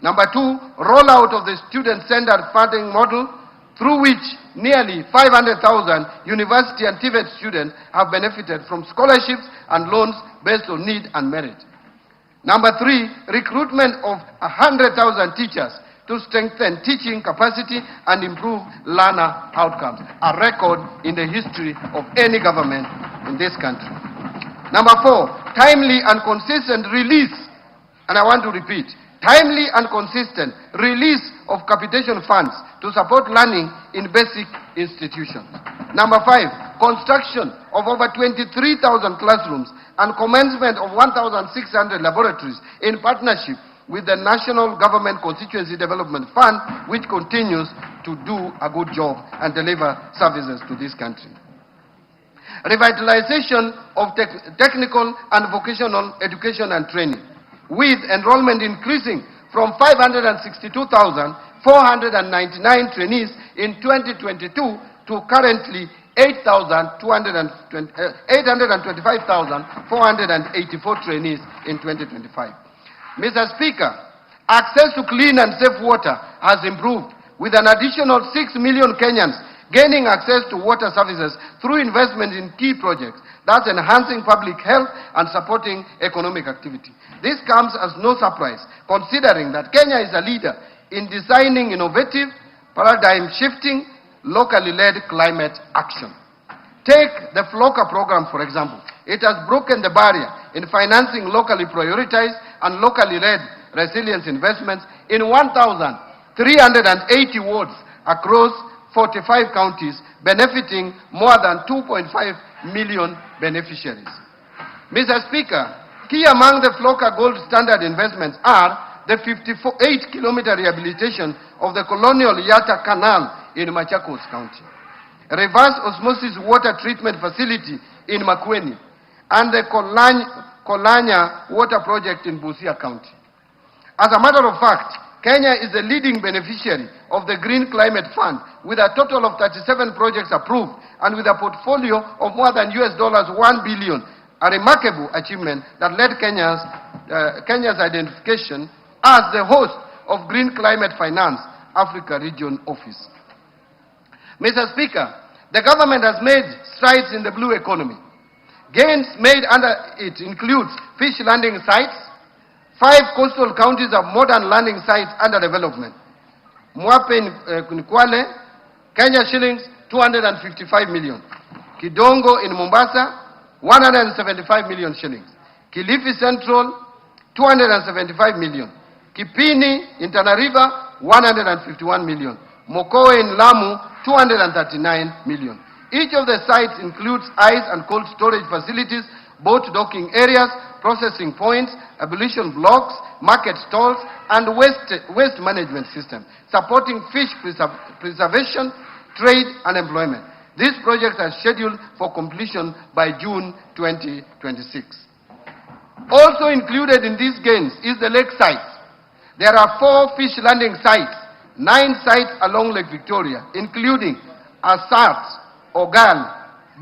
Number 2, rollout of the student-centered funding model, through which nearly 500,000 university and TVET students have benefited from scholarships and loans based on need and merit. Number 3, recruitment of 100,000 teachers to strengthen teaching capacity and improve learner outcomes, a record in the history of any government in this country. Number 4, timely and consistent release, and I want to repeat, timely and consistent release of capitation funds to support learning in basic institutions. Number 5, construction of over 23,000 classrooms and commencement of 1,600 laboratories in partnership with the National Government Constituency Development Fund, which continues to do a good job and deliver services to this country. Revitalization of technical and vocational education and training, with enrollment increasing from 562,499 trainees in 2022 to currently 825,484 trainees in 2025. Mr. Speaker, access to clean and safe water has improved, with an additional 6 million Kenyans gaining access to water services through investment in key projects, thus enhancing public health and supporting economic activity. This comes as no surprise, considering that Kenya is a leader in designing innovative, paradigm-shifting, locally led climate action. Take the FLOCA program, for example. It has broken the barrier in financing locally prioritized and locally led resilience investments in 1,380 wards across 45 counties, benefiting more than 2.5 million beneficiaries. Mr. Speaker, key among the FLOCA gold standard investments are the 58-kilometer rehabilitation of the Colonial Yatta Canal in Machakos County, a reverse osmosis water treatment facility in Makueni, and the Kolanya water project in Busia County. As a matter of fact, Kenya is the leading beneficiary of the Green Climate Fund, with a total of 37 projects approved and with a portfolio of more than $1 billion, a remarkable achievement that led Kenya's identification as the host of Green Climate Finance Africa Region Office. Mr. Speaker, the government has made strides in the blue economy. Gains made under it includes fish landing sites. 5 coastal counties have modern landing sites under development. Mwape in Kwale, Kenya shillings 255 million. Kidongo in Mombasa, 175 million shillings. Kilifi Central, 275 million. Kipini in Tana River, 151 million. Mokowe in Lamu, 239 million. Each of the sites includes ice and cold storage facilities, boat docking areas, processing points, ablution blocks, market stalls, and waste management system, supporting fish preservation, trade, and employment. These projects are scheduled for completion by June 2026. Also included in these gains is the lake sites. There are 4 fish landing sites, 9 sites along Lake Victoria, including Asat, Ogal,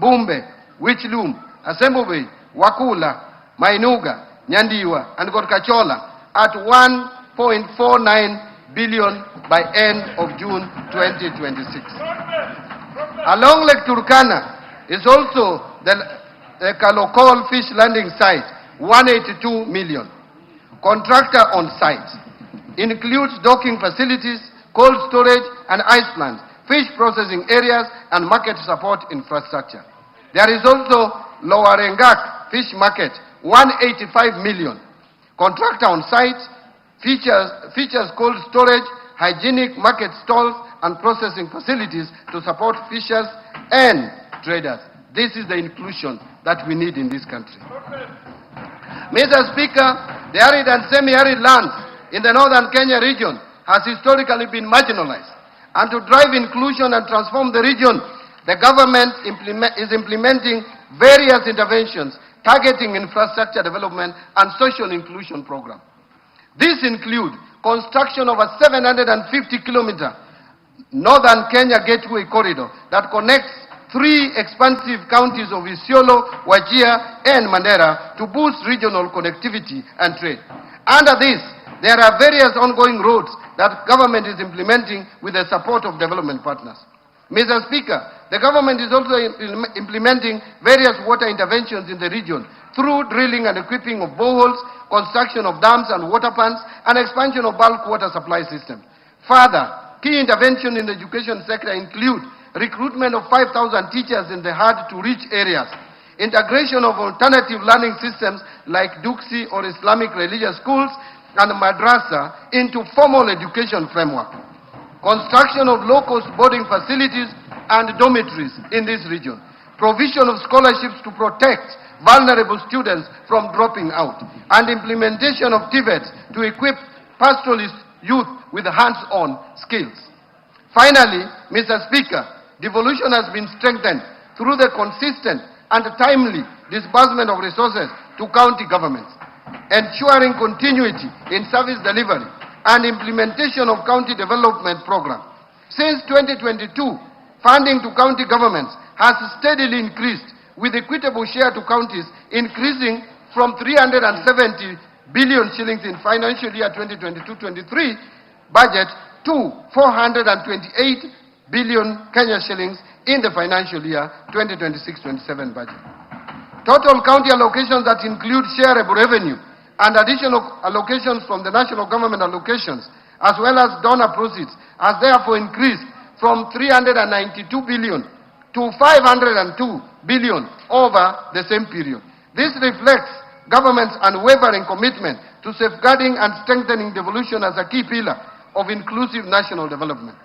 Bumbe, Wichlum, Assembly, Wakula, Mainuga, Nyandiwa, and Gorkachola at 1.49 billion by end of June 2026. Along Lake Turkana is also the Kalokol fish landing site, 182 million. Contractor on site includes docking facilities, cold storage and ice plants, fish processing areas, and market support infrastructure. There is also Lower Engak Fish Market, 185 million. Contractor on site features cold storage, hygienic market stalls, and processing facilities to support fishers and traders. This is the inclusion that we need in this country. Mr. Speaker, the arid and semi-arid lands in the northern Kenya region has historically been marginalized. And to drive inclusion and transform the region, the government is implementing various interventions targeting infrastructure development and social inclusion programs. These include construction of a 750-kilometer northern Kenya gateway corridor that connects 3 expansive counties of Isiolo, Wajir, and Mandera to boost regional connectivity and trade. Under this, there are various ongoing roads that government is implementing with the support of development partners. Mr. Speaker, the government is also implementing various water interventions in the region through drilling and equipping of boreholes, construction of dams and water pans, and expansion of bulk water supply systems. Further, key interventions in the education sector include recruitment of 5,000 teachers in the hard-to-reach areas, integration of alternative learning systems like Duksi or Islamic religious schools and madrasa into formal education framework, construction of low-cost boarding facilities and dormitories in this region, provision of scholarships to protect vulnerable students from dropping out, and implementation of TVETs to equip pastoralist youth with hands-on skills. Finally, Mr. Speaker, devolution has been strengthened through the consistent and timely disbursement of resources to county governments, ensuring continuity in service delivery and implementation of county development programs. Since 2022, funding to county governments has steadily increased, with equitable share to counties increasing from 370 billion shillings in financial year 2022-23 budget to 428 billion Kenya shillings in the financial year 2026-27 budget. Total county allocations that include shareable revenue and additional allocations from the national government allocations, as well as donor proceeds, has therefore increased from 392 billion to 502 billion over the same period. This reflects government's unwavering commitment to safeguarding and strengthening devolution as a key pillar of inclusive national development.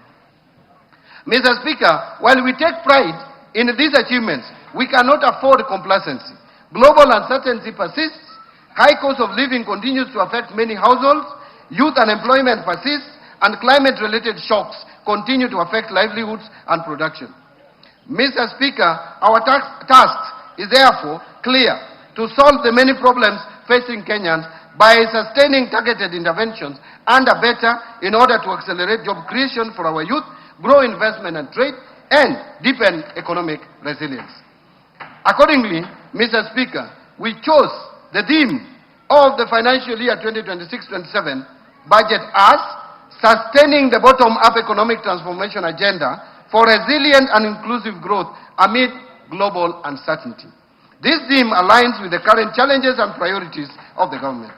Mr. Speaker, while we take pride in these achievements, we cannot afford complacency. Global uncertainty persists, high cost of living continues to affect many households, youth unemployment persists, and climate-related shocks continue to affect livelihoods and production. Mr. Speaker, our task is therefore clear: to solve the many problems facing Kenyans by sustaining targeted interventions and better in order to accelerate job creation for our youth, grow investment and trade, and deepen economic resilience. Accordingly, Mr. Speaker, we chose the theme of the financial year 2026-27 budget as sustaining the bottom-up economic transformation agenda for resilient and inclusive growth amid global uncertainty. This theme aligns with the current challenges and priorities of the government.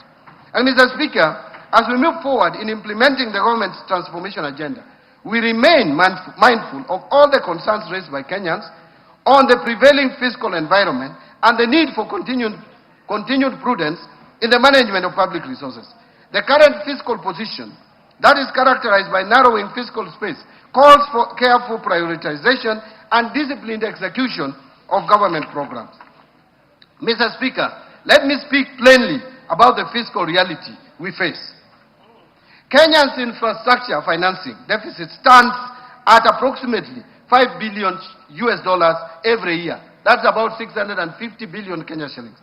And Mr. Speaker, as we move forward in implementing the government's transformation agenda, we remain mindful of all the concerns raised by Kenyans on the prevailing fiscal environment and the need for continued prudence in the management of public resources. The current fiscal position that is characterized by narrowing fiscal space calls for careful prioritization and disciplined execution of government programs. Mr. Speaker, let me speak plainly about the fiscal reality we face. Kenya's infrastructure financing deficit stands at approximately $5 billion every year. That's about 650 billion Kenya shillings.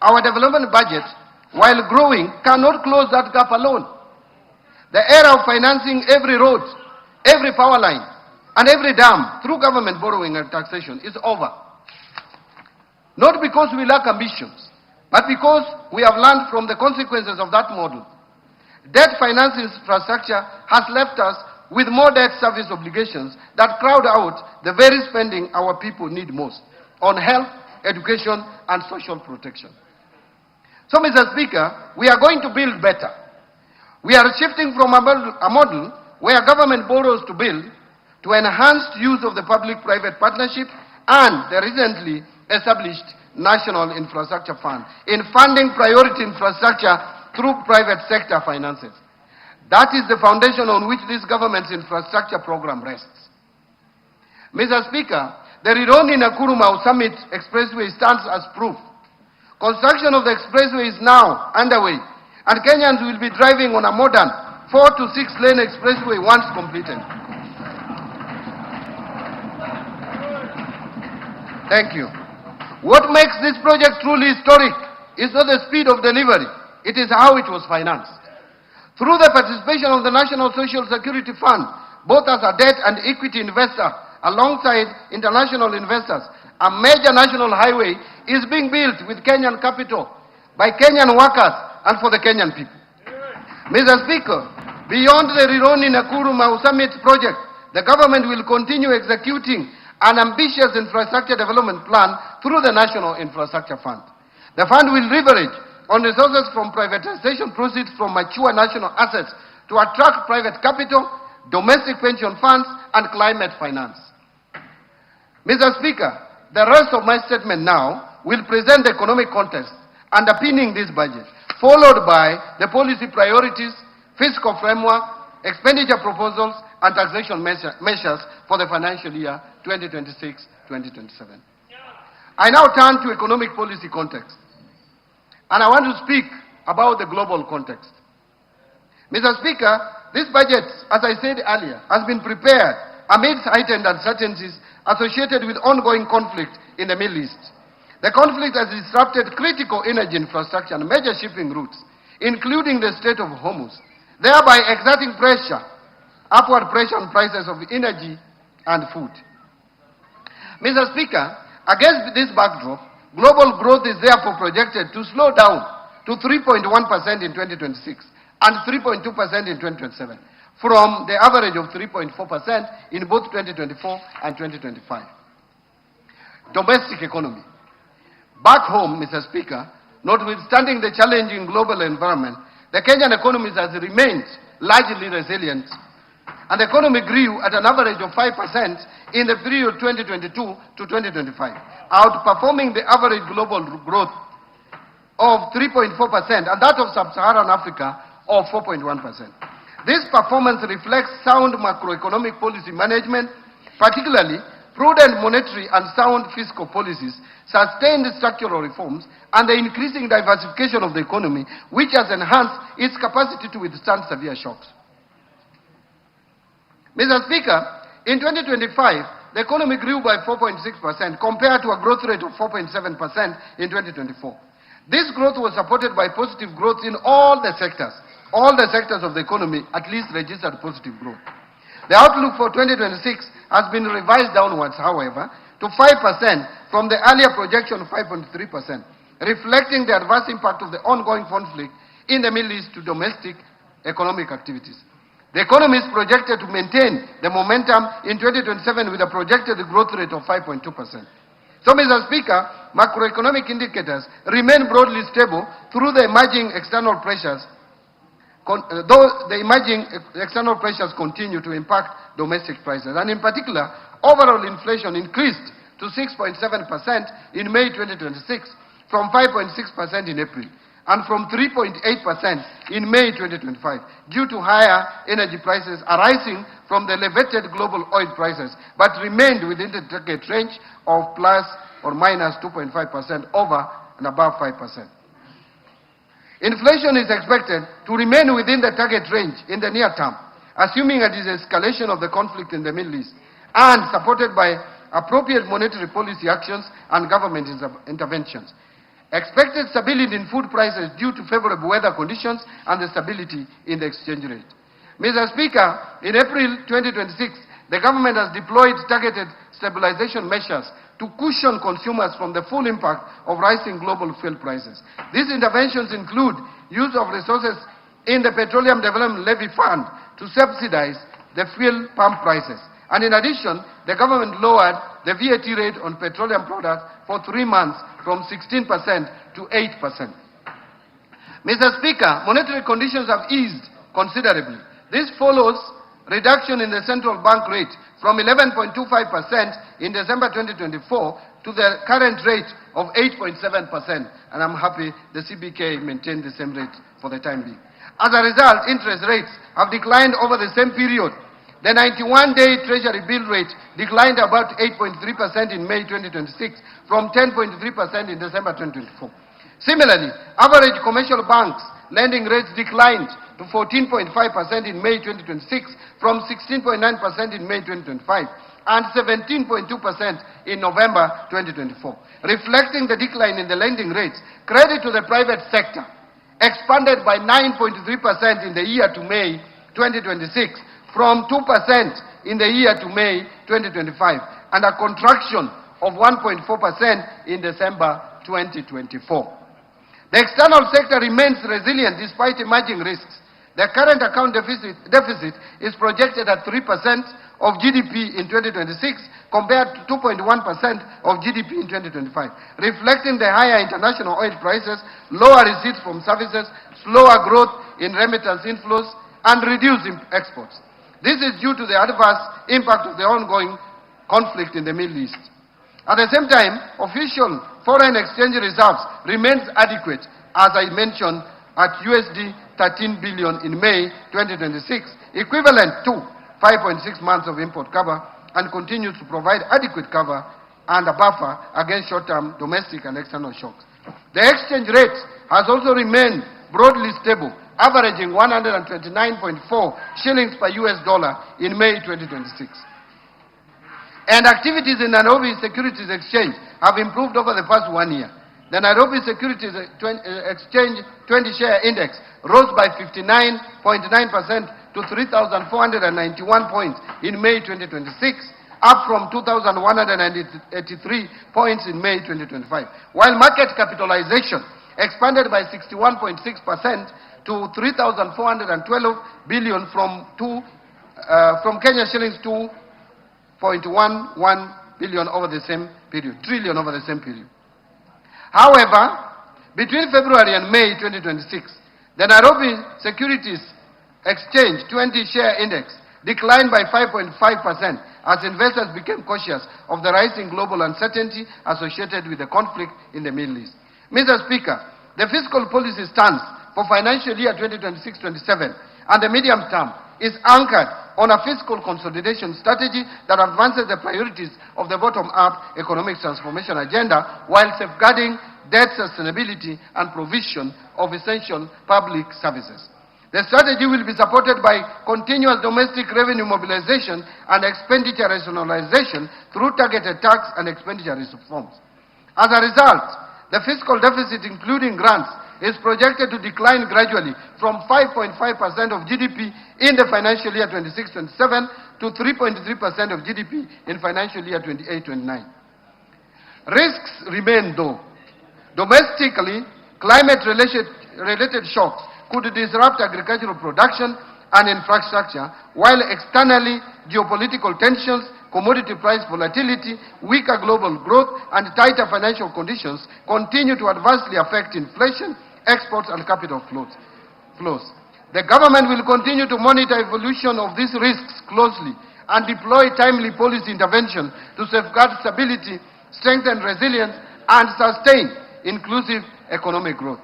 Our development budget, while growing, cannot close that gap alone. The era of financing every road, every power line, and every dam through government borrowing and taxation is over. Not because we lack ambitions, but because we have learned from the consequences of that model. Debt finance infrastructure has left us with more debt service obligations that crowd out the very spending our people need most on health, education, and social protection. So, Mr. Speaker, we are going to build better. We are shifting from a model where government borrows to build to enhanced use of the public-private partnership and the recently established National Infrastructure Fund in funding priority infrastructure through private sector finances. That is the foundation on which this government's infrastructure program rests. Mr. Speaker, the Rironi-Nakuru-Mau Summit Expressway stands as proof. Construction of the expressway is now underway, and Kenyans will be driving on a modern 4 to 6 lane expressway once completed. Thank you. What makes this project truly historic is not the speed of delivery, it is how it was financed. Through the participation of the National Social Security Fund, both as a debt and equity investor, alongside international investors, a major national highway is being built with Kenyan capital by Kenyan workers and for the Kenyan people. Mr. Speaker, beyond the Rironi-Nakuru-Mau Summit project, the government will continue executing an ambitious infrastructure development plan through the National Infrastructure Fund. The fund will leverage on resources from privatization proceeds from mature national assets to attract private capital, domestic pension funds, and climate finance. Mr. Speaker, the rest of my statement now will present the economic context underpinning this budget, followed by the policy priorities, fiscal framework, expenditure proposals, and taxation measures for the financial year 2026-2027. I now turn to economic policy context, and I want to speak about the global context. Mr. Speaker, this budget, as I said earlier, has been prepared amidst heightened uncertainties associated with ongoing conflict in the Middle East. The conflict has disrupted critical energy infrastructure and major shipping routes, including the Strait of Hormuz, thereby exerting upward pressure on prices of energy and food. Mr. Speaker, against this backdrop, global growth is therefore projected to slow down to 3.1% in 2026 and 3.2% in 2027, from the average of 3.4% in both 2024 and 2025. Domestic economy. Back home, Mr. Speaker, notwithstanding the challenging global environment, the Kenyan economy has remained largely resilient, and the economy grew at an average of 5% in the period 2022 to 2025, outperforming the average global growth of 3.4% and that of sub-Saharan Africa of 4.1%. This performance reflects sound macroeconomic policy management, particularly prudent monetary and sound fiscal policies, sustained structural reforms, and the increasing diversification of the economy, which has enhanced its capacity to withstand severe shocks. Mr. Speaker, in 2025, the economy grew by 4.6% compared to a growth rate of 4.7% in 2024. This growth was supported by positive growth in all the sectors. All the sectors of the economy at least registered positive growth. The outlook for 2026 has been revised downwards, however, to 5% from the earlier projection of 5.3%, reflecting the adverse impact of the ongoing conflict in the Middle East to domestic economic activities. The economy is projected to maintain the momentum in 2027 with a projected growth rate of 5.2%. So, Mr. Speaker, macroeconomic indicators remain broadly stable through the emerging external pressures, though the emerging external pressures continue to impact domestic prices. And in particular, overall inflation increased to 6.7% in May 2026 from 5.6% in April and from 3.8% in May 2025 due to higher energy prices arising from the elevated global oil prices, but remained within the target range of plus or minus 2.5% over and above 5%. Inflation is expected to remain within the target range in the near term, assuming a de-escalation of the conflict in the Middle East, and supported by appropriate monetary policy actions and government interventions. Expected stability in food prices due to favorable weather conditions and the stability in the exchange rate. Mr. Speaker, in April 2026, the government has deployed targeted stabilization measures to cushion consumers from the full impact of rising global fuel prices. These interventions include use of resources in the Petroleum Development Levy Fund to subsidize the fuel pump prices. And in addition, the government lowered the VAT rate on petroleum products for 3 months from 16% to 8%. Mr. Speaker, monetary conditions have eased considerably. This follows reduction in the central bank rate from 11.25% in December 2024 to the current rate of 8.7%. And I'm happy the CBK maintained the same rate for the time being. As a result, interest rates have declined over the same period. The 91-day Treasury bill rate declined about 8.3% in May 2026 from 10.3% in December 2024. Similarly, average commercial banks lending rates declined to 14.5% in May 2026 from 16.9% in May 2025 and 17.2% in November 2024. Reflecting the decline in the lending rates, credit to the private sector expanded by 9.3% in the year to May 2026 from 2% in the year to May 2025 and a contraction of 1.4% in December 2024. The external sector remains resilient despite emerging risks. The current account deficit is projected at 3% of GDP in 2026 compared to 2.1% of GDP in 2025, reflecting the higher international oil prices, lower receipts from services, slower growth in remittance inflows, and reduced exports. This is due to the adverse impact of the ongoing conflict in the Middle East. At the same time, official foreign exchange reserves remains adequate, as I mentioned, at USD 13 billion in May 2026, equivalent to 5.6 months of import cover, and continues to provide adequate cover and a buffer against short-term domestic and external shocks. The exchange rate has also remained broadly stable, averaging 129.4 shillings per US dollar in May 2026. And activities in Nairobi Securities Exchange have improved over the past 1 year. The Nairobi Securities Exchange 20-share index rose by 59.9% to 3,491 points in May 2026, up from 2,183 points in May 2025, while market capitalization expanded by 61.6% to 3,412 billion from Kenya shillings 2.11 billion over the same period, trillion over the same period. However, between February and May 2026, the Nairobi Securities Exchange 20-share index declined by 5.5% as investors became cautious of the rising global uncertainty associated with the conflict in the Middle East. Mr. Speaker, the fiscal policy stance for financial year 2026-27 and the medium term is anchored on a fiscal consolidation strategy that advances the priorities of the bottom-up economic transformation agenda while safeguarding debt sustainability and provision of essential public services. The strategy will be supported by continuous domestic revenue mobilization and expenditure rationalization through targeted tax and expenditure reforms. As a result, the fiscal deficit, including grants, is projected to decline gradually from 5.5% of GDP in the financial year 26-27 to 3.3% of GDP in financial year 28-29. Risks remain though. Domestically, climate-related shocks could disrupt agricultural production and infrastructure, while externally, geopolitical tensions, commodity price volatility, weaker global growth, and tighter financial conditions continue to adversely affect inflation, exports, and capital flows. The government will continue to monitor evolution of these risks closely and deploy timely policy intervention to safeguard stability, strengthen resilience, and sustain inclusive economic growth.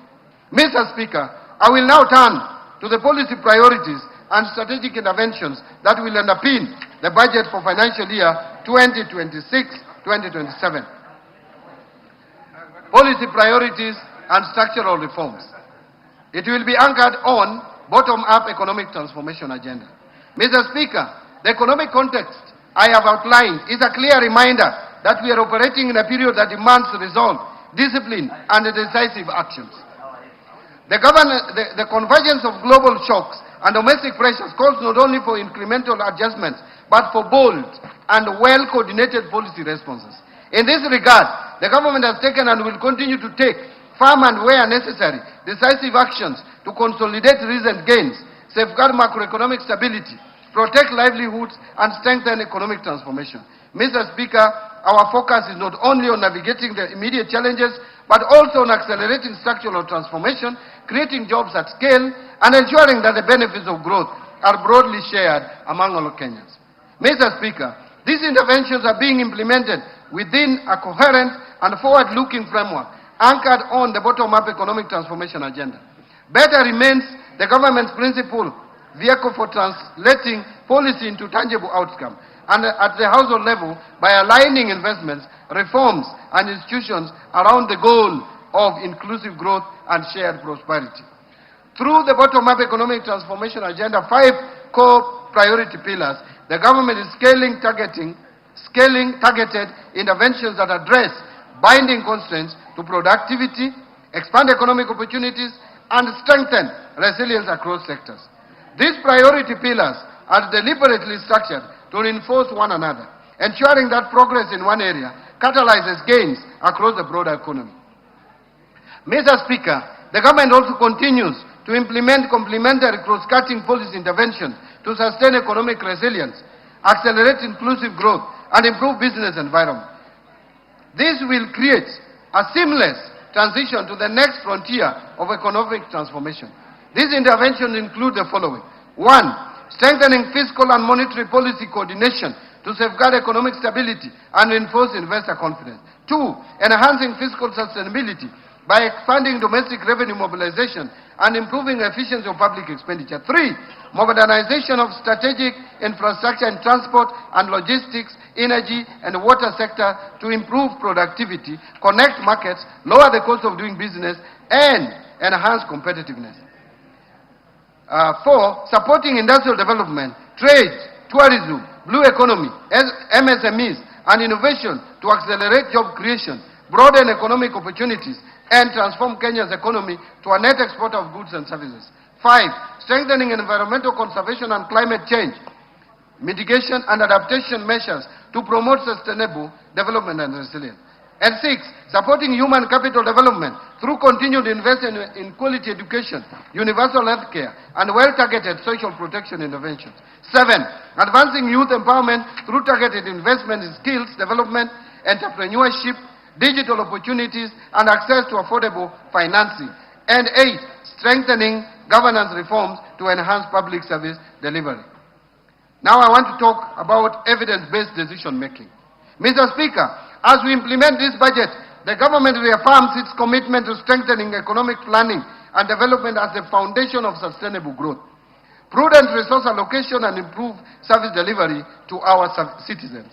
Mr. Speaker, I will now turn to the policy priorities and strategic interventions that will underpin the budget for financial year 2026-2027. Policy priorities and structural reforms. It will be anchored on bottom-up economic transformation agenda. Mr. Speaker, the economic context I have outlined is a clear reminder that we are operating in a period that demands resolve, discipline, and decisive actions. The convergence of global shocks and domestic pressures calls not only for incremental adjustments, but for bold and well-coordinated policy responses. In this regard, the government has taken and will continue to take firm and where necessary, decisive actions to consolidate recent gains, safeguard macroeconomic stability, protect livelihoods, and strengthen economic transformation. Mr. Speaker, our focus is not only on navigating the immediate challenges, but also on accelerating structural transformation, creating jobs at scale, and ensuring that the benefits of growth are broadly shared among all Kenyans. Mr. Speaker, these interventions are being implemented within a coherent and forward-looking framework anchored on the bottom-up economic transformation agenda. Better remains the government's principal vehicle for translating policy into tangible outcome, and at the household level by aligning investments, reforms, and institutions around the goal of inclusive growth and shared prosperity. Through the bottom-up economic transformation agenda, 5 core priority pillars, the government is scaling targeted interventions that address binding constraints to productivity, expand economic opportunities, and strengthen resilience across sectors. These priority pillars are deliberately structured to reinforce one another, ensuring that progress in one area catalyzes gains across the broader economy. Mr. Speaker, the government also continues to implement complementary cross-cutting policy interventions to sustain economic resilience, accelerate inclusive growth, and improve business environment. This will create a seamless transition to the next frontier of economic transformation. These interventions include the following. 1. Strengthening fiscal and monetary policy coordination to safeguard economic stability and reinforce investor confidence. 2. Enhancing fiscal sustainability by expanding domestic revenue mobilization and improving efficiency of public expenditure. 3. Modernization of strategic infrastructure in transport and logistics, energy, and water sector to improve productivity, connect markets, lower the cost of doing business, and enhance competitiveness. 4. Supporting industrial development, trade, tourism, blue economy, MSMEs, and innovation to accelerate job creation, broaden economic opportunities, and transform Kenya's economy to a net exporter of goods and services. 5. Strengthening environmental conservation and climate change, mitigation and adaptation measures to promote sustainable development and resilience. And 6. Supporting human capital development through continued investment in quality education, universal health care, and well-targeted social protection interventions. 7. Advancing youth empowerment through targeted investment in skills development, entrepreneurship, digital opportunities, and access to affordable financing. And 8. Strengthening governance reforms to enhance public service delivery. Now I want to talk about evidence-based decision-making. Mr. Speaker, as we implement this budget, the government reaffirms its commitment to strengthening economic planning and development as the foundation of sustainable growth. Prudent resource allocation and improved service delivery to our citizens.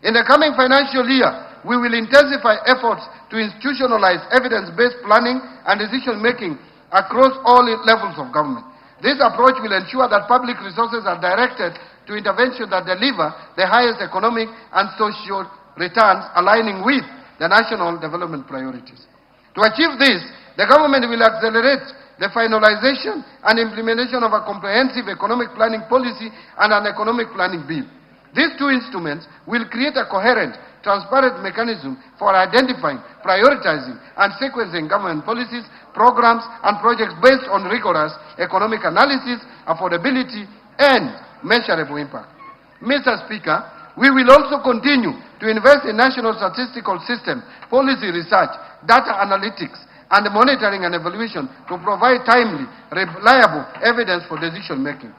In the coming financial year, we will intensify efforts to institutionalize evidence-based planning and decision-making across all levels of government. This approach will ensure that public resources are directed to interventions that deliver the highest economic and social returns, aligning with the national development priorities. To achieve this, the government will accelerate the finalization and implementation of a comprehensive economic planning policy and an economic planning bill. These two instruments will create a coherent, transparent mechanism for identifying, prioritizing, and sequencing government policies, programs, and projects based on rigorous economic analysis, affordability, and measurable impact. Mr. Speaker, we will also continue to invest in national statistical systems, policy research, data analytics, and monitoring and evaluation to provide timely, reliable evidence for decision-making.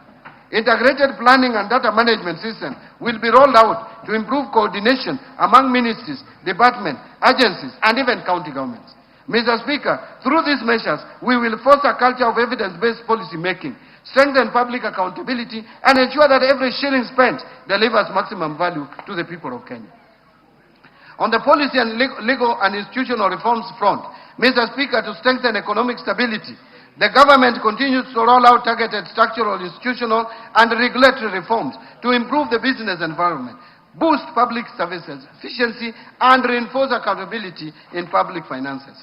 Integrated planning and data management system will be rolled out to improve coordination among ministries, departments, agencies, and even county governments. Mr. Speaker, through these measures, we will foster a culture of evidence-based policy making, strengthen public accountability, and ensure that every shilling spent delivers maximum value to the people of Kenya. On the policy and legal and institutional reforms front, Mr. Speaker, to strengthen economic stability, The government continues to roll out targeted structural, institutional, and regulatory reforms to improve the business environment, boost public services efficiency, and reinforce accountability in public finances.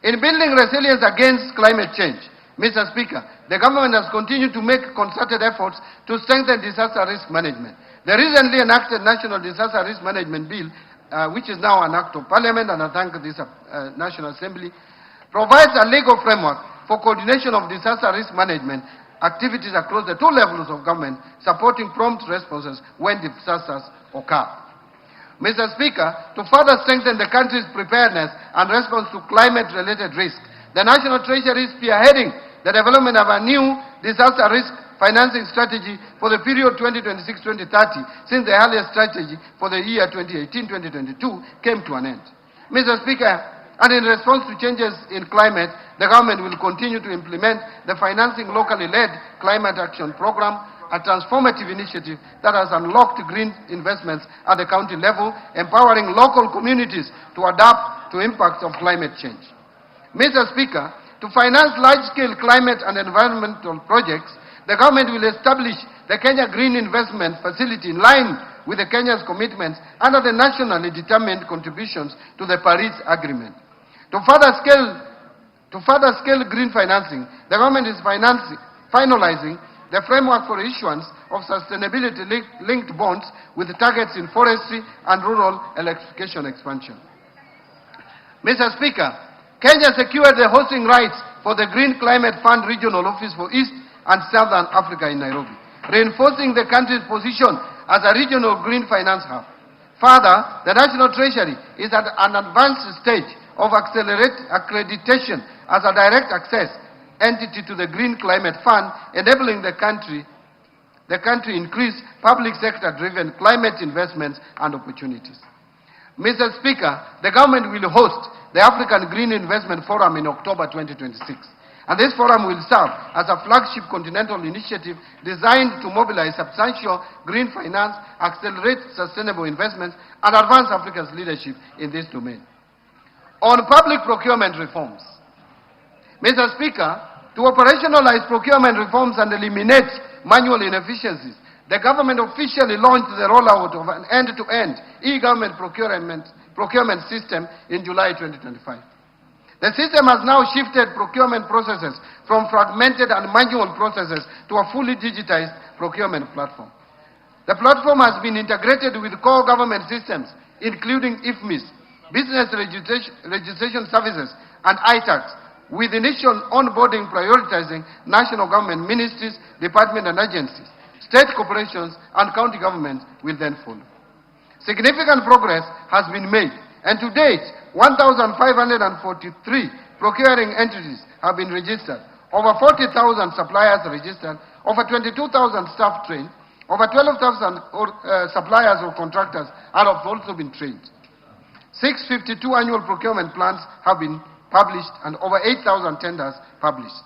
In building resilience against climate change, Mr. Speaker, the government has continued to make concerted efforts to strengthen disaster risk management. The recently enacted National Disaster Risk Management Bill, which is now an act of Parliament, and I thank this National Assembly, provides a legal framework for coordination of disaster risk management activities across the two levels of government, supporting prompt responses when disasters occur. Mr. Speaker, to further strengthen the country's preparedness and response to climate-related risk, the National Treasury is spearheading the development of a new disaster risk financing strategy for the period 2026-2030, since the earlier strategy for the year 2018-2022 came to an end. Mr. Speaker, and in response to changes in climate, the government will continue to implement the Financing Locally Led Climate Action Program, a transformative initiative that has unlocked green investments at the county level, empowering local communities to adapt to impacts of climate change. Mr. Speaker, to finance large-scale climate and environmental projects, the government will establish the Kenya Green Investment Facility in line with the Kenya's commitments under the nationally determined contributions to the Paris Agreement. To further scale green financing, the government is finalizing the framework for issuance of sustainability-linked bonds with targets in forestry and rural electrification expansion. Mr. Speaker, Kenya secured the hosting rights for the Green Climate Fund Regional Office for East and Southern Africa in Nairobi, reinforcing the country's position as a regional green finance hub. Further, the National Treasury is at an advanced stage of accreditation as a direct access entity to the Green Climate Fund, enabling the country increase public sector-driven climate investments and opportunities. Mr. Speaker, the government will host the African Green Investment Forum in October 2026. And this forum will serve as a flagship continental initiative designed to mobilize substantial green finance, accelerate sustainable investments, and advance Africa's leadership in this domain. On public procurement reforms, Mr. Speaker, to operationalize procurement reforms and eliminate manual inefficiencies, the government officially launched the rollout of an end-to-end e-government procurement system in July 2025. The system has now shifted procurement processes from fragmented and manual processes to a fully digitized procurement platform. The platform has been integrated with core government systems, including IFMIS, Business Registration Services, and ITAX, with initial onboarding prioritizing national government ministries, departments and agencies. State corporations and county governments will then follow. Significant progress has been made, and to date, 1,543 procuring entities have been registered, over 40,000 suppliers registered, over 22,000 staff trained, over 12,000 suppliers or contractors have also been trained. 652 annual procurement plans have been published and over 8,000 tenders published.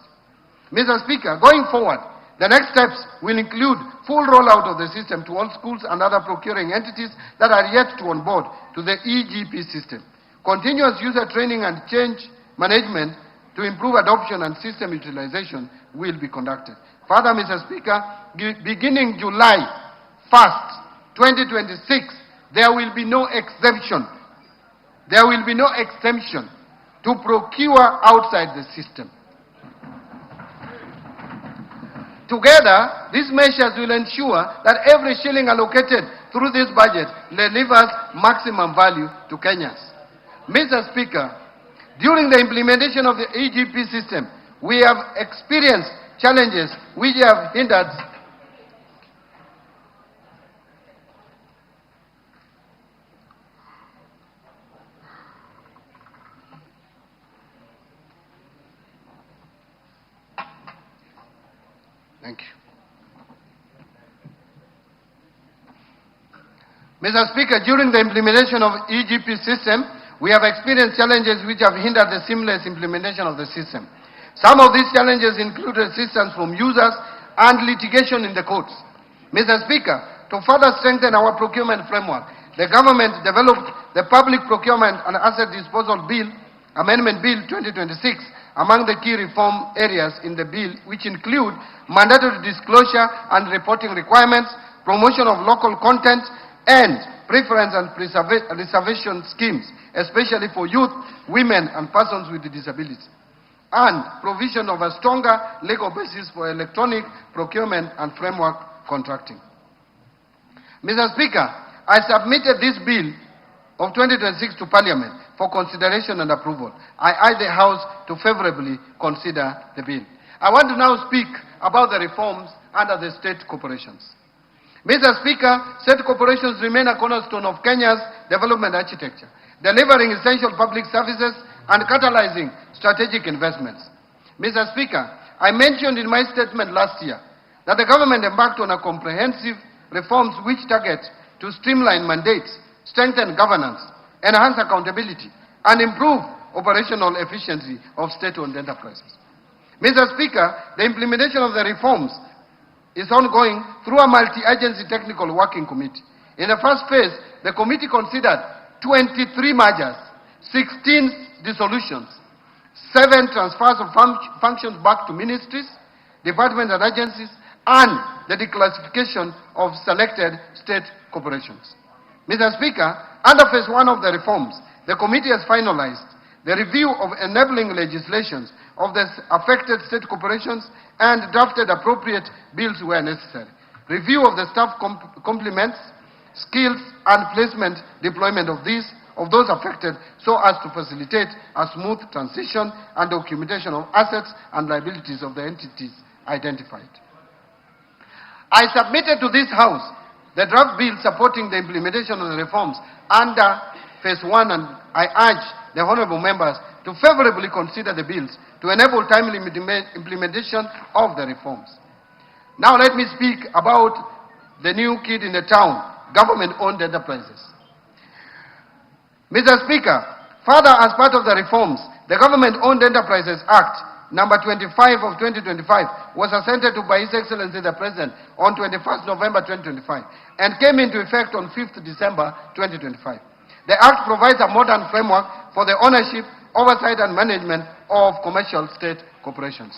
Mr. Speaker, going forward, the next steps will include full rollout of the system to all schools and other procuring entities that are yet to onboard to the EGP system. Continuous user training and change management to improve adoption and system utilization will be conducted. Further, Mr. Speaker, beginning July 1st, 2026, there will be no exemption. There will be no exemption to procure outside the system. Together, these measures will ensure that every shilling allocated through this budget delivers maximum value to Kenyans. Mr. Speaker, during the implementation of the EGP system, we have experienced challenges which have hindered Thank you. Mr. Speaker, during the implementation of EGP system, we have experienced challenges which have hindered the seamless implementation of the system. Some of these challenges include resistance from users and litigation in the courts. Mr. Speaker, to further strengthen our procurement framework, the government developed the Public Procurement and Asset Disposal Bill, Amendment Bill 2026, among the key reform areas in the bill, which include mandatory disclosure and reporting requirements, promotion of local content, and preference and reservation schemes, especially for youth, women, and persons with disabilities, and provision of a stronger legal basis for electronic procurement and framework contracting. Mr. Speaker, I submitted this bill of 2026 to Parliament for consideration and approval. I urge the House to favorably consider the bill. I want to now speak about the reforms under the state corporations. Mr. Speaker, state corporations remain a cornerstone of Kenya's development architecture, delivering essential public services and catalyzing strategic investments. Mr. Speaker, I mentioned in my statement last year that the government embarked on a comprehensive reforms which target to streamline mandates, strengthen governance, enhance accountability, and improve operational efficiency of state-owned enterprises. Mr. Speaker, the implementation of the reforms is ongoing through a multi-agency technical working committee. In the first phase, the committee considered 23 mergers, 16 dissolutions, 7 transfers of functions back to ministries, departments and agencies, and the declassification of selected state corporations. Mr. Speaker, under phase 1 of the reforms, the committee has finalized the review of enabling legislations of the affected state corporations and drafted appropriate bills where necessary. Review of the staff complements, skills and placement deployment of those affected so as to facilitate a smooth transition and documentation of assets and liabilities of the entities identified. I submitted to this House the draft bill supporting the implementation of the reforms under phase 1, and I urge the honorable members to favorably consider the bills to enable timely implementation of the reforms. Now let me speak about the new kid in the town, government-owned enterprises. Mr. Speaker, further as part of the reforms, the Government-Owned Enterprises Act number 25 of 2025 was assented to by His Excellency the President on 21st November 2025 and came into effect on 5th December 2025. The Act provides a modern framework for the ownership, oversight and management of commercial state corporations.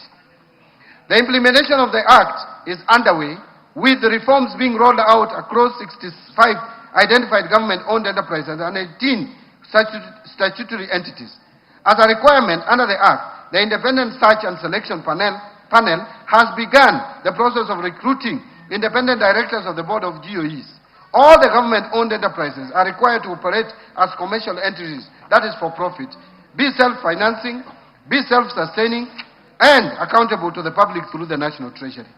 The implementation of the Act is underway, with the reforms being rolled out across 65 identified government-owned enterprises and 18 statutory entities. As a requirement under the Act, the Independent Search and Selection Panel has begun the process of recruiting independent directors of the Board of GOEs. All the government-owned enterprises are required to operate as commercial entities, that is for profit, be self-financing, be self-sustaining, and accountable to the public through the National Treasury.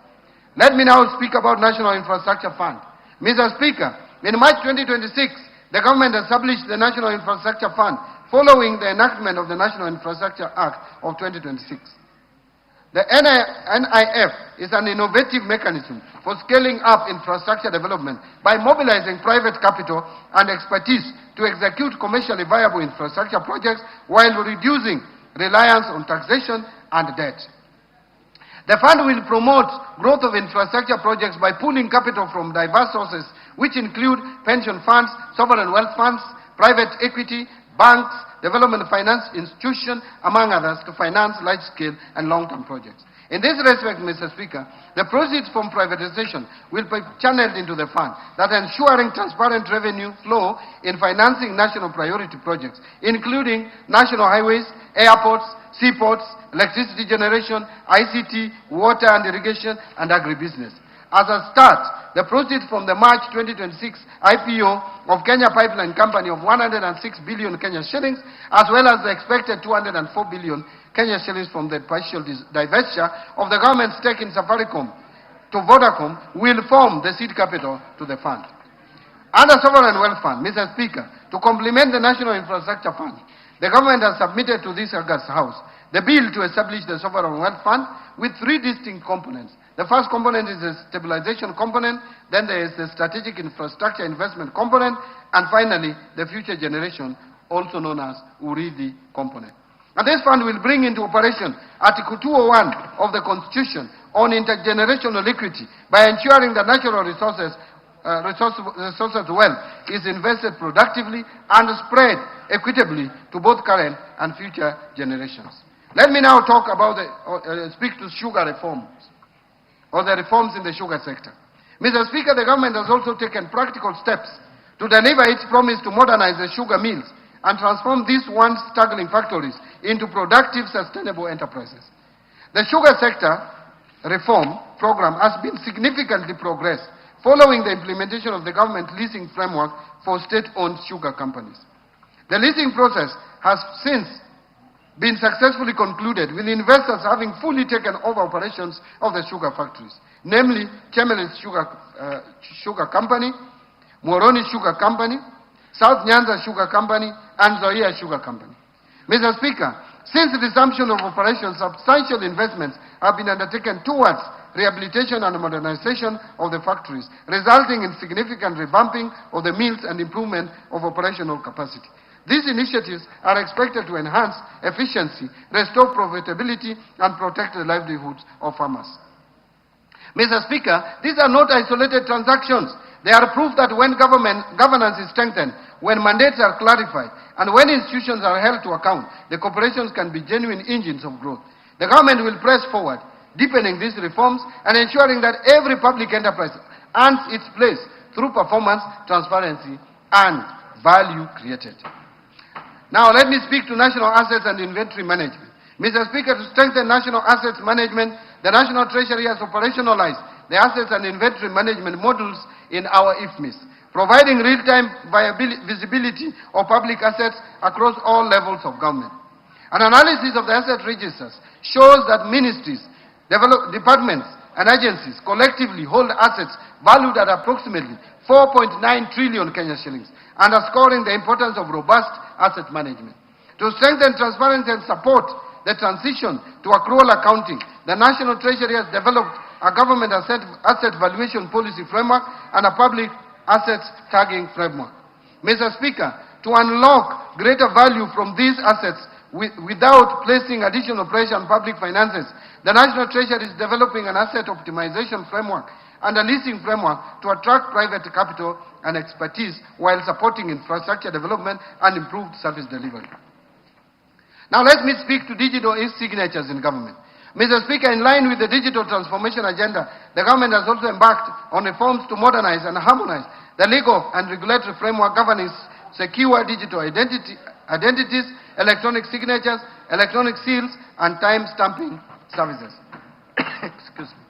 Let me now speak about National Infrastructure Fund. Mr. Speaker, in March 2026, the government established the National Infrastructure Fund following the enactment of the National Infrastructure Act of 2026. The NIF is an innovative mechanism for scaling up infrastructure development by mobilizing private capital and expertise to execute commercially viable infrastructure projects while reducing reliance on taxation and debt. The fund will promote growth of infrastructure projects by pooling capital from diverse sources, which include pension funds, sovereign wealth funds, private equity, banks, development finance institutions, among others, to finance large-scale and long-term projects. In this respect, Mr. Speaker, the proceeds from privatization will be channeled into the fund, that ensuring transparent revenue flow in financing national priority projects, including national highways, airports, seaports, electricity generation, ICT, water and irrigation, and agribusiness. As a start, the proceeds from the March 2026 IPO of Kenya Pipeline Company of 106 billion Kenya shillings, as well as the expected 204 billion Kenya shillings from the partial divestiture of the government stake in Safaricom to Vodacom, will form the seed capital to the fund. Under Sovereign Wealth Fund, Mr. Speaker, to complement the National Infrastructure Fund, the government has submitted to this August House the bill to establish the Sovereign Wealth Fund with 3 distinct components. The first component is the stabilization component, then there is the strategic infrastructure investment component, and finally, the future generation, also known as URIDI component. And this fund will bring into operation Article 201 of the Constitution on intergenerational equity by ensuring that natural resources wealth is invested productively and spread equitably to both current and future generations. Let me now talk about speak to sugar reforms, or the reforms in the sugar sector. Mr. Speaker, the government has also taken practical steps to deliver its promise to modernize the sugar mills and transform these once struggling factories into productive, sustainable enterprises. The sugar sector reform program has been significantly progressed following the implementation of the government leasing framework for state-owned sugar companies. The leasing process has since been successfully concluded, with investors having fully taken over operations of the sugar factories, namely Chemelis Sugar Company, Moroni Sugar Company, South Nyanza Sugar Company, and Zoia Sugar Company. Mr. Speaker, since the resumption of operations, substantial investments have been undertaken towards rehabilitation and modernization of the factories, resulting in significant revamping of the mills and improvement of operational capacity. These initiatives are expected to enhance efficiency, restore profitability, and protect the livelihoods of farmers. Mr. Speaker, these are not isolated transactions. They are proof that when governance is strengthened, when mandates are clarified, and when institutions are held to account, the corporations can be genuine engines of growth. The government will press forward, deepening these reforms and ensuring that every public enterprise earns its place through performance, transparency, and value created. Now, let me speak to national assets and inventory management. Mr. Speaker, to strengthen national assets management, the National Treasury has operationalized the assets and inventory management modules in our IFMIS, providing real-time visibility of public assets across all levels of government. An analysis of the asset registers shows that ministries, departments, and agencies collectively hold assets valued at approximately 4.9 trillion Kenya shillings, underscoring the importance of robust asset management. To strengthen transparency and support the transition to accrual accounting, the National Treasury has developed a government asset valuation policy framework and a public assets tagging framework. Mr. Speaker, to unlock greater value from these assets without placing additional pressure on public finances, the National Treasury is developing an asset optimization framework and a leasing framework to attract private capital and expertise while supporting infrastructure development and improved service delivery. Now let me speak to digital e-signatures in government. Mr. Speaker, in line with the digital transformation agenda, the government has also embarked on reforms to modernize and harmonize the legal and regulatory framework governing secure digital identities, electronic signatures, electronic seals, and time stamping services. Excuse me.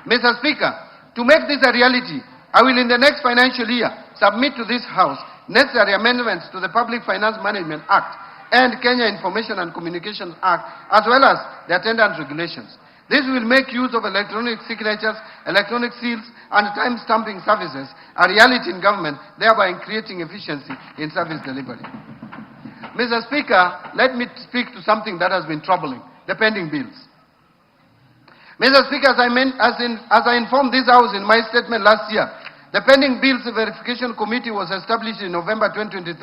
Mr. Speaker, to make this a reality, I will in the next financial year submit to this House necessary amendments to the Public Finance Management Act and Kenya Information and Communications Act, as well as the attendant regulations. This will make use of electronic signatures, electronic seals, and time stamping services a reality in government, thereby creating efficiency in service delivery. Mr. Speaker, let me speak to something that has been troubling, the pending bills. Mr. Speaker, as I informed this House in my statement last year, the pending bills verification committee was established in November 2023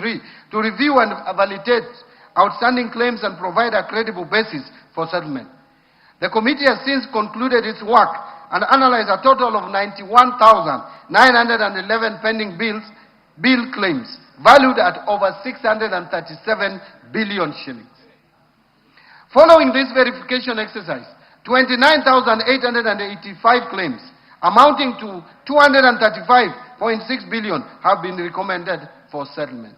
to review and validate outstanding claims and provide a credible basis for settlement. The committee has since concluded its work and analyzed a total of 91,911 pending bill claims, valued at over 637 billion shillings. Following this verification exercise, 29,885 claims amounting to 235.6 billion have been recommended for settlement.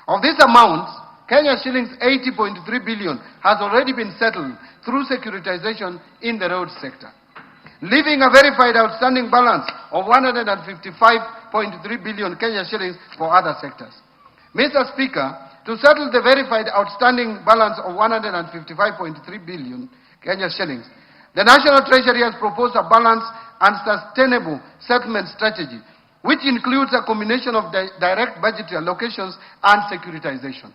Of this amount, Kenya shillings 80.3 billion has already been settled through securitization in the road sector, leaving a verified outstanding balance of 155.3 billion Kenya shillings for other sectors. Mr. Speaker, to settle the verified outstanding balance of 155.3 billion Kenya shillings, the National Treasury has proposed a balanced and sustainable settlement strategy, which includes a combination of direct budgetary allocations and securitization.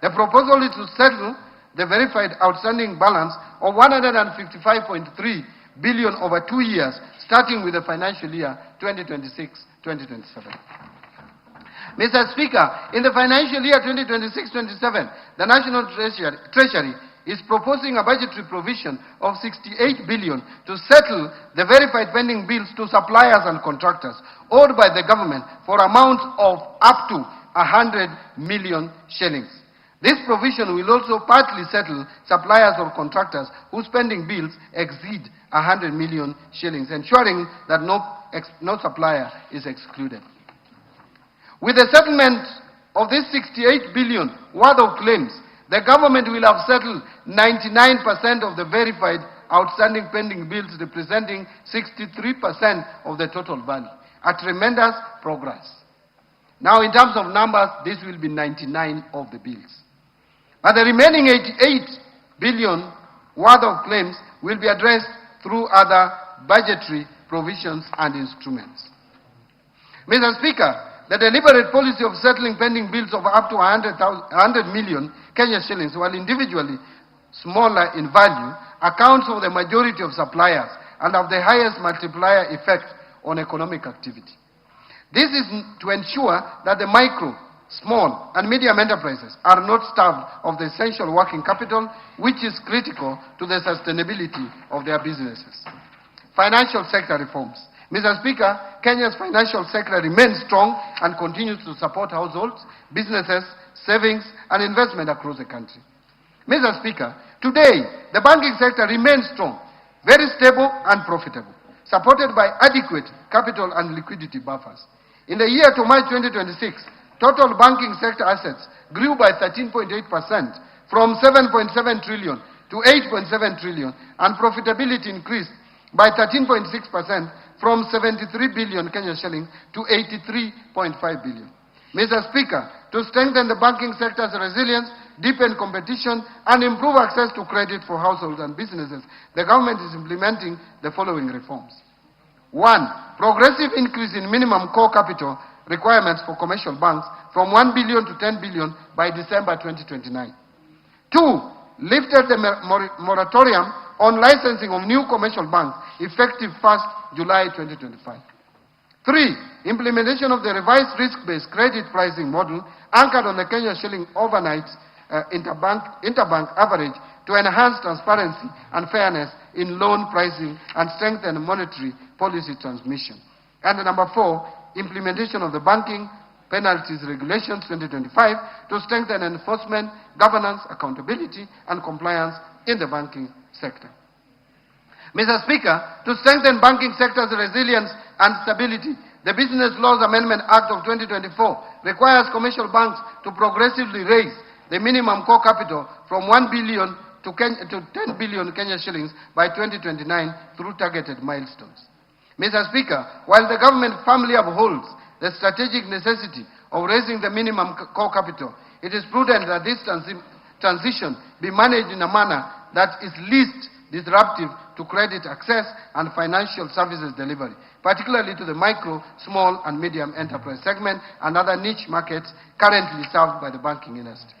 The proposal is to settle the verified outstanding balance of 155.3 billion over 2 years, starting with the financial year 2026-2027. Mr. Speaker, in the financial year 2026-27, the National Treasury is proposing a budgetary provision of 68 billion to settle the verified pending bills to suppliers and contractors owed by the government for amounts of up to 100 million shillings. This provision will also partly settle suppliers or contractors whose pending bills exceed 100 million shillings, ensuring that no supplier is excluded. With the settlement of this 68 billion worth of claims, the government will have settled 99% of the verified outstanding pending bills, representing 63% of the total value, a tremendous progress. Now, in terms of numbers, this will be 99 of the bills. But the remaining 88 billion worth of claims will be addressed through other budgetary provisions and instruments. Mr. Speaker, the deliberate policy of settling pending bills of up to 100 million Kenya shillings, while individually smaller in value, accounts for the majority of suppliers and have the highest multiplier effect on economic activity. This is to ensure that the micro, small and medium enterprises are not starved of the essential working capital, which is critical to the sustainability of their businesses. Financial sector reforms. Mr. Speaker, Kenya's financial sector remains strong and continues to support households, businesses, savings and investment across the country. Mr. Speaker, today the banking sector remains strong, very stable and profitable, supported by adequate capital and liquidity buffers. In the year to March 2026, total banking sector assets grew by 13.8% from 7.7 trillion to 8.7 trillion, and profitability increased by 13.6% from 73 billion Kenya shillings to 83.5 billion. Mr. Speaker, to strengthen the banking sector's resilience, deepen competition, and improve access to credit for households and businesses, the government is implementing the following reforms. 1. Progressive increase in minimum core capital requirements for commercial banks from 1 billion to 10 billion by December 2029. 2. Lifted the moratorium on licensing of new commercial banks effective 1st July 2025. 3. Implementation of the revised risk-based credit pricing model anchored on the Kenya shilling overnight interbank average to enhance transparency and fairness in loan pricing and strengthen monetary policy transmission. And number 4, implementation of the banking penalties regulations 2025 to strengthen enforcement, governance, accountability, and compliance in the banking sector. Mr. Speaker, to strengthen banking sector's resilience and stability, the Business Laws Amendment Act of 2024 requires commercial banks to progressively raise the minimum core capital from 1 billion to 10 billion Kenya shillings by 2029 through targeted milestones. Mr. Speaker, while the government firmly upholds the strategic necessity of raising the minimum core capital, it is prudent that this transition be managed in a manner that is least disruptive to credit access and financial services delivery, particularly to the micro, small and medium enterprise segment and other niche markets currently served by the banking industry.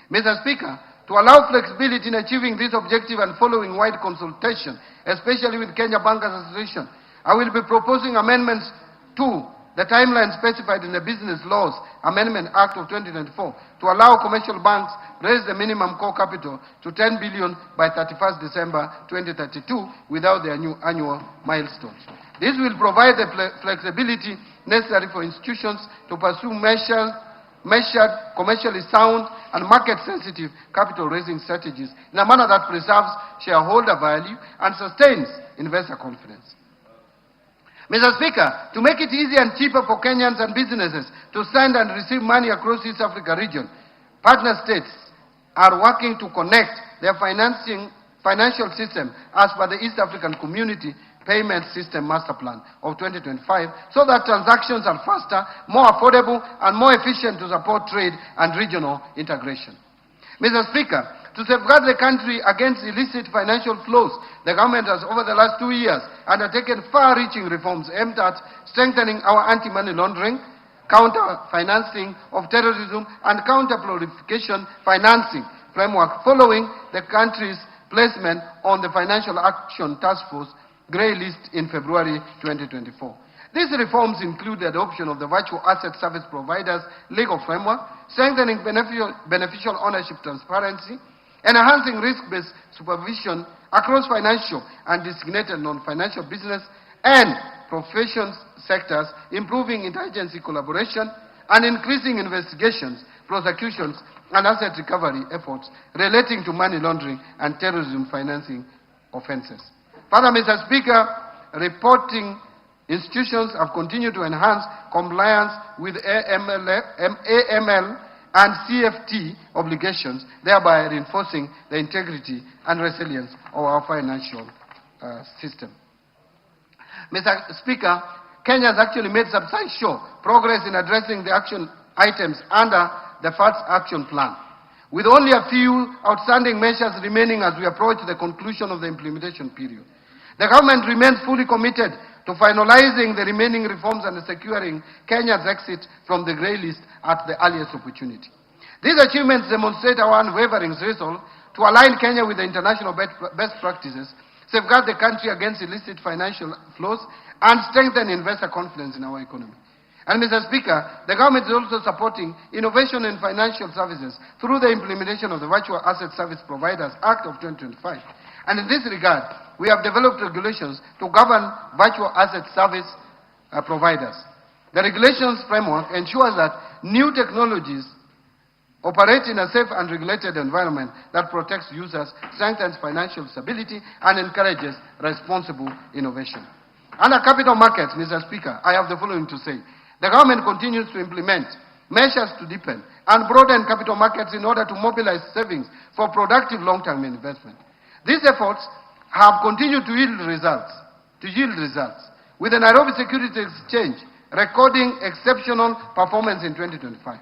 Mr. Speaker, to allow flexibility in achieving this objective and following wide consultation, especially with Kenya Bankers Association, I will be proposing amendments to the timeline specified in the Business Laws Amendment Act of 2024 to allow commercial banks raise the minimum core capital to 10 billion by 31st December 2032 without their new annual milestones. This will provide the flexibility necessary for institutions to pursue measured, commercially sound and market-sensitive capital-raising strategies in a manner that preserves shareholder value and sustains investor confidence. Mr. Speaker, to make it easier and cheaper for Kenyans and businesses to send and receive money across East Africa region, partner states are working to connect their financial system as per the East African Community Payment System Master Plan of 2025 so that transactions are faster, more affordable, and more efficient to support trade and regional integration. Mr. Speaker, to safeguard the country against illicit financial flows, the government has over the last 2 years undertaken far-reaching reforms aimed at strengthening our anti-money laundering, counter-financing of terrorism, and counter-proliferation financing framework following the country's placement on the Financial Action Task Force Grey List in February 2024. These reforms include the adoption of the Virtual Asset Service Providers legal framework, strengthening beneficial ownership transparency, enhancing risk-based supervision across financial and designated non-financial business and professions sectors, improving interagency collaboration, and increasing investigations, prosecutions, and asset recovery efforts relating to money laundering and terrorism financing offenses. Further, Mr. Speaker, reporting institutions have continued to enhance compliance with AML and CFT obligations, thereby reinforcing the integrity and resilience of our financial system. Mr. Speaker, Kenya has actually made substantial progress in addressing the action items under the FATS action plan, with only a few outstanding measures remaining as we approach the conclusion of the implementation period. The government remains fully committed to finalizing the remaining reforms and securing Kenya's exit from the grey list at the earliest opportunity. These achievements demonstrate our unwavering resolve to align Kenya with the international best practices, safeguard the country against illicit financial flows, and strengthen investor confidence in our economy. And Mr. Speaker, the government is also supporting innovation in financial services through the implementation of the Virtual Asset Service Providers Act of 2025. And in this regard, we have developed regulations to govern virtual asset service providers. The regulations framework ensures that new technologies operate in a safe and regulated environment that protects users, strengthens financial stability, and encourages responsible innovation. Under capital markets, Mr. Speaker, I have the following to say. The government continues to implement measures to deepen and broaden capital markets in order to mobilize savings for productive long-term investment. These efforts have continued to yield results, with the Nairobi Securities Exchange recording exceptional performance in 2025.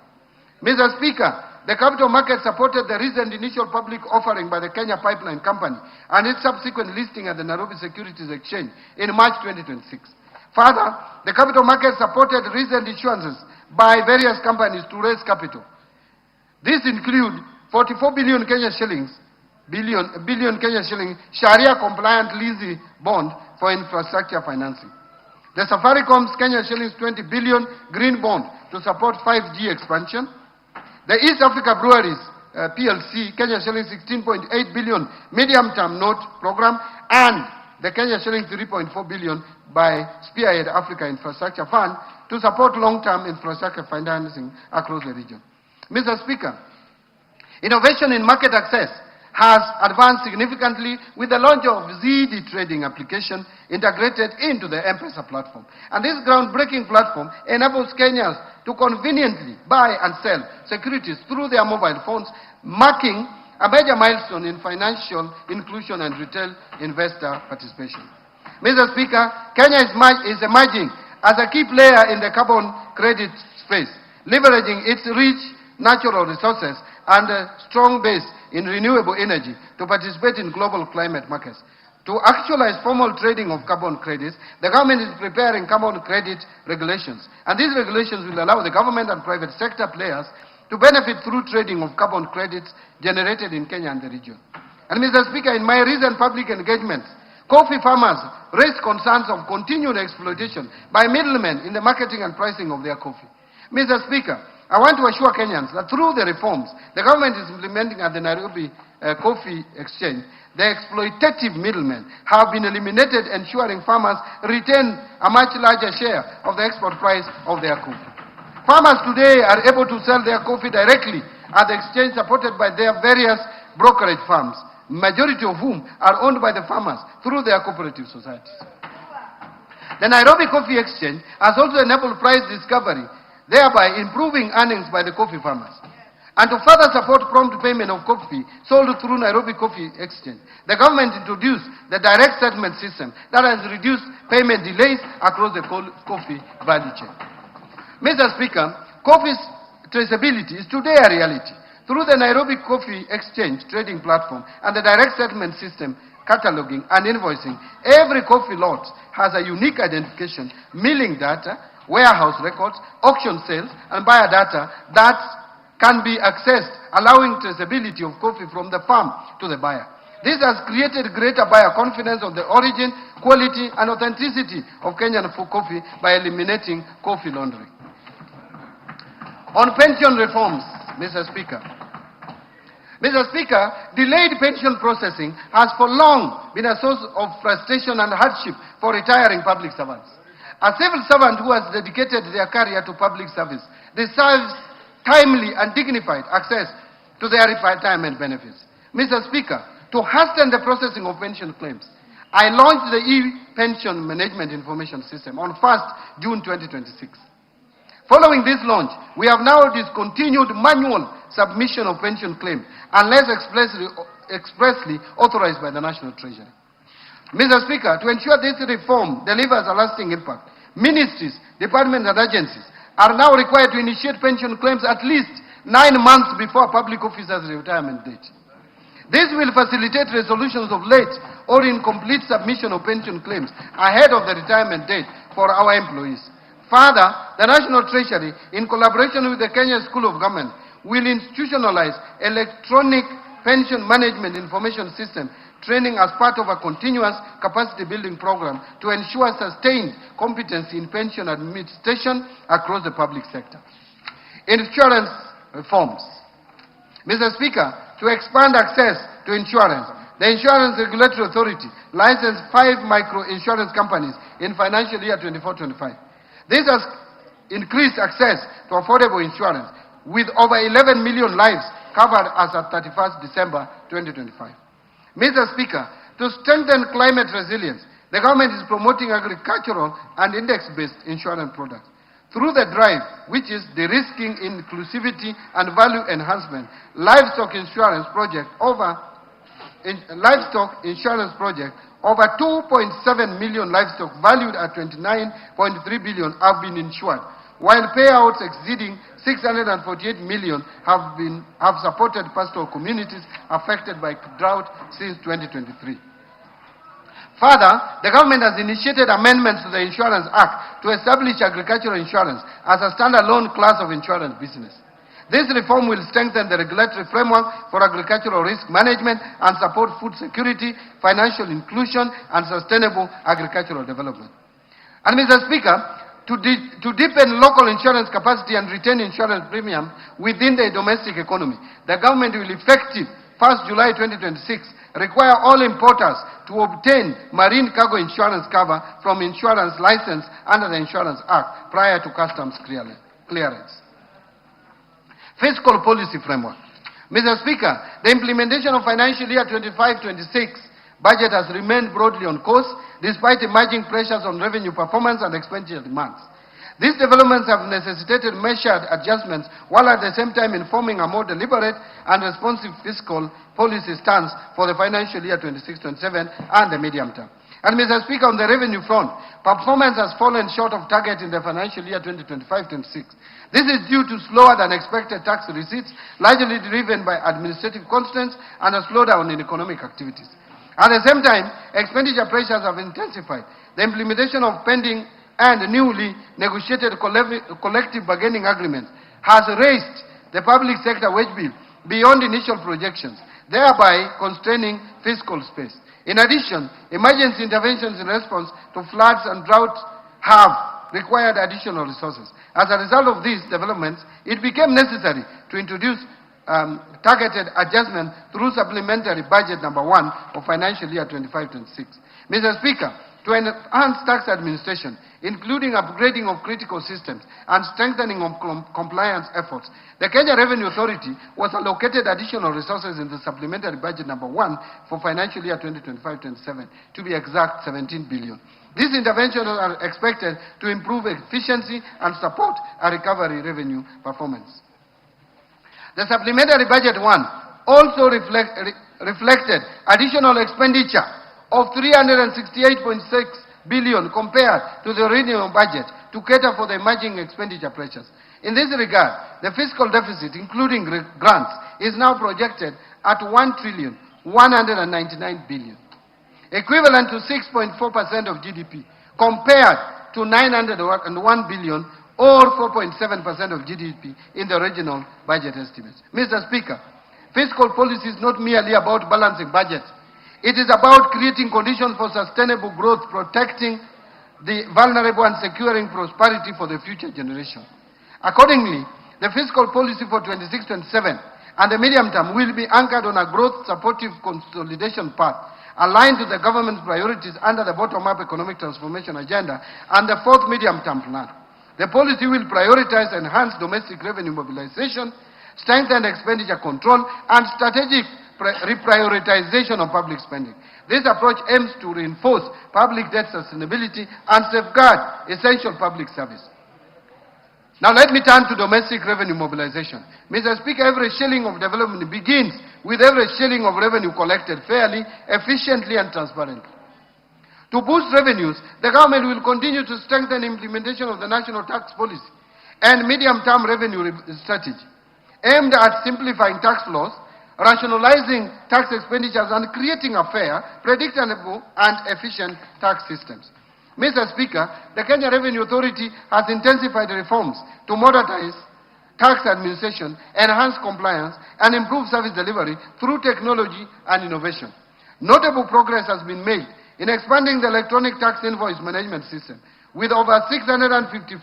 Mr. Speaker, the capital market supported the recent initial public offering by the Kenya Pipeline Company and its subsequent listing at the Nairobi Securities Exchange in March 2026. Further, the capital market supported recent issuances by various companies to raise capital. These include 44 billion Kenya shillings, Sharia-compliant leasing bond for infrastructure financing. The Safaricom's Kenya shillings 20 billion green bond to support 5G expansion. The East Africa Breweries PLC Kenya shillings 16.8 billion medium-term note program, and the Kenya shillings 3.4 billion by Spearhead Africa Infrastructure Fund to support long-term infrastructure financing across the region. Mr. Speaker, innovation in market access has advanced significantly with the launch of ZD trading application integrated into the M-Pesa platform. And this groundbreaking platform enables Kenyans to conveniently buy and sell securities through their mobile phones, marking a major milestone in financial inclusion and retail investor participation. Mr. Speaker, Kenya is emerging as a key player in the carbon credit space, leveraging its rich natural resources and a strong base in renewable energy to participate in global climate markets. To actualize formal trading of carbon credits, the government is preparing carbon credit regulations. And these regulations will allow the government and private sector players to benefit through trading of carbon credits generated in Kenya and the region. And Mr. Speaker, in my recent public engagements, coffee farmers raised concerns of continued exploitation by middlemen in the marketing and pricing of their coffee. Mr. Speaker, I want to assure Kenyans that through the reforms the government is implementing at the Nairobi Coffee Exchange, the exploitative middlemen have been eliminated, ensuring farmers retain a much larger share of the export price of their coffee. Farmers today are able to sell their coffee directly at the exchange, supported by their various brokerage firms, majority of whom are owned by the farmers through their cooperative societies. The Nairobi Coffee Exchange has also enabled price discovery, thereby improving earnings by the coffee farmers. And to further support prompt payment of coffee sold through Nairobi Coffee Exchange, the government introduced the direct settlement system that has reduced payment delays across the coffee value chain. Mr. Speaker, coffee's traceability is today a reality. Through the Nairobi Coffee Exchange trading platform and the direct settlement system, cataloging and invoicing, every coffee lot has a unique identification, milling data, warehouse records, auction sales, and buyer data that can be accessed, allowing traceability of coffee from the farm to the buyer. This has created greater buyer confidence of the origin, quality, and authenticity of Kenyan coffee by eliminating coffee laundering. On pension reforms, Mr. Speaker. Mr. Speaker, delayed pension processing has for long been a source of frustration and hardship for retiring public servants. A civil servant who has dedicated their career to public service deserves timely and dignified access to their retirement benefits. Mr. Speaker, to hasten the processing of pension claims, I launched the e-pension management information system on 1st June 2026. Following this launch, we have now discontinued manual submission of pension claims unless expressly authorized by the National Treasury. Mr. Speaker, to ensure this reform delivers a lasting impact, ministries, departments and agencies are now required to initiate pension claims at least 9 months before a public officer's retirement date. This will facilitate resolutions of late or incomplete submission of pension claims ahead of the retirement date for our employees. Further, the National Treasury, in collaboration with the Kenya School of Government, will institutionalize electronic pension management information system training as part of a continuous capacity building program to ensure sustained competency in pension administration across the public sector. Insurance reforms. Mr. Speaker, to expand access to insurance, the Insurance Regulatory Authority licensed 5 micro-insurance companies in financial year 24-25. This has increased access to affordable insurance with over 11 million lives covered as of 31st December 2025. Mr. Speaker, to strengthen climate resilience, the government is promoting agricultural and index-based insurance products. Through the drive, which is de-risking, inclusivity and value enhancement, livestock insurance project over 2.7 million livestock valued at 29.3 billion have been insured, while payouts exceeding 648 million have supported pastoral communities affected by drought since 2023. Further, the government has initiated amendments to the Insurance Act to establish agricultural insurance as a standalone class of insurance business. This reform will strengthen the regulatory framework for agricultural risk management and support food security, financial inclusion, and sustainable agricultural development. And Mr. Speaker, to deepen local insurance capacity and retain insurance premiums within the domestic economy, the government will effective 1st July 2026 require all importers to obtain marine cargo insurance cover from insurance license under the Insurance Act prior to customs clearance. Fiscal policy framework. Mr. Speaker, the implementation of financial year 25-26 budget has remained broadly on course despite emerging pressures on revenue performance and expenditure demands. These developments have necessitated measured adjustments while at the same time informing a more deliberate and responsive fiscal policy stance for the financial year 26-27 and the medium term. And Mr. Speaker, on the revenue front, performance has fallen short of target in the financial year 2025-26. This is due to slower than expected tax receipts, largely driven by administrative constraints and a slowdown in economic activities. At the same time, expenditure pressures have intensified. The implementation of pending and newly negotiated collective bargaining agreements has raised the public sector wage bill beyond initial projections, thereby constraining fiscal space. In addition, emergency interventions in response to floods and drought have required additional resources. As a result of these developments, it became necessary to introduce targeted adjustment through supplementary budget number 1 for financial year 25-26. Mr. Speaker, to enhance tax administration, including upgrading of critical systems and strengthening of compliance efforts, the Kenya Revenue Authority was allocated additional resources in the supplementary budget number 1 for financial year 2025-27, to be exact 17 billion. These interventions are expected to improve efficiency and support a recovery revenue performance. The supplementary budget 1 also reflected additional expenditure of 368.6 billion compared to the original budget to cater for the emerging expenditure pressures. In this regard, the fiscal deficit, including grants, is now projected at 1,199 billion, equivalent to 6.4% of GDP, compared to 901 billion or 4.7% of GDP in the original budget estimates. Mr. Speaker, fiscal policy is not merely about balancing budgets. It is about creating conditions for sustainable growth, protecting the vulnerable and securing prosperity for the future generation. Accordingly, the fiscal policy for 26-27 and the medium term will be anchored on a growth-supportive consolidation path, aligned to the government's priorities under the bottom-up economic transformation agenda and the 4th medium-term plan. The policy will prioritize enhanced domestic revenue mobilization, strengthen expenditure control, and strategic reprioritization of public spending. This approach aims to reinforce public debt sustainability and safeguard essential public service. Now let me turn to domestic revenue mobilization. Mr. Speaker, every shilling of development begins with every shilling of revenue collected fairly, efficiently, and transparently. To boost revenues, the government will continue to strengthen implementation of the national tax policy and medium-term revenue strategy, aimed at simplifying tax laws, rationalizing tax expenditures, and creating a fair, predictable, and efficient tax systems. Mr. Speaker, the Kenya Revenue Authority has intensified reforms to modernize tax administration, enhance compliance, and improve service delivery through technology and innovation. Notable progress has been made in expanding the electronic tax invoice management system, with over 655,000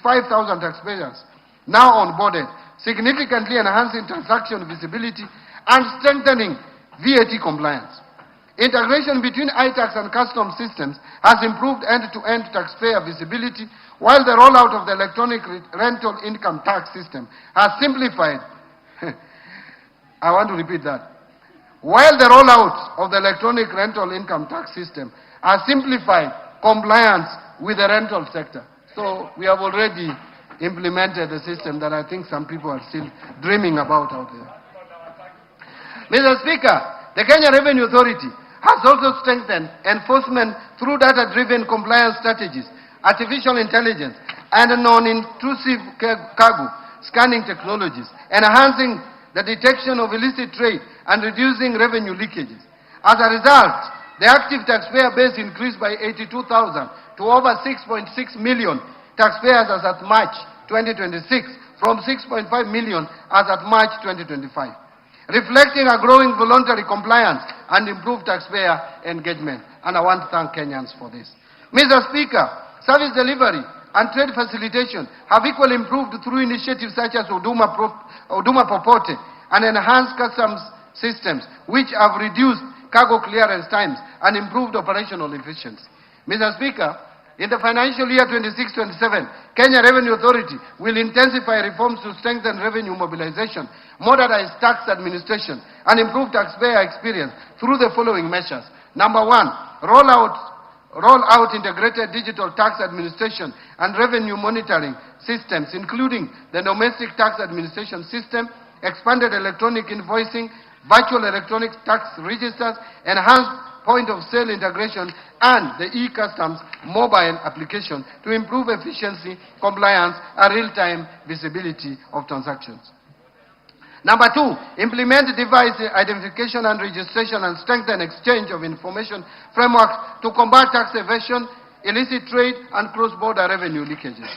taxpayers now onboarded, significantly enhancing transaction visibility and strengthening VAT compliance. Integration between iTax and customs systems has improved end-to-end taxpayer visibility, while the rollout of the electronic rental income tax system has simplified. I want to repeat that. While the rollout of the electronic rental income tax system has simplified compliance with the rental sector. So we have already implemented a system that I think some people are still dreaming about out there. Mr. Speaker, the Kenya Revenue Authority has also strengthened enforcement through data-driven compliance strategies, artificial intelligence, and non-intrusive cargo scanning technologies, enhancing the detection of illicit trade and reducing revenue leakages. As a result, the active taxpayer base increased by 82,000 to over 6.6 million taxpayers as at March 2026, from 6.5 million as at March 2025, reflecting a growing voluntary compliance and improved taxpayer engagement. And I want to thank Kenyans for this. Mr. Speaker, service delivery and trade facilitation have equally improved through initiatives such as Huduma Popote and enhanced customs systems, which have reduced cargo clearance times and improved operational efficiency. Mr. Speaker, in the financial year 26-27, Kenya Revenue Authority will intensify reforms to strengthen revenue mobilization, modernize tax administration, and improve taxpayer experience through the following measures. Number one, roll out integrated digital tax administration and revenue monitoring systems, including the domestic tax administration system, expanded electronic invoicing, virtual electronic tax registers, enhanced point-of-sale integration, and the e-customs mobile application to improve efficiency, compliance, and real-time visibility of transactions. Number two, implement device identification and registration and strengthen exchange of information frameworks to combat tax evasion, illicit trade, and cross-border revenue leakages.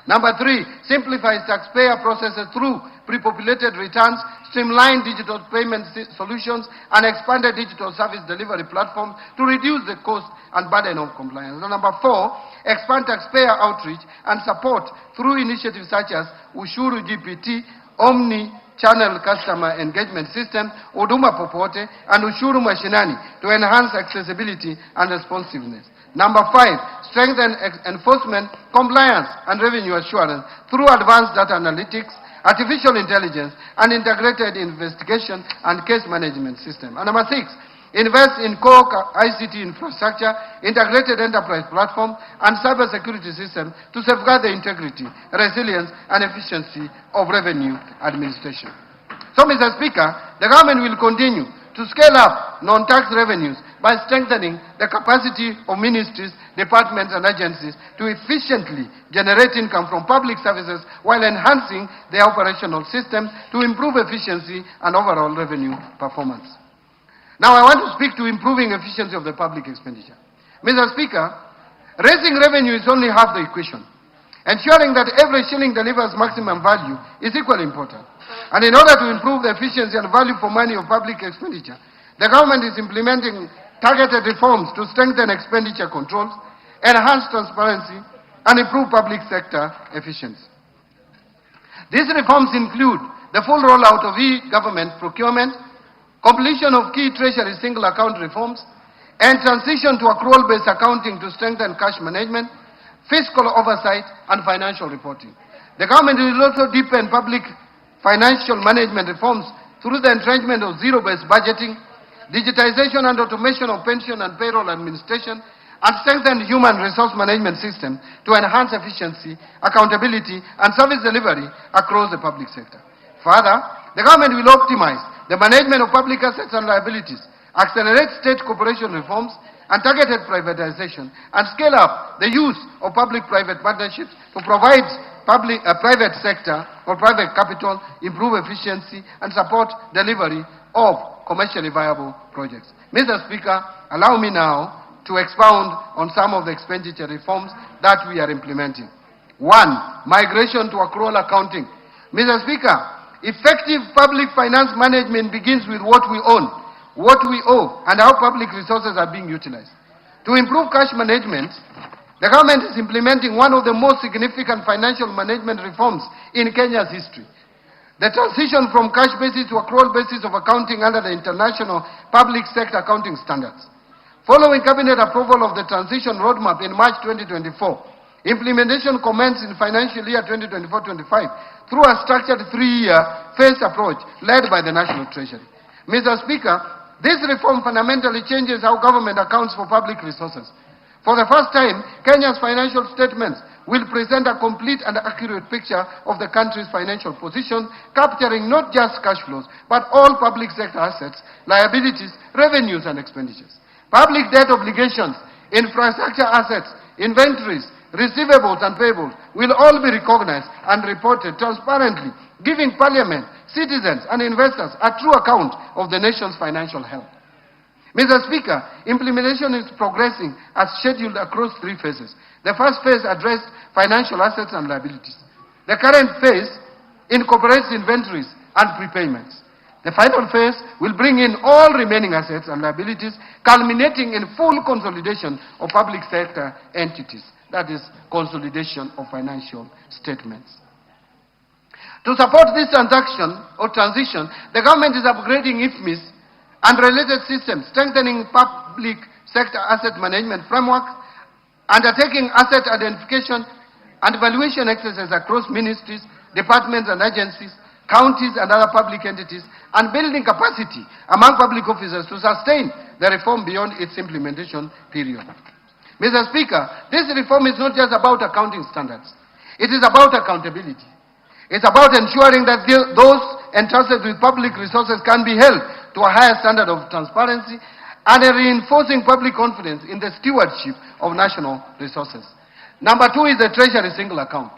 Number three, simplify taxpayer processes through pre-populated returns, streamline digital payment solutions, and expanded digital service delivery platforms to reduce the cost and burden of compliance. And number four, expand taxpayer outreach and support through initiatives such as Ushuru GPT, Omni-Channel Customer Engagement System, Huduma Popote, and Ushuru Mashinani to enhance accessibility and responsiveness. Number five, strengthen enforcement, compliance, and revenue assurance through advanced data analytics, artificial intelligence, and integrated investigation and case management system. And number six, invest in core ICT infrastructure, integrated enterprise platform, and cybersecurity systems to safeguard the integrity, resilience, and efficiency of revenue administration. So, Mr. Speaker, the government will continue to scale up non-tax revenues by strengthening the capacity of ministries, departments, and agencies to efficiently generate income from public services while enhancing their operational systems to improve efficiency and overall revenue performance. Now I want to speak to improving efficiency of the public expenditure. Mr. Speaker, raising revenue is only half the equation. Ensuring that every shilling delivers maximum value is equally important. And in order to improve the efficiency and value for money of public expenditure, the government is implementing targeted reforms to strengthen expenditure controls, enhance transparency, and improve public sector efficiency. These reforms include the full rollout of e-government procurement, completion of key treasury single account reforms, and transition to accrual-based accounting to strengthen cash management, fiscal oversight, and financial reporting. The government will also deepen public financial management reforms through the entrenchment of zero-based budgeting, digitization and automation of pension and payroll administration, and strengthen human resource management system to enhance efficiency, accountability, and service delivery across the public sector. Further, the government will optimize the management of public assets and liabilities, accelerate state corporation reforms and targeted privatization, and scale up the use of public-private partnerships to provide private sector or private capital, improve efficiency, and support delivery of commercially viable projects. Mr. Speaker, allow me now to expound on some of the expenditure reforms that we are implementing. 1. Migration to accrual accounting. Mr. Speaker, effective public finance management begins with what we own, what we owe, and how public resources are being utilized. To improve cash management, the government is implementing one of the most significant financial management reforms in Kenya's history. The transition from cash basis to accrual basis of accounting under the International Public Sector Accounting Standards. Following Cabinet approval of the transition roadmap in March 2024, implementation commenced in financial year 2024-25 through a structured 3-year phased approach led by the National Treasury. Mr. Speaker, this reform fundamentally changes how government accounts for public resources. For the first time, Kenya's financial statements will present a complete and accurate picture of the country's financial position, capturing not just cash flows, but all public sector assets, liabilities, revenues, and expenditures. Public debt obligations, infrastructure assets, inventories, receivables, and payables will all be recognized and reported transparently, giving Parliament, citizens, and investors a true account of the nation's financial health. Mr. Speaker, implementation is progressing as scheduled across 3 phases. The first phase addressed financial assets and liabilities. The current phase incorporates inventories and prepayments. The final phase will bring in all remaining assets and liabilities, culminating in full consolidation of public sector entities. That is, consolidation of financial statements. To support this transition, the government is upgrading IFMIS and related systems, strengthening public sector asset management frameworks, undertaking asset identification and evaluation exercises across ministries, departments and agencies, counties and other public entities, and building capacity among public officers to sustain the reform beyond its implementation period. Mr. Speaker, this reform is not just about accounting standards. It is about accountability. It's about ensuring that those entrusted with public resources can be held to a higher standard of transparency and reinforcing public confidence in the stewardship of national resources. Number 2 is the Treasury single account.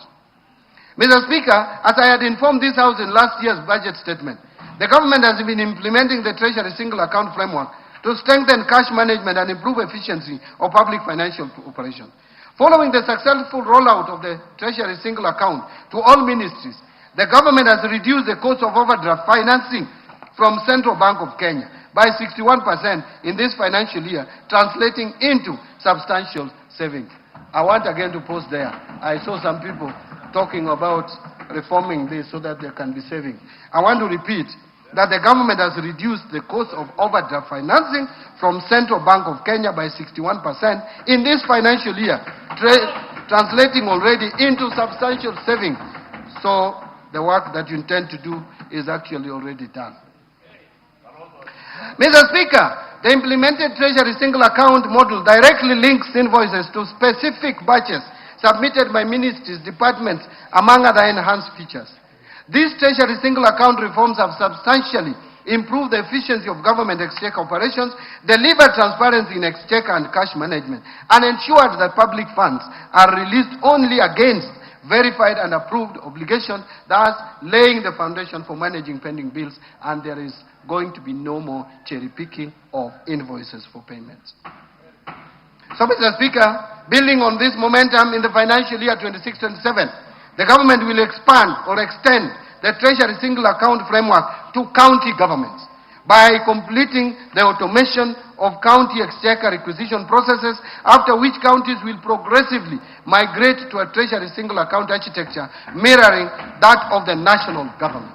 Mr. Speaker, as I had informed this House in last year's budget statement, the government has been implementing the Treasury single account framework to strengthen cash management and improve efficiency of public financial operations. Following the successful rollout of the Treasury single account to all ministries, the government has reduced the cost of overdraft financing from Central Bank of Kenya by 61% in this financial year, translating into substantial savings. I want again to pause there. I saw some people talking about reforming this so that there can be savings. I want to repeat that the government has reduced the cost of overdraft financing from Central Bank of Kenya by 61% in this financial year, translating already into substantial savings. So the work that you intend to do is actually already done. Mr. Speaker, the implemented Treasury single account model directly links invoices to specific batches submitted by ministries, departments, among other enhanced features. These Treasury single account reforms have substantially improved the efficiency of government exchequer operations, delivered transparency in exchequer and cash management, and ensured that public funds are released only against verified and approved obligations, thus laying the foundation for managing pending bills, and there is going to be no more cherry picking of invoices for payments. So, Mr. Speaker, building on this momentum in the financial year 26-27, the government will expand or extend the Treasury single account framework to county governments by completing the automation of county exchequer requisition processes, after which counties will progressively migrate to a Treasury single account architecture mirroring that of the national government.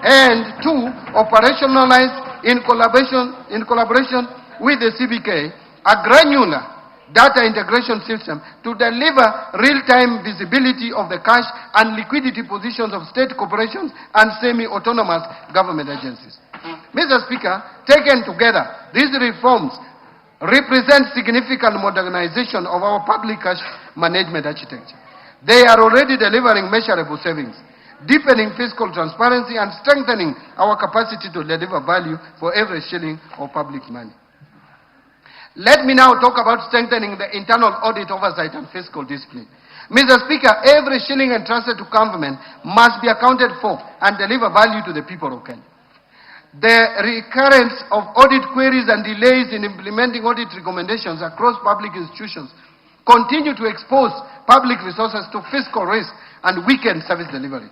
And 2, operationalize in collaboration with the CBK a granular data integration system to deliver real-time visibility of the cash and liquidity positions of state corporations and semi-autonomous government agencies. Mr. Speaker, taken together, these reforms represent significant modernization of our public cash management architecture. They are already delivering measurable savings, deepening fiscal transparency and strengthening our capacity to deliver value for every shilling of public money. Let me now talk about strengthening the internal audit oversight and fiscal discipline. Mr. Speaker, every shilling entrusted to government must be accounted for and deliver value to the people of Kenya. The recurrence of audit queries and delays in implementing audit recommendations across public institutions continue to expose public resources to fiscal risk and weaken service delivery.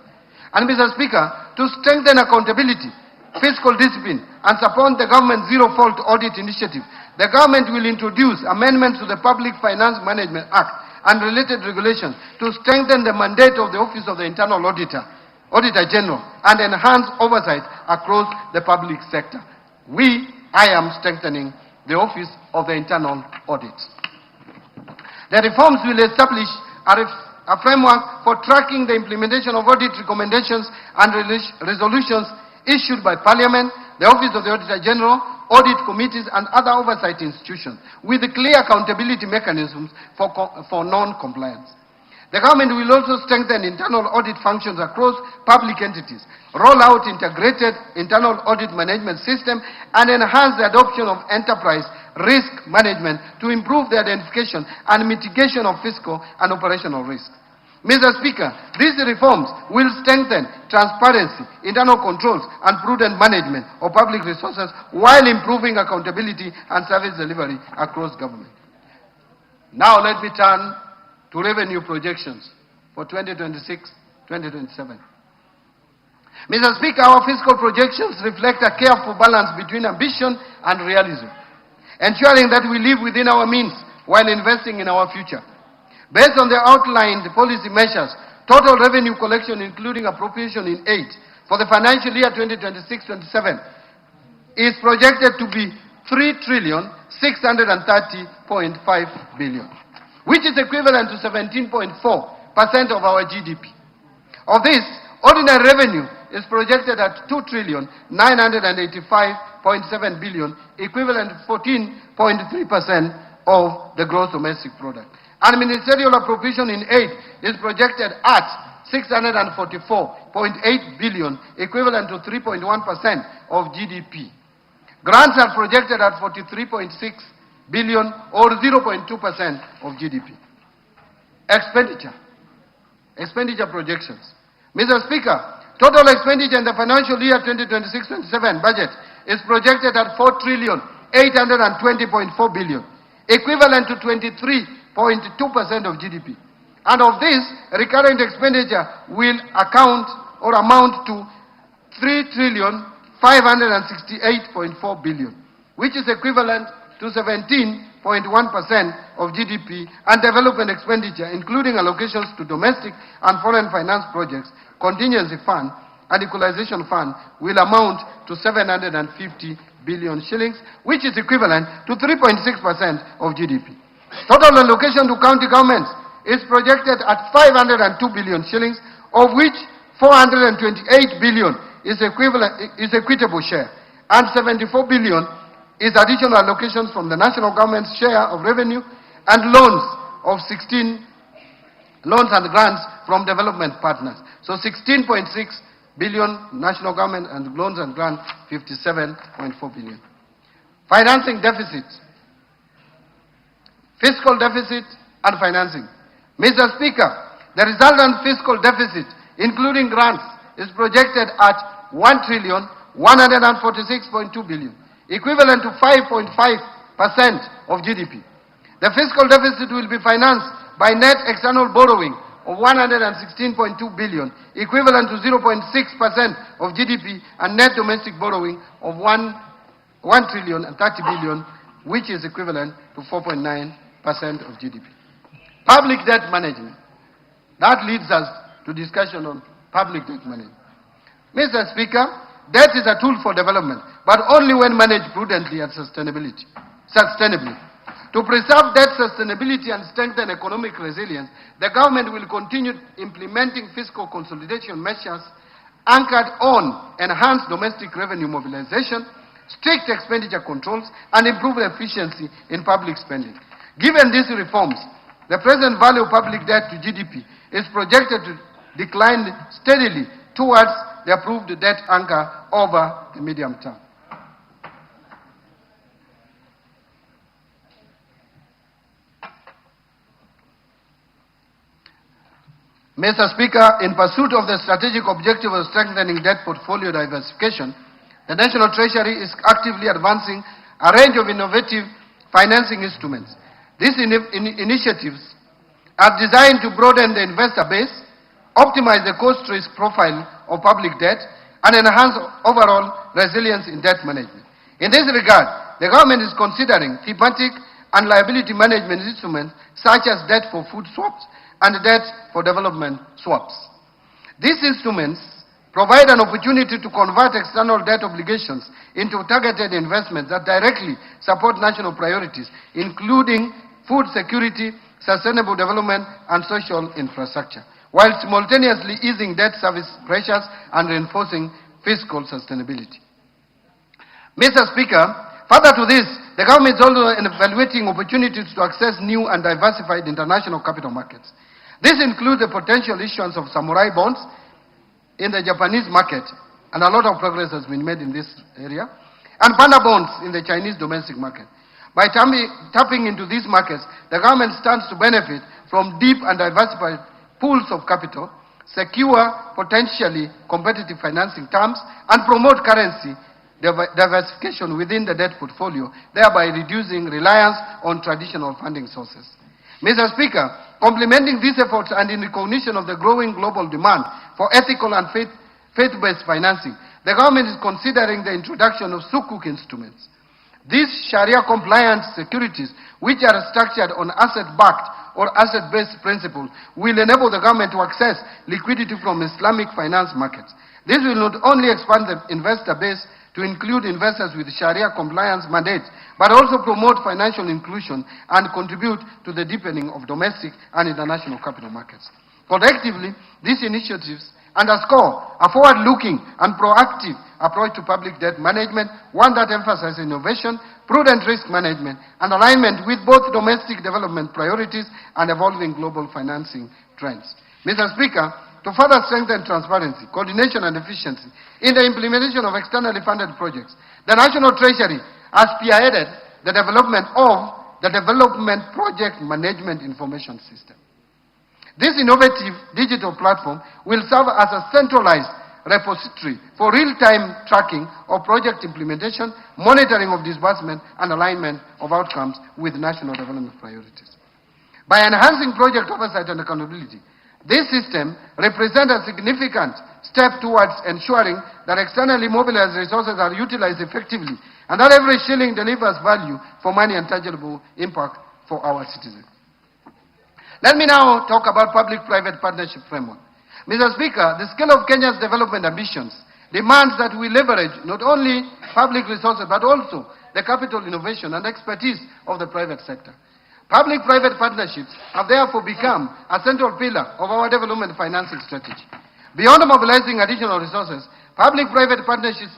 And Mr. Speaker, to strengthen accountability, fiscal discipline, and support the government's zero-fault audit initiative, the government will introduce amendments to the Public Finance Management Act and related regulations to strengthen the mandate of the Office of the Internal Auditor General, and enhance oversight across the public sector. I am strengthening the Office of the Internal Audit. The reforms will establish a framework for tracking the implementation of audit recommendations and resolutions issued by Parliament, the Office of the Auditor General, audit committees, and other oversight institutions, with clear accountability mechanisms for non-compliance. The government will also strengthen internal audit functions across public entities, roll out integrated internal audit management system, and enhance the adoption of enterprise risk management to improve the identification and mitigation of fiscal and operational risks. Mr. Speaker, these reforms will strengthen transparency, internal controls, and prudent management of public resources while improving accountability and service delivery across government. Now let me turn to revenue projections for 2026-2027. Mr. Speaker, our fiscal projections reflect a careful balance between ambition and realism, ensuring that we live within our means while investing in our future. Based on the outlined policy measures, total revenue collection, including appropriation in aid, for the financial year 2026-27 is projected to be 3,630.5 billion, which is equivalent to 17.4% of our GDP. Of this, ordinary revenue is projected at 2,985.7 billion, equivalent to 14.3% of the gross domestic product. And ministerial appropriation in aid is projected at 644.8 billion, equivalent to 3.1% of GDP. Grants are projected at 43.6 billion, or 0.2% of GDP. Expenditure projections. Mr. Speaker, total expenditure in the financial year 2026-27 budget is projected at 4,820.4 billion, equivalent to 23.2% of GDP. And of this, recurrent expenditure will amount to 3,568.4 billion, which is equivalent to 17.1% of GDP, and development expenditure, including allocations to domestic and foreign finance projects, contingency fund, and equalization fund, will amount to 750 billion shillings, which is equivalent to 3.6% of GDP. Total allocation to county governments is projected at 502 billion shillings, of which 428 billion is equitable share, and 74 billion is additional allocations from the national government's share of revenue, and loans and grants from development partners. So 16.6 billion national government, and loans and grants 57.4 billion. Financing deficits, fiscal deficit and financing. Mr. Speaker, the resultant fiscal deficit, including grants, is projected at 1,146.2 billion, equivalent to 5.5% of GDP. The fiscal deficit will be financed by net external borrowing of 116.2 billion, equivalent to 0.6% of GDP, and net domestic borrowing of 1,030 billion, which is equivalent to 4.9% of GDP. Public debt management. That leads us to discussion on public debt management. Mr. Speaker, debt is a tool for development, but only when managed prudently and sustainably. To preserve debt sustainability and strengthen economic resilience, the government will continue implementing fiscal consolidation measures anchored on enhanced domestic revenue mobilization, strict expenditure controls, and improved efficiency in public spending. Given these reforms, the present value of public debt to GDP is projected to decline steadily towards the approved debt anchor over the medium term. Mr. Speaker, in pursuit of the strategic objective of strengthening debt portfolio diversification, the National Treasury is actively advancing a range of innovative financing instruments. These initiatives are designed to broaden the investor base, optimize the cost-risk profile of public debt, and enhance overall resilience in debt management. In this regard, the government is considering thematic and liability management instruments such as debt for food swaps and debt for development swaps. These instruments provide an opportunity to convert external debt obligations into targeted investments that directly support national priorities, including food security, sustainable development, and social infrastructure, while simultaneously easing debt service pressures and reinforcing fiscal sustainability. Mr. Speaker, further to this, the government is also evaluating opportunities to access new and diversified international capital markets. This includes the potential issuance of samurai bonds in the Japanese market, and a lot of progress has been made in this area, and panda bonds in the Chinese domestic market. By tapping into these markets, the government stands to benefit from deep and diversified pools of capital, secure potentially competitive financing terms, and promote currency diversification within the debt portfolio, thereby reducing reliance on traditional funding sources. Mr. Speaker, complementing these efforts and in recognition of the growing global demand for ethical and faith-based financing, the government is considering the introduction of sukuk instruments. These Sharia-compliant securities, which are structured on asset-backed or asset-based principles, will enable the government to access liquidity from Islamic finance markets. This will not only expand the investor base to include investors with Sharia compliance mandates, but also promote financial inclusion and contribute to the deepening of domestic and international capital markets. Collectively, these initiatives underscore a forward-looking and proactive approach to public debt management, one that emphasizes innovation, prudent risk management, and alignment with both domestic development priorities and evolving global financing trends. Mr. Speaker, to further strengthen transparency, coordination, and efficiency in the implementation of externally funded projects, the National Treasury has spearheaded the development of the Development Project Management Information System. This innovative digital platform will serve as a centralized repository for real-time tracking of project implementation, monitoring of disbursement, and alignment of outcomes with national development priorities. By enhancing project oversight and accountability, this system represents a significant step towards ensuring that externally mobilized resources are utilized effectively and that every shilling delivers value for money and tangible impact for our citizens. Let me now talk about public-private partnership framework. Mr. Speaker, the scale of Kenya's development ambitions demands that we leverage not only public resources but also the capital, innovation, and expertise of the private sector. Public-private partnerships have therefore become a central pillar of our development financing strategy. Beyond mobilizing additional resources, public-private partnerships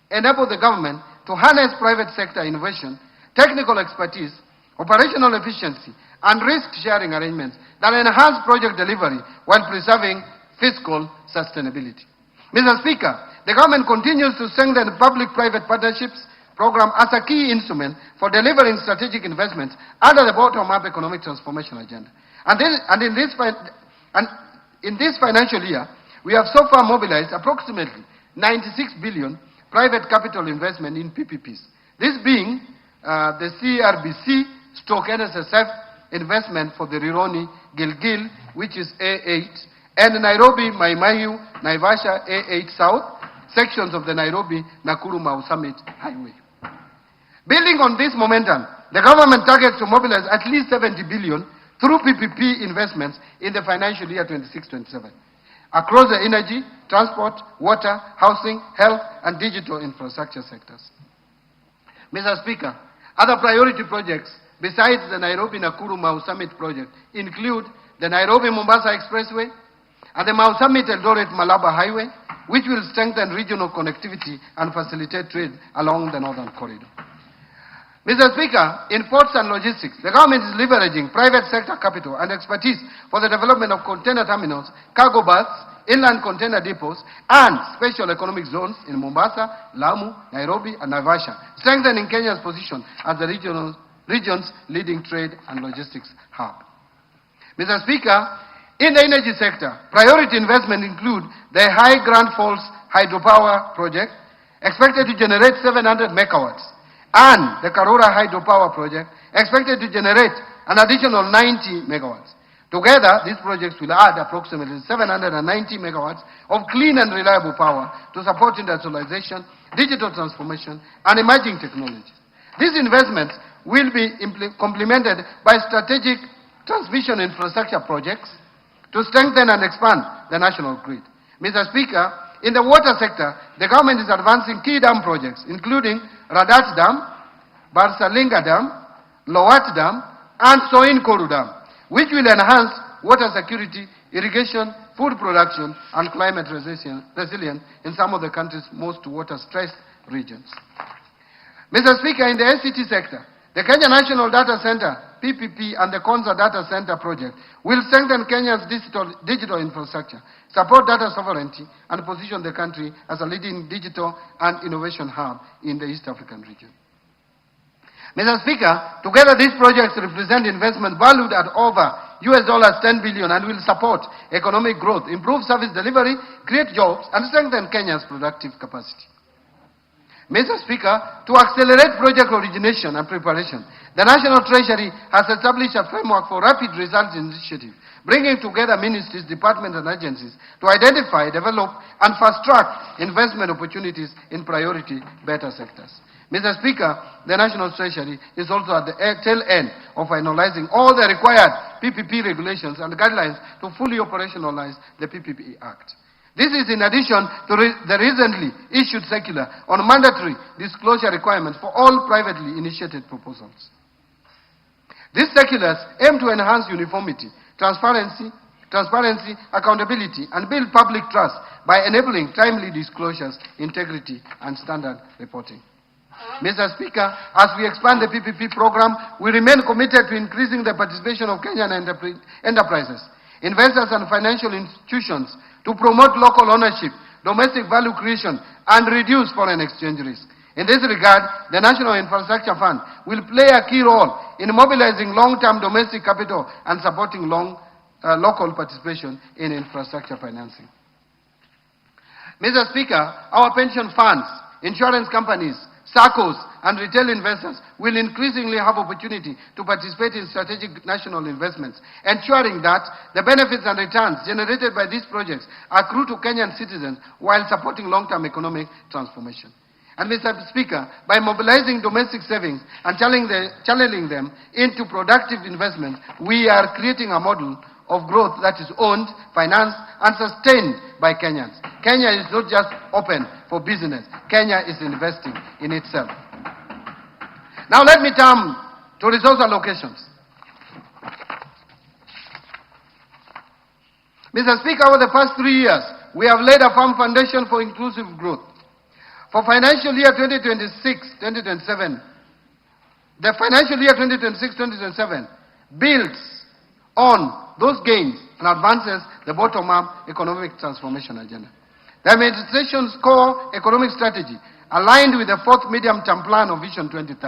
enable the government to harness private sector innovation, technical expertise, operational efficiency, and risk-sharing arrangements that enhance project delivery while preserving fiscal sustainability. Mr. Speaker, the government continues to strengthen public-private partnerships program as a key instrument for delivering strategic investments under the bottom-up economic transformation agenda. In this financial year, we have so far mobilized approximately 96 billion private capital investment in PPPs. This being the CRBC/NSSF investment for the Rironi Gilgil, which is A8, and Nairobi Maimahiu Naivasha A8 South, sections of the Nairobi-Nakuru Mau Summit Highway. Building on this momentum, the government targets to mobilize at least 70 billion through PPP investments in the financial year 26-27 across the energy, transport, water, housing, health, and digital infrastructure sectors. Mr. Speaker, other priority projects besides the Nairobi-Nakuru Mau Summit project, include the Nairobi-Mombasa Expressway and the Mau Summit-Eldoret-Malaba Highway, which will strengthen regional connectivity and facilitate trade along the northern corridor. Mr. Speaker, in ports and logistics, the government is leveraging private sector capital and expertise for the development of container terminals, cargo berths, inland container depots, and special economic zones in Mombasa, Lamu, Nairobi, and Naivasha, strengthening Kenya's position as the region's leading trade and logistics hub. Mr. Speaker, in the energy sector, priority investment include the High Grand Falls hydropower project, expected to generate 700 megawatts, and the Karura hydropower project, expected to generate an additional 90 megawatts. Together, these projects will add approximately 790 megawatts of clean and reliable power to support industrialization, digital transformation, and emerging technologies. These investments will be complemented by strategic transmission infrastructure projects to strengthen and expand the national grid. Mr. Speaker, in the water sector, the government is advancing key dam projects, including Radat Dam, Barsalinga Dam, Lowat Dam, and Soin Koru Dam, which will enhance water security, irrigation, food production, and climate resilience in some of the country's most water-stressed regions. Mr. Speaker, in the ICT sector, the Kenya National Data Center, PPP, and the Konza Data Center project will strengthen Kenya's digital infrastructure, support data sovereignty, and position the country as a leading digital and innovation hub in the East African region. Mr. Speaker, together these projects represent investment valued at over $10 billion and will support economic growth, improve service delivery, create jobs, and strengthen Kenya's productive capacity. Mr. Speaker, to accelerate project origination and preparation, the National Treasury has established a framework for rapid results initiative, bringing together ministries, departments, and agencies to identify, develop, and fast-track investment opportunities in priority beta sectors. Mr. Speaker, the National Treasury is also at the tail end of finalizing all the required PPP regulations and guidelines to fully operationalize the PPP Act. This is in addition to the recently issued circular on mandatory disclosure requirements for all privately initiated proposals. These circulars aim to enhance uniformity, transparency, accountability, and build public trust by enabling timely disclosures, integrity, and standard reporting. Mr. Speaker, as we expand the PPP program, we remain committed to increasing the participation of Kenyan enterprises, investors, and financial institutions to promote local ownership, domestic value creation, and reduce foreign exchange risk. In this regard, the National Infrastructure Fund will play a key role in mobilizing long-term domestic capital and supporting local participation in infrastructure financing. Mr. Speaker, our pension funds, insurance companies, SACCOs, and retail investors will increasingly have opportunity to participate in strategic national investments, ensuring that the benefits and returns generated by these projects accrue to Kenyan citizens while supporting long-term economic transformation. And Mr. Speaker, by mobilizing domestic savings and channeling them into productive investment, we are creating a model of growth that is owned, financed, and sustained by Kenyans. Kenya is not just open for business. Kenya is investing in itself. Now let me turn to resource allocations. Mr. Speaker, over the past 3 years, we have laid a firm foundation for inclusive growth. For financial year 2026-2027, the financial year 2026-2027 builds on those gains and advances the bottom-up economic transformation agenda. The administration's core economic strategy aligned with the fourth medium-term plan of Vision 2030.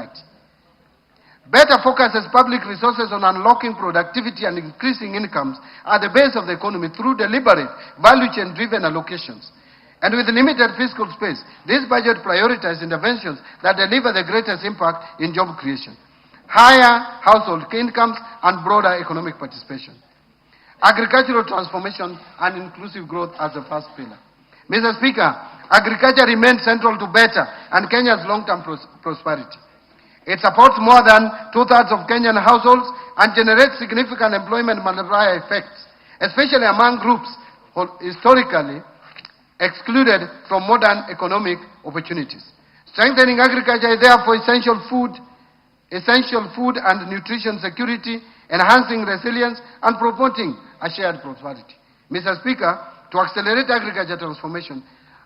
Better focuses public resources on unlocking productivity and increasing incomes at the base of the economy through deliberate, value chain-driven allocations. And with limited fiscal space, this budget prioritizes interventions that deliver the greatest impact in job creation, higher household incomes, and broader economic participation. Agricultural transformation and inclusive growth as the first pillar. Mr. Speaker, agriculture remains central to better and Kenya's long-term prosperity. It supports more than 2/3 of Kenyan households and generates significant employment multiplier effects, especially among groups historically excluded from modern economic opportunities. Strengthening agriculture is therefore essential essential food and nutrition security, enhancing resilience, and promoting a shared prosperity. Mr. Speaker, to accelerate agriculture transformation,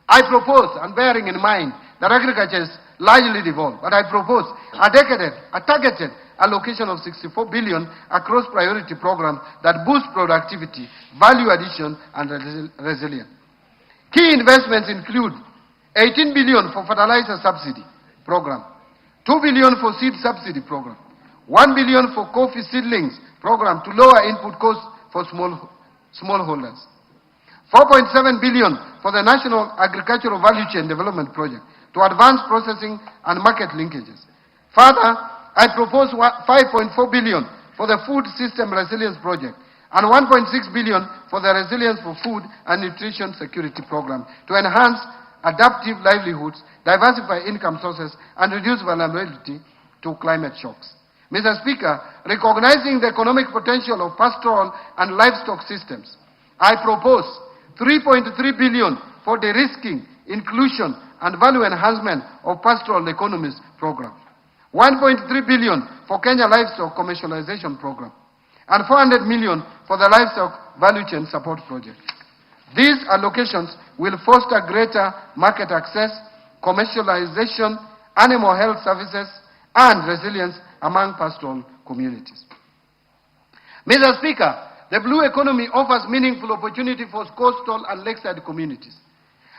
I propose, and bearing in mind that agriculture is largely devolved, but I propose a targeted allocation of 64 billion across priority programs that boost productivity, value addition, and resilience. Key investments include 18 billion for fertilizer subsidy program, 2 billion for seed subsidy program, 1 billion for coffee seedlings program to lower input costs for smallholders, 4.7 billion for the National Agricultural Value Chain Development Project to advance processing and market linkages. Further, I propose 5.4 billion for the Food System Resilience Project and 1.6 billion for the Resilience for Food and Nutrition Security Program to enhance adaptive livelihoods, diversify income sources, and reduce vulnerability to climate shocks. Mr. Speaker, recognizing the economic potential of pastoral and livestock systems, I propose 3.3 billion for de-risking, inclusion, and value enhancement of pastoral economies program, 1.3 billion for Kenya Livestock Commercialization Program, and 400 million for the Livestock Value Chain Support Project. These allocations will foster greater market access, commercialization, animal health services, and resilience among pastoral communities. Mr. Speaker, the blue economy offers meaningful opportunity for coastal and lakeside communities.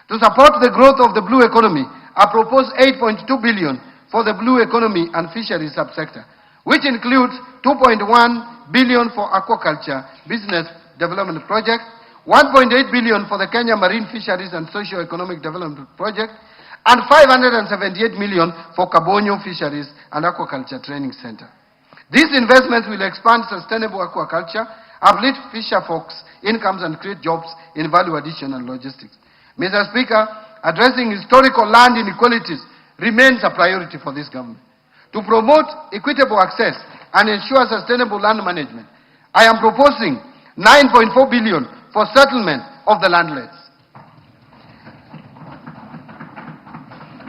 To support the growth of the blue economy, I propose 8.2 billion for the blue economy and fisheries subsector, which includes 2.1 billion for aquaculture business development project, 1.8 billion for the Kenya Marine Fisheries and Socio-Economic Development Project, and 578 million for Kabonyo Fisheries and Aquaculture Training Center. These investments will expand sustainable aquaculture, uplift fisher folks' incomes, and create jobs in value addition and logistics. Mr. Speaker, addressing historical land inequalities remains a priority for this government. To promote equitable access and ensure sustainable land management, I am proposing 9.4 billion for settlement of the landless.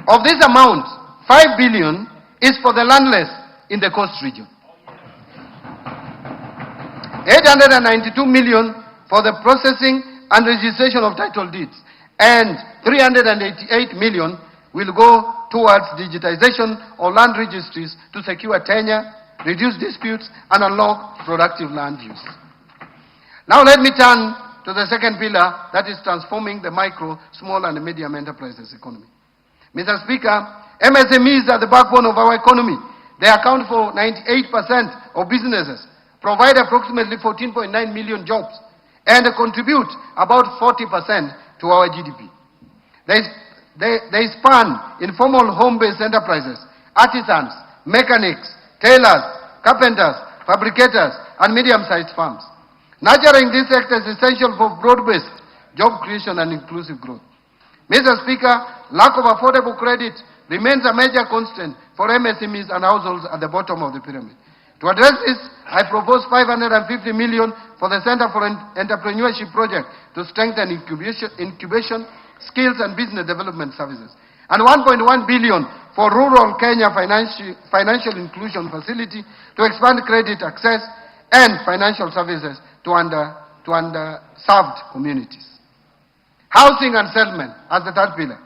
Of this amount, 5 billion is for the landless in the coast region. 892 million for the processing and registration of title deeds, and 388 million will go towards digitization of land registries to secure tenure, reduce disputes, and unlock productive land use. Now let me turn to the second pillar, that is transforming the micro, small, and medium enterprises economy. Mr. Speaker, MSMEs are the backbone of our economy. They account for 98% of businesses, provide approximately 14.9 million jobs, and contribute about 40% to our GDP. They span informal home-based enterprises, artisans, mechanics, tailors, carpenters, fabricators, and medium-sized firms. Nurturing this sector is essential for broad-based job creation and inclusive growth. Mr. Speaker, lack of affordable credit remains a major constraint for MSMEs and households at the bottom of the pyramid. To address this, I propose 550 million for the Center for Entrepreneurship Project to strengthen incubation, skills, and business development services, and 1.1 billion for Rural Kenya Financial Inclusion Facility to expand credit access and financial services to underserved communities. Housing and settlement as the third pillar.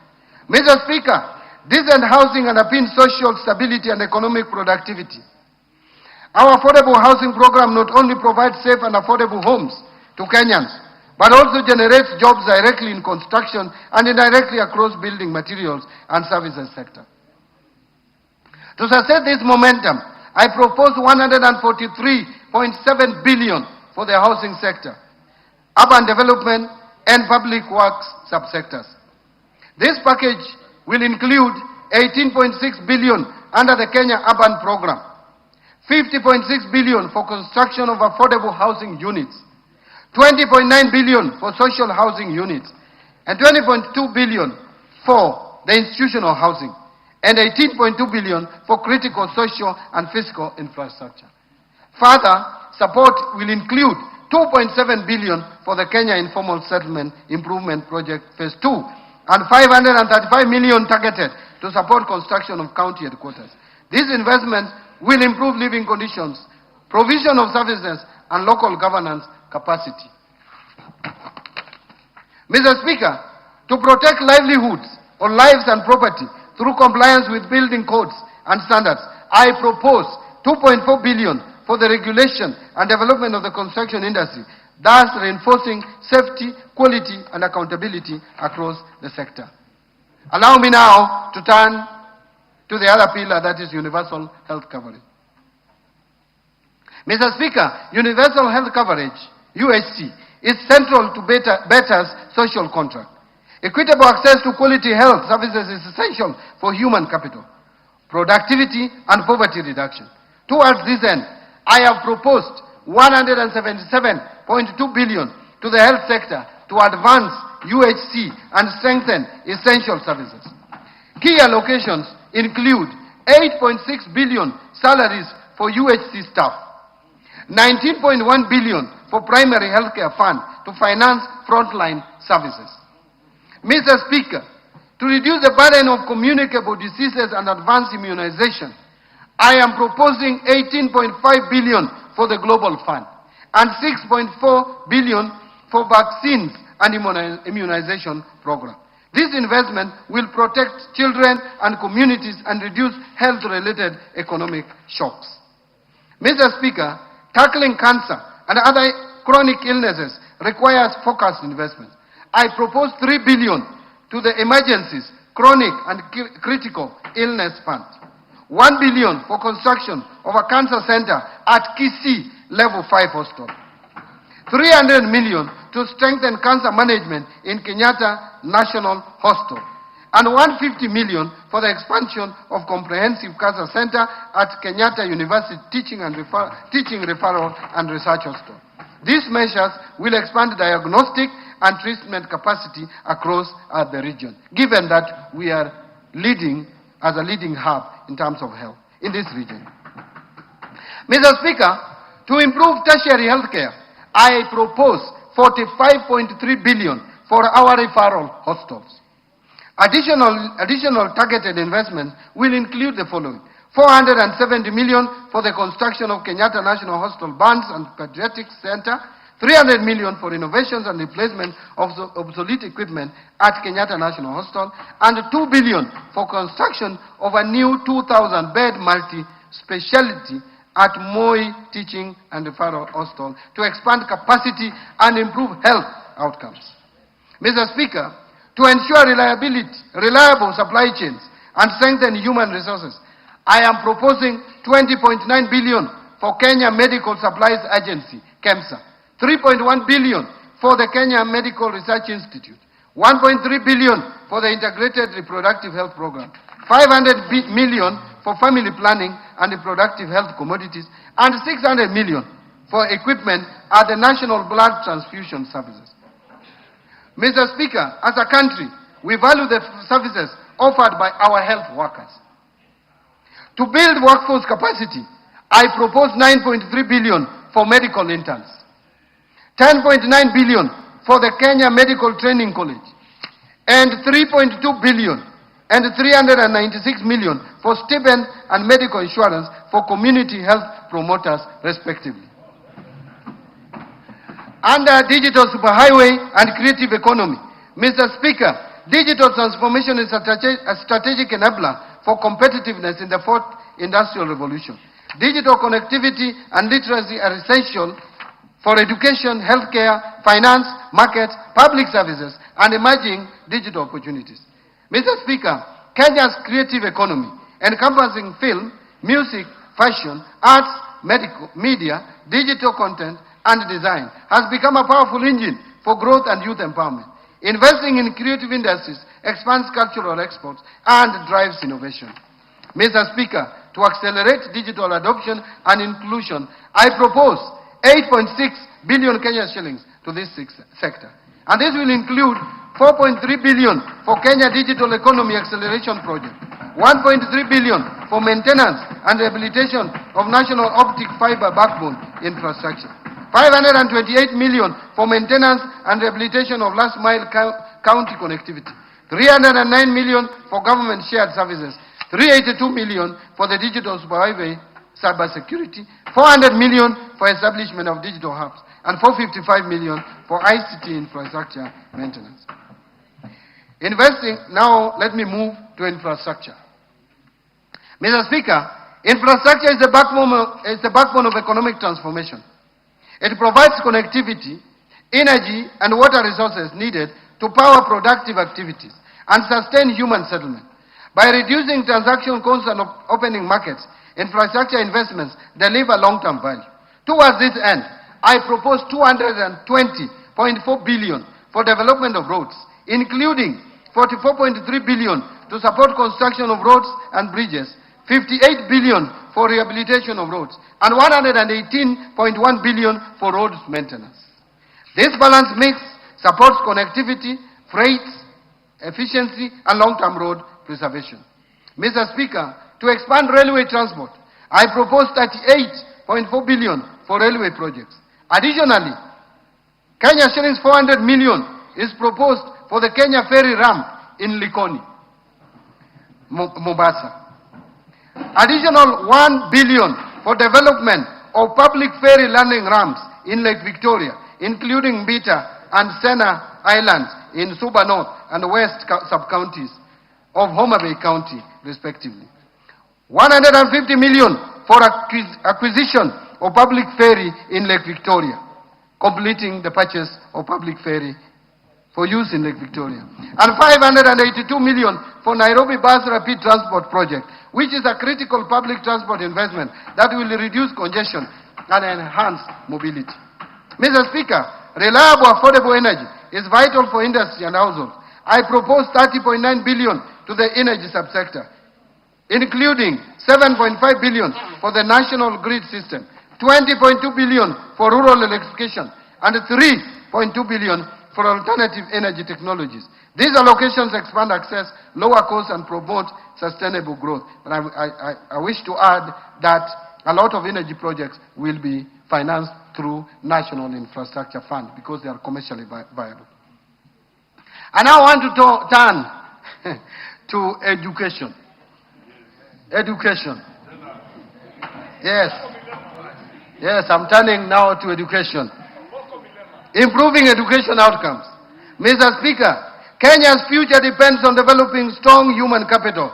Mr. Speaker, decent housing underpins social stability and economic productivity. Our affordable housing program not only provides safe and affordable homes to Kenyans, but also generates jobs directly in construction and indirectly across building materials and services sector. To sustain this momentum, I propose 143.7 billion for the housing sector, urban development, and public works subsectors. This package will include 18.6 billion under the Kenya Urban Program, 50.6 billion for construction of affordable housing units, 20.9 billion for social housing units, and 20.2 billion for the institutional housing, and 18.2 billion for critical social and fiscal infrastructure. Further, support will include 2.7 billion for the Kenya Informal Settlement Improvement Project Phase 2, and 535 million targeted to support construction of county headquarters. These investments will improve living conditions, provision of services, and local governance capacity. Mr. Speaker, to protect livelihoods or lives and property through compliance with building codes and standards, I propose 2.4 billion for the regulation and development of the construction industry, thus reinforcing safety, quality, and accountability across the sector. Allow me now to turn to the other pillar, that is universal health coverage. Mr. Speaker, universal health coverage, UHC, is central to better's social contract. Equitable access to quality health services is essential for human capital, productivity, and poverty reduction. Towards this end, I have proposed 177.2 billion to the health sector to advance UHC and strengthen essential services. Key allocations include 8.6 billion salaries for UHC staff, 19.1 billion for primary healthcare fund to finance frontline services. Mr. Speaker, to reduce the burden of communicable diseases and advance immunization, I am proposing 18.5 billion for the Global Fund and 6.4 billion for vaccines and immunization program. This investment will protect children and communities and reduce health-related economic shocks. Mr. Speaker, tackling cancer and other chronic illnesses requires focused investment. I propose 3 billion to the emergencies, chronic and critical illness fund, 1 billion for construction of a cancer center at Kisii Level 5 Hospital, 300 million to strengthen cancer management in Kenyatta National Hospital, and 150 million for the expansion of comprehensive cancer center at Kenyatta University Teaching Referral and Research Hospital. These measures will expand diagnostic and treatment capacity across the region, given that we are leading as a leading hub in terms of health in this region. Mr. Speaker, to improve tertiary health care, I propose 45.3 billion for our referral hospitals. Additional targeted investments will include the following: 470 million for the construction of Kenyatta National Hospital Burns and Pediatric Center, 300 million for renovations and replacement of obsolete equipment at Kenyatta National Hospital, and 2 billion for construction of a new 2,000-bed multi-speciality at Moi Teaching and Referral Hospital to expand capacity and improve health outcomes. Mr. Speaker, to ensure reliable supply chains and strengthen human resources, I am proposing 20.9 billion for Kenya Medical Supplies Agency, KEMSA, 3.1 billion for the Kenya Medical Research Institute, 1.3 billion for the Integrated Reproductive Health Program, 500 million for family planning and reproductive health commodities, and 600 million for equipment at the National Blood Transfusion Services. Mr. Speaker, as a country, we value the services offered by our health workers. To build workforce capacity, I propose 9.3 billion for medical interns, 10.9 billion for the Kenya Medical Training College, and 3.2 billion and 396 million for stipend and medical insurance for community health promoters, respectively. Under digital superhighway and creative economy, Mr. Speaker, digital transformation is a strategic enabler for competitiveness in the fourth industrial revolution. Digital connectivity and literacy are essential for education, healthcare, finance, markets, public services, and emerging digital opportunities. Mr. Speaker, Kenya's creative economy, encompassing film, music, fashion, arts, media, digital content, and design, has become a powerful engine for growth and youth empowerment. Investing in creative industries expands cultural exports and drives innovation. Mr. Speaker, to accelerate digital adoption and inclusion, I propose 8.6 billion Kenya shillings to this sector. And this will include 4.3 billion for Kenya Digital Economy Acceleration Project, 1.3 billion for maintenance and rehabilitation of national optic fiber backbone infrastructure, 528 million for maintenance and rehabilitation of last mile county connectivity, 309 million for government shared services, 382 million for the digital superhighway cybersecurity, 400 million for establishment of digital hubs, and 455 million for ICT infrastructure maintenance. Investing, now let me move to infrastructure. Mr. Speaker, infrastructure is the backbone of economic transformation. It provides connectivity, energy, and water resources needed to power productive activities and sustain human settlement. By reducing transaction costs and opening markets, infrastructure investments deliver long-term value. Towards this end, I propose 220.4 billion for development of roads, including 44.3 billion to support construction of roads and bridges, 58 billion for rehabilitation of roads, and 118.1 billion for roads maintenance. This balanced mix supports connectivity, freight, efficiency, and long-term road preservation. Mr. Speaker, to expand railway transport, I propose 38.4 billion for railway projects. Additionally, Kenya shillings 400 million is proposed for the Kenya ferry ramp in Likoni, Mombasa. Additional 1 billion for development of public ferry landing ramps in Lake Victoria, including Mbita and Sena Islands in Suba North and West sub-counties of Homa Bay County, respectively. 150 million for acquisition of public ferry in Lake Victoria, completing the purchase of public ferry for use in Lake Victoria. And 582 million for Nairobi Bus Rapid Transport Project, which is a critical public transport investment that will reduce congestion and enhance mobility. Mr. Speaker, reliable, affordable energy is vital for industry and households. I propose 30.9 billion to the energy subsector, including 7.5 billion for the national grid system, 20.2 billion for rural electrification, and 3.2 billion for alternative energy technologies. These allocations expand access, lower costs, and promote sustainable growth. And I wish to add that a lot of energy projects will be financed through National Infrastructure Fund because they are commercially viable. And I want to turn to education. Education. Yes. Yes, I'm turning now to education. Improving education outcomes. Mr. Speaker, Kenya's future depends on developing strong human capital.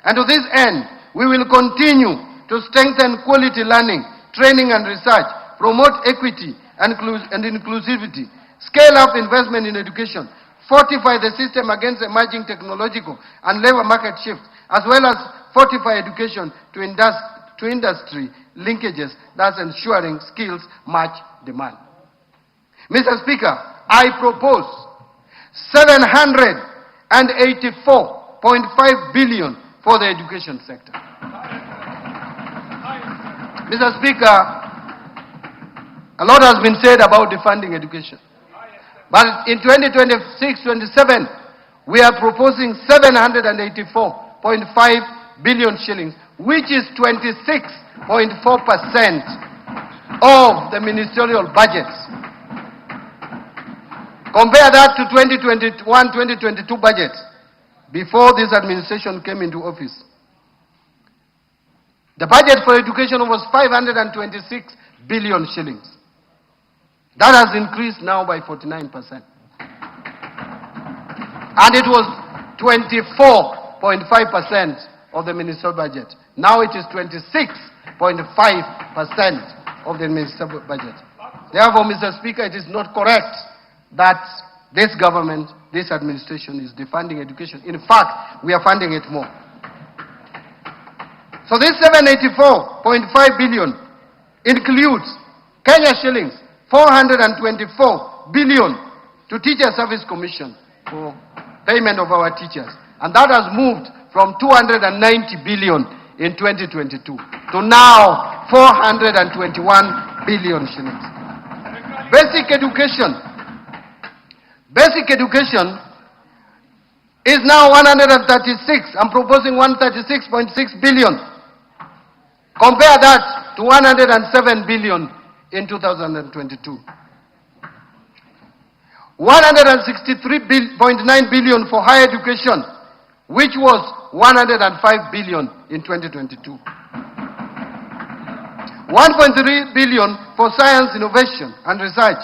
And to this end, we will continue to strengthen quality learning, training and research, promote equity and inclusivity, scale up investment in education, fortify the system against emerging technological and labor market shifts, as well as fortify education to industry linkages, thus ensuring skills match demand. Mr. Speaker, I propose 784.5 billion for the education sector. Mr. Speaker, a lot has been said about defunding education. But in 2026-27, we are proposing 784.5 billion shillings, which is 26.4% of the ministerial budgets. Compare that to 2021-2022 budget, before this administration came into office. The budget for education was 526 billion shillings. That has increased now by 49%. And it was 24.5% of the ministerial budget. Now it is 26.5% of the ministerial budget. Therefore, Mr. Speaker, it is not correct that this government, this administration is defunding education. In fact, we are funding it more. So this 784.5 billion includes Kenya shillings 424 billion to Teacher Service Commission for payment of our teachers. And that has moved from 290 billion in 2022 to now 421 billion shillings. Basic education. Basic education is now 136. I'm proposing 136.6 billion. Compare that to 107 billion in 2022. 163.9 billion for higher education, which was 105 billion in 2022. 1.3 billion for science, innovation and research,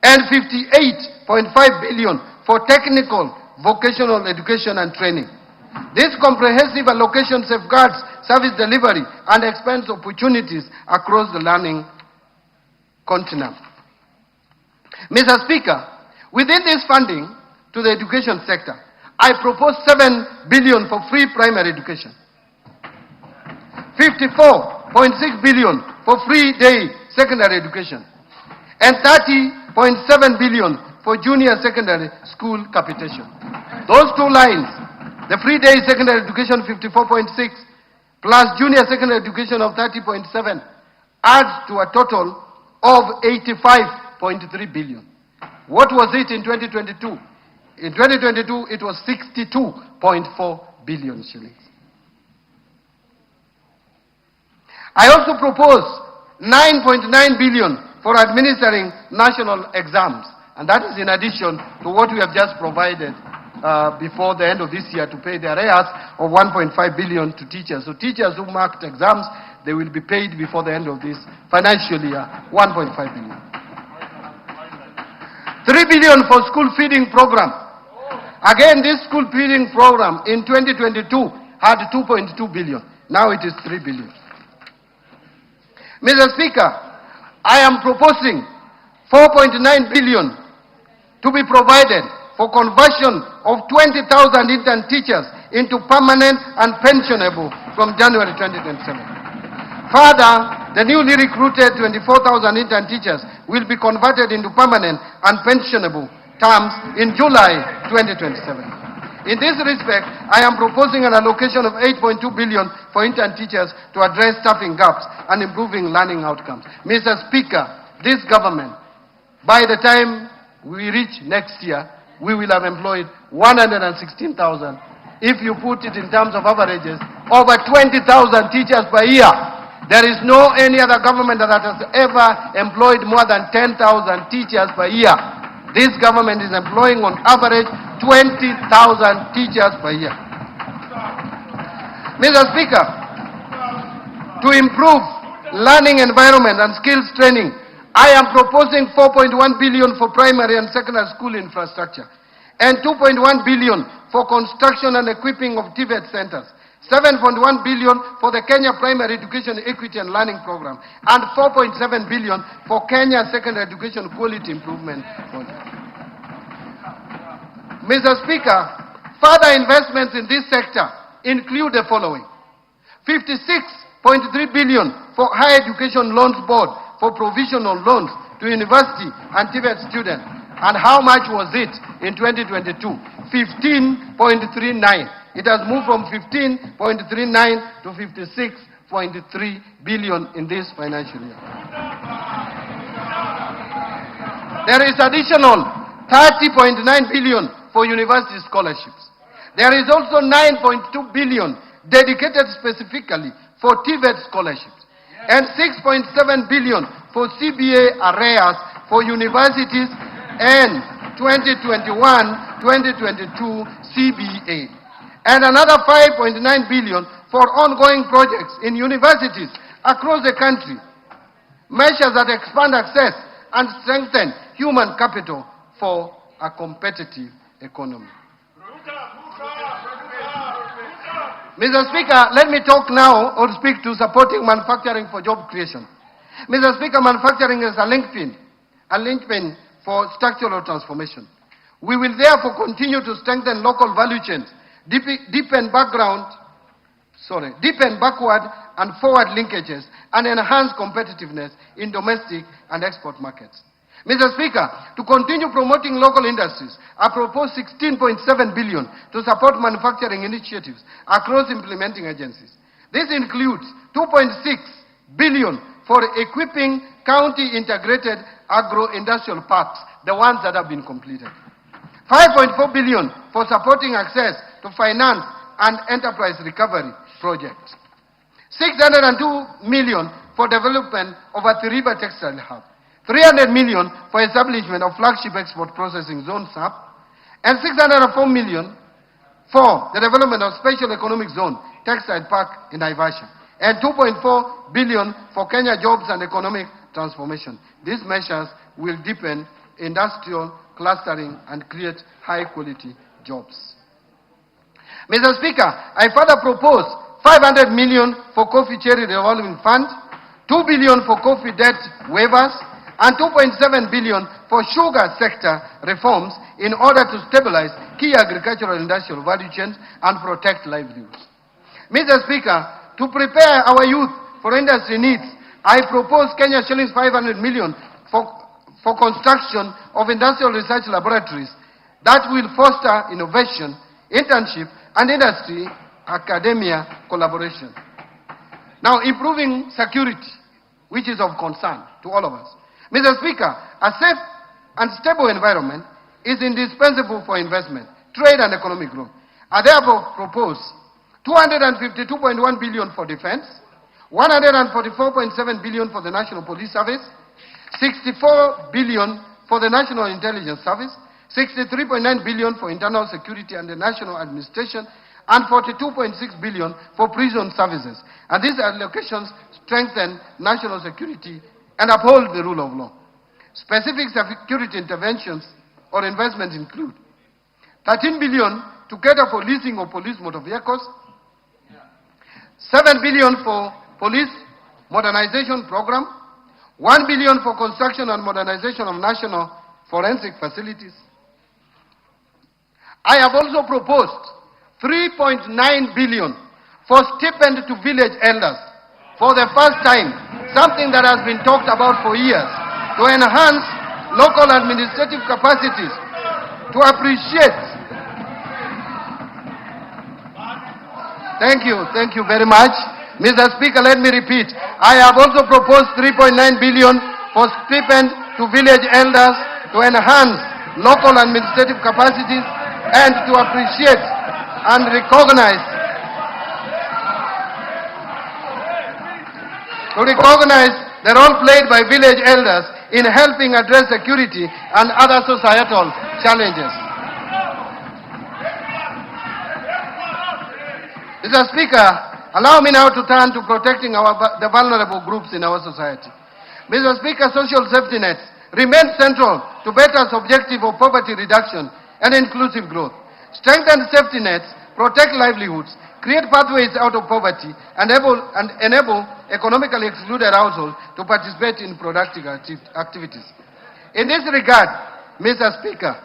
and 58.5 billion for technical, vocational education and training. This comprehensive allocation safeguards service delivery and expands opportunities across the learning continent. Mr. Speaker, within this funding to the education sector, I propose 7 billion for free primary education, 54.6 billion for free day secondary education, and 30.7 billion for junior secondary school capitation. Those two lines, the free day secondary education 54.6 plus junior secondary education of 30.7 adds to a total of 85.3 billion. What was it in 2022? In 2022, it was 62.4 billion shillings. I also propose 9.9 billion for administering national exams, and that is in addition to what we have just provided before the end of this year to pay the arrears of 1.5 billion to teachers. So teachers who marked exams, they will be paid before the end of this financial year, 1.5 billion. 3 billion for school feeding program. Again, this school feeding program in 2022 had 2.2 billion. Now it is 3 billion. Mr. Speaker, I am proposing 4.9 billion to be provided for conversion of 20,000 intern teachers into permanent and pensionable from January 2027. Further, the newly recruited 24,000 intern teachers will be converted into permanent and pensionable terms in July 2027. In this respect, I am proposing an allocation of 8.2 billion for intern teachers to address staffing gaps and improving learning outcomes. Mr. Speaker, this government, by the time we reach next year, we will have employed 116,000. If you put it in terms of averages, over 20,000 teachers per year. There is no any other government that has ever employed more than 10,000 teachers per year. This government is employing on average 20,000 teachers per year. Mr. Speaker, to improve learning environment and skills training, I am proposing 4.1 billion for primary and secondary school infrastructure and 2.1 billion for construction and equipping of TVET centers, 7.1 billion for the Kenya Primary Education Equity and Learning Program, and 4.7 billion for Kenya Secondary Education Quality Improvement Project. Mr. Speaker, further investments in this sector include the following: 56.3 billion for Higher Education Loans Board for provisional loans to university and TVET students. And how much was it in 2022? 15.39. It has moved from 15.39 to 56.3 billion in this financial year. There is additional 30.9 billion for university scholarships. There is also 9.2 billion dedicated specifically for TVET scholarships and 6.7 billion for CBA arrears for universities and 2021-2022 CBA. And another 5.9 billion for ongoing projects in universities across the country. Measures that expand access and strengthen human capital for a competitive economy. Mr. Speaker, let me talk now or speak to supporting manufacturing for job creation. Mr. Speaker, manufacturing is a linchpin for structural transformation. We will therefore continue to strengthen local value chains, deepen backward and forward linkages, and enhance competitiveness in domestic and export markets. Mr. Speaker, to continue promoting local industries, I propose 16.7 billion to support manufacturing initiatives across implementing agencies. This includes 2.6 billion for equipping county integrated agro-industrial parks, the ones that have been completed. 5.4 billion for supporting access to finance and enterprise recovery projects. 602 million for development of a River textile hub. 300 million for establishment of flagship export processing zone SAP, and 604 million for the development of special economic zone textile park in Naivasha. and 2.4 billion for Kenya Jobs and Economic Transformation. These measures will deepen industrial clustering and create high-quality jobs. Mr. Speaker, I further propose 500 million for Coffee Cherry Revolving Fund, 2 billion for coffee debt waivers, and 2.7 billion for sugar sector reforms in order to stabilize key agricultural industrial value chains and protect livelihoods. Mr. Speaker, to prepare our youth for industry needs, I propose Kenya shillings 500 million for construction of industrial research laboratories that will foster innovation, internship, and industry academia collaboration. Now, improving security, which is of concern to all of us. Mr. Speaker, a safe and stable environment is indispensable for investment, trade, and economic growth. I therefore propose 252.1 billion for defense, 144.7 billion for the National Police Service, 64 billion for the National Intelligence Service, 63.9 billion for internal security and the national administration, and 42.6 billion for prison services. And these allocations strengthen national security and uphold the rule of law. Specific security interventions or investments include 13 billion to cater for leasing of police motor vehicles, 7 billion for police modernization program, 1 billion for construction and modernization of national forensic facilities. I have also proposed 3.9 billion for stipend to village elders for the first time, something that has been talked about for years, to enhance local administrative capacities, to appreciate. Thank you very much. Mr. Speaker, let me repeat. I have also proposed 3.9 billion for stipend to village elders to enhance local administrative capacities and to appreciate and recognize the role played by village elders in helping address security and other societal challenges. Mr. Speaker, allow me now to turn to protecting the vulnerable groups in our society. Mr. Speaker, social safety nets remain central to better objective of poverty reduction and inclusive growth. Strengthen safety nets, protect livelihoods, create pathways out of poverty, and enable economically excluded households to participate in productive activities. In this regard, Mr. Speaker,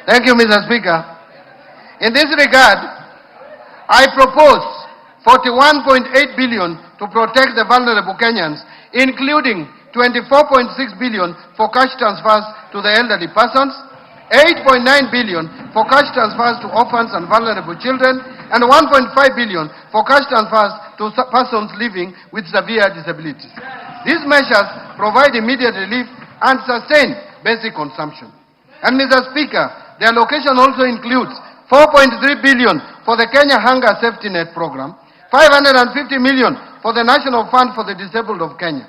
Thank you, Mr. Speaker. In this regard, I propose 41.8 billion to protect the vulnerable Kenyans, including 24.6 billion for cash transfers to the elderly persons, 8.9 billion for cash transfers to orphans and vulnerable children, and 1.5 billion for cash transfers to persons living with severe disabilities. These measures provide immediate relief and sustain basic consumption. And Mr. Speaker, the allocation also includes 4.3 billion for the Kenya Hunger Safety Net Program, 550 million for the National Fund for the Disabled of Kenya,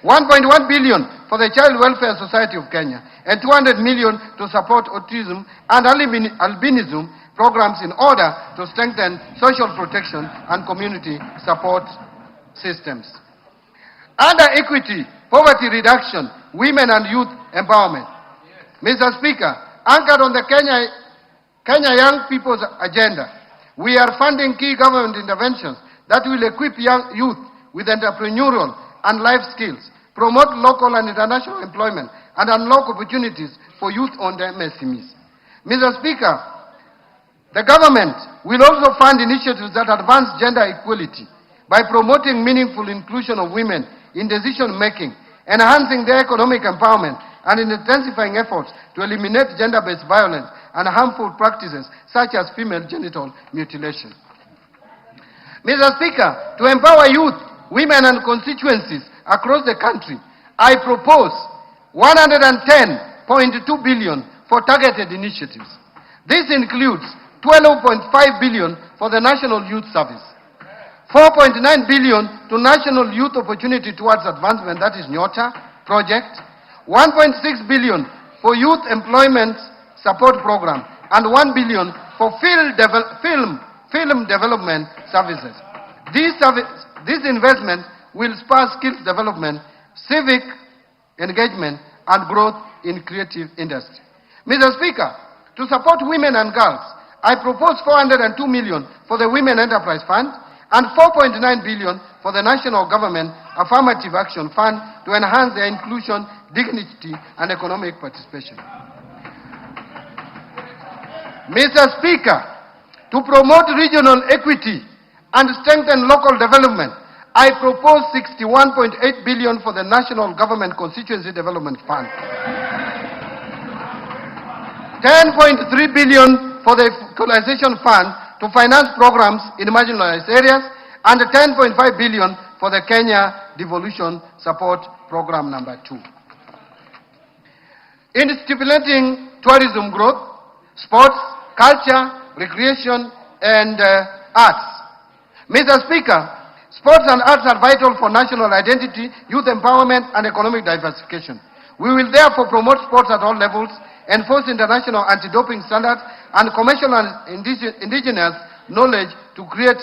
1.1 billion for the Child Welfare Society of Kenya, and 200 million to support autism and albinism programs in order to strengthen social protection and community support systems. Under equity, poverty reduction, women and youth empowerment. Mr. Speaker, anchored on the Kenya Young People's Agenda, we are funding key government interventions that will equip young youth with entrepreneurial and life skills, promote local and international employment, and unlock opportunities for youth-owned MSMEs. Mr. Speaker, the government will also fund initiatives that advance gender equality by promoting meaningful inclusion of women in decision-making, enhancing their economic empowerment, and in intensifying efforts to eliminate gender-based violence and harmful practices such as female genital mutilation. Mr. Speaker, to empower youth, women and constituencies across the country, I propose 110.2 billion for targeted initiatives. This includes 12.5 billion for the National Youth Service, 4.9 billion to National Youth Opportunity Towards Advancement, that is NYOTA project, 1.6 billion for Youth Employment Support Program, and 1 billion for film development services. These investments will spur skills development, civic engagement, and growth in creative industry. Mr. Speaker, to support women and girls, I propose 402 million for the Women Enterprise Fund and 4.9 billion for the National Government Affirmative Action Fund to enhance their inclusion, dignity, and economic participation. Mr. Speaker, to promote regional equity and strengthen local development, I propose 61.8 billion for the National Government Constituency Development Fund, 10.3 billion for the Equalization Fund to finance programs in marginalized areas, and 10.5 billion for the Kenya Devolution Support Program number 2. In stimulating tourism growth, sports, culture, recreation, and arts. Mr. Speaker, sports and arts are vital for national identity, youth empowerment, and economic diversification. We will therefore promote sports at all levels, enforce international anti-doping standards, and commercial and indigenous knowledge to create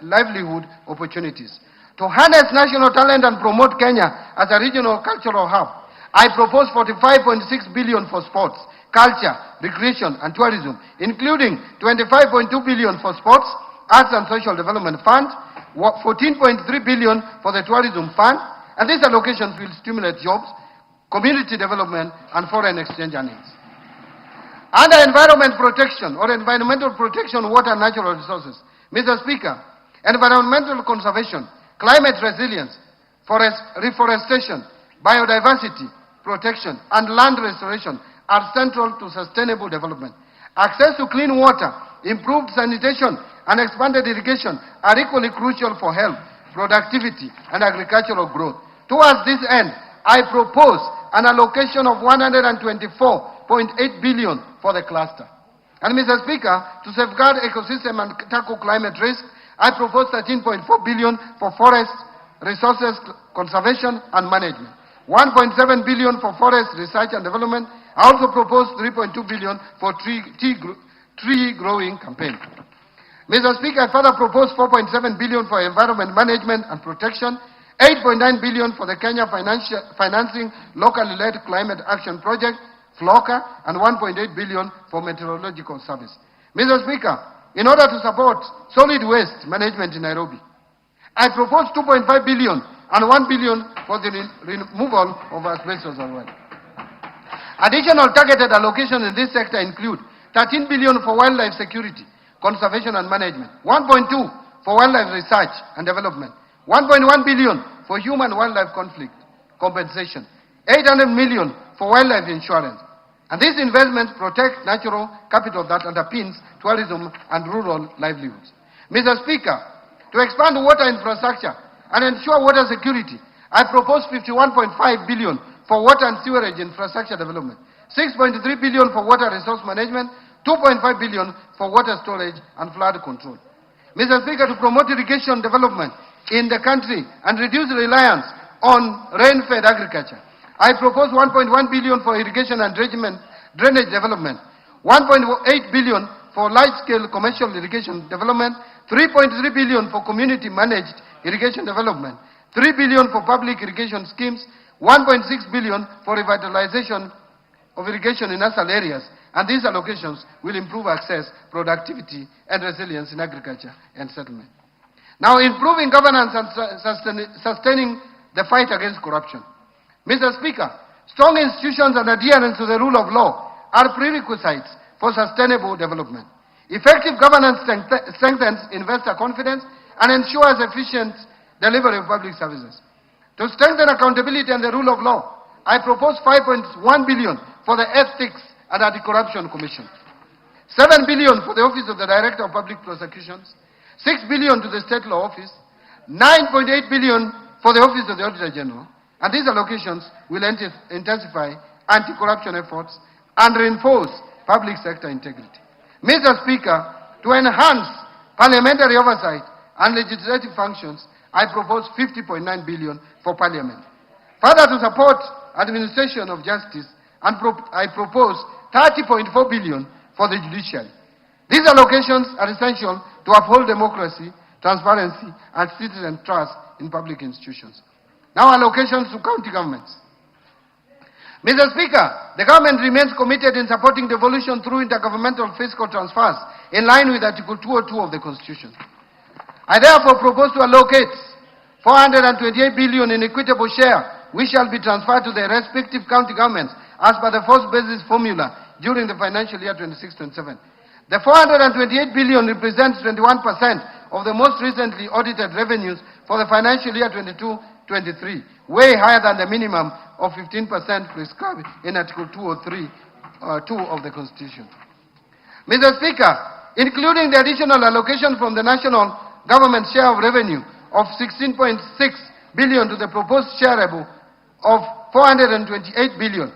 livelihood opportunities. To harness national talent and promote Kenya as a regional cultural hub, I propose 45.6 billion for sports, culture, recreation, and tourism, including 25.2 billion for sports, arts and social development fund, 14.3 billion for the tourism fund, and these allocations will stimulate jobs, community development, and foreign exchange earnings. Under environmental protection, water and natural resources, Mr. Speaker, environmental conservation, climate resilience, reforestation, biodiversity protection, and land restoration are central to sustainable development. Access to clean water, improved sanitation, and expanded irrigation are equally crucial for health, productivity, and agricultural growth. Towards this end, I propose an allocation of 124.8 billion for the cluster. And Mr. Speaker, to safeguard ecosystem and tackle climate risk, I propose 13.4 billion for forest resources conservation and management, 1.7 billion for forest research and development. I also propose 3.2 billion for tree growing campaign. Mr. Speaker, I further propose 4.7 billion for environment management and protection, 8.9 billion for the Kenya financing locally led climate action project, FLOCA, and 1.8 billion for meteorological service. Mr. Speaker, in order to support solid waste management in Nairobi, I propose 2.5 billion and 1 billion for the removal of asbestos as well. Additional targeted allocations in this sector include 13 billion for wildlife security, conservation and management, 1.2 for wildlife research and development, 1.1 billion for human-wildlife conflict compensation, 800 million for wildlife insurance. And these investments protect natural capital that underpins tourism and rural livelihoods. Mr. Speaker, to expand water infrastructure and ensure water security, I propose 51.5 billion for water and sewerage infrastructure development, 6.3 billion for water resource management, 2.5 billion for water storage and flood control. Mr. Speaker, to promote irrigation development in the country and reduce reliance on rain-fed agriculture, I propose 1.1 billion for irrigation and drainage development, 1.8 billion for large-scale commercial irrigation development, 3.3 billion for community-managed irrigation development, 3 billion for public irrigation schemes, 1.6 billion for revitalization of irrigation in rural areas, and these allocations will improve access, productivity, and resilience in agriculture and settlement. Now, improving governance and sustaining the fight against corruption. Mr. Speaker, strong institutions and adherence to the rule of law are prerequisites for sustainable development. Effective governance strengthens investor confidence and ensures efficient delivery of public services. To strengthen accountability and the rule of law, I propose 5.1 billion for the Ethics and Anti-Corruption Commission, 7 billion for the Office of the Director of Public Prosecutions, 6 billion to the State Law Office, 9.8 billion for the Office of the Auditor General, and these allocations will intensify anti-corruption efforts and reinforce public sector integrity. Mr. Speaker, to enhance parliamentary oversight and legislative functions, I propose 50.9 billion for Parliament. Further, to support administration of justice, and I propose 30.4 billion for the judiciary. These allocations are essential to uphold democracy, transparency, and citizen trust in public institutions. Now, allocations to county governments. Mr. Speaker, the government remains committed in supporting devolution through intergovernmental fiscal transfers in line with Article 202 of the Constitution. I therefore propose to allocate 428 billion in equitable share, which shall be transferred to the respective county governments as per the first basis formula during the financial year 26-27. The 428 billion represents 21% of the most recently audited revenues for the financial year 22-23, way higher than the minimum of 15% prescribed in Article 203 2 of the Constitution. Mr. Speaker, including the additional allocation from the national government share of revenue of 16.6 billion to the proposed shareable of 428 billion,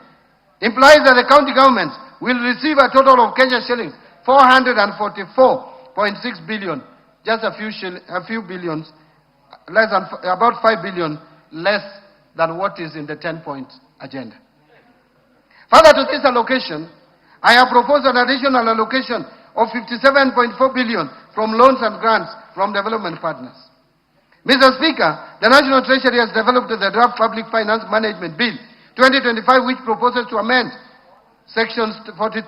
implies that the county governments will receive a total of Kenya shillings 444.6 billion, just a few billions, less than, about 5 billion less than what is in the 10-point agenda. Further to this allocation, I have proposed an additional allocation of 57.4 billion from loans and grants from development partners. Mr. Speaker, the National Treasury has developed the draft Public Finance Management Bill 2025, which proposes to amend Sections 42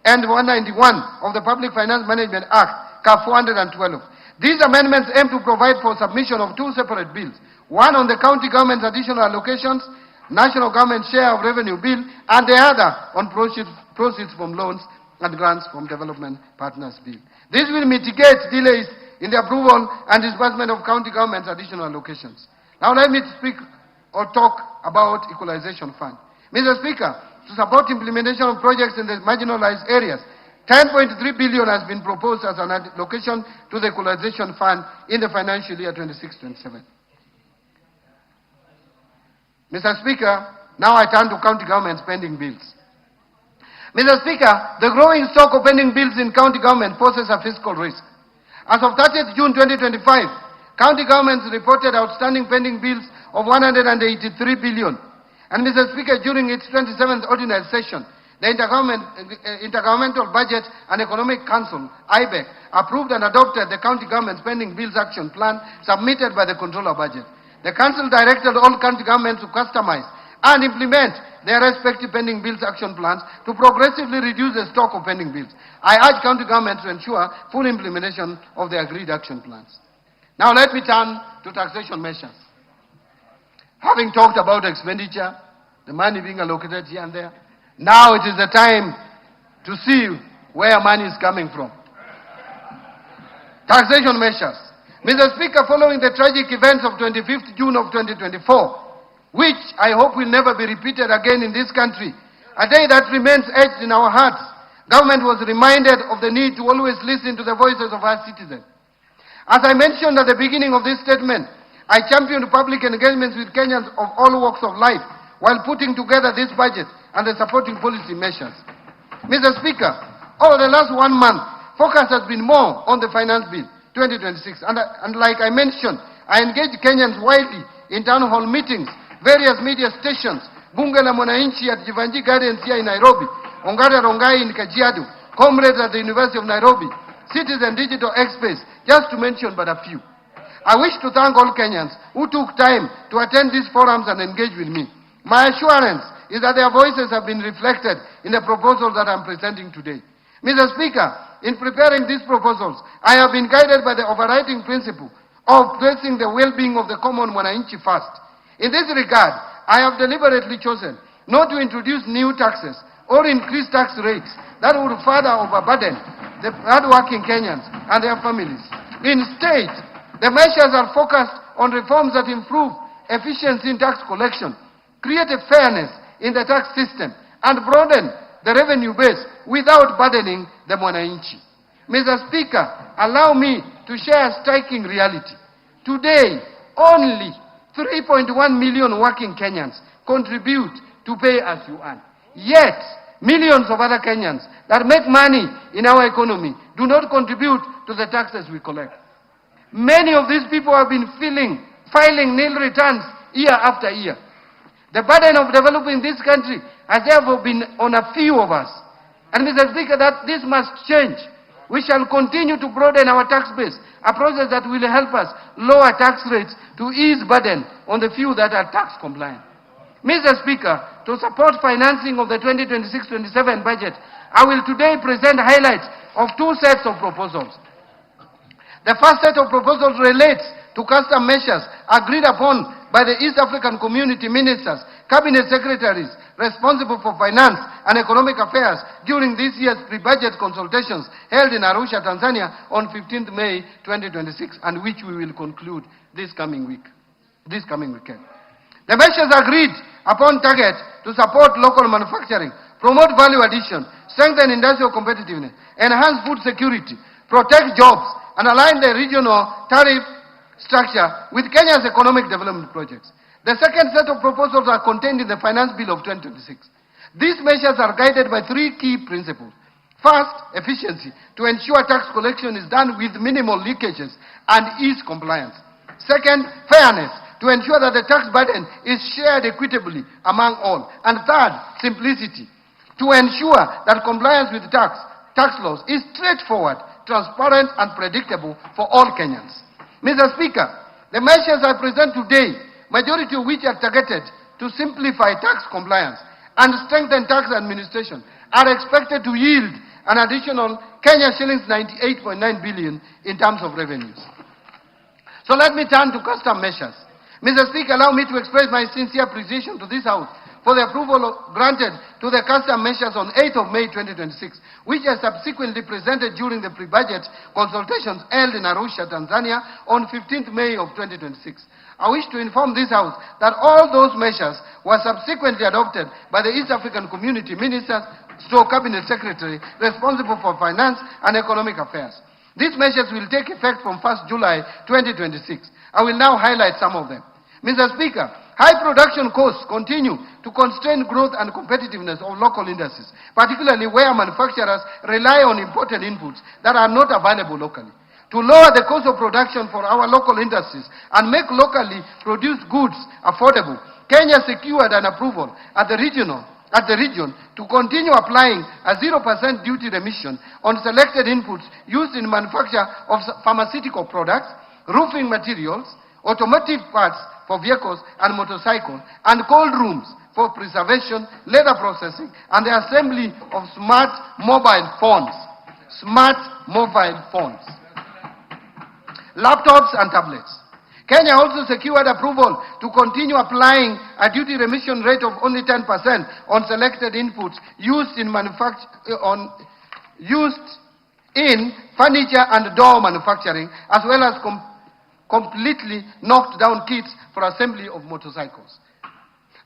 and 191 of the Public Finance Management Act, CAF 412. These amendments aim to provide for submission of two separate bills, one on the county government's additional allocations, national government share of revenue bill, and the other on proceeds from loans and grants from development partners bill. This will mitigate delays in the approval and disbursement of county government's additional allocations. Now let me speak or talk about equalization fund. Mr. Speaker, to support implementation of projects in the marginalized areas, 10.3 billion has been proposed as an allocation to the equalization fund in the financial year 26-27. Mr. Speaker, now I turn to county government pending bills. Mr. Speaker, the growing stock of pending bills in county government poses a fiscal risk. As of 30th June 2025, county governments reported outstanding pending bills of 183 billion. And Mr. Speaker, during its 27th ordinary session, the Intergovernmental Budget and Economic Council, IBEC, approved and adopted the county government spending bills action plan submitted by the Controller Budget. The Council directed all county governments to customize and implement their respective pending bills action plans to progressively reduce the stock of pending bills. I urge county governments to ensure full implementation of the agreed action plans. Now let me turn to taxation measures. Having talked about expenditure, the money being allocated here and there, now it is the time to see where money is coming from. Taxation measures. Mr. Speaker, following the tragic events of 25th June of 2024, which I hope will never be repeated again in this country, a day that remains etched in our hearts, government was reminded of the need to always listen to the voices of our citizens. As I mentioned at the beginning of this statement, I championed public engagements with Kenyans of all walks of life while putting together this budget and the supporting policy measures. Mr. Speaker, over the last 1 month, focus has been more on the Finance Bill 2026. And like I mentioned, I engaged Kenyans widely in town hall meetings, various media stations, Bunge la Mwananchi at Jivanji Gardens here in Nairobi, Ongara Rongai in Kajiado, comrades at the University of Nairobi, Citizen Digital Express, just to mention but a few. I wish to thank all Kenyans who took time to attend these forums and engage with me. My assurance is that their voices have been reflected in the proposals that I'm presenting today. Mr. Speaker, in preparing these proposals, I have been guided by the overriding principle of placing the well-being of the common Mwananchi first. In this regard, I have deliberately chosen not to introduce new taxes or increase tax rates that would further overburden the hardworking Kenyans and their families. Instead, the measures are focused on reforms that improve efficiency in tax collection, create a fairness in the tax system, and broaden the revenue base without burdening the Mwananchi. Mr. Speaker, allow me to share a striking reality. Today, only 3.1 million working Kenyans contribute to pay as you earn. Yet, millions of other Kenyans that make money in our economy do not contribute to the taxes we collect. Many of these people have been filing nil returns year after year. The burden of developing this country has therefore been on a few of us. And Mr. Speaker, that this must change. We shall continue to broaden our tax base, a process that will help us lower tax rates to ease burden on the few that are tax compliant. Mr. Speaker, to support financing of the 2026-27 budget, I will today present highlights of two sets of proposals. The first set of proposals relates to custom measures agreed upon by the East African Community Ministers, Cabinet Secretaries responsible for finance and economic affairs during this year's pre-budget consultations held in Arusha, Tanzania on 15th May 2026, and which we will conclude this coming weekend. The measures agreed upon target to support local manufacturing, promote value addition, strengthen industrial competitiveness, enhance food security, protect jobs, and align the regional tariff structure with Kenya's economic development projects. The second set of proposals are contained in the Finance Bill of 2026. These measures are guided by three key principles. First, efficiency, to ensure tax collection is done with minimal leakages and ease compliance. Second, fairness, to ensure that the tax burden is shared equitably among all. And third, simplicity, to ensure that compliance with tax laws is straightforward, transparent, and predictable for all Kenyans. Mr. Speaker, the measures I present today, majority of which are targeted to simplify tax compliance and strengthen tax administration, are expected to yield an additional Kenya shillings 98.9 billion in terms of revenues. So let me turn to custom measures. Mr. Speaker, allow me to express my sincere appreciation to this House for the approval granted to the custom measures on 8th of May 2026, which are subsequently presented during the pre-budget consultations held in Arusha, Tanzania on 15th May of 2026. I wish to inform this House that all those measures were subsequently adopted by the East African Community Ministers, Cabinet Secretary responsible for finance and economic affairs. These measures will take effect from 1st July 2026. I will now highlight some of them. Mr. Speaker, high production costs continue to constrain growth and competitiveness of local industries, particularly where manufacturers rely on imported inputs that are not available locally. To lower the cost of production for our local industries and make locally produced goods affordable, Kenya secured an approval at the region to continue applying a 0% duty remission on selected inputs used in manufacture of pharmaceutical products, roofing materials, automotive parts for vehicles and motorcycles, and cold rooms for preservation, leather processing, and the assembly of smart mobile phones. Laptops and tablets. Kenya also secured approval to continue applying a duty remission rate of only 10% on selected inputs used in furniture and door manufacturing, as well as completely knocked down kits for assembly of motorcycles.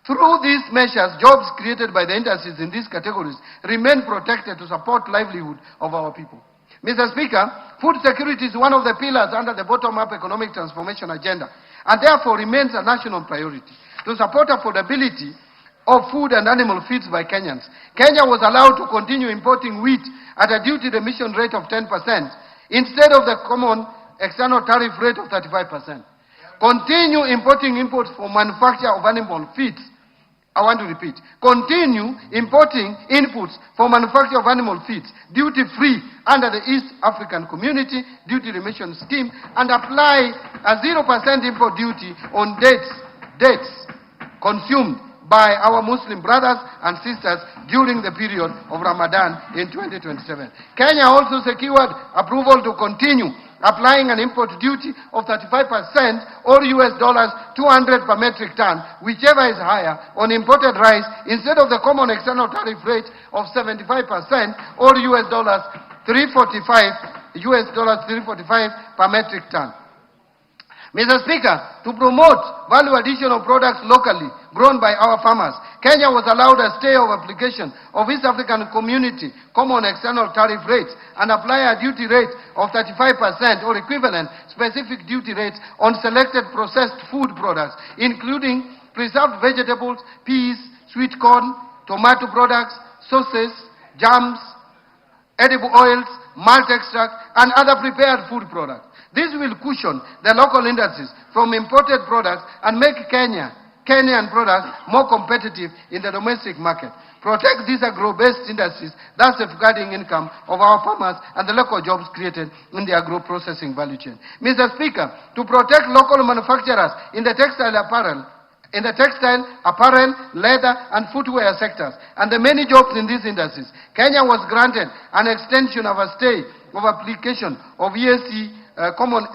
Through these measures, jobs created by the industries in these categories remain protected to support livelihood of our people. Mr. Speaker, food security is one of the pillars under the bottom-up economic transformation agenda and therefore remains a national priority. To support affordability of food and animal feeds by Kenyans, Kenya was allowed to continue importing wheat at a duty remission rate of 10% instead of the common external tariff rate of 35%. Continue importing imports for manufacture of animal feeds. I want to repeat. Continue importing inputs for manufacture of animal feeds duty-free under the East African Community Duty Remission Scheme and apply a 0% import duty on dates consumed by our Muslim brothers and sisters during the period of Ramadan in 2027. Kenya also secured approval to continue applying an import duty of 35% or $200 per metric ton, whichever is higher, on imported rice instead of the common external tariff rate of 75% or $345 per metric ton. Mr. Speaker, to promote value addition of products locally grown by our farmers, Kenya was allowed a stay of application of East African Community Common External Tariff Rates and apply a duty rate of 35% or equivalent specific duty rates on selected processed food products, including preserved vegetables, peas, sweet corn, tomato products, sauces, jams, edible oils, malt extract, and other prepared food products. This will cushion the local industries from imported products and make Kenyan products more competitive in the domestic market. Protect these agro-based industries, thus safeguarding income of our farmers and the local jobs created in the agro-processing value chain. Mr. Speaker, to protect local manufacturers in the textile, apparel, leather, and footwear sectors, and the many jobs in these industries, Kenya was granted an extension of a stay of application of EAC common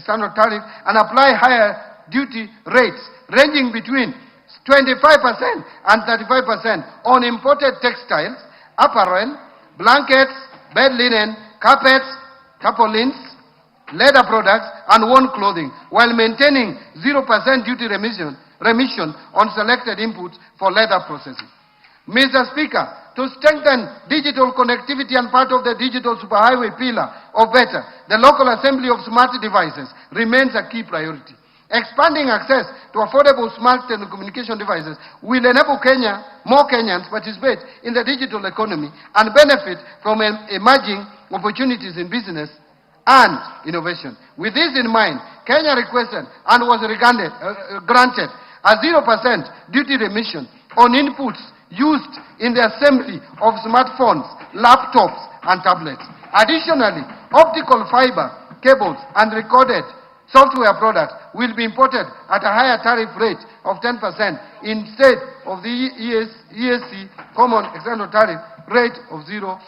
standard tariff and apply higher duty rates ranging between 25% and 35% on imported textiles, apparel, blankets, bed linen, carpets, tarpaulins, leather products, and worn clothing, while maintaining 0% duty remission on selected inputs for leather processing. Mr. Speaker, to strengthen digital connectivity and part of the digital superhighway pillar of BETTER, the local assembly of smart devices remains a key priority. Expanding access to affordable smart telecommunication devices will enable more Kenyans participate in the digital economy and benefit from emerging opportunities in business and innovation. With this in mind, Kenya requested and was granted a 0% duty remission on inputs used in the assembly of smartphones, laptops, and tablets. Additionally, optical fiber cables and recorded software products will be imported at a higher tariff rate of 10% instead of the EAC common external tariff rate of 0%.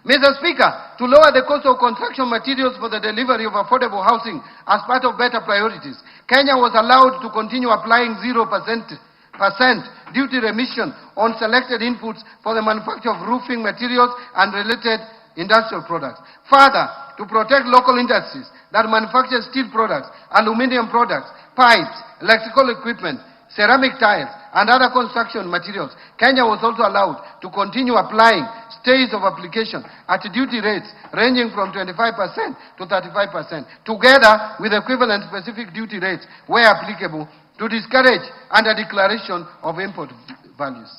Mr. Speaker, to lower the cost of construction materials for the delivery of affordable housing as part of BETTER priorities, Kenya was allowed to continue applying 0% duty remission on selected inputs for the manufacture of roofing materials and related industrial products. Further, to protect local industries that manufacture steel products, aluminum products, pipes, electrical equipment, ceramic tiles, and other construction materials, Kenya was also allowed to continue applying stays of application at duty rates ranging from 25% to 35%, together with equivalent specific duty rates where applicable to discourage under declaration of import values.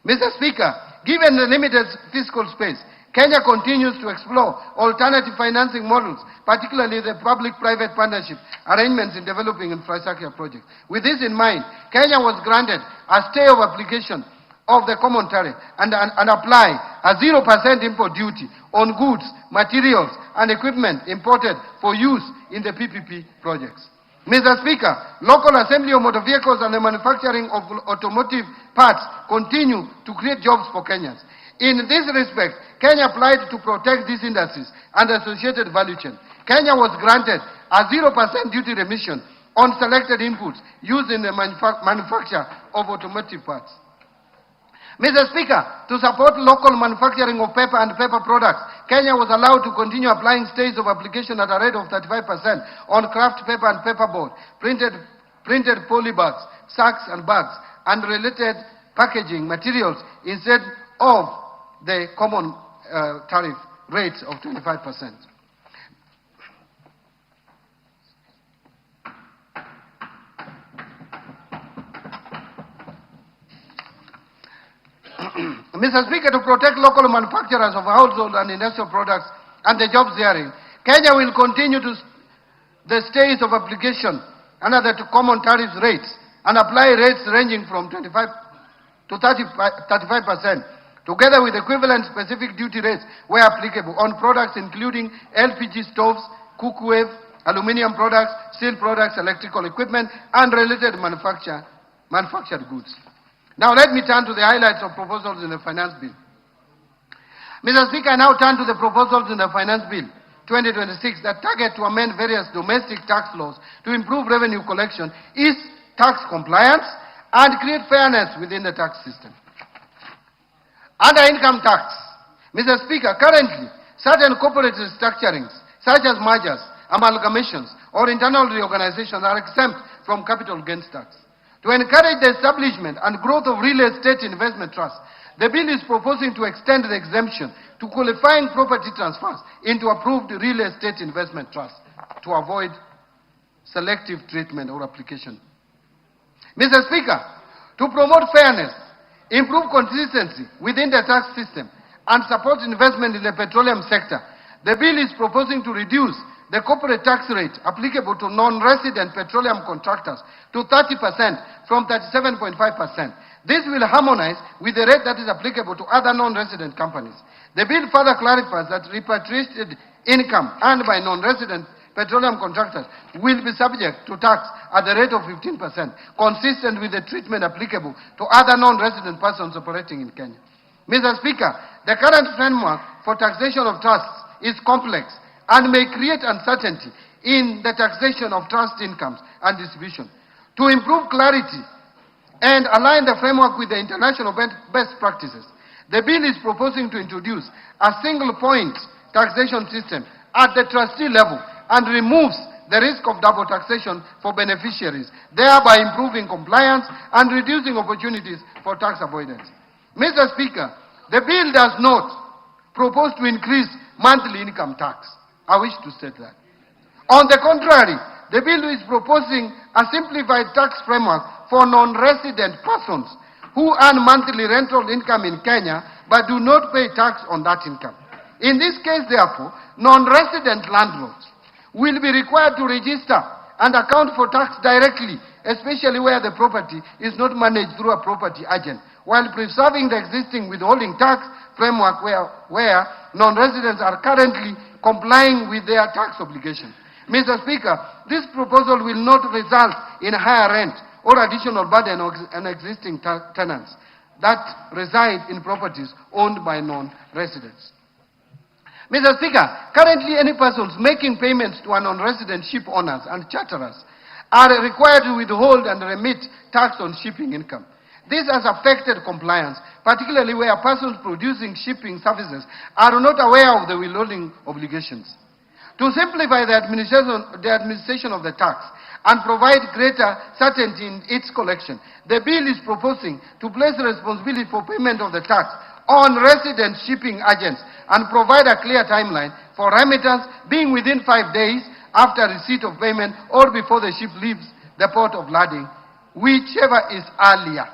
Mr. Speaker, given the limited fiscal space, Kenya continues to explore alternative financing models, particularly the public-private partnership arrangements in developing infrastructure projects. With this in mind, Kenya was granted a stay of application of the common tariff and apply a 0% import duty on goods, materials, and equipment imported for use in the PPP projects. Mr. Speaker, local assembly of motor vehicles and the manufacturing of automotive parts continue to create jobs for Kenyans. In this respect, Kenya applied to protect these industries and associated value chain. Kenya was granted a 0% duty remission on selected inputs used in the manufacture of automotive parts. Mr. Speaker, to support local manufacturing of paper and paper products, Kenya was allowed to continue applying stays of application at a rate of 35% on craft paper and paperboard, printed polybags, sacks and bags, and related packaging materials instead of the common tariff rates of 25%. Mr. Speaker, to protect local manufacturers of household and industrial products and the jobs therein, Kenya will continue to the stays of application under the common tariff rates and apply rates ranging from 25 to 35%, together with equivalent specific duty rates where applicable on products including LPG stoves, cookware, aluminum products, steel products, electrical equipment, and related manufactured goods. Now let me turn to the highlights of proposals in the Finance Bill. Mr. Speaker, I now turn to the proposals in the Finance Bill 2026 that target to amend various domestic tax laws to improve revenue collection, ease tax compliance, and create fairness within the tax system. Under income tax, Mr. Speaker, currently certain corporate restructurings, such as mergers, amalgamations, or internal reorganizations are exempt from capital gains tax. To encourage the establishment and growth of real estate investment trusts, the bill is proposing to extend the exemption to qualifying property transfers into approved real estate investment trusts to avoid selective treatment or application. Mr. Speaker, to promote fairness, improve consistency within the tax system, and supports investment in the petroleum sector. The bill is proposing to reduce the corporate tax rate applicable to non-resident petroleum contractors to 30% from 37.5%. This will harmonize with the rate that is applicable to other non-resident companies. The bill further clarifies that repatriated income earned by non-resident petroleum contractors will be subject to tax at the rate of 15%, consistent with the treatment applicable to other non-resident persons operating in Kenya. Mr. Speaker, the current framework for taxation of trusts is complex and may create uncertainty in the taxation of trust incomes and distribution. To improve clarity and align the framework with the international best practices, the bill is proposing to introduce a single-point taxation system at the trustee level and removes the risk of double taxation for beneficiaries, thereby improving compliance and reducing opportunities for tax avoidance. Mr. Speaker, the bill does not propose to increase monthly income tax. I wish to state that. On the contrary, the bill is proposing a simplified tax framework for non-resident persons who earn monthly rental income in Kenya but do not pay tax on that income. In this case, therefore, non-resident landlords will be required to register and account for tax directly, especially where the property is not managed through a property agent, while preserving the existing withholding tax framework where non-residents are currently complying with their tax obligations. Mr. Speaker, this proposal will not result in higher rent or additional burden on existing tenants that reside in properties owned by non-residents. Mr. Speaker, currently any persons making payments to non-resident ship owners and charterers are required to withhold and remit tax on shipping income. This has affected compliance, particularly where persons producing shipping services are not aware of the withholding obligations. To simplify the administration of the tax and provide greater certainty in its collection, the bill is proposing to place the responsibility for payment of the tax on resident shipping agents and provide a clear timeline for remittance being within 5 days after receipt of payment or before the ship leaves the port of landing, whichever is earlier.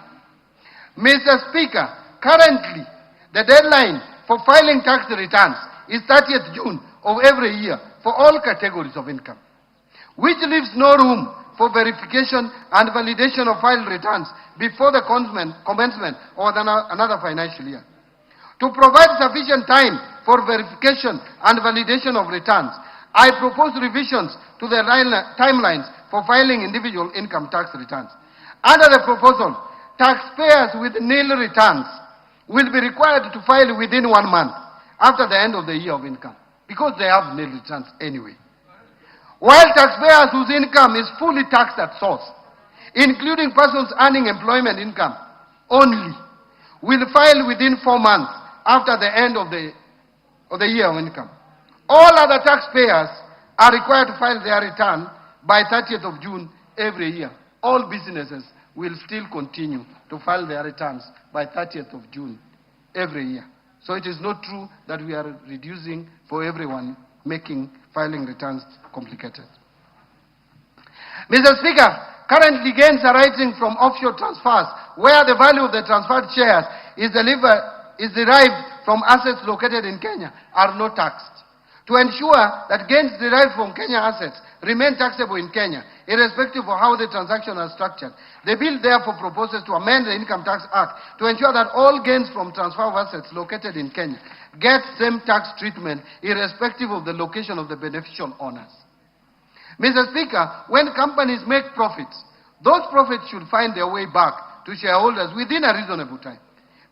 Mr. Speaker, currently the deadline for filing tax returns is 30th June of every year for all categories of income, which leaves no room for verification and validation of filed returns before the commencement of another financial year. To provide sufficient time for verification and validation of returns, I propose revisions to the timelines for filing individual income tax returns. Under the proposal, taxpayers with nil returns will be required to file within 1 month after the end of the year of income, because they have nil returns anyway. While taxpayers whose income is fully taxed at source, including persons earning employment income only, will file within 4 months after the end of the year of income. All other taxpayers are required to file their return by 30th of June every year. All businesses will still continue to file their returns by 30th of June every year. So it is not true that we are reducing for everyone, making filing returns complicated. Mr. Speaker, currently gains arising from offshore transfers where the value of the transferred shares is derived from assets located in Kenya are not taxed. To ensure that gains derived from Kenya assets remain taxable in Kenya, irrespective of how the transaction is structured, the bill therefore proposes to amend the Income Tax Act to ensure that all gains from transfer of assets located in Kenya get same tax treatment, irrespective of the location of the beneficial owners. Mr. Speaker, when companies make profits, those profits should find their way back to shareholders within a reasonable time.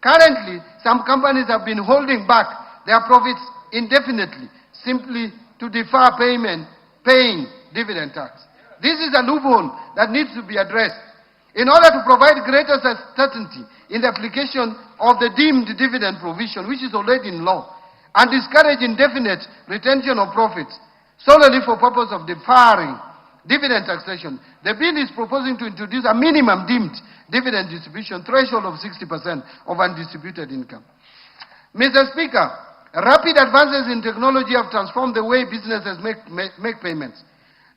Currently, some companies have been holding back their profits indefinitely, simply to defer paying dividend tax. This is a loophole that needs to be addressed. In order to provide greater certainty in the application of the deemed dividend provision, which is already in law, and discourage indefinite retention of profits solely for purpose of deferring dividend taxation, the bill is proposing to introduce a minimum deemed dividend distribution threshold of 60% of undistributed income. Mr. Speaker, rapid advances in technology have transformed the way businesses make payments,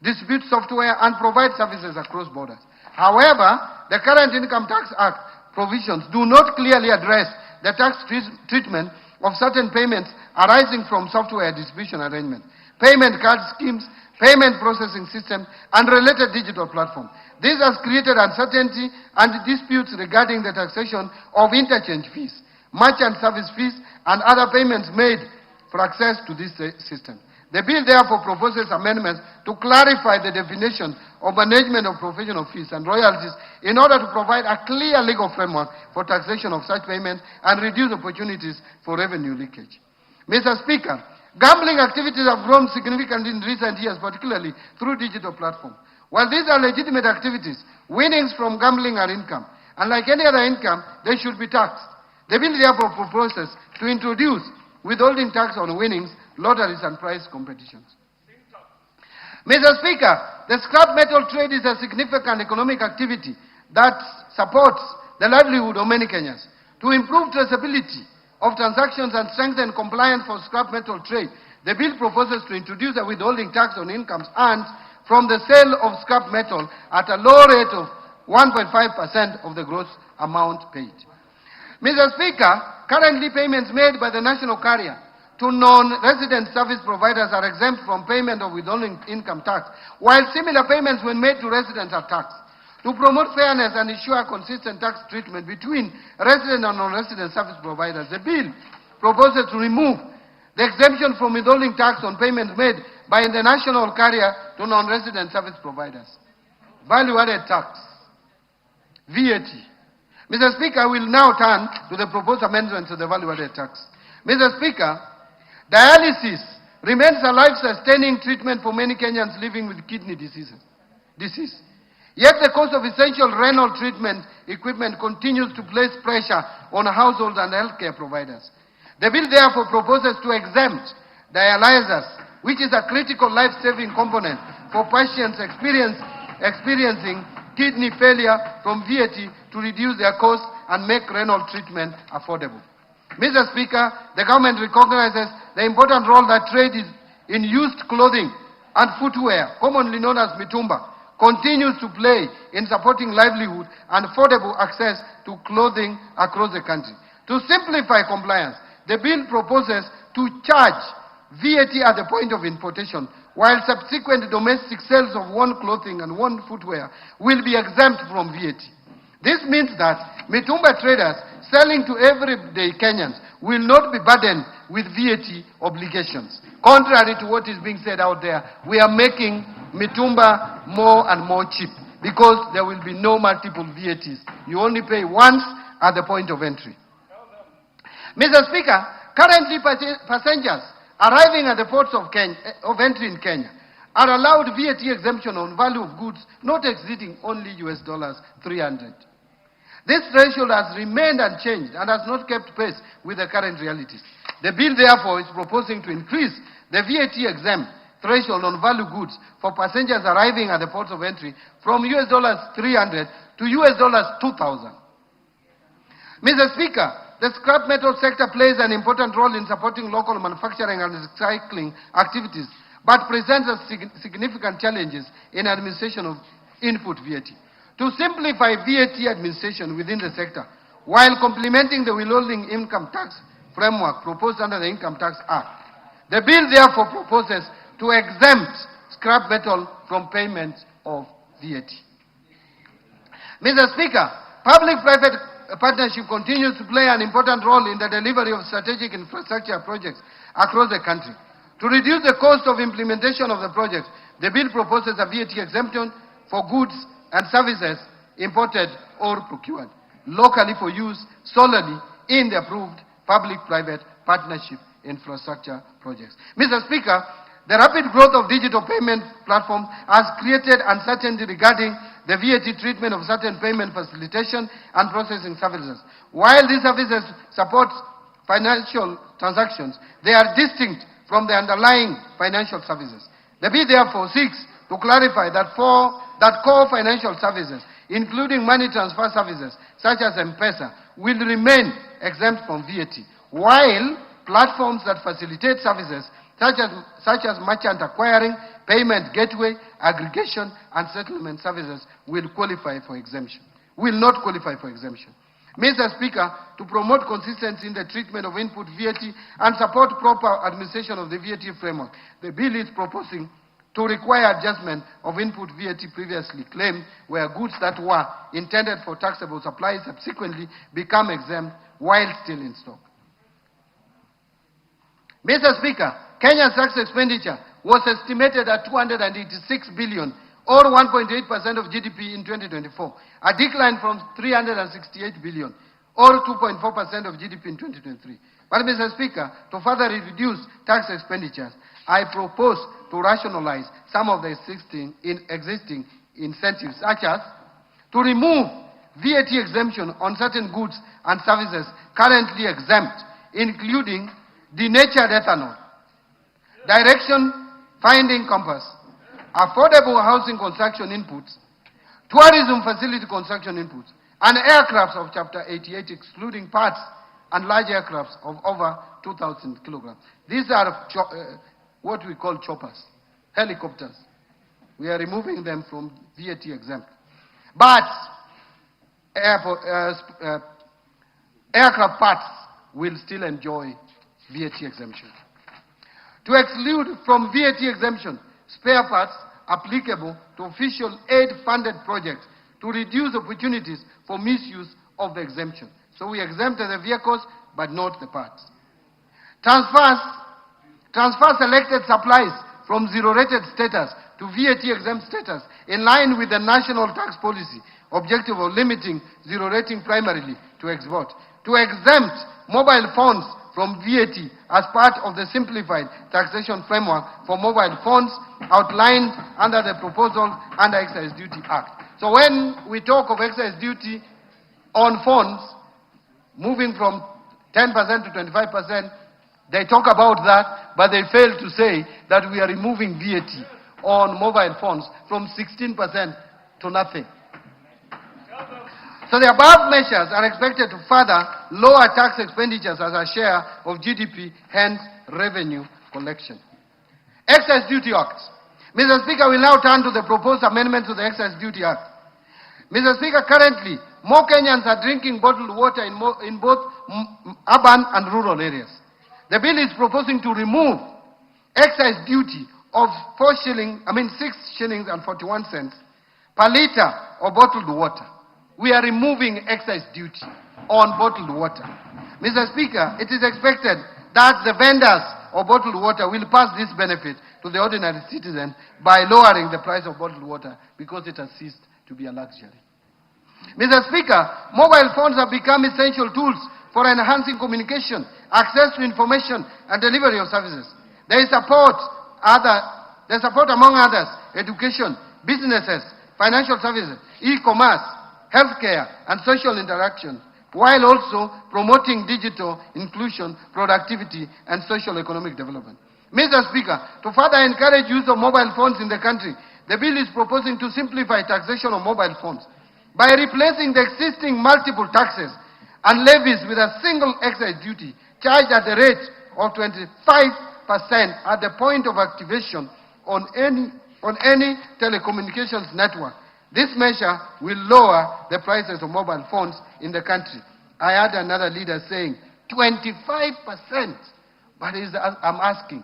distribute software, and provide services across borders. However, the current Income Tax Act provisions do not clearly address the tax treatment of certain payments arising from software distribution arrangements, payment card schemes, payment processing systems, and related digital platforms. This has created uncertainty and disputes regarding the taxation of interchange fees, merchant service fees, and other payments made for access to this system. The bill therefore proposes amendments to clarify the definition of management of professional fees and royalties in order to provide a clear legal framework for taxation of such payments and reduce opportunities for revenue leakage. Mr. Speaker, gambling activities have grown significantly in recent years, particularly through digital platforms. While these are legitimate activities, winnings from gambling are income, and like any other income, they should be taxed. The bill therefore proposes to introduce withholding tax on winnings, lotteries, and prize competitions. Mr. Speaker, the scrap metal trade is a significant economic activity that supports the livelihood of many Kenyans. To improve traceability of transactions and strengthen compliance for scrap metal trade, the bill proposes to introduce a withholding tax on incomes earned from the sale of scrap metal at a low rate of 1.5% of the gross amount paid. Mr. Speaker, currently payments made by the national carrier to non-resident service providers are exempt from payment of withholding income tax, while similar payments when made to residents are taxed. To promote fairness and ensure consistent tax treatment between resident and non-resident service providers, the bill proposes to remove the exemption from withholding tax on payments made by the national carrier to non-resident service providers. Value-added tax, VAT. Mr. Speaker, I will now turn to the proposed amendment to the value-added tax. Mr. Speaker, dialysis remains a life-sustaining treatment for many Kenyans living with kidney disease. Yet the cost of essential renal treatment equipment continues to place pressure on households and healthcare providers. The bill therefore proposes to exempt dialyzers, which is a critical life-saving component for patients experiencing kidney failure, from VAT to reduce their costs and make renal treatment affordable. Mr. Speaker, the government recognizes the important role that trade in used clothing and footwear, commonly known as mitumba, continues to play in supporting livelihood and affordable access to clothing across the country. To simplify compliance, the bill proposes to charge VAT at the point of importation, while subsequent domestic sales of worn clothing and worn footwear will be exempt from VAT. This means that mitumba traders selling to everyday Kenyans will not be burdened with VAT obligations. Contrary to what is being said out there, we are making mitumba more and more cheap because there will be no multiple VATs. You only pay once at the point of entry. Mr. Speaker, currently passengers arriving at the ports of entry in Kenya are allowed VAT exemption on value of goods not exceeding only $300. This threshold has remained unchanged and has not kept pace with the current realities. The bill therefore is proposing to increase the VAT exempt threshold on value goods for passengers arriving at the ports of entry from $300 to $2,000. Mr. Speaker, the scrap metal sector plays an important role in supporting local manufacturing and recycling activities, but presents significant challenges in administration of input VAT. To simplify VAT administration within the sector, while complementing the withholding income tax framework proposed under the Income Tax Act, the bill therefore proposes to exempt scrap metal from payment of VAT. Mr. Speaker, public-private partnership continues to play an important role in the delivery of strategic infrastructure projects across the country. To reduce the cost of implementation of the projects, the bill proposes a VAT exemption for goods and services imported or procured locally for use solely in the approved public-private partnership infrastructure projects. Mr. Speaker, the rapid growth of digital payment platforms has created uncertainty regarding the VAT treatment of certain payment facilitation and processing services. While these services support financial transactions, they are distinct from the underlying financial services. The bill therefore seeks to clarify that core financial services, including money transfer services such as M-Pesa, will remain exempt from VAT, while platforms that facilitate services such as merchant acquiring, payment gateway, aggregation, and settlement services will not qualify for exemption. Mr. Speaker, to promote consistency in the treatment of input VAT and support proper administration of the VAT framework, the bill is proposing to require adjustment of input VAT previously claimed where goods that were intended for taxable supply subsequently become exempt while still in stock. Mr. Speaker, Kenya's tax expenditure was estimated at 286 billion or 1.8% of GDP in 2024, a decline from 368 billion or 2.4% of GDP in 2023. But Mr. Speaker, to further reduce tax expenditures, I propose to rationalize some of the existing incentives, such as to remove VAT exemption on certain goods and services currently exempt, including denatured ethanol, direction finding compass, affordable housing construction inputs, tourism facility construction inputs, and aircrafts of Chapter 88, excluding parts and large aircrafts of over 2,000 kilograms. These are what we call choppers, helicopters. We are removing them from VAT exempt. But aircraft parts will still enjoy VAT exemption. To exclude from VAT exemption spare parts applicable to official aid-funded projects to reduce opportunities for misuse of the exemption. So we exempted the vehicles, but not the parts. Transfer selected supplies from zero-rated status to VAT-exempt status in line with the national tax policy objective of limiting zero-rating primarily to export. To exempt mobile phones from VAT as part of the simplified taxation framework for mobile phones outlined under the proposal under Excise Duty Act. So when we talk of excise duty on phones, moving from 10% to 25%, they talk about that, but they fail to say that we are removing VAT on mobile phones from 16% to nothing. So the above measures are expected to further lower tax expenditures as a share of GDP, hence revenue collection. Excise Duty Act. Mr. Speaker, we now turn to the proposed amendments to the Excise Duty Act. Mr. Speaker, currently, more Kenyans are drinking bottled water in both urban and rural areas. The bill is proposing to remove excise duty of 6 shillings and 41 cents per liter of bottled water. We are removing excise duty on bottled water. Mr. Speaker, it is expected that the vendors of bottled water will pass this benefit to the ordinary citizen by lowering the price of bottled water because it has ceased to be a luxury. Mr. Speaker, mobile phones have become essential tools for enhancing communication, access to information, and delivery of services. They support among others, education, businesses, financial services, e-commerce, healthcare, and social interaction, while also promoting digital inclusion, productivity, and social economic development. Mr. Speaker, to further encourage use of mobile phones in the country, the bill is proposing to simplify taxation of mobile phones by replacing the existing multiple taxes and levies with a single excise duty charged at the rate of 25% at the point of activation on any telecommunications network. This measure will lower the prices of mobile phones in the country. I heard another leader saying 25%, but I'm asking,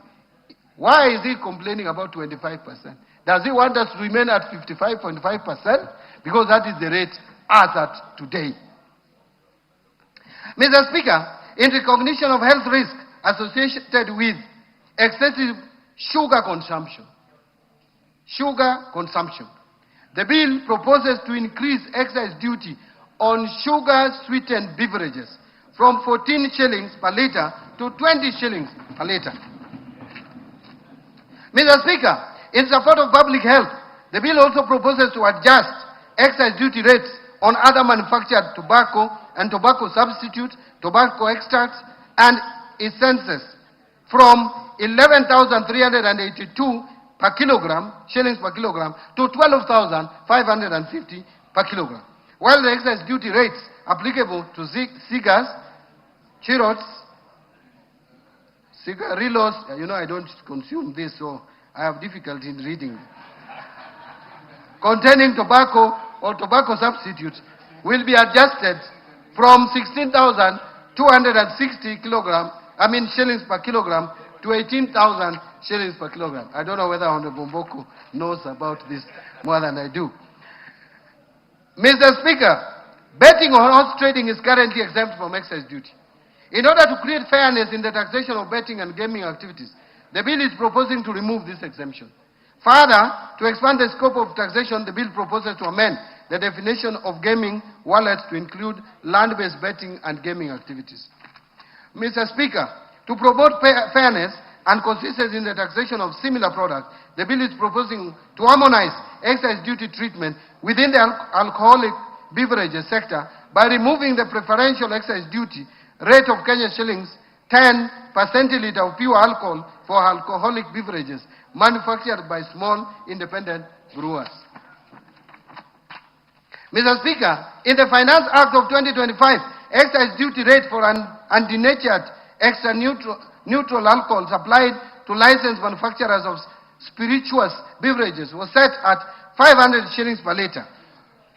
why is he complaining about 25%? Does he want us to remain at 55.5%? Because that is the rate as at today. Mr. Speaker, in recognition of health risk associated with excessive sugar consumption, the bill proposes to increase excise duty on sugar-sweetened beverages from 14 shillings per litre to 20 shillings per litre. Mr. Speaker, in support of public health, the bill also proposes to adjust excise duty rates on other manufactured tobacco and tobacco substitutes, tobacco extracts, and essences from 11,382 per kilogram, shillings per kilogram, to 12,550 per kilogram. While the excise duty rates applicable to cigars, churros, cigarillos, I don't consume this, so I have difficulty in reading, containing tobacco or tobacco substitutes, will be adjusted from 16,260 shillings per kilogram to 18,000 shillings per kilogram. I don't know whether Honorable Mboko knows about this more than I do. Mr. Speaker, betting on horse trading is currently exempt from excise duty. In order to create fairness in the taxation of betting and gaming activities, the bill is proposing to remove this exemption. Further, to expand the scope of taxation, the bill proposes to amend the definition of gaming wallets to include land-based betting and gaming activities. Mr. Speaker, to promote fairness and consistency in the taxation of similar products, the bill is proposing to harmonize excise duty treatment within the alcoholic beverages sector by removing the preferential excise duty rate of Kenya shillings 10 per centiliter of pure alcohol for alcoholic beverages manufactured by small independent brewers. Mr. Speaker, in the Finance Act of 2025, excise duty rate for undenatured extra neutral alcohols applied to licensed manufacturers of spirituous beverages was set at 500 shillings per litre.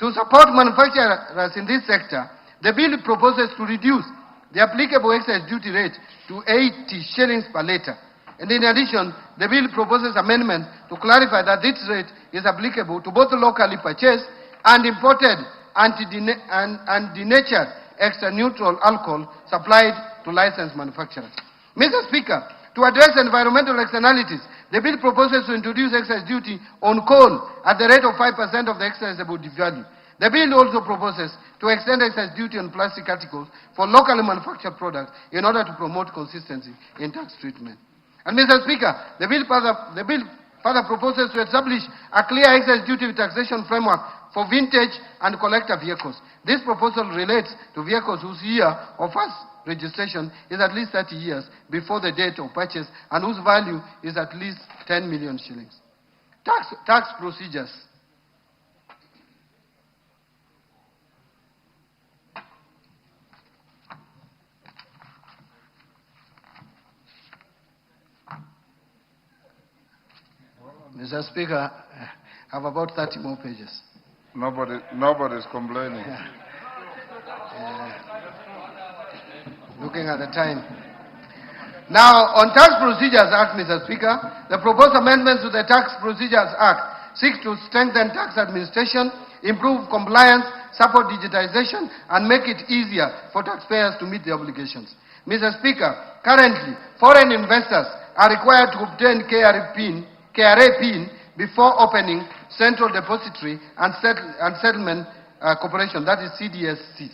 To support manufacturers in this sector, the bill proposes to reduce the applicable excise duty rate to 80 shillings per litre. And in addition, the bill proposes amendments to clarify that this rate is applicable to both locally purchased and imported undenatured extra neutral alcohol supplied to licensed manufacturers. Mr. Speaker, to address environmental externalities, the bill proposes to introduce excise duty on coal at the rate of 5% of the excisable value. The bill also proposes to extend excise duty on plastic articles for locally manufactured products in order to promote consistency in tax treatment. And Mr. Speaker, the bill further proposes to establish a clear excise duty taxation framework for vintage and collector vehicles. This proposal relates to vehicles whose year of first registration is at least 30 years before the date of purchase and whose value is at least 10 million shillings. Tax procedures. Mr. Speaker, I have about 30 more pages. Nobody's complaining. Looking at the time. Now, on Tax Procedures Act, Mr. Speaker, the proposed amendments to the Tax Procedures Act seek to strengthen tax administration, improve compliance, support digitization, and make it easier for taxpayers to meet their obligations. Mr. Speaker, currently, foreign investors are required to obtain KRA PIN before opening Central Depository and Settlement Corporation, that is CDSC,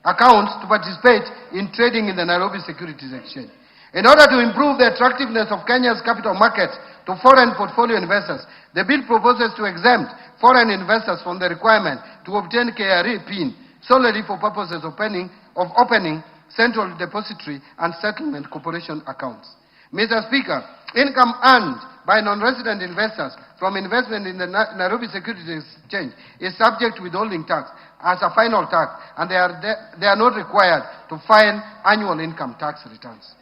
accounts to participate in trading in the Nairobi Securities Exchange. In order to improve the attractiveness of Kenya's capital markets to foreign portfolio investors, the bill proposes to exempt foreign investors from the requirement to obtain KRA PIN solely for purposes of opening Central Depository and Settlement Corporation accounts. Mr. Speaker, income earned by non-resident investors from investment in the Nairobi Securities Exchange is subject to withholding tax as a final tax, and they are not required to file annual income tax returns.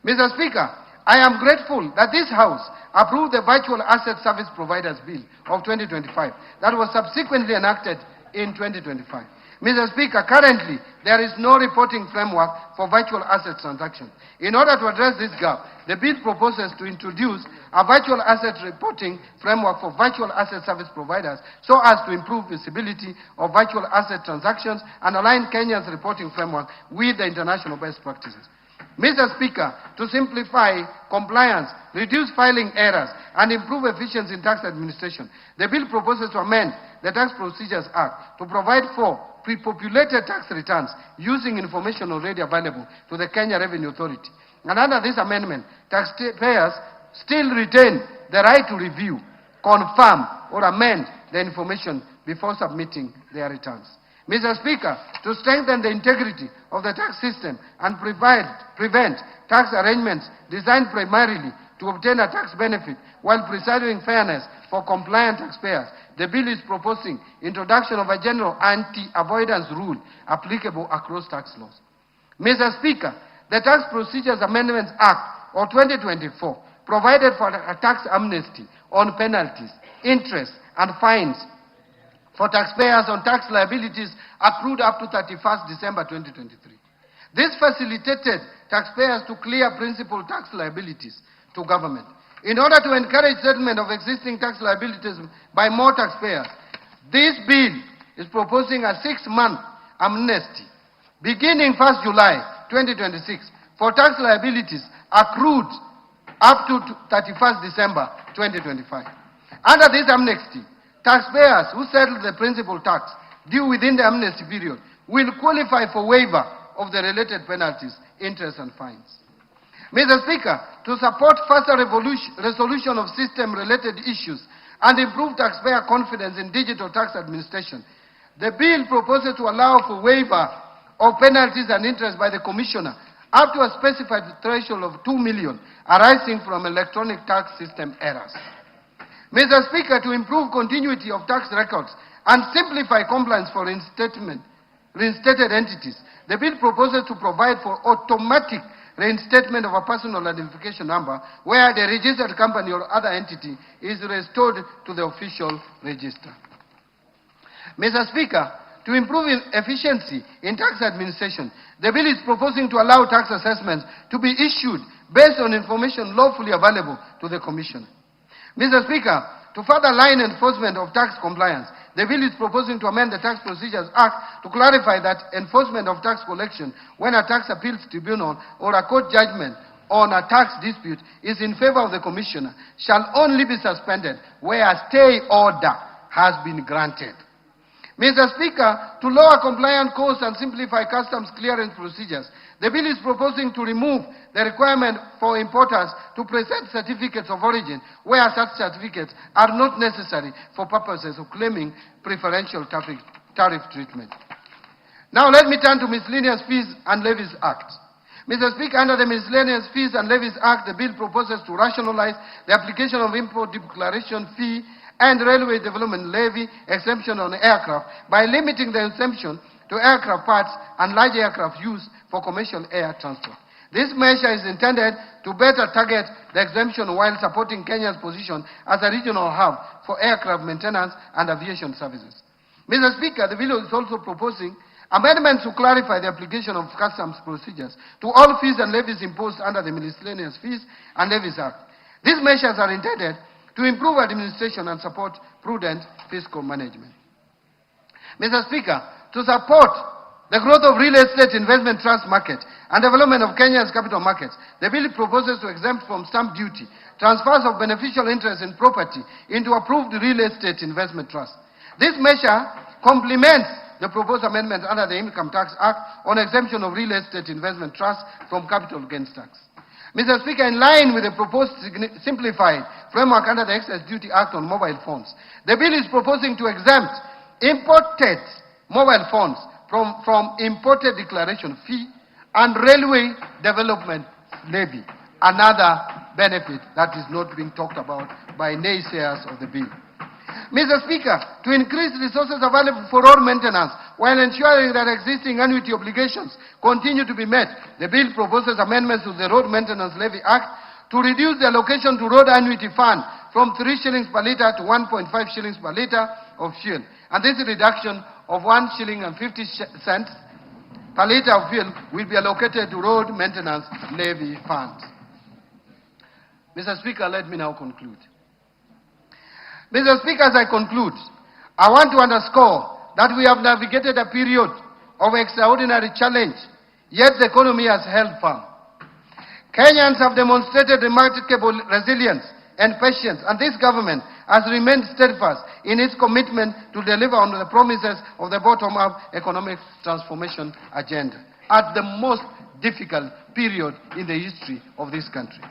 Mr. Speaker, I am grateful that this House approved the Virtual Asset Service Providers Bill of 2025 that was subsequently enacted in 2025. Mr. Speaker, currently there is no reporting framework for virtual asset transactions. In order to address this gap, the bill proposes to introduce a virtual asset reporting framework for virtual asset service providers so as to improve visibility of virtual asset transactions and align Kenya's reporting framework with the international best practices. Mr. Speaker, to simplify compliance, reduce filing errors, and improve efficiency in tax administration, the bill proposes to amend the Tax Procedures Act to provide for pre-populated tax returns using information already available to the Kenya Revenue Authority. And under this amendment, taxpayers still retain the right to review, confirm, or amend the information before submitting their returns. Mr. Speaker, to strengthen the integrity of the tax system and prevent tax arrangements designed primarily to obtain a tax benefit while preserving fairness for compliant taxpayers, the bill is proposing introduction of a general anti-avoidance rule applicable across tax laws. Mr. Speaker, the Tax Procedures Amendments Act of 2024 provided for a tax amnesty on penalties, interest, and fines for taxpayers on tax liabilities accrued up to 31st December 2023. This facilitated taxpayers to clear principal tax liabilities to government. In order to encourage settlement of existing tax liabilities by more taxpayers, this bill is proposing a 6-month amnesty beginning 1st July 2026 for tax liabilities accrued up to 31st December 2025. Under this amnesty, taxpayers who settle the principal tax due within the amnesty period will qualify for waiver of the related penalties, interest and fines. Mr. Speaker, to support faster resolution of system-related issues and improve taxpayer confidence in digital tax administration, the bill proposes to allow for waiver of penalties and interest by the Commissioner up to a specified threshold of 2 million arising from electronic tax system errors. Mr. Speaker, to improve continuity of tax records and simplify compliance for reinstated entities, the bill proposes to provide for automatic reinstatement of a personal identification number where the registered company or other entity is restored to the official register. Mr. Speaker, to improve efficiency in tax administration, the bill is proposing to allow tax assessments to be issued based on information lawfully available to the Commissioner. Mr. Speaker, to further line enforcement of tax compliance, the bill is proposing to amend the Tax Procedures Act to clarify that enforcement of tax collection when a tax appeals tribunal or a court judgment on a tax dispute is in favor of the Commissioner shall only be suspended where a stay order has been granted. Mr. Speaker, to lower compliance costs and simplify customs clearance procedures, the bill is proposing to remove the requirement for importers to present certificates of origin where such certificates are not necessary for purposes of claiming preferential tariff treatment. Now let me turn to Miscellaneous Fees and Levies Act. Mr. Speaker, under the Miscellaneous Fees and Levies Act, the bill proposes to rationalize the application of import declaration fee and railway development levy exemption on aircraft by limiting the exemption to aircraft parts and large aircraft used for commercial air transport. This measure is intended to better target the exemption while supporting Kenya's position as a regional hub for aircraft maintenance and aviation services. Mr. Speaker, the bill is also proposing amendments to clarify the application of customs procedures to all fees and levies imposed under the Miscellaneous Fees and Levies Act. These measures are intended to improve administration and support prudent fiscal management. Mr. Speaker, to support the growth of real estate investment trust market and development of Kenya's capital markets, the bill proposes to exempt from stamp duty transfers of beneficial interest in property into approved real estate investment trust. This measure complements the proposed amendments under the Income Tax Act on exemption of real estate investment trust from capital gains tax. Mr. Speaker, in line with the proposed simplified framework under the Excess Duty Act on mobile phones, the bill is proposing to exempt imported mobile phones from imported declaration fee and railway development levy, another benefit that is not being talked about by naysayers of the bill. Mr. Speaker, to increase resources available for road maintenance while ensuring that existing annuity obligations continue to be met, the bill proposes amendments to the Road Maintenance Levy Act to reduce the allocation to road annuity fund from 3 shillings per litre to 1.5 shillings per litre of fuel. And this reduction of 1 shilling and 50 cents per litre of fuel will be allocated to road maintenance levy funds. Mr. Speaker, let me now conclude. Mr. Speaker, as I conclude, I want to underscore that we have navigated a period of extraordinary challenge, yet the economy has held firm. Kenyans have demonstrated remarkable resilience and patience, and this government has remained steadfast in its commitment to deliver on the promises of the bottom-up economic transformation agenda at the most difficult period in the history of this country.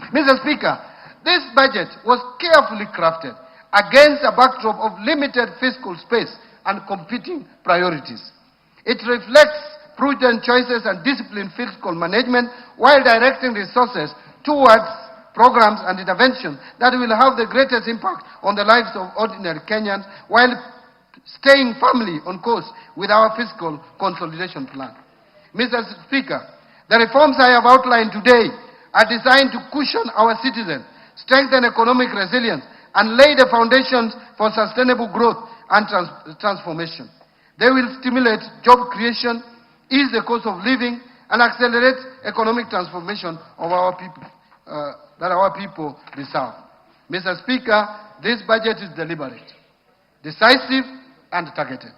Mr. Speaker, this budget was carefully crafted against a backdrop of limited fiscal space and competing priorities. It reflects prudent choices and disciplined fiscal management while directing resources towards programs and interventions that will have the greatest impact on the lives of ordinary Kenyans while staying firmly on course with our fiscal consolidation plan. Mr. Speaker, the reforms I have outlined today are designed to cushion our citizens, strengthen economic resilience, and lay the foundations for sustainable growth and transformation. They will stimulate job creation, ease the cost of living, and accelerate economic transformation of our people, that our people deserve. Mr. Speaker, this budget is deliberate, decisive, and targeted.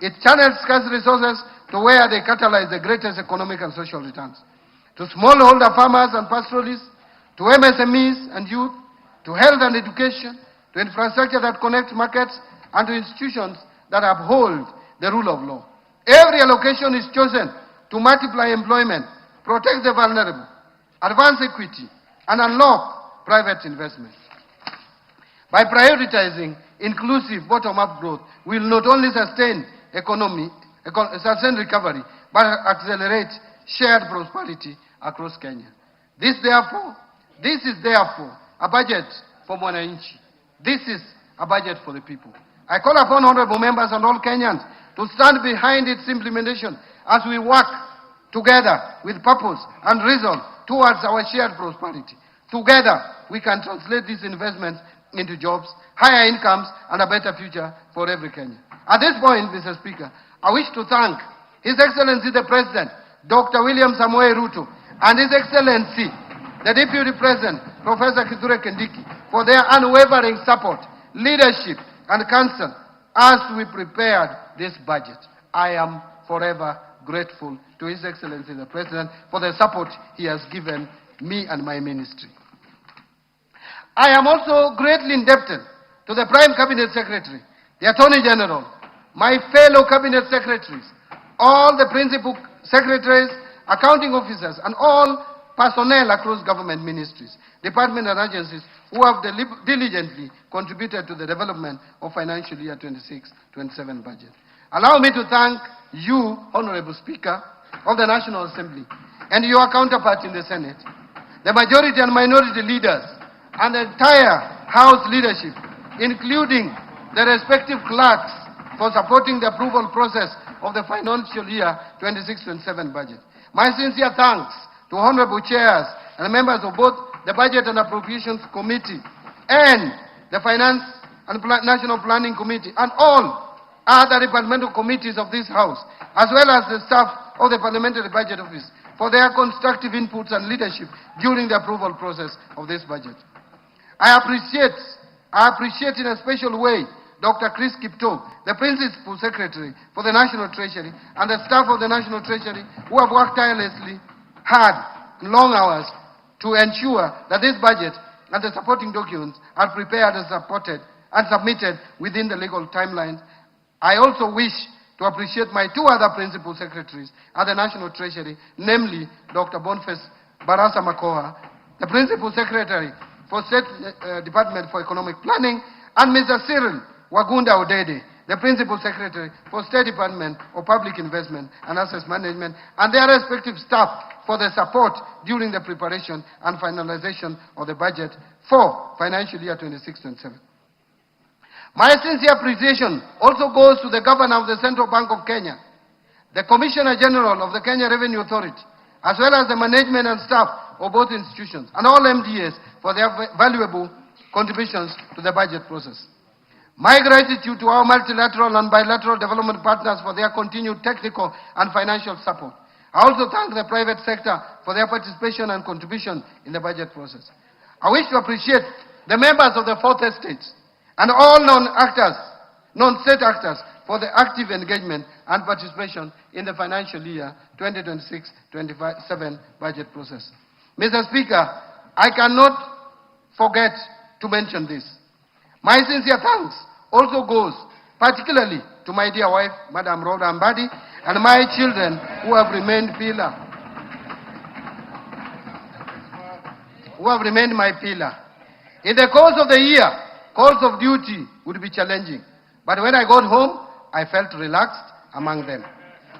It channels scarce resources to where they catalyze the greatest economic and social returns. To smallholder farmers and pastoralists, to MSMEs and youth, to health and education, to infrastructure that connects markets, and to institutions that uphold the rule of law. Every allocation is chosen to multiply employment, protect the vulnerable, advance equity, and unlock private investment. By prioritizing inclusive bottom-up growth, we will not only sustain recovery, but accelerate shared prosperity across Kenya. This is therefore a budget for Mwananchi. This is a budget for the people. I call upon honorable members and all Kenyans to stand behind its implementation as we work together with purpose and resolve towards our shared prosperity. Together, we can translate these investments into jobs, higher incomes, and a better future for every Kenyan. At this point, Mr. Speaker, I wish to thank His Excellency the President, Dr. William Samoei Ruto, and His Excellency the Deputy President, Professor Kithure Kindiki, for their unwavering support, leadership, and counsel as we prepared this budget. I am forever grateful to His Excellency the President for the support he has given me and my ministry. I am also greatly indebted to the Prime Cabinet Secretary, the Attorney General, my fellow Cabinet Secretaries, all the Principal Secretaries, accounting officers, and all personnel across government ministries, departments, and agencies who have diligently contributed to the development of financial year 26-27 budget. Allow me to thank you, Honorable Speaker of the National Assembly, and your counterpart in the Senate, the majority and minority leaders, and the entire House leadership, including the respective clerks, for supporting the approval process of the financial year 26-27 budget. My sincere thanks to honorable chairs and members of both the Budget and Appropriations Committee and the Finance and National Planning Committee and all other departmental committees of this House, as well as the staff of the Parliamentary Budget Office, for their constructive inputs and leadership during the approval process of this budget. I appreciate in a special way Dr. Chris Kipto, the Principal Secretary for the National Treasury, and the staff of the National Treasury who have worked tirelessly hard, long hours, to ensure that this budget and the supporting documents are prepared and supported and submitted within the legal timelines. I also wish to appreciate my two other Principal Secretaries at the National Treasury, namely Dr. Boniface Barasa Makoha, the Principal Secretary for State Department for Economic Planning, and Mr. Cyril Wagunda Odede, the Principal Secretary for State Department of Public Investment and Assets Management, and their respective staff for the support during the preparation and finalization of the budget for financial year 26-27. My sincere appreciation also goes to the Governor of the Central Bank of Kenya, the Commissioner General of the Kenya Revenue Authority, as well as the management and staff of both institutions, and all MDAs for their valuable contributions to the budget process. My gratitude to our multilateral and bilateral development partners for their continued technical and financial support. I also thank the private sector for their participation and contribution in the budget process. I wish to appreciate the members of the fourth estates and all non-state actors for the active engagement and participation in the financial year 2026-27 budget process. Mr. Speaker, I cannot forget to mention this. My sincere thanks also goes particularly to my dear wife, Madam Rhoda Mbadi, and my children who have remained my pillar. In the course of the year, calls of duty would be challenging, but when I got home, I felt relaxed among them.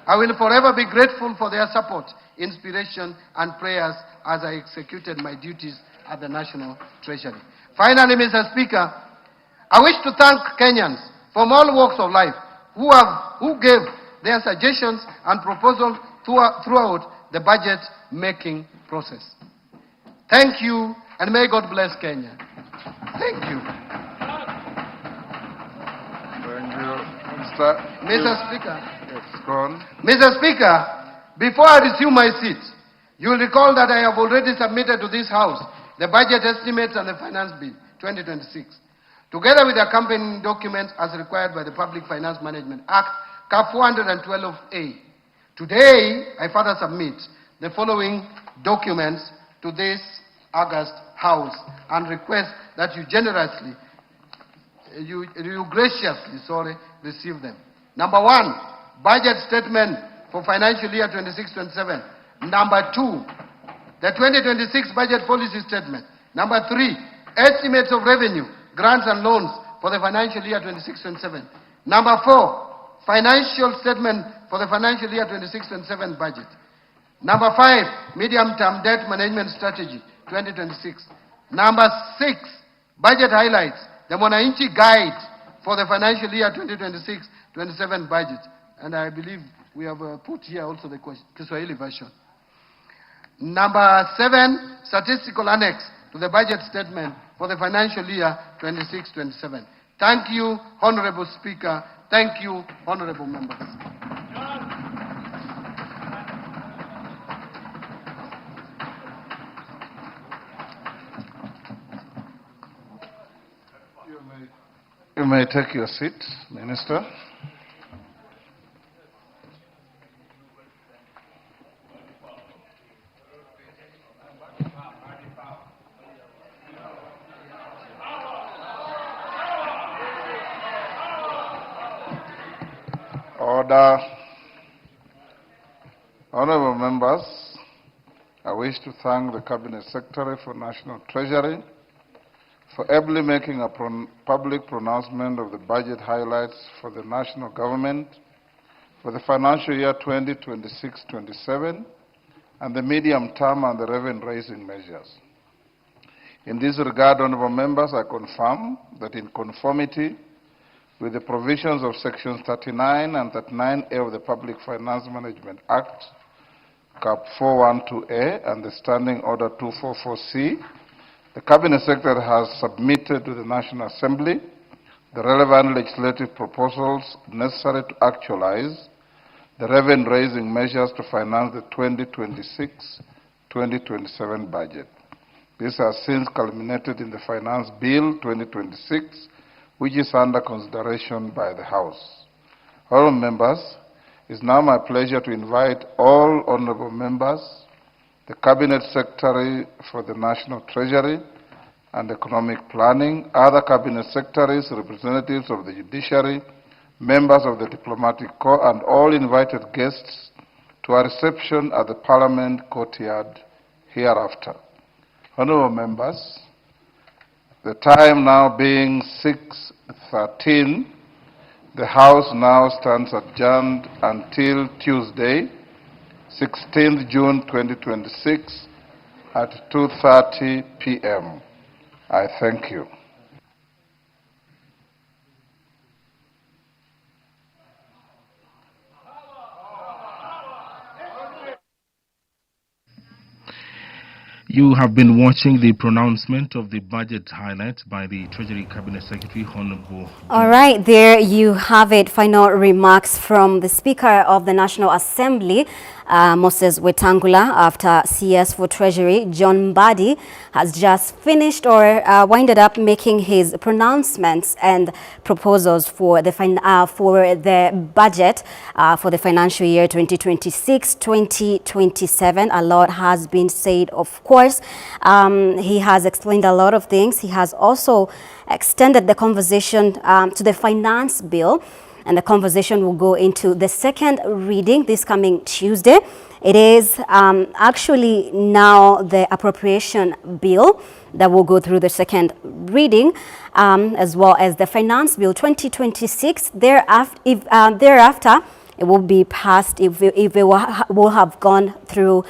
I will forever be grateful for their support, inspiration, and prayers as I executed my duties at the National Treasury. Finally, Mr. Speaker, I wish to thank Kenyans from all walks of life who gave their suggestions and proposals throughout the budget-making process. Thank you, and may God bless Kenya. Thank you. Thank you. Minister. Mr. Speaker. Yes, go on. Mr. Speaker, before I resume my seat, you will recall that I have already submitted to this House the budget estimates and the finance bill 2026, together with the accompanying documents as required by the Public Finance Management Act, CAP 412A. Today, I further submit the following documents to this August House and request that you generously, you graciously, receive them. Number 1, budget statement for financial year 26-27. Number 2, the 2026 budget policy statement. Number 3, estimates of revenue, grants and loans for the financial year 26-27. Number 4, financial statement for the financial year 26-27 budget. Number 5, medium-term debt management strategy 2026. Number 6, budget highlights, the Mwananchi guide for the financial year 2026-27 budget. And I believe we have put here also the Kiswahili version. Number 7, statistical annex to the budget statement for the financial year 26-27. Thank you, Honorable Speaker. Thank you, honorable members. You may take your seat, Minister. Order. Honorable members, I wish to thank the Cabinet Secretary for National Treasury for ably making a public pronouncement of the budget highlights for the national government for the financial year 2026-27 and the medium term and the revenue-raising measures. In this regard, honorable members, I confirm that in conformity with the provisions of sections 39 and 39A of the Public Finance Management Act, CAP 412A, and the Standing Order 244C, the Cabinet Secretary has submitted to the National Assembly the relevant legislative proposals necessary to actualize the revenue-raising measures to finance the 2026-2027 budget. This has since culminated in the Finance Bill 2026, which is under consideration by the House. Honorable members, it is now my pleasure to invite all honorable members, the Cabinet Secretary for the National Treasury and Economic Planning, other Cabinet Secretaries, representatives of the Judiciary, members of the Diplomatic Corps, and all invited guests to a reception at the Parliament courtyard hereafter. Honorable members, the time now being 6:13, the House now stands adjourned until Tuesday, 16th June 2026 at 2:30 p.m. I thank you. You have been watching the pronouncement of the budget highlights by the Treasury Cabinet Secretary, Honorable. All right, there you have it. Final remarks from the Speaker of the National Assembly, Moses Wetangula, after CS for Treasury, John Mbadi, has just finished or winded up making his pronouncements and proposals for the budget for the financial year 2026-2027. A lot has been said, of course. He has explained a lot of things. He has also extended the conversation to the finance bill, and the conversation will go into the second reading this coming Tuesday. It is actually now the appropriation bill that will go through the second reading, as well as the finance bill 2026. Thereafter, it will be passed if it will have gone through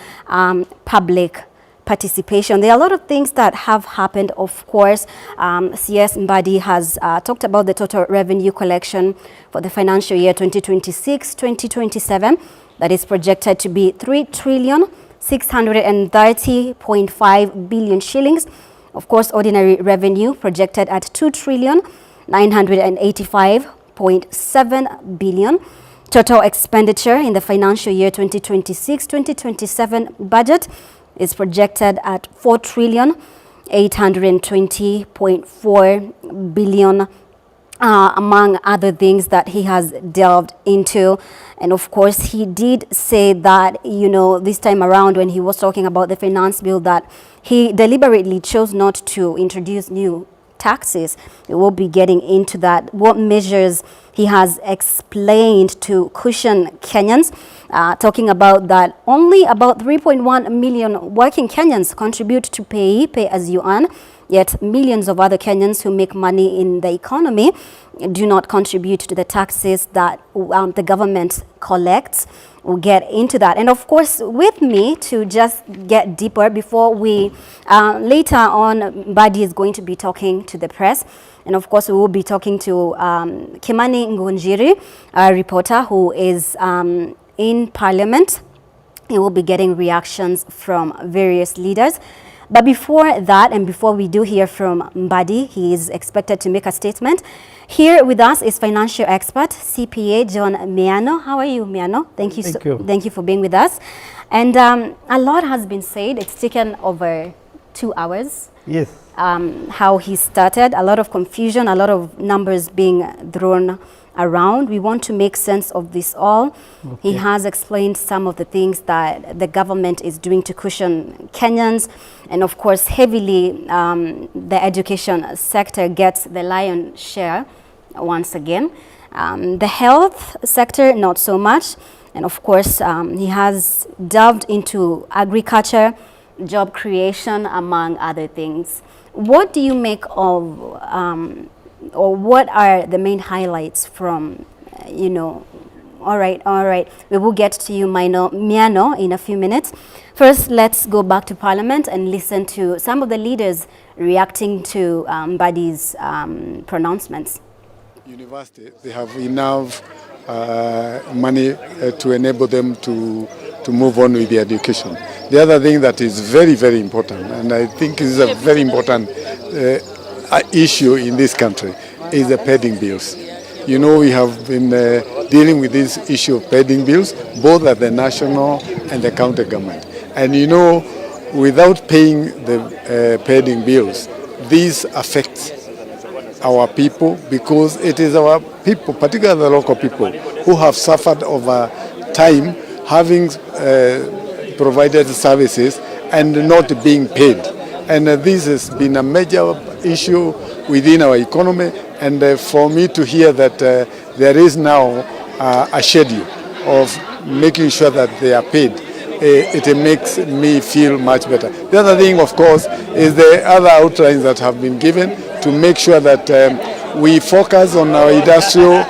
public participation. There are a lot of things that have happened, of course. CS Mbadi has talked about the total revenue collection for the financial year 2026-2027 that is projected to be 3,630.5 billion shillings. Of course, ordinary revenue projected at 2,985 4.7 billion. Total expenditure in the financial year 2026-2027 budget is projected at 4,820.4 billion, among other things that he has delved into. And of course, he did say that, you know, this time around when he was talking about the finance bill, that he deliberately chose not to introduce new taxes. We will be getting into that, what measures he has explained to cushion Kenyans, talking about that only about 3.1 million working Kenyans contribute to pay as you earn, yet millions of other Kenyans who make money in the economy do not contribute to the taxes that the government collects. We'll get into that. And of course, with me to just get deeper before we, later on, Mbadi is going to be talking to the press. And of course, we will be talking to Kimani Ngunjiri, a reporter who is in Parliament. He will be getting reactions from various leaders. But before that, and before we do hear from Mbadi, he is expected to make a statement. Here with us is financial expert, CPA John Miano. How are you, Miano? Thank you. Thank you for being with us. And a lot has been said. It's taken over 2 hours. Yes. How he started, a lot of confusion, a lot of numbers being thrown around. We want to make sense of this all. Okay. He has explained some of the things that the government is doing to cushion Kenyans. And of course, heavily, the education sector gets the lion's share once again. The health sector, not so much. And of course, he has delved into agriculture, job creation, among other things. What do you make of, or what are the main highlights from, you know, all right, we will get to you, Miano, in a few minutes. First, let's go back to Parliament and listen to some of the leaders reacting to Mbadi's pronouncements. University, they have enough money to enable them to move on with their education. The other thing that is very, very important, and I think is a very important issue in this country, is the pending bills. You know, we have been dealing with this issue of pending bills, both at the national and the county government. And you know, without paying the pending bills, this affects our people, because it is our people, particularly the local people, who have suffered over time having provided services and not being paid. And this has been a major issue within our economy. And for me to hear that there is now a schedule of making sure that they are paid, it makes me feel much better. The other thing, of course, is the other outlines that have been given to make sure that we focus on our industrial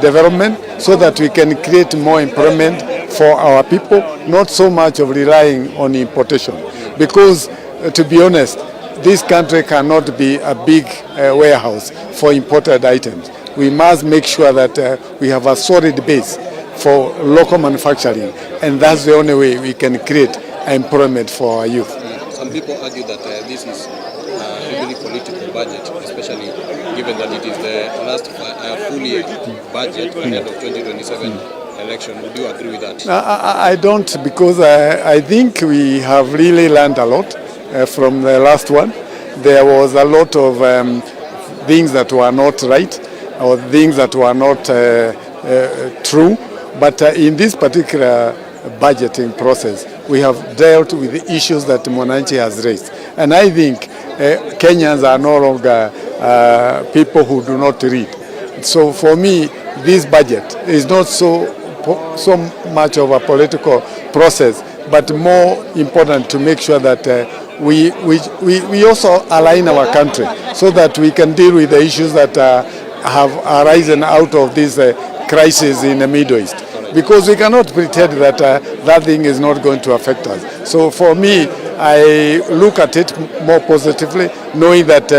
development so that we can create more employment for our people, not so much of relying on importation. Because, to be honest, this country cannot be a big warehouse for imported items. We must make sure that we have a solid base for local manufacturing, and that's the only way we can create employment for our youth. Some people argue that this is a heavily political budget, especially given that it is the last full year budget ahead of 2027 election. Would you agree with that? I don't, because I think we have really learned a lot from the last one. There was a lot of things that were not right, or things that were not true. But in this particular budgeting process, we have dealt with the issues that Mwananchi has raised. And I think Kenyans are no longer people who do not read. So for me, this budget is not so much of a political process, but more important to make sure that we also align our country so that we can deal with the issues that have arisen out of this crisis in the Middle East. Because we cannot pretend that that thing is not going to affect us. So for me, I look at it more positively, knowing that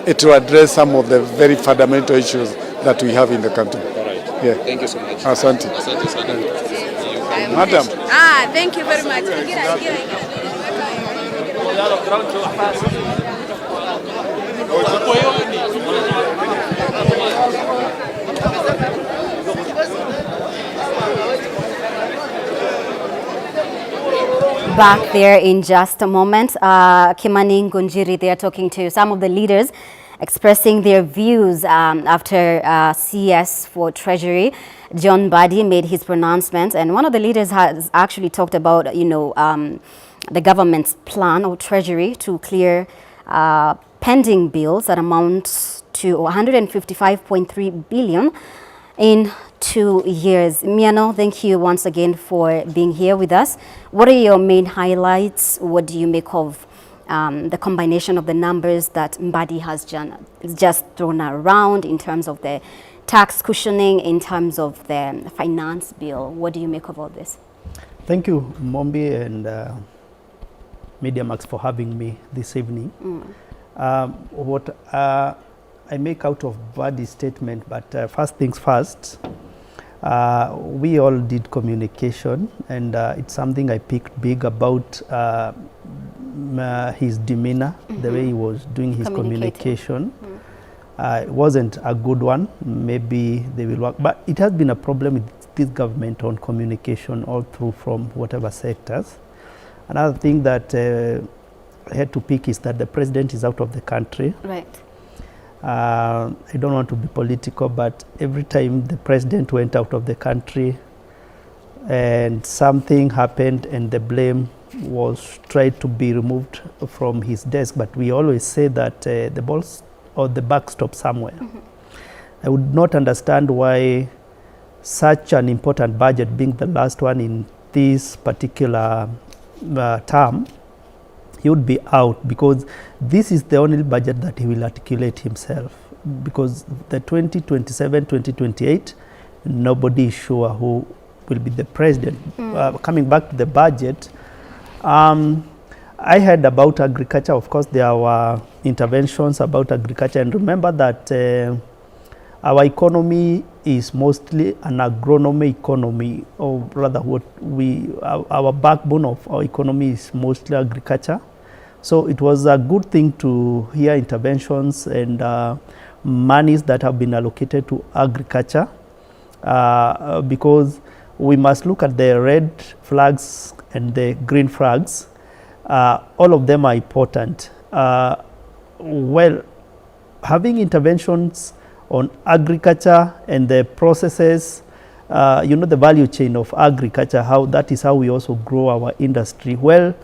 it will address some of the very fundamental issues that we have in the country. All right. Yeah. Thank you so much. Asante. Asante sana. Madam. Thank you very much. Back there in just a moment. Kimani Ngunjiri, they are talking to some of the leaders expressing their views after CS for Treasury. John Mbadi made his pronouncement, and one of the leaders has actually talked about, the government's plan or Treasury to clear pending bills that amount to 155.3 billion in 2 years. Miano, thank you once again for being here with us. What are your main highlights? What do you make of the combination of the numbers that Mbadi has just thrown around in terms of the tax cushioning, in terms of the finance bill? What do you make of all this? Thank you, Mombi and Media Max, for having me this evening. What I make out of Mbadi's statement, but first things first, we all did communication, and it's something I picked big about his demeanor, the way he was doing his communication. It wasn't a good one. Maybe they will work, but it has been a problem with this government on communication all through from whatever sectors. Another thing that I had to pick is that the president is out of the country. Right. I don't want to be political, but every time the president went out of the country and something happened and the blame was tried to be removed from his desk, but we always say that the balls or the buck stops somewhere. I would not understand why such an important budget, being the last one in this particular term, he would be out, because this is the only budget that he will articulate himself, because the 2027-2028, nobody is sure who will be the president. Coming back to the budget, I heard about agriculture. Of course, there were interventions about agriculture, and remember that our economy is mostly an agronomy economy, or rather what our backbone of our economy is mostly agriculture. So it was a good thing to hear interventions and monies that have been allocated to agriculture, because we must look at the red flags and the green flags. All of them are important. Well, having interventions on agriculture and the processes, the value chain of agriculture, that is how we also grow our industry. Well,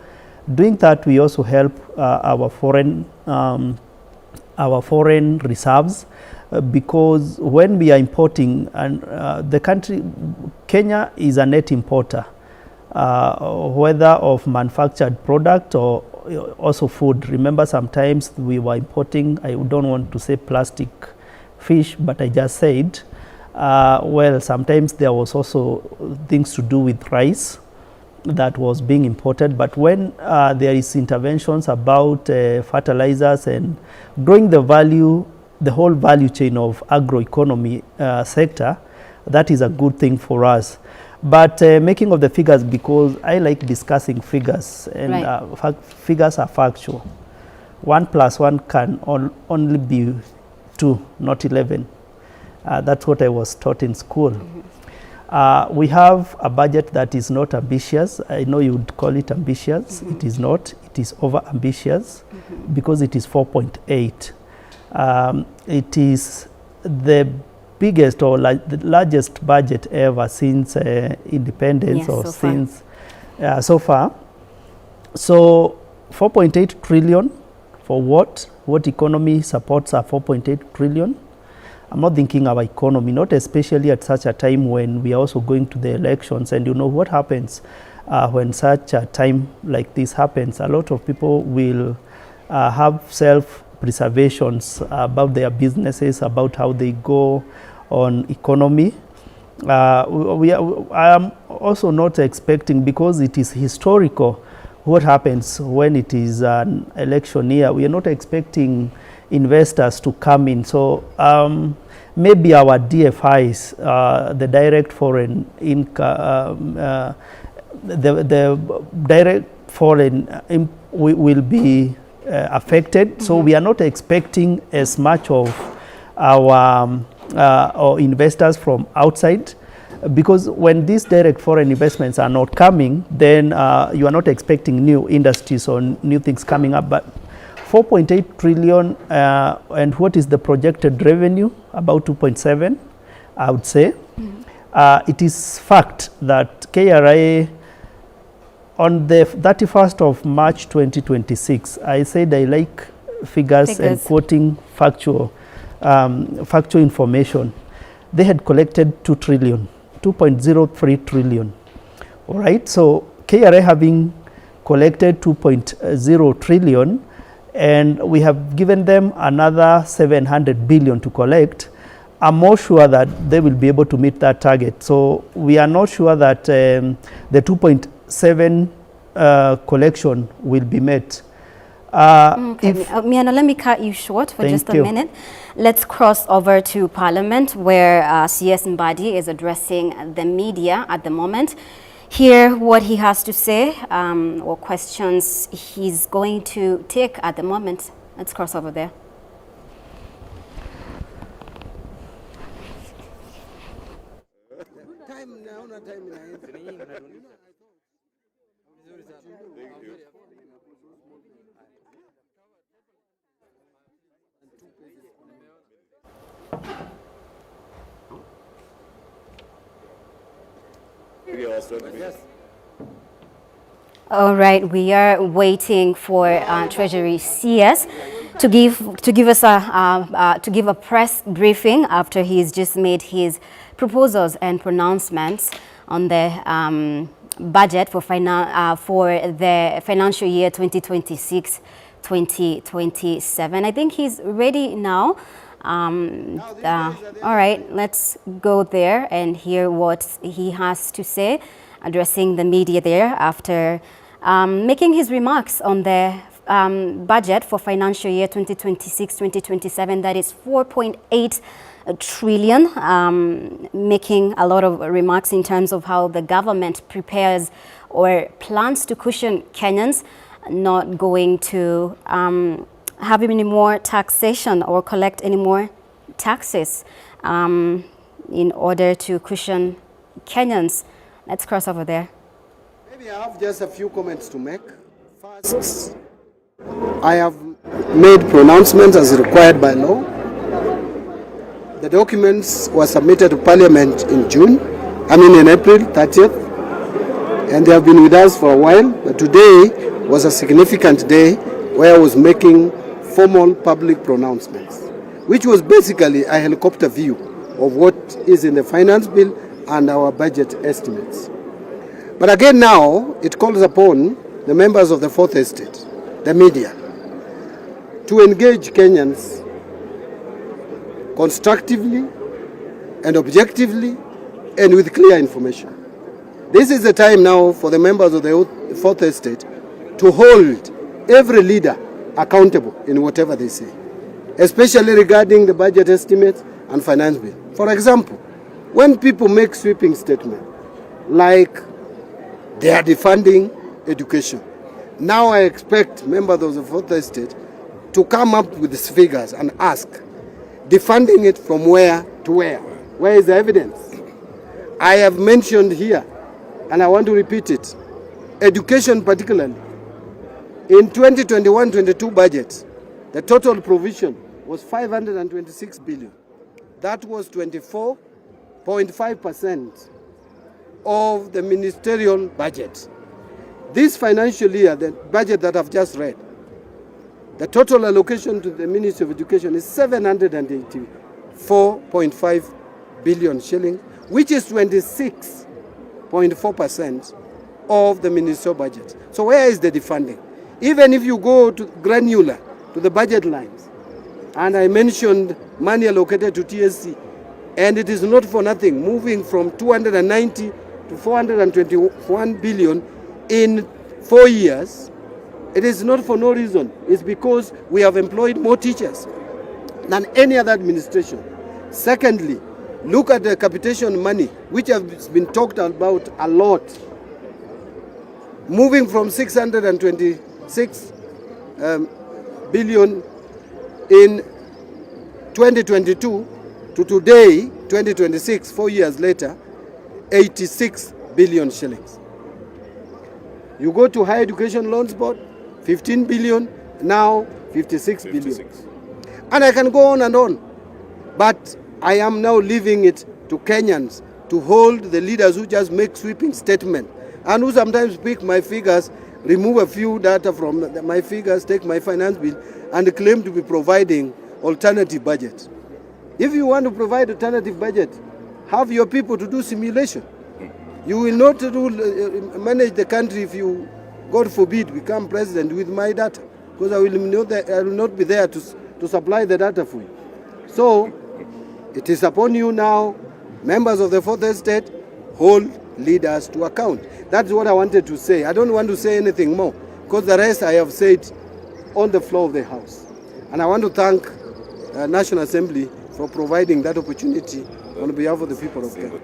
doing that, we also help our foreign reserves, because when we are importing, and the country, Kenya is a net importer, whether of manufactured product or also food. Remember, sometimes we were importing, I don't want to say plastic fish, but I just said, well, sometimes there was also things to do with rice that was being imported. But when there is interventions about fertilizers and growing the value, the whole value chain of agroeconomy sector, that is a good thing for us. But making of the figures, because I like discussing figures, and figures are factual. 1 + 1 can only be 2, not 11. That's what I was taught in school. We have a budget that is not ambitious. I know you would call it ambitious. It is not. It is over ambitious, because it is 4.8. It is the biggest or the largest budget ever since independence, or since so far. So 4.8 trillion for what? What economy supports a 4.8 trillion? I'm not thinking our economy, not especially at such a time when we are also going to the elections. And you know what happens when such a time like this happens? A lot of people will have self-preservations about their businesses, about how they go on economy. I am also not expecting, because it is historical, what happens when it is an election year. We are not expecting investors to come in. So maybe our DFIs, the direct foreign income, the direct foreign will be affected. So we are not expecting as much of our or investors from outside. Because when these direct foreign investments are not coming, then you are not expecting new industries or new things coming up. But 4.8 trillion, and what is the projected revenue? About 2.7, I would say. It is fact that KRA, on the 31st of March 2026, I said I like figures and quoting factual information. They had collected 2 trillion. 2.03 trillion. All right, so KRA having collected 2.0 trillion, and we have given them another 700 billion to collect, I'm more sure that they will be able to meet that target. So we are not sure that the 2.7 collection will be met. Miano, let me cut you short for just a minute. Let's cross over to Parliament, where CS Mbanjeti is addressing the media at the moment. Hear what he has to say, or questions he's going to take at the moment. Let's cross over there. All right, we are waiting for Treasury CS to give a press briefing after he's just made his proposals and pronouncements on the budget for the financial year 2026-2027. I think he's ready now. All right, let's go there and hear what he has to say, addressing the media there after making his remarks on the budget for financial year 2026-2027, that is 4.8 trillion, making a lot of remarks in terms of how the government prepares or plans to cushion Kenyans not going to have any more taxation or collect any more taxes in order to cushion Kenyans. Let's cross over there. Maybe I have just a few comments to make. First, I have made pronouncements as required by law. The documents were submitted to Parliament in April 30th, and they have been with us for a while. But today was a significant day where I was making formal public pronouncements, which was basically a helicopter view of what is in the finance bill and our budget estimates. But again now, it calls upon the members of the Fourth Estate, the media, to engage Kenyans constructively and objectively and with clear information. This is the time now for the members of the Fourth Estate to hold every leader accountable in whatever they say, especially regarding the budget estimates and finance bill. For example, when people make sweeping statements like they are defunding education, now I expect members of the Fourth Estate to come up with these figures and ask, defunding it from where to where? Where is the evidence? I have mentioned here, and I want to repeat it, education particularly. In 2021-22 budget, the total provision was 526 billion. That was 24.5% of the ministerial budget. This financial year, the budget that I've just read, the total allocation to the Ministry of Education is 784.5 billion shillings, which is 26.4% of the ministerial budget. So where is the defunding? Even if you go to granular, to the budget lines, and I mentioned money allocated to TSC, and it is not for nothing, moving from 290 to 421 billion in 4 years, it is not for no reason. It's because we have employed more teachers than any other administration. Secondly, look at the capitation money, which has been talked about a lot, moving from 626 billion in 2022 to to today, 2026, 4 years later, 86 billion shillings. You go to Higher Education Loans Board, 15 billion, now 56 billion. And I can go on, but I am now leaving it to Kenyans to hold the leaders who just make sweeping statements and who sometimes pick my figures, remove a few data from my figures, take my finance bill, and claim to be providing alternative budget. If you want to provide alternative budget, have your people to do simulation. You will not manage the country if you, God forbid, become president with my data, because I will not be there to supply the data for you. So it is upon you now, members of the fourth estate, hold leaders to account. That's what I wanted to say. I don't want to say anything more, because the rest I have said on the floor of the House. And I want to thank National Assembly for providing that opportunity on behalf of the people of Kenya.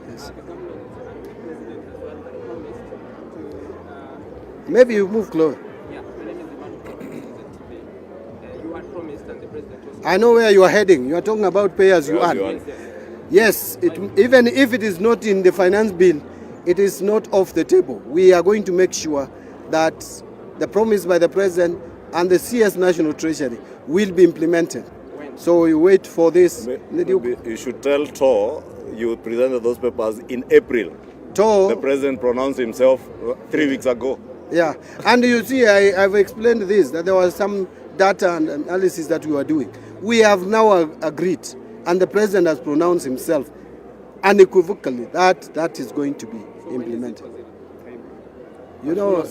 Yes. Maybe you move closer. I know where you are heading. You are talking about pay as you earn. Yes, even if it is not in the finance bill, it is not off the table. We are going to make sure that the promise by the President and the CS National Treasury will be implemented. So you wait for this. You should tell TOR you presented those papers in April. TOR. The President pronounced himself 3 weeks ago. Yeah, and you see, I've explained this, that there was some data and analysis that we were doing. We have now agreed, and the President has pronounced himself unequivocally that is going to be implemented. You know,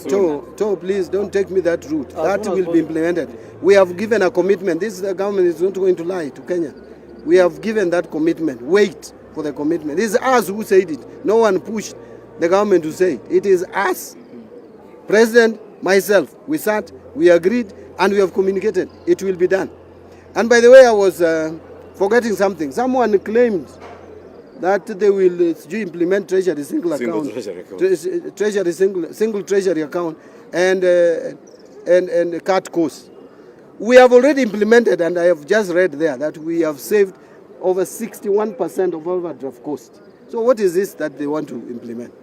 TOR, please don't take me that route. That will be implemented. We have given a commitment. This government is not going to lie to Kenya. We have given that commitment. Wait for the commitment. It is us who said it. No one pushed the government to say it. It is us. President, myself, we sat, we agreed, and we have communicated. It will be done. And by the way, I was forgetting something. Someone claimed that they will implement treasury single account, treasury single treasury account, and cut costs. We have already implemented, and I have just read there that we have saved over 61% of overdraft cost. So what is this that they want to implement?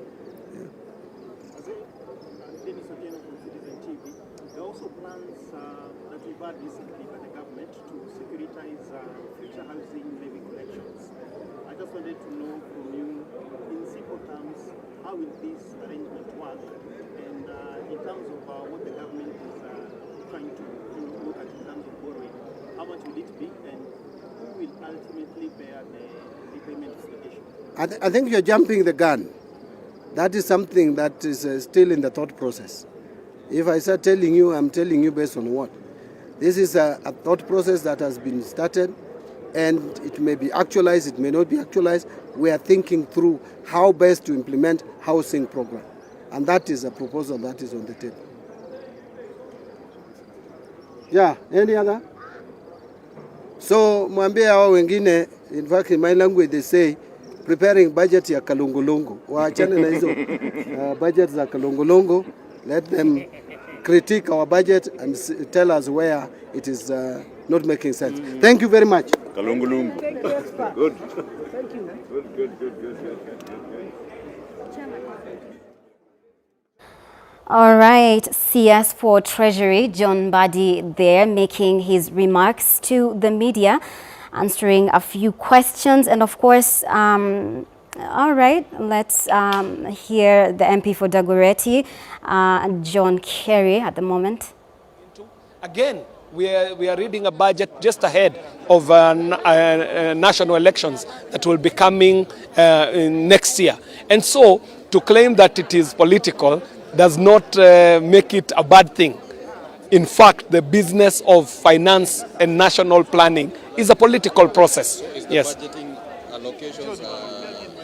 Recently by the government to securitize future housing levy collections. I just wanted to know from you, in simple terms, how will this arrangement work? And in terms of what the government is trying to look at in terms of borrowing, how much will it be, and who will ultimately bear the repayment obligation? I think you're jumping the gun. That is something that is still in the thought process. If I start telling you, I'm telling you based on what? This is a thought process that has been started, and it may be actualized, it may not be actualized. We are thinking through how best to implement housing program, and that is a proposal that is on the table. Yeah, any other? So mwambie hao wengine, in fact in my language they say preparing budget ya kalongolongo. Waachane na hizo budget za kalongolongo. Let them critique our budget and tell us where it is not making sense. Thank you very much. Kalungulungu. Thank you. Good. Thank you. Good. All right, CS for Treasury, John Badi there, making his remarks to the media, answering a few questions. And of course, all right, let's hear the MP for Dagoretti, John Kerry, at the moment. Again, we are reading a budget just ahead of national elections that will be coming next year. And so, to claim that it is political does not make it a bad thing. In fact, the business of finance and national planning is a political process. So is the yes. budgeting allocations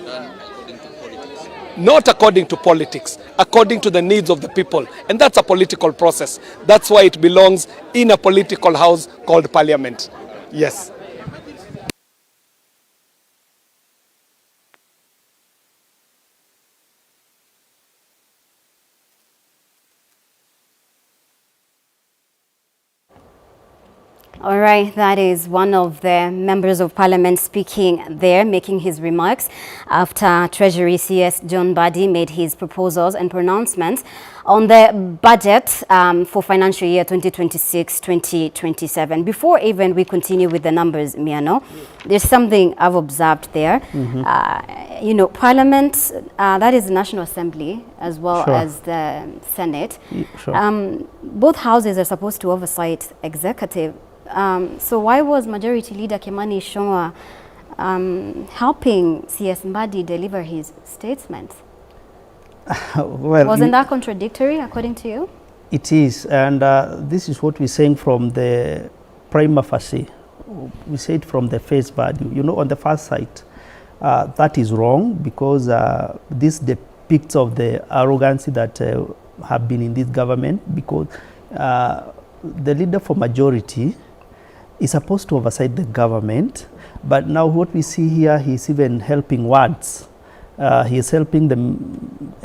done according to politics? Not according to politics, according to the needs of the people. And that's a political process. That's why it belongs in a political house called Parliament. Yes. All right, that is one of the members of parliament speaking there, making his remarks after Treasury CS John Mbadi made his proposals and pronouncements on the budget for financial year 2026-2027. Before even we continue with the numbers, Miano, there's something I've observed there. You know, Parliament, that is the National Assembly as well as the Senate. Both houses are supposed to oversight executive. So why was Majority Leader Kimani Ichung'wah helping CS Mbadi deliver his statements? Well, wasn't that contradictory according to you? It is, and this is what we're saying from the prima facie. We say it from the face value. You know, on the first side, that is wrong because this depicts of the arrogancy that have been in this government, because the leader for majority is supposed to oversight the government, but now what we see here, he's even helping words. He is helping the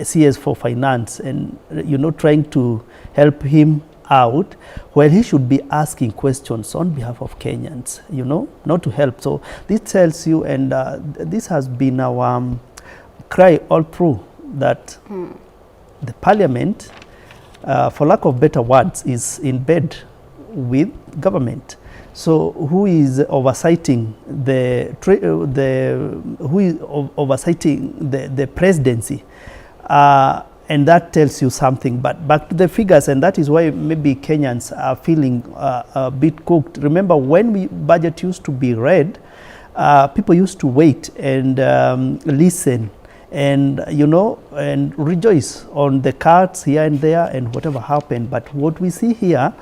CS for finance and, you know, trying to help him out where he should be asking questions on behalf of Kenyans, you know, not to help. So this tells you, and this has been our cry all through, that the parliament, for lack of better words, is in bed with government. So who is oversighting the presidency? And that tells you something. But back to the figures, and that is why maybe Kenyans are feeling a bit cooked. Remember, when budget used to be read, people used to wait and listen and, you know, and rejoice on the cards here and there and whatever happened. But what we see here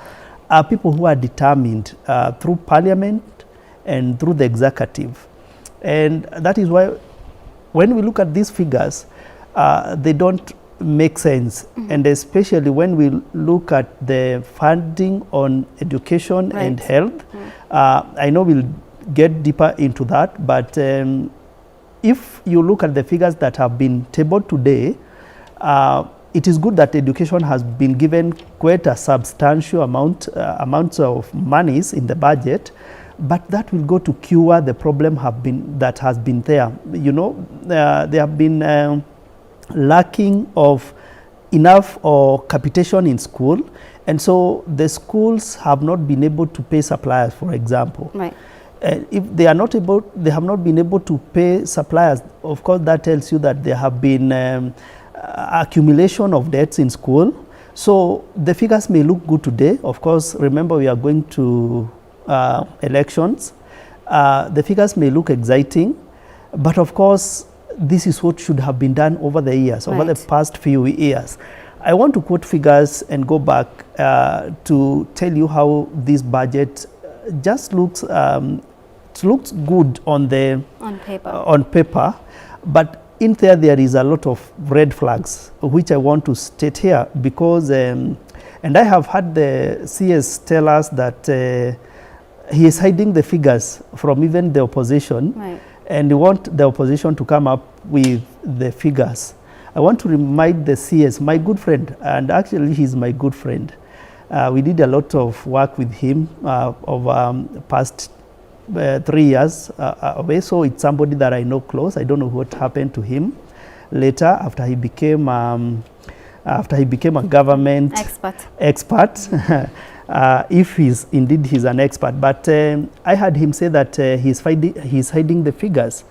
are people who are determined through parliament and through the executive. And that is why when we look at these figures, they don't make sense. And especially when we look at the funding on education and health. I know we'll get deeper into that, but if you look at the figures that have been tabled today, it is good that education has been given quite a substantial amounts of monies in the budget, but that will go to cure the problem that has been there. You know, there have been lacking of enough or capitation in school, and so the schools have not been able to pay suppliers, for example. Right. If they are not able, they have not been able to pay suppliers, of course that tells you that there have been accumulation of debts in school. So the figures may look good today. Of course, remember we are going to elections. The figures may look exciting, but of course this is what should have been done over the years, over the past few years. I want to quote figures and go back to tell you how this budget just looks good on paper, but in there is a lot of red flags, which I want to state here, because, and I have had the CS tell us that he is hiding the figures from even the opposition, and we want the opposition to come up with the figures. I want to remind the CS, my good friend, and actually he's my good friend. We did a lot of work with him over past 3 years away, so it's somebody that I know close. I don't know what happened to him later after he became a government expert. If he's an expert, but I heard him say that he's hiding the figures.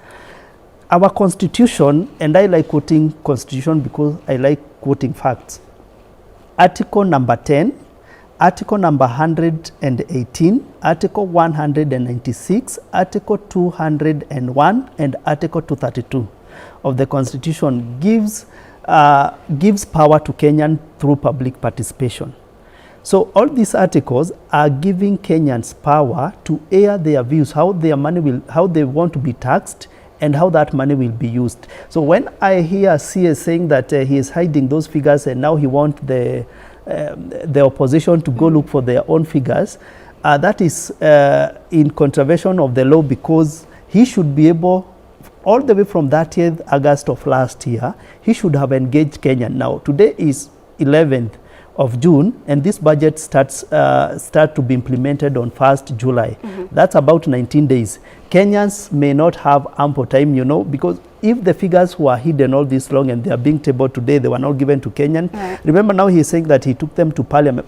Our constitution, and I like quoting constitution because I like quoting facts. Article number 10. Article number 118, Article 196, Article 201, and Article 232 of the Constitution gives power to Kenyan through public participation. So all these articles are giving Kenyans power to air their views, how their money how they want to be taxed, and how that money will be used. So when I hear CS saying that he is hiding those figures and now he wants the opposition to go look for their own figures, that is in contravention of the law, because he should be able, all the way from 30th August of last year, he should have engaged Kenya. Now, today is 11th of June, and this budget start to be implemented on 1st July. That's about 19 days. Kenyans may not have ample time, you know, because if the figures were hidden all this long and they are being tabled today, they were not given to Kenyan. Remember now he's saying that he took them to parliament.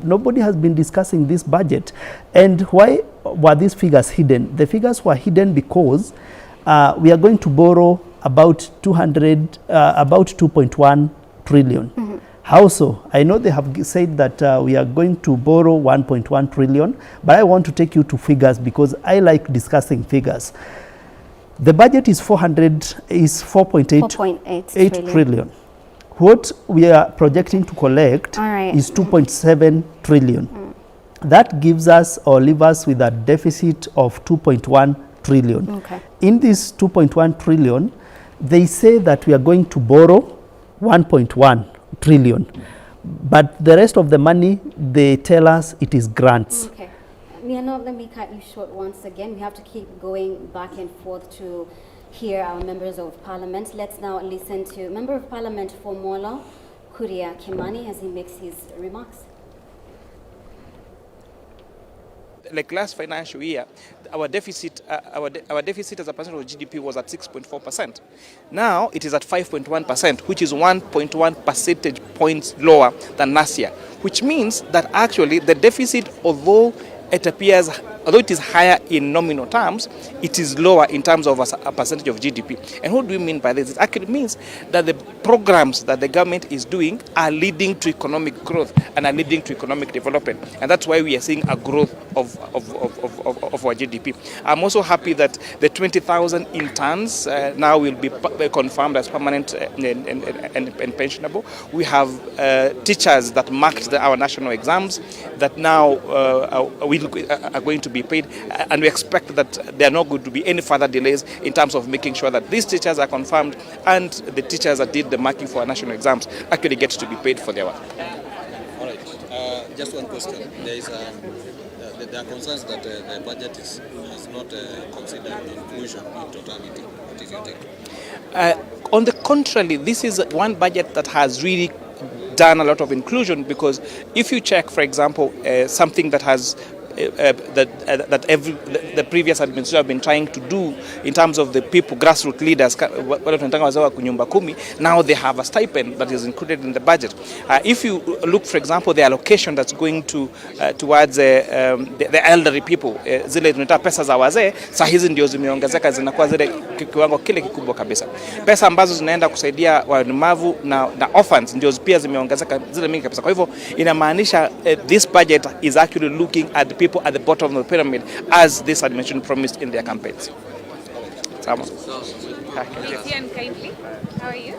Nobody has been discussing this budget. And why were these figures hidden? The figures were hidden because we are going to borrow about 2.1 trillion. How so? I know they have said that we are going to borrow 1.1 trillion, but I want to take you to figures because I like discussing figures. The budget is 4.8 trillion. What we are projecting to collect is 2.7 trillion. That gives us or leaves us with a deficit of 2.1 trillion. In this 2.1 trillion, they say that we are going to borrow 1.1 trillion, but the rest of the money, they tell us it is grants. Miano, let me cut you short once again. We have to keep going back and forth to hear our members of parliament. Let's now listen to Member of Parliament for Molo, Kuria Kimani, as he makes his remarks. Like last financial year, our deficit as a percent of GDP was at 6.4%. Now it is at 5.1%, which is 1.1 percentage points lower than last year, which means that actually the deficit, although it appears, although it is higher in nominal terms, it is lower in terms of a percentage of GDP. And what do we mean by this? It actually means that the programs that the government is doing are leading to economic growth and are leading to economic development. And that's why we are seeing a growth of our GDP. I'm also happy that the 20,000 interns now will be confirmed as permanent and pensionable. We have teachers that marked our national exams that now are going to be paid, and we expect that there are not going to be any further delays in terms of making sure that these teachers are confirmed and the teachers that did the marking for our national exams actually get to be paid for their work. All right. Just one question. There are concerns that the budget has not considered inclusion in totality. What is your take? On the contrary, this is one budget that has really done a lot of inclusion, because if you check, for example, something that has the previous administration have been trying to do in terms of the people, grassroots leaders, now they have a stipend that is included in the budget. If you look, for example, the allocation that's going towards the elderly people, zile tunaita pesa za wazee, saa hizi ndio zimeongezeka, zinakuwa zile kiwango kile kikubwa kabisa. Pesa ambazo zinaenda kusaidia walemavu na orphans ndio pia zimeongezeka zile mingi kabisa. Kwa hivyo inamaanisha this budget is actually looking at the people at the bottom of the pyramid, as this administration promised in their campaigns. Sama. Kindly. How are you?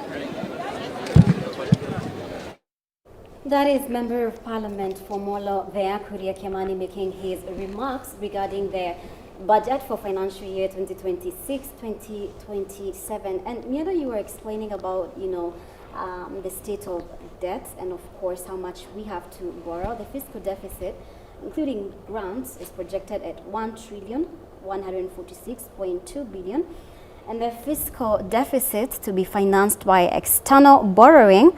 That is Member of Parliament for Molo there, Kuria Kimani, making his remarks regarding the budget for financial year 2026-2027. And Miano, you were explaining about, the state of debt and of course how much we have to borrow. The fiscal deficit, including grants, is projected at 1,146.2 billion, and the fiscal deficit to be financed by external borrowing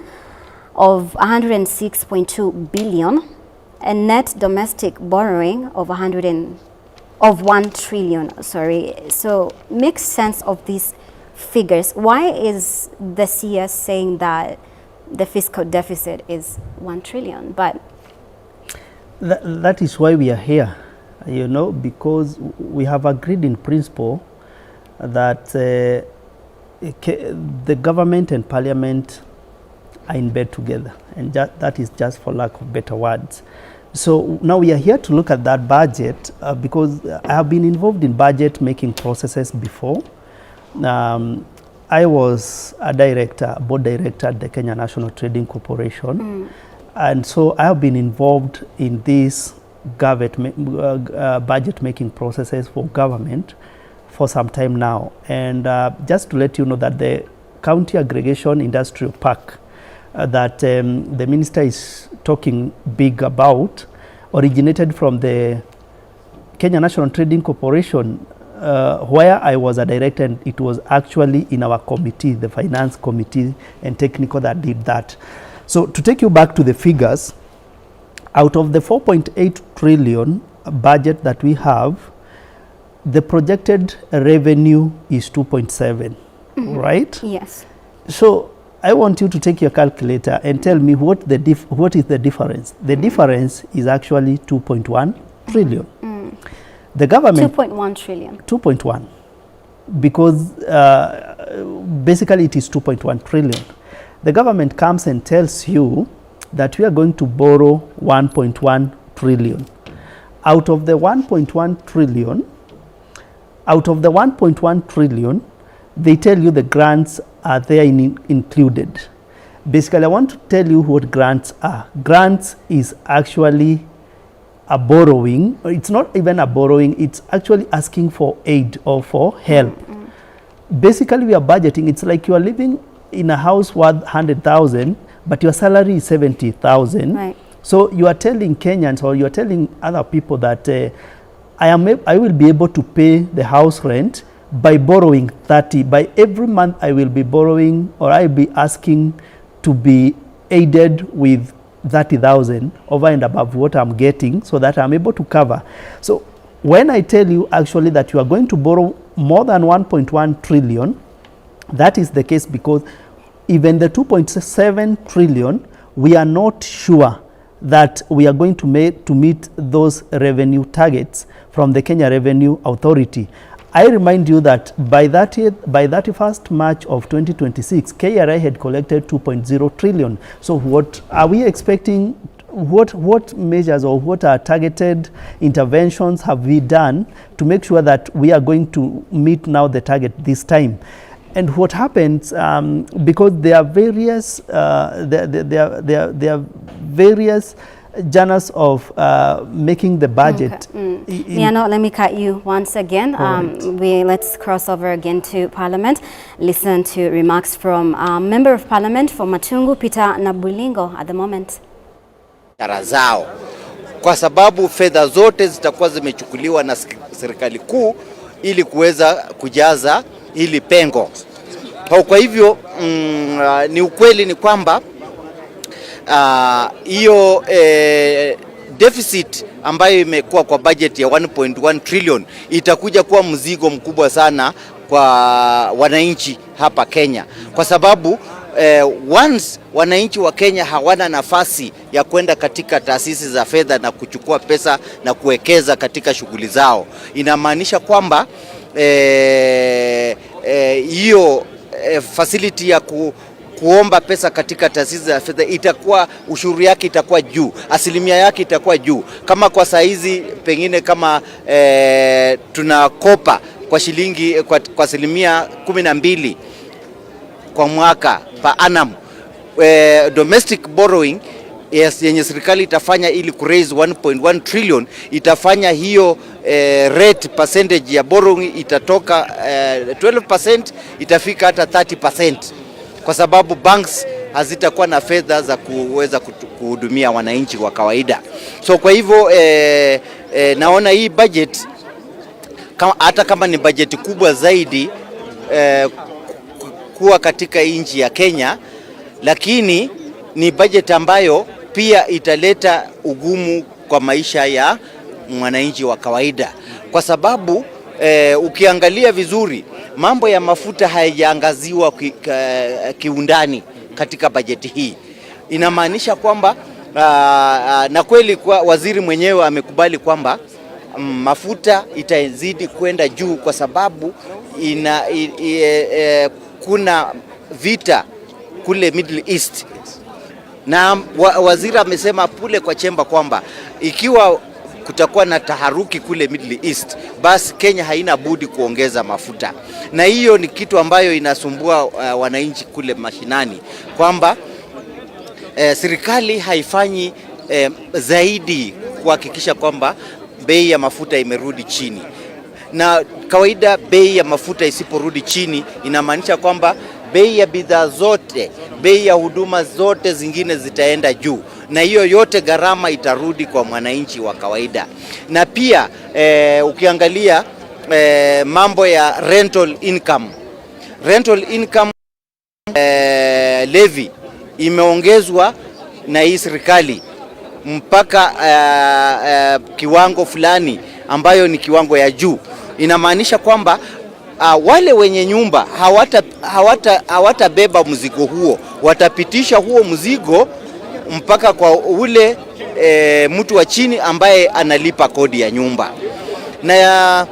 of 106.2 billion and net domestic borrowing of 1 trillion. So make sense of these figures. Why is the CS saying that the fiscal deficit is 1 trillion? But that is why we are here, because we have agreed in principle that the government and parliament are in bed together, and that is just for lack of better words. So now we are here to look at that budget because I have been involved in budget making processes before. I was a board director at the Kenya National Trading Corporation. And so I have been involved in these budget making processes for government for some time now. And just to let you know that the County Aggregation Industrial Park that the minister is talking big about originated from the Kenya National Trading Corporation, where I was a director, and it was actually in our committee, the finance committee and technical, that did that. So to take you back to the figures, out of the 4.8 trillion budget that we have, the projected revenue is 2.7, right? Yes. So I want you to take your calculator and tell me what is the difference. The difference is actually 2.1 trillion. The government 2.1 trillion. 2.1, because basically it is 2.1 trillion. The government comes and tells you that we are going to borrow 1.1 trillion. Out of the 1.1 trillion, they tell you the grants are there included. Basically, I want to tell you what grants are. Grants is actually a borrowing. It's not even a borrowing, it's actually asking for aid or for help. Basically, we are budgeting. It's like you are living in a house worth 100,000, but your salary is 70,000. Right. So you are telling Kenyans, or you are telling other people that I will be able to pay the house rent by borrowing 30. By every month I will be borrowing, or I'll be asking to be aided with 30,000 over and above what I'm getting, so that I'm able to cover. So when I tell you actually that you are going to borrow more than 1.1 trillion, that is the case because even the 2.7 trillion, we are not sure that we are going to meet those revenue targets from the Kenya Revenue Authority. I remind you that by 31st March of 2026, KRA had collected 2.0 trillion. So what are we expecting? What measures or what are targeted interventions have we done to make sure that we are going to meet now the target this time? And what happens, because there are various journals of making the budget. Miano, let me cut you once again. Let's cross over again to Parliament. Listen to remarks from Member of Parliament for Matungu, Peter Nabulingo at the moment. Zao kwa sababu fedha zote zitakuwa zimechukuliwa na serikali kuu ili kuweza kujaza hili pengo. Kwa hivyo ni ukweli ni kwamba hiyo deficit ambayo imekuwa kwa budget ya 1.1 trillion itakuja kuwa mzigo mkubwa sana kwa wananchi hapa Kenya, kwa sababu once wananchi wa Kenya hawana nafasi ya kwenda katika taasisi za fedha na kuchukua pesa na kuwekeza katika shughuli zao, inamaanisha kwamba hiyo facility ya kuomba pesa katika taasisi za fedha itakuwa, ushuru yake itakuwa juu, asilimia yake itakuwa juu. Kama kwa saa hizi pengine kama tunakopa kwa shilingi kwa asilimia 12 kwa mwaka per annum, domestic borrowing yenye serikali itafanya ili kuraise 1.1 trillion, itafanya hiyo rate percentage ya borrowing itatoka 12% itafika hata 30%, kwa sababu banks hazitakuwa na fedha za kuweza kuhudumia wananchi wa kawaida. So kwa hivyo naona hii budget hata kama ni budget kubwa zaidi kuwa katika nchi ya Kenya, lakini ni budget ambayo pia italeta ugumu kwa maisha ya mwananchi wa kawaida, kwa sababu ukiangalia vizuri mambo ya mafuta hayajaangaziwa kiundani katika bajeti hii. Inamaanisha kwamba na kweli kwa waziri mwenyewe amekubali kwamba mafuta itazidi kwenda juu kwa sababu kuna vita kule Middle East, na waziri amesema pule kwa chemba kwamba ikiwa kutakuwa na taharuki kule Middle East, basi Kenya haina budi kuongeza mafuta. Na hiyo ni kitu ambayo inasumbua wananchi kule mashinani, kwamba serikali haifanyi zaidi kuhakikisha kwamba bei ya mafuta imerudi chini. Na kawaida bei ya mafuta isiporudi chini inamaanisha kwamba bei ya bidhaa zote, bei ya huduma zote zingine zitaenda juu, na hiyo yote gharama itarudi kwa mwananchi wa kawaida. Na pia ukiangalia mambo ya rental income levy imeongezwa na hii serikali mpaka kiwango fulani ambayo ni kiwango ya juu. Inamaanisha kwamba wale wenye nyumba hawatabeba mzigo huo, watapitisha huo mzigo mpaka kwa ule mtu wa chini ambaye analipa kodi ya nyumba. Na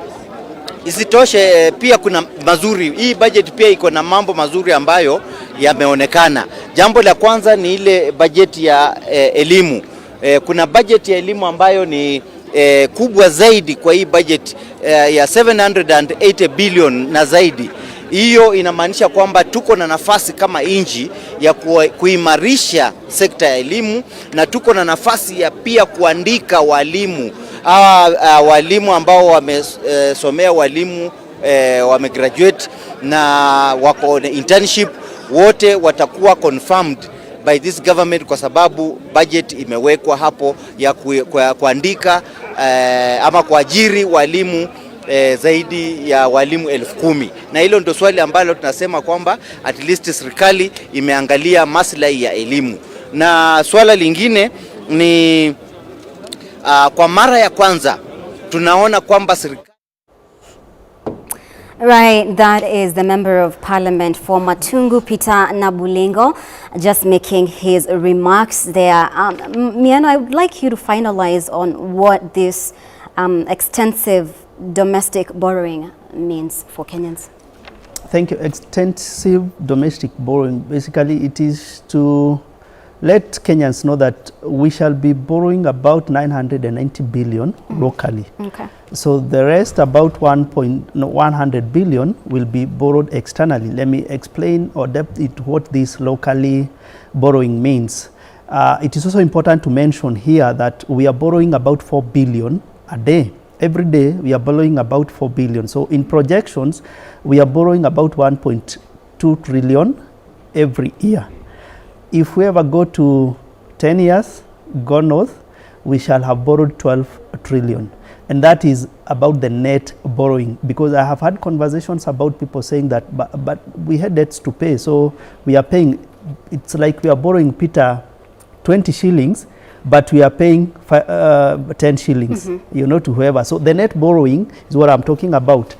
isitoshe pia kuna mazuri, hii budget pia iko na mambo mazuri ambayo yameonekana. Jambo la kwanza ni ile budget ya elimu. Kuna budget ya elimu ambayo ni kubwa zaidi kwa hii budget ya 780 billion na zaidi. Hiyo inamaanisha kwamba tuko na nafasi kama inji ya kuimarisha sekta ya elimu, na tuko na nafasi ya pia kuandika walimu. Walimu ambao wamesomea walimu, wamegraduate na wako internship, wote watakuwa confirmed by this government, kwa sababu budget imewekwa hapo ya kuandika ama kuajiri walimu zaidi ya walimu 10,000. Na hilo ndio swali ambalo tunasema kwamba at least serikali imeangalia maslahi ya elimu. Na swala lingine ni kwa mara ya kwanza tunaona kwamba serikali. Right, that is the Member of Parliament for Matungu, Peter Nabulengo, just making his remarks there. Miano, I would like you to finalize on what this extensive domestic borrowing means for Kenyans. Thank you. Extensive domestic borrowing, basically it is to let Kenyans know that we shall be borrowing about 990 billion locally. Okay. So the rest, about 100 billion, will be borrowed externally. Let me explain or depth it what this locally borrowing means. It is also important to mention here that we are borrowing about 4 billion a day. Every day we are borrowing about 4 billion. So in projections, we are borrowing about 1.2 trillion every year. If we ever go to 10 years, go north, we shall have borrowed 12 trillion. And that is about the net borrowing, because I have had conversations about people saying that, but we had debts to pay, so we are paying. It's like we are borrowing Peter 20 shillings, but we are paying 10 shillings, you know, to whoever. So the net borrowing is what I'm talking about.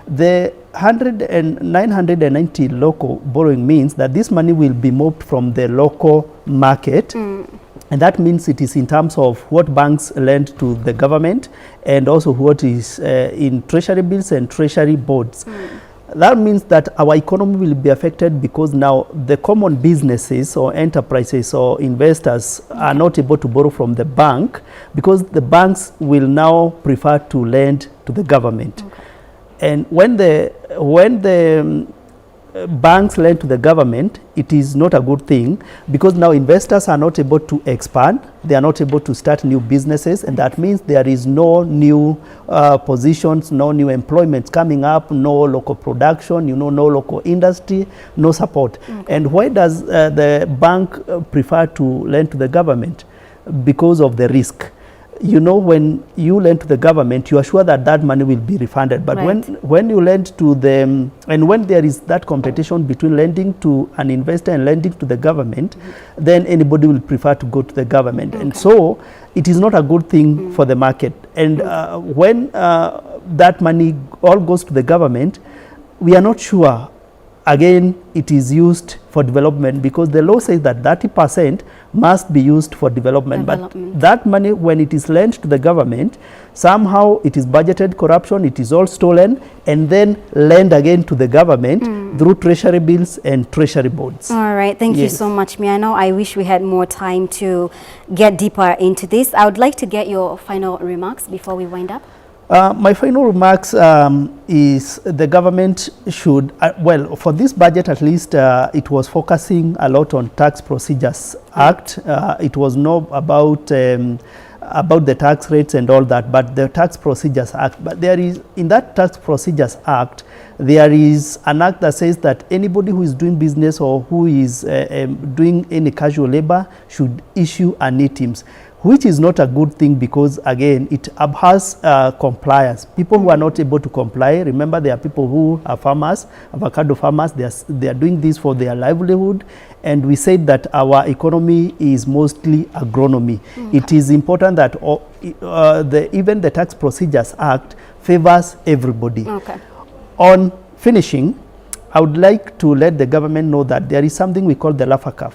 The 990 local borrowing means that this money will be moved from the local market. And that means it is in terms of what banks lend to the government, and also what is in treasury bills and treasury boards. That means that our economy will be affected, because now the common businesses or enterprises or investors are not able to borrow from the bank, because the banks will now prefer to lend to the government. And when the banks lend to the government, it is not a good thing, because now investors are not able to expand, they are not able to start new businesses, and that means there is no new positions, no new employments coming up, no local production, you know, no local industry, no support. And why does the bank prefer to lend to the government? Because of the risk. You know, when you lend to the government, you are sure that that money will be refunded. But when you lend to them, and when there is that competition between lending to an investor and lending to the government, then anybody will prefer to go to the government. And so it is not a good thing for the market. And when that money all goes to the government, we are not sure, again, it is used for development, because the law says that 30% must be used for development. But that money, when it is lent to the government, somehow it is budgeted corruption, it is all stolen, and then lent again to the government through treasury bills and treasury boards. All right, thank you so much, Miano. I wish we had more time to get deeper into this. I would like to get your final remarks before we wind up. My final remarks is the government should, well, for this budget at least, it was focusing a lot on Tax Procedures Act. It was not about the tax rates and all that, but the Tax Procedures Act. But there is, in that Tax Procedures Act, there is an act that says that anybody who is doing business or who is doing any casual labor should issue an ETIMS, which is not a good thing because, again, it abhors compliance. People who are not able to comply, remember there are people who are farmers, avocado farmers, they are doing this for their livelihood, and we said that our economy is mostly agronomy. It is important that even the Tax Procedures Act favors everybody. On finishing, I would like to let the government know that there is something we call the LAFACAF.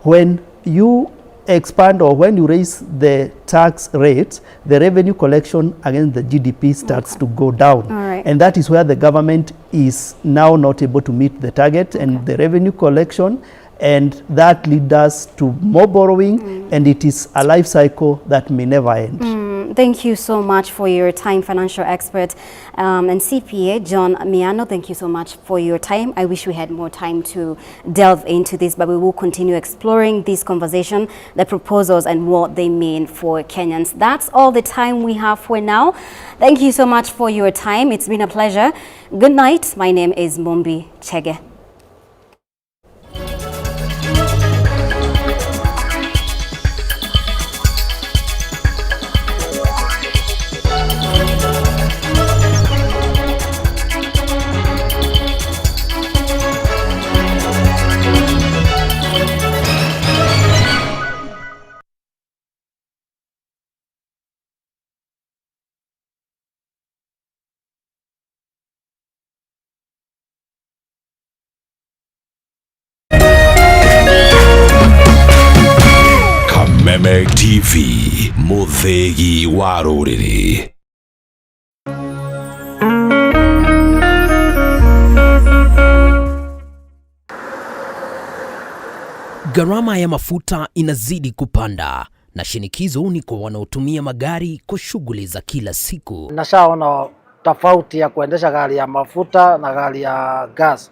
When you expand or when you raise the tax rates, the revenue collection against the GDP starts to go down. And that is where the government is now not able to meet the target and the revenue collection, and that leads us to more borrowing, and it is a life cycle that may never end. Thank you so much for your time, financial expert and CPA John Miano. Thank you so much for your time. I wish we had more time to delve into this, but we will continue exploring this conversation, the proposals and what they mean for Kenyans. That's all the time we have for now. Thank you so much for your time. It's been a pleasure. Good night. My name is Mombi Chege. Meme TV, Muthegi wa Ruriri. Gharama ya mafuta inazidi kupanda na shinikizo ni kwa wanaotumia magari kwa shughuli za kila siku. Nashaona tofauti ya kuendesha gari ya mafuta na gari ya gas.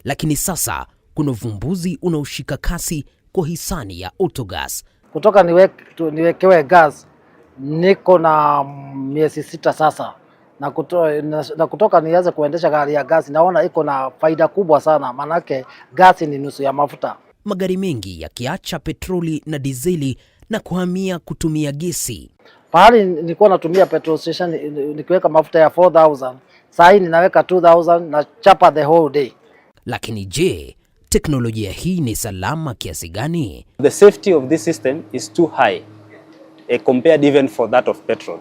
Lakini sasa kuna uvumbuzi unaoshika kasi kwa hisani ya autogas. Kutoka niwekewe gas niko na miezi 6 sasa, na kutoka nianze kuendesha gari ya gas naona iko na faida kubwa sana, manake gas ni nusu ya mafuta. Magari mengi yakiacha petroli na dizeli na kuhamia kutumia gesi. Pahali nilikuwa natumia petrol station nikiweka mafuta ya 4000, sasa hivi ninaweka 2000 na chapa the whole day. Lakini je, teknolojia hii ni salama kiasi gani? The safety of this system is too high compared even for that of petrol.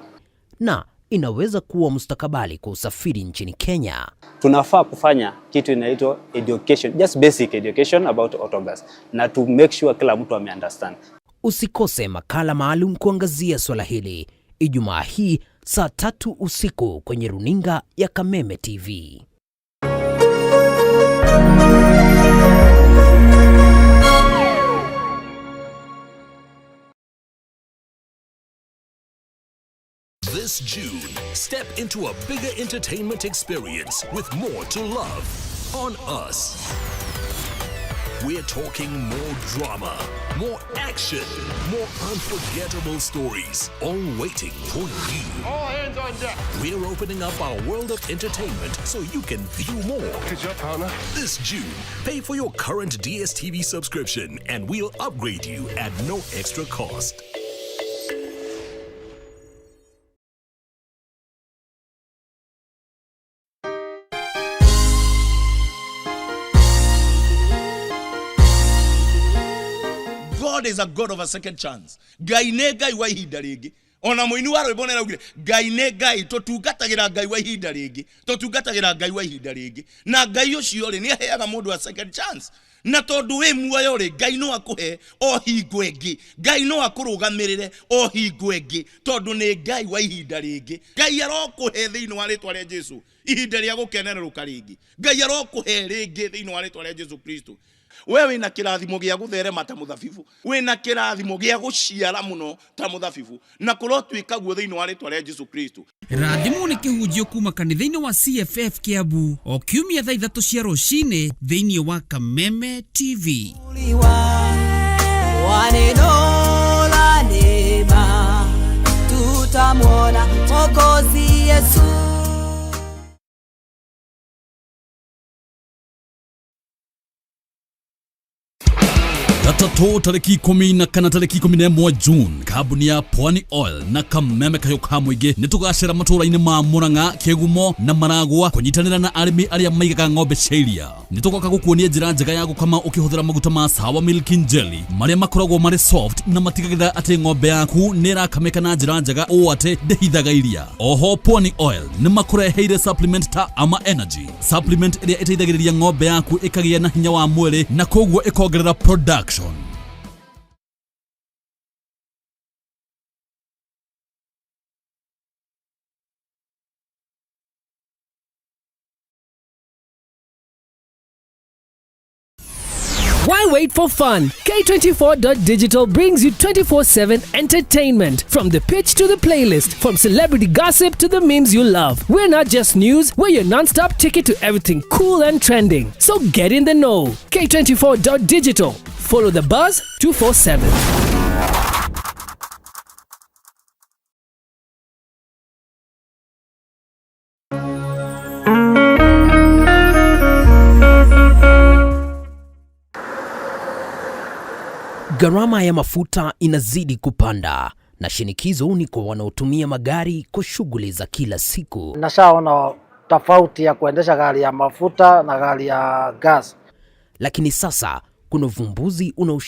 Na inaweza kuwa mustakabali kwa usafiri nchini Kenya. Tunafaa kufanya kitu inaitwa education, just basic education about autogas, na to make sure kila mtu understand. Usikose makala maalum kuangazia swala hili Ijumaa hii saa 3 usiku kwenye runinga ya Kameme TV. This June, step into a bigger entertainment experience with more to love on Us. We're talking more drama, more action, more unforgettable stories, all waiting for you. All hands on deck. We're opening up our world of entertainment so you can view more. Good job, partner. This June, pay for your current DSTV subscription and we'll upgrade you at no extra cost. God is a God of a second chance. Gai ne gai wa ihinda ringi. Ona muini wa rwimbo ne raugire Gai ne gai tutungatagira Gai wa ihinda ringi. Tutungatagira Gai wa ihinda ringi. Na Gai ucio ri ni aheaga mundu a second chance. Na tondu we muoyo ri Gai no akuhe o hingo ingi. Gai no akurugamirire o hingo ingi tondu ni Gai wa ihinda ringi. Gai arokuhe thiini wa ritwa ria Jesu ihinda ria gukenereruka ringi. Gai arokuhe ringi thiini wa ritwa ria Jesu Kristo. Wewe wina kirathimo gia gutherema ta muthabibu, wina kirathimo gia guciara muno ta muthabibu, na kurotwika guo thiini wa ritwa ria Jesu Kristo. Rathimo ni kihunjio kuma kanitha-ini wa CFF Kiambu o kiumia thaa 3 cia rucini thiini wa Kameme TV. Wanenola neema tutamwona Mwokozi Yesu. Jumatatu tariki 10 na kana tariki 11 June, kambuni ya Pwani Oil na Kameme Kayoka Mwige nitugacira matura-ini ma Murang'a, Kigumo na Maragwa kunyitanira na arimi aria maigaga ng'ombe ciaria. Nitugoka gukuonia njira njega ya gukama ukihuthira maguta ma Sawa Milk Jelly maria makoragwo mari soft na matigagira ati ng'ombe yaku nirakameka na njira njega o ati ndehithaga iria. Oho Pwani Oil ni makureheire supplement ta Ama Energy, supplement iria iteithagiriria ng'ombe yaku ikagia na hinya wa mwili na koguo ikongerera production. Why wait for fun? K24.digital brings you 24/7 entertainment. From the pitch to the playlist, from celebrity gossip to the memes you love. We're not just news, we're your non-stop ticket to everything cool and trending. So get in the know. K24.digital. Follow the buzz 247. Gharama ya mafuta inazidi kupanda na shinikizo ni kwa wanaotumia magari kwa shughuli za kila siku. Nashaona tofauti ya kuendesha gari ya mafuta na gari ya gas. Lakini sasa kuna uvumbuzi unaoshika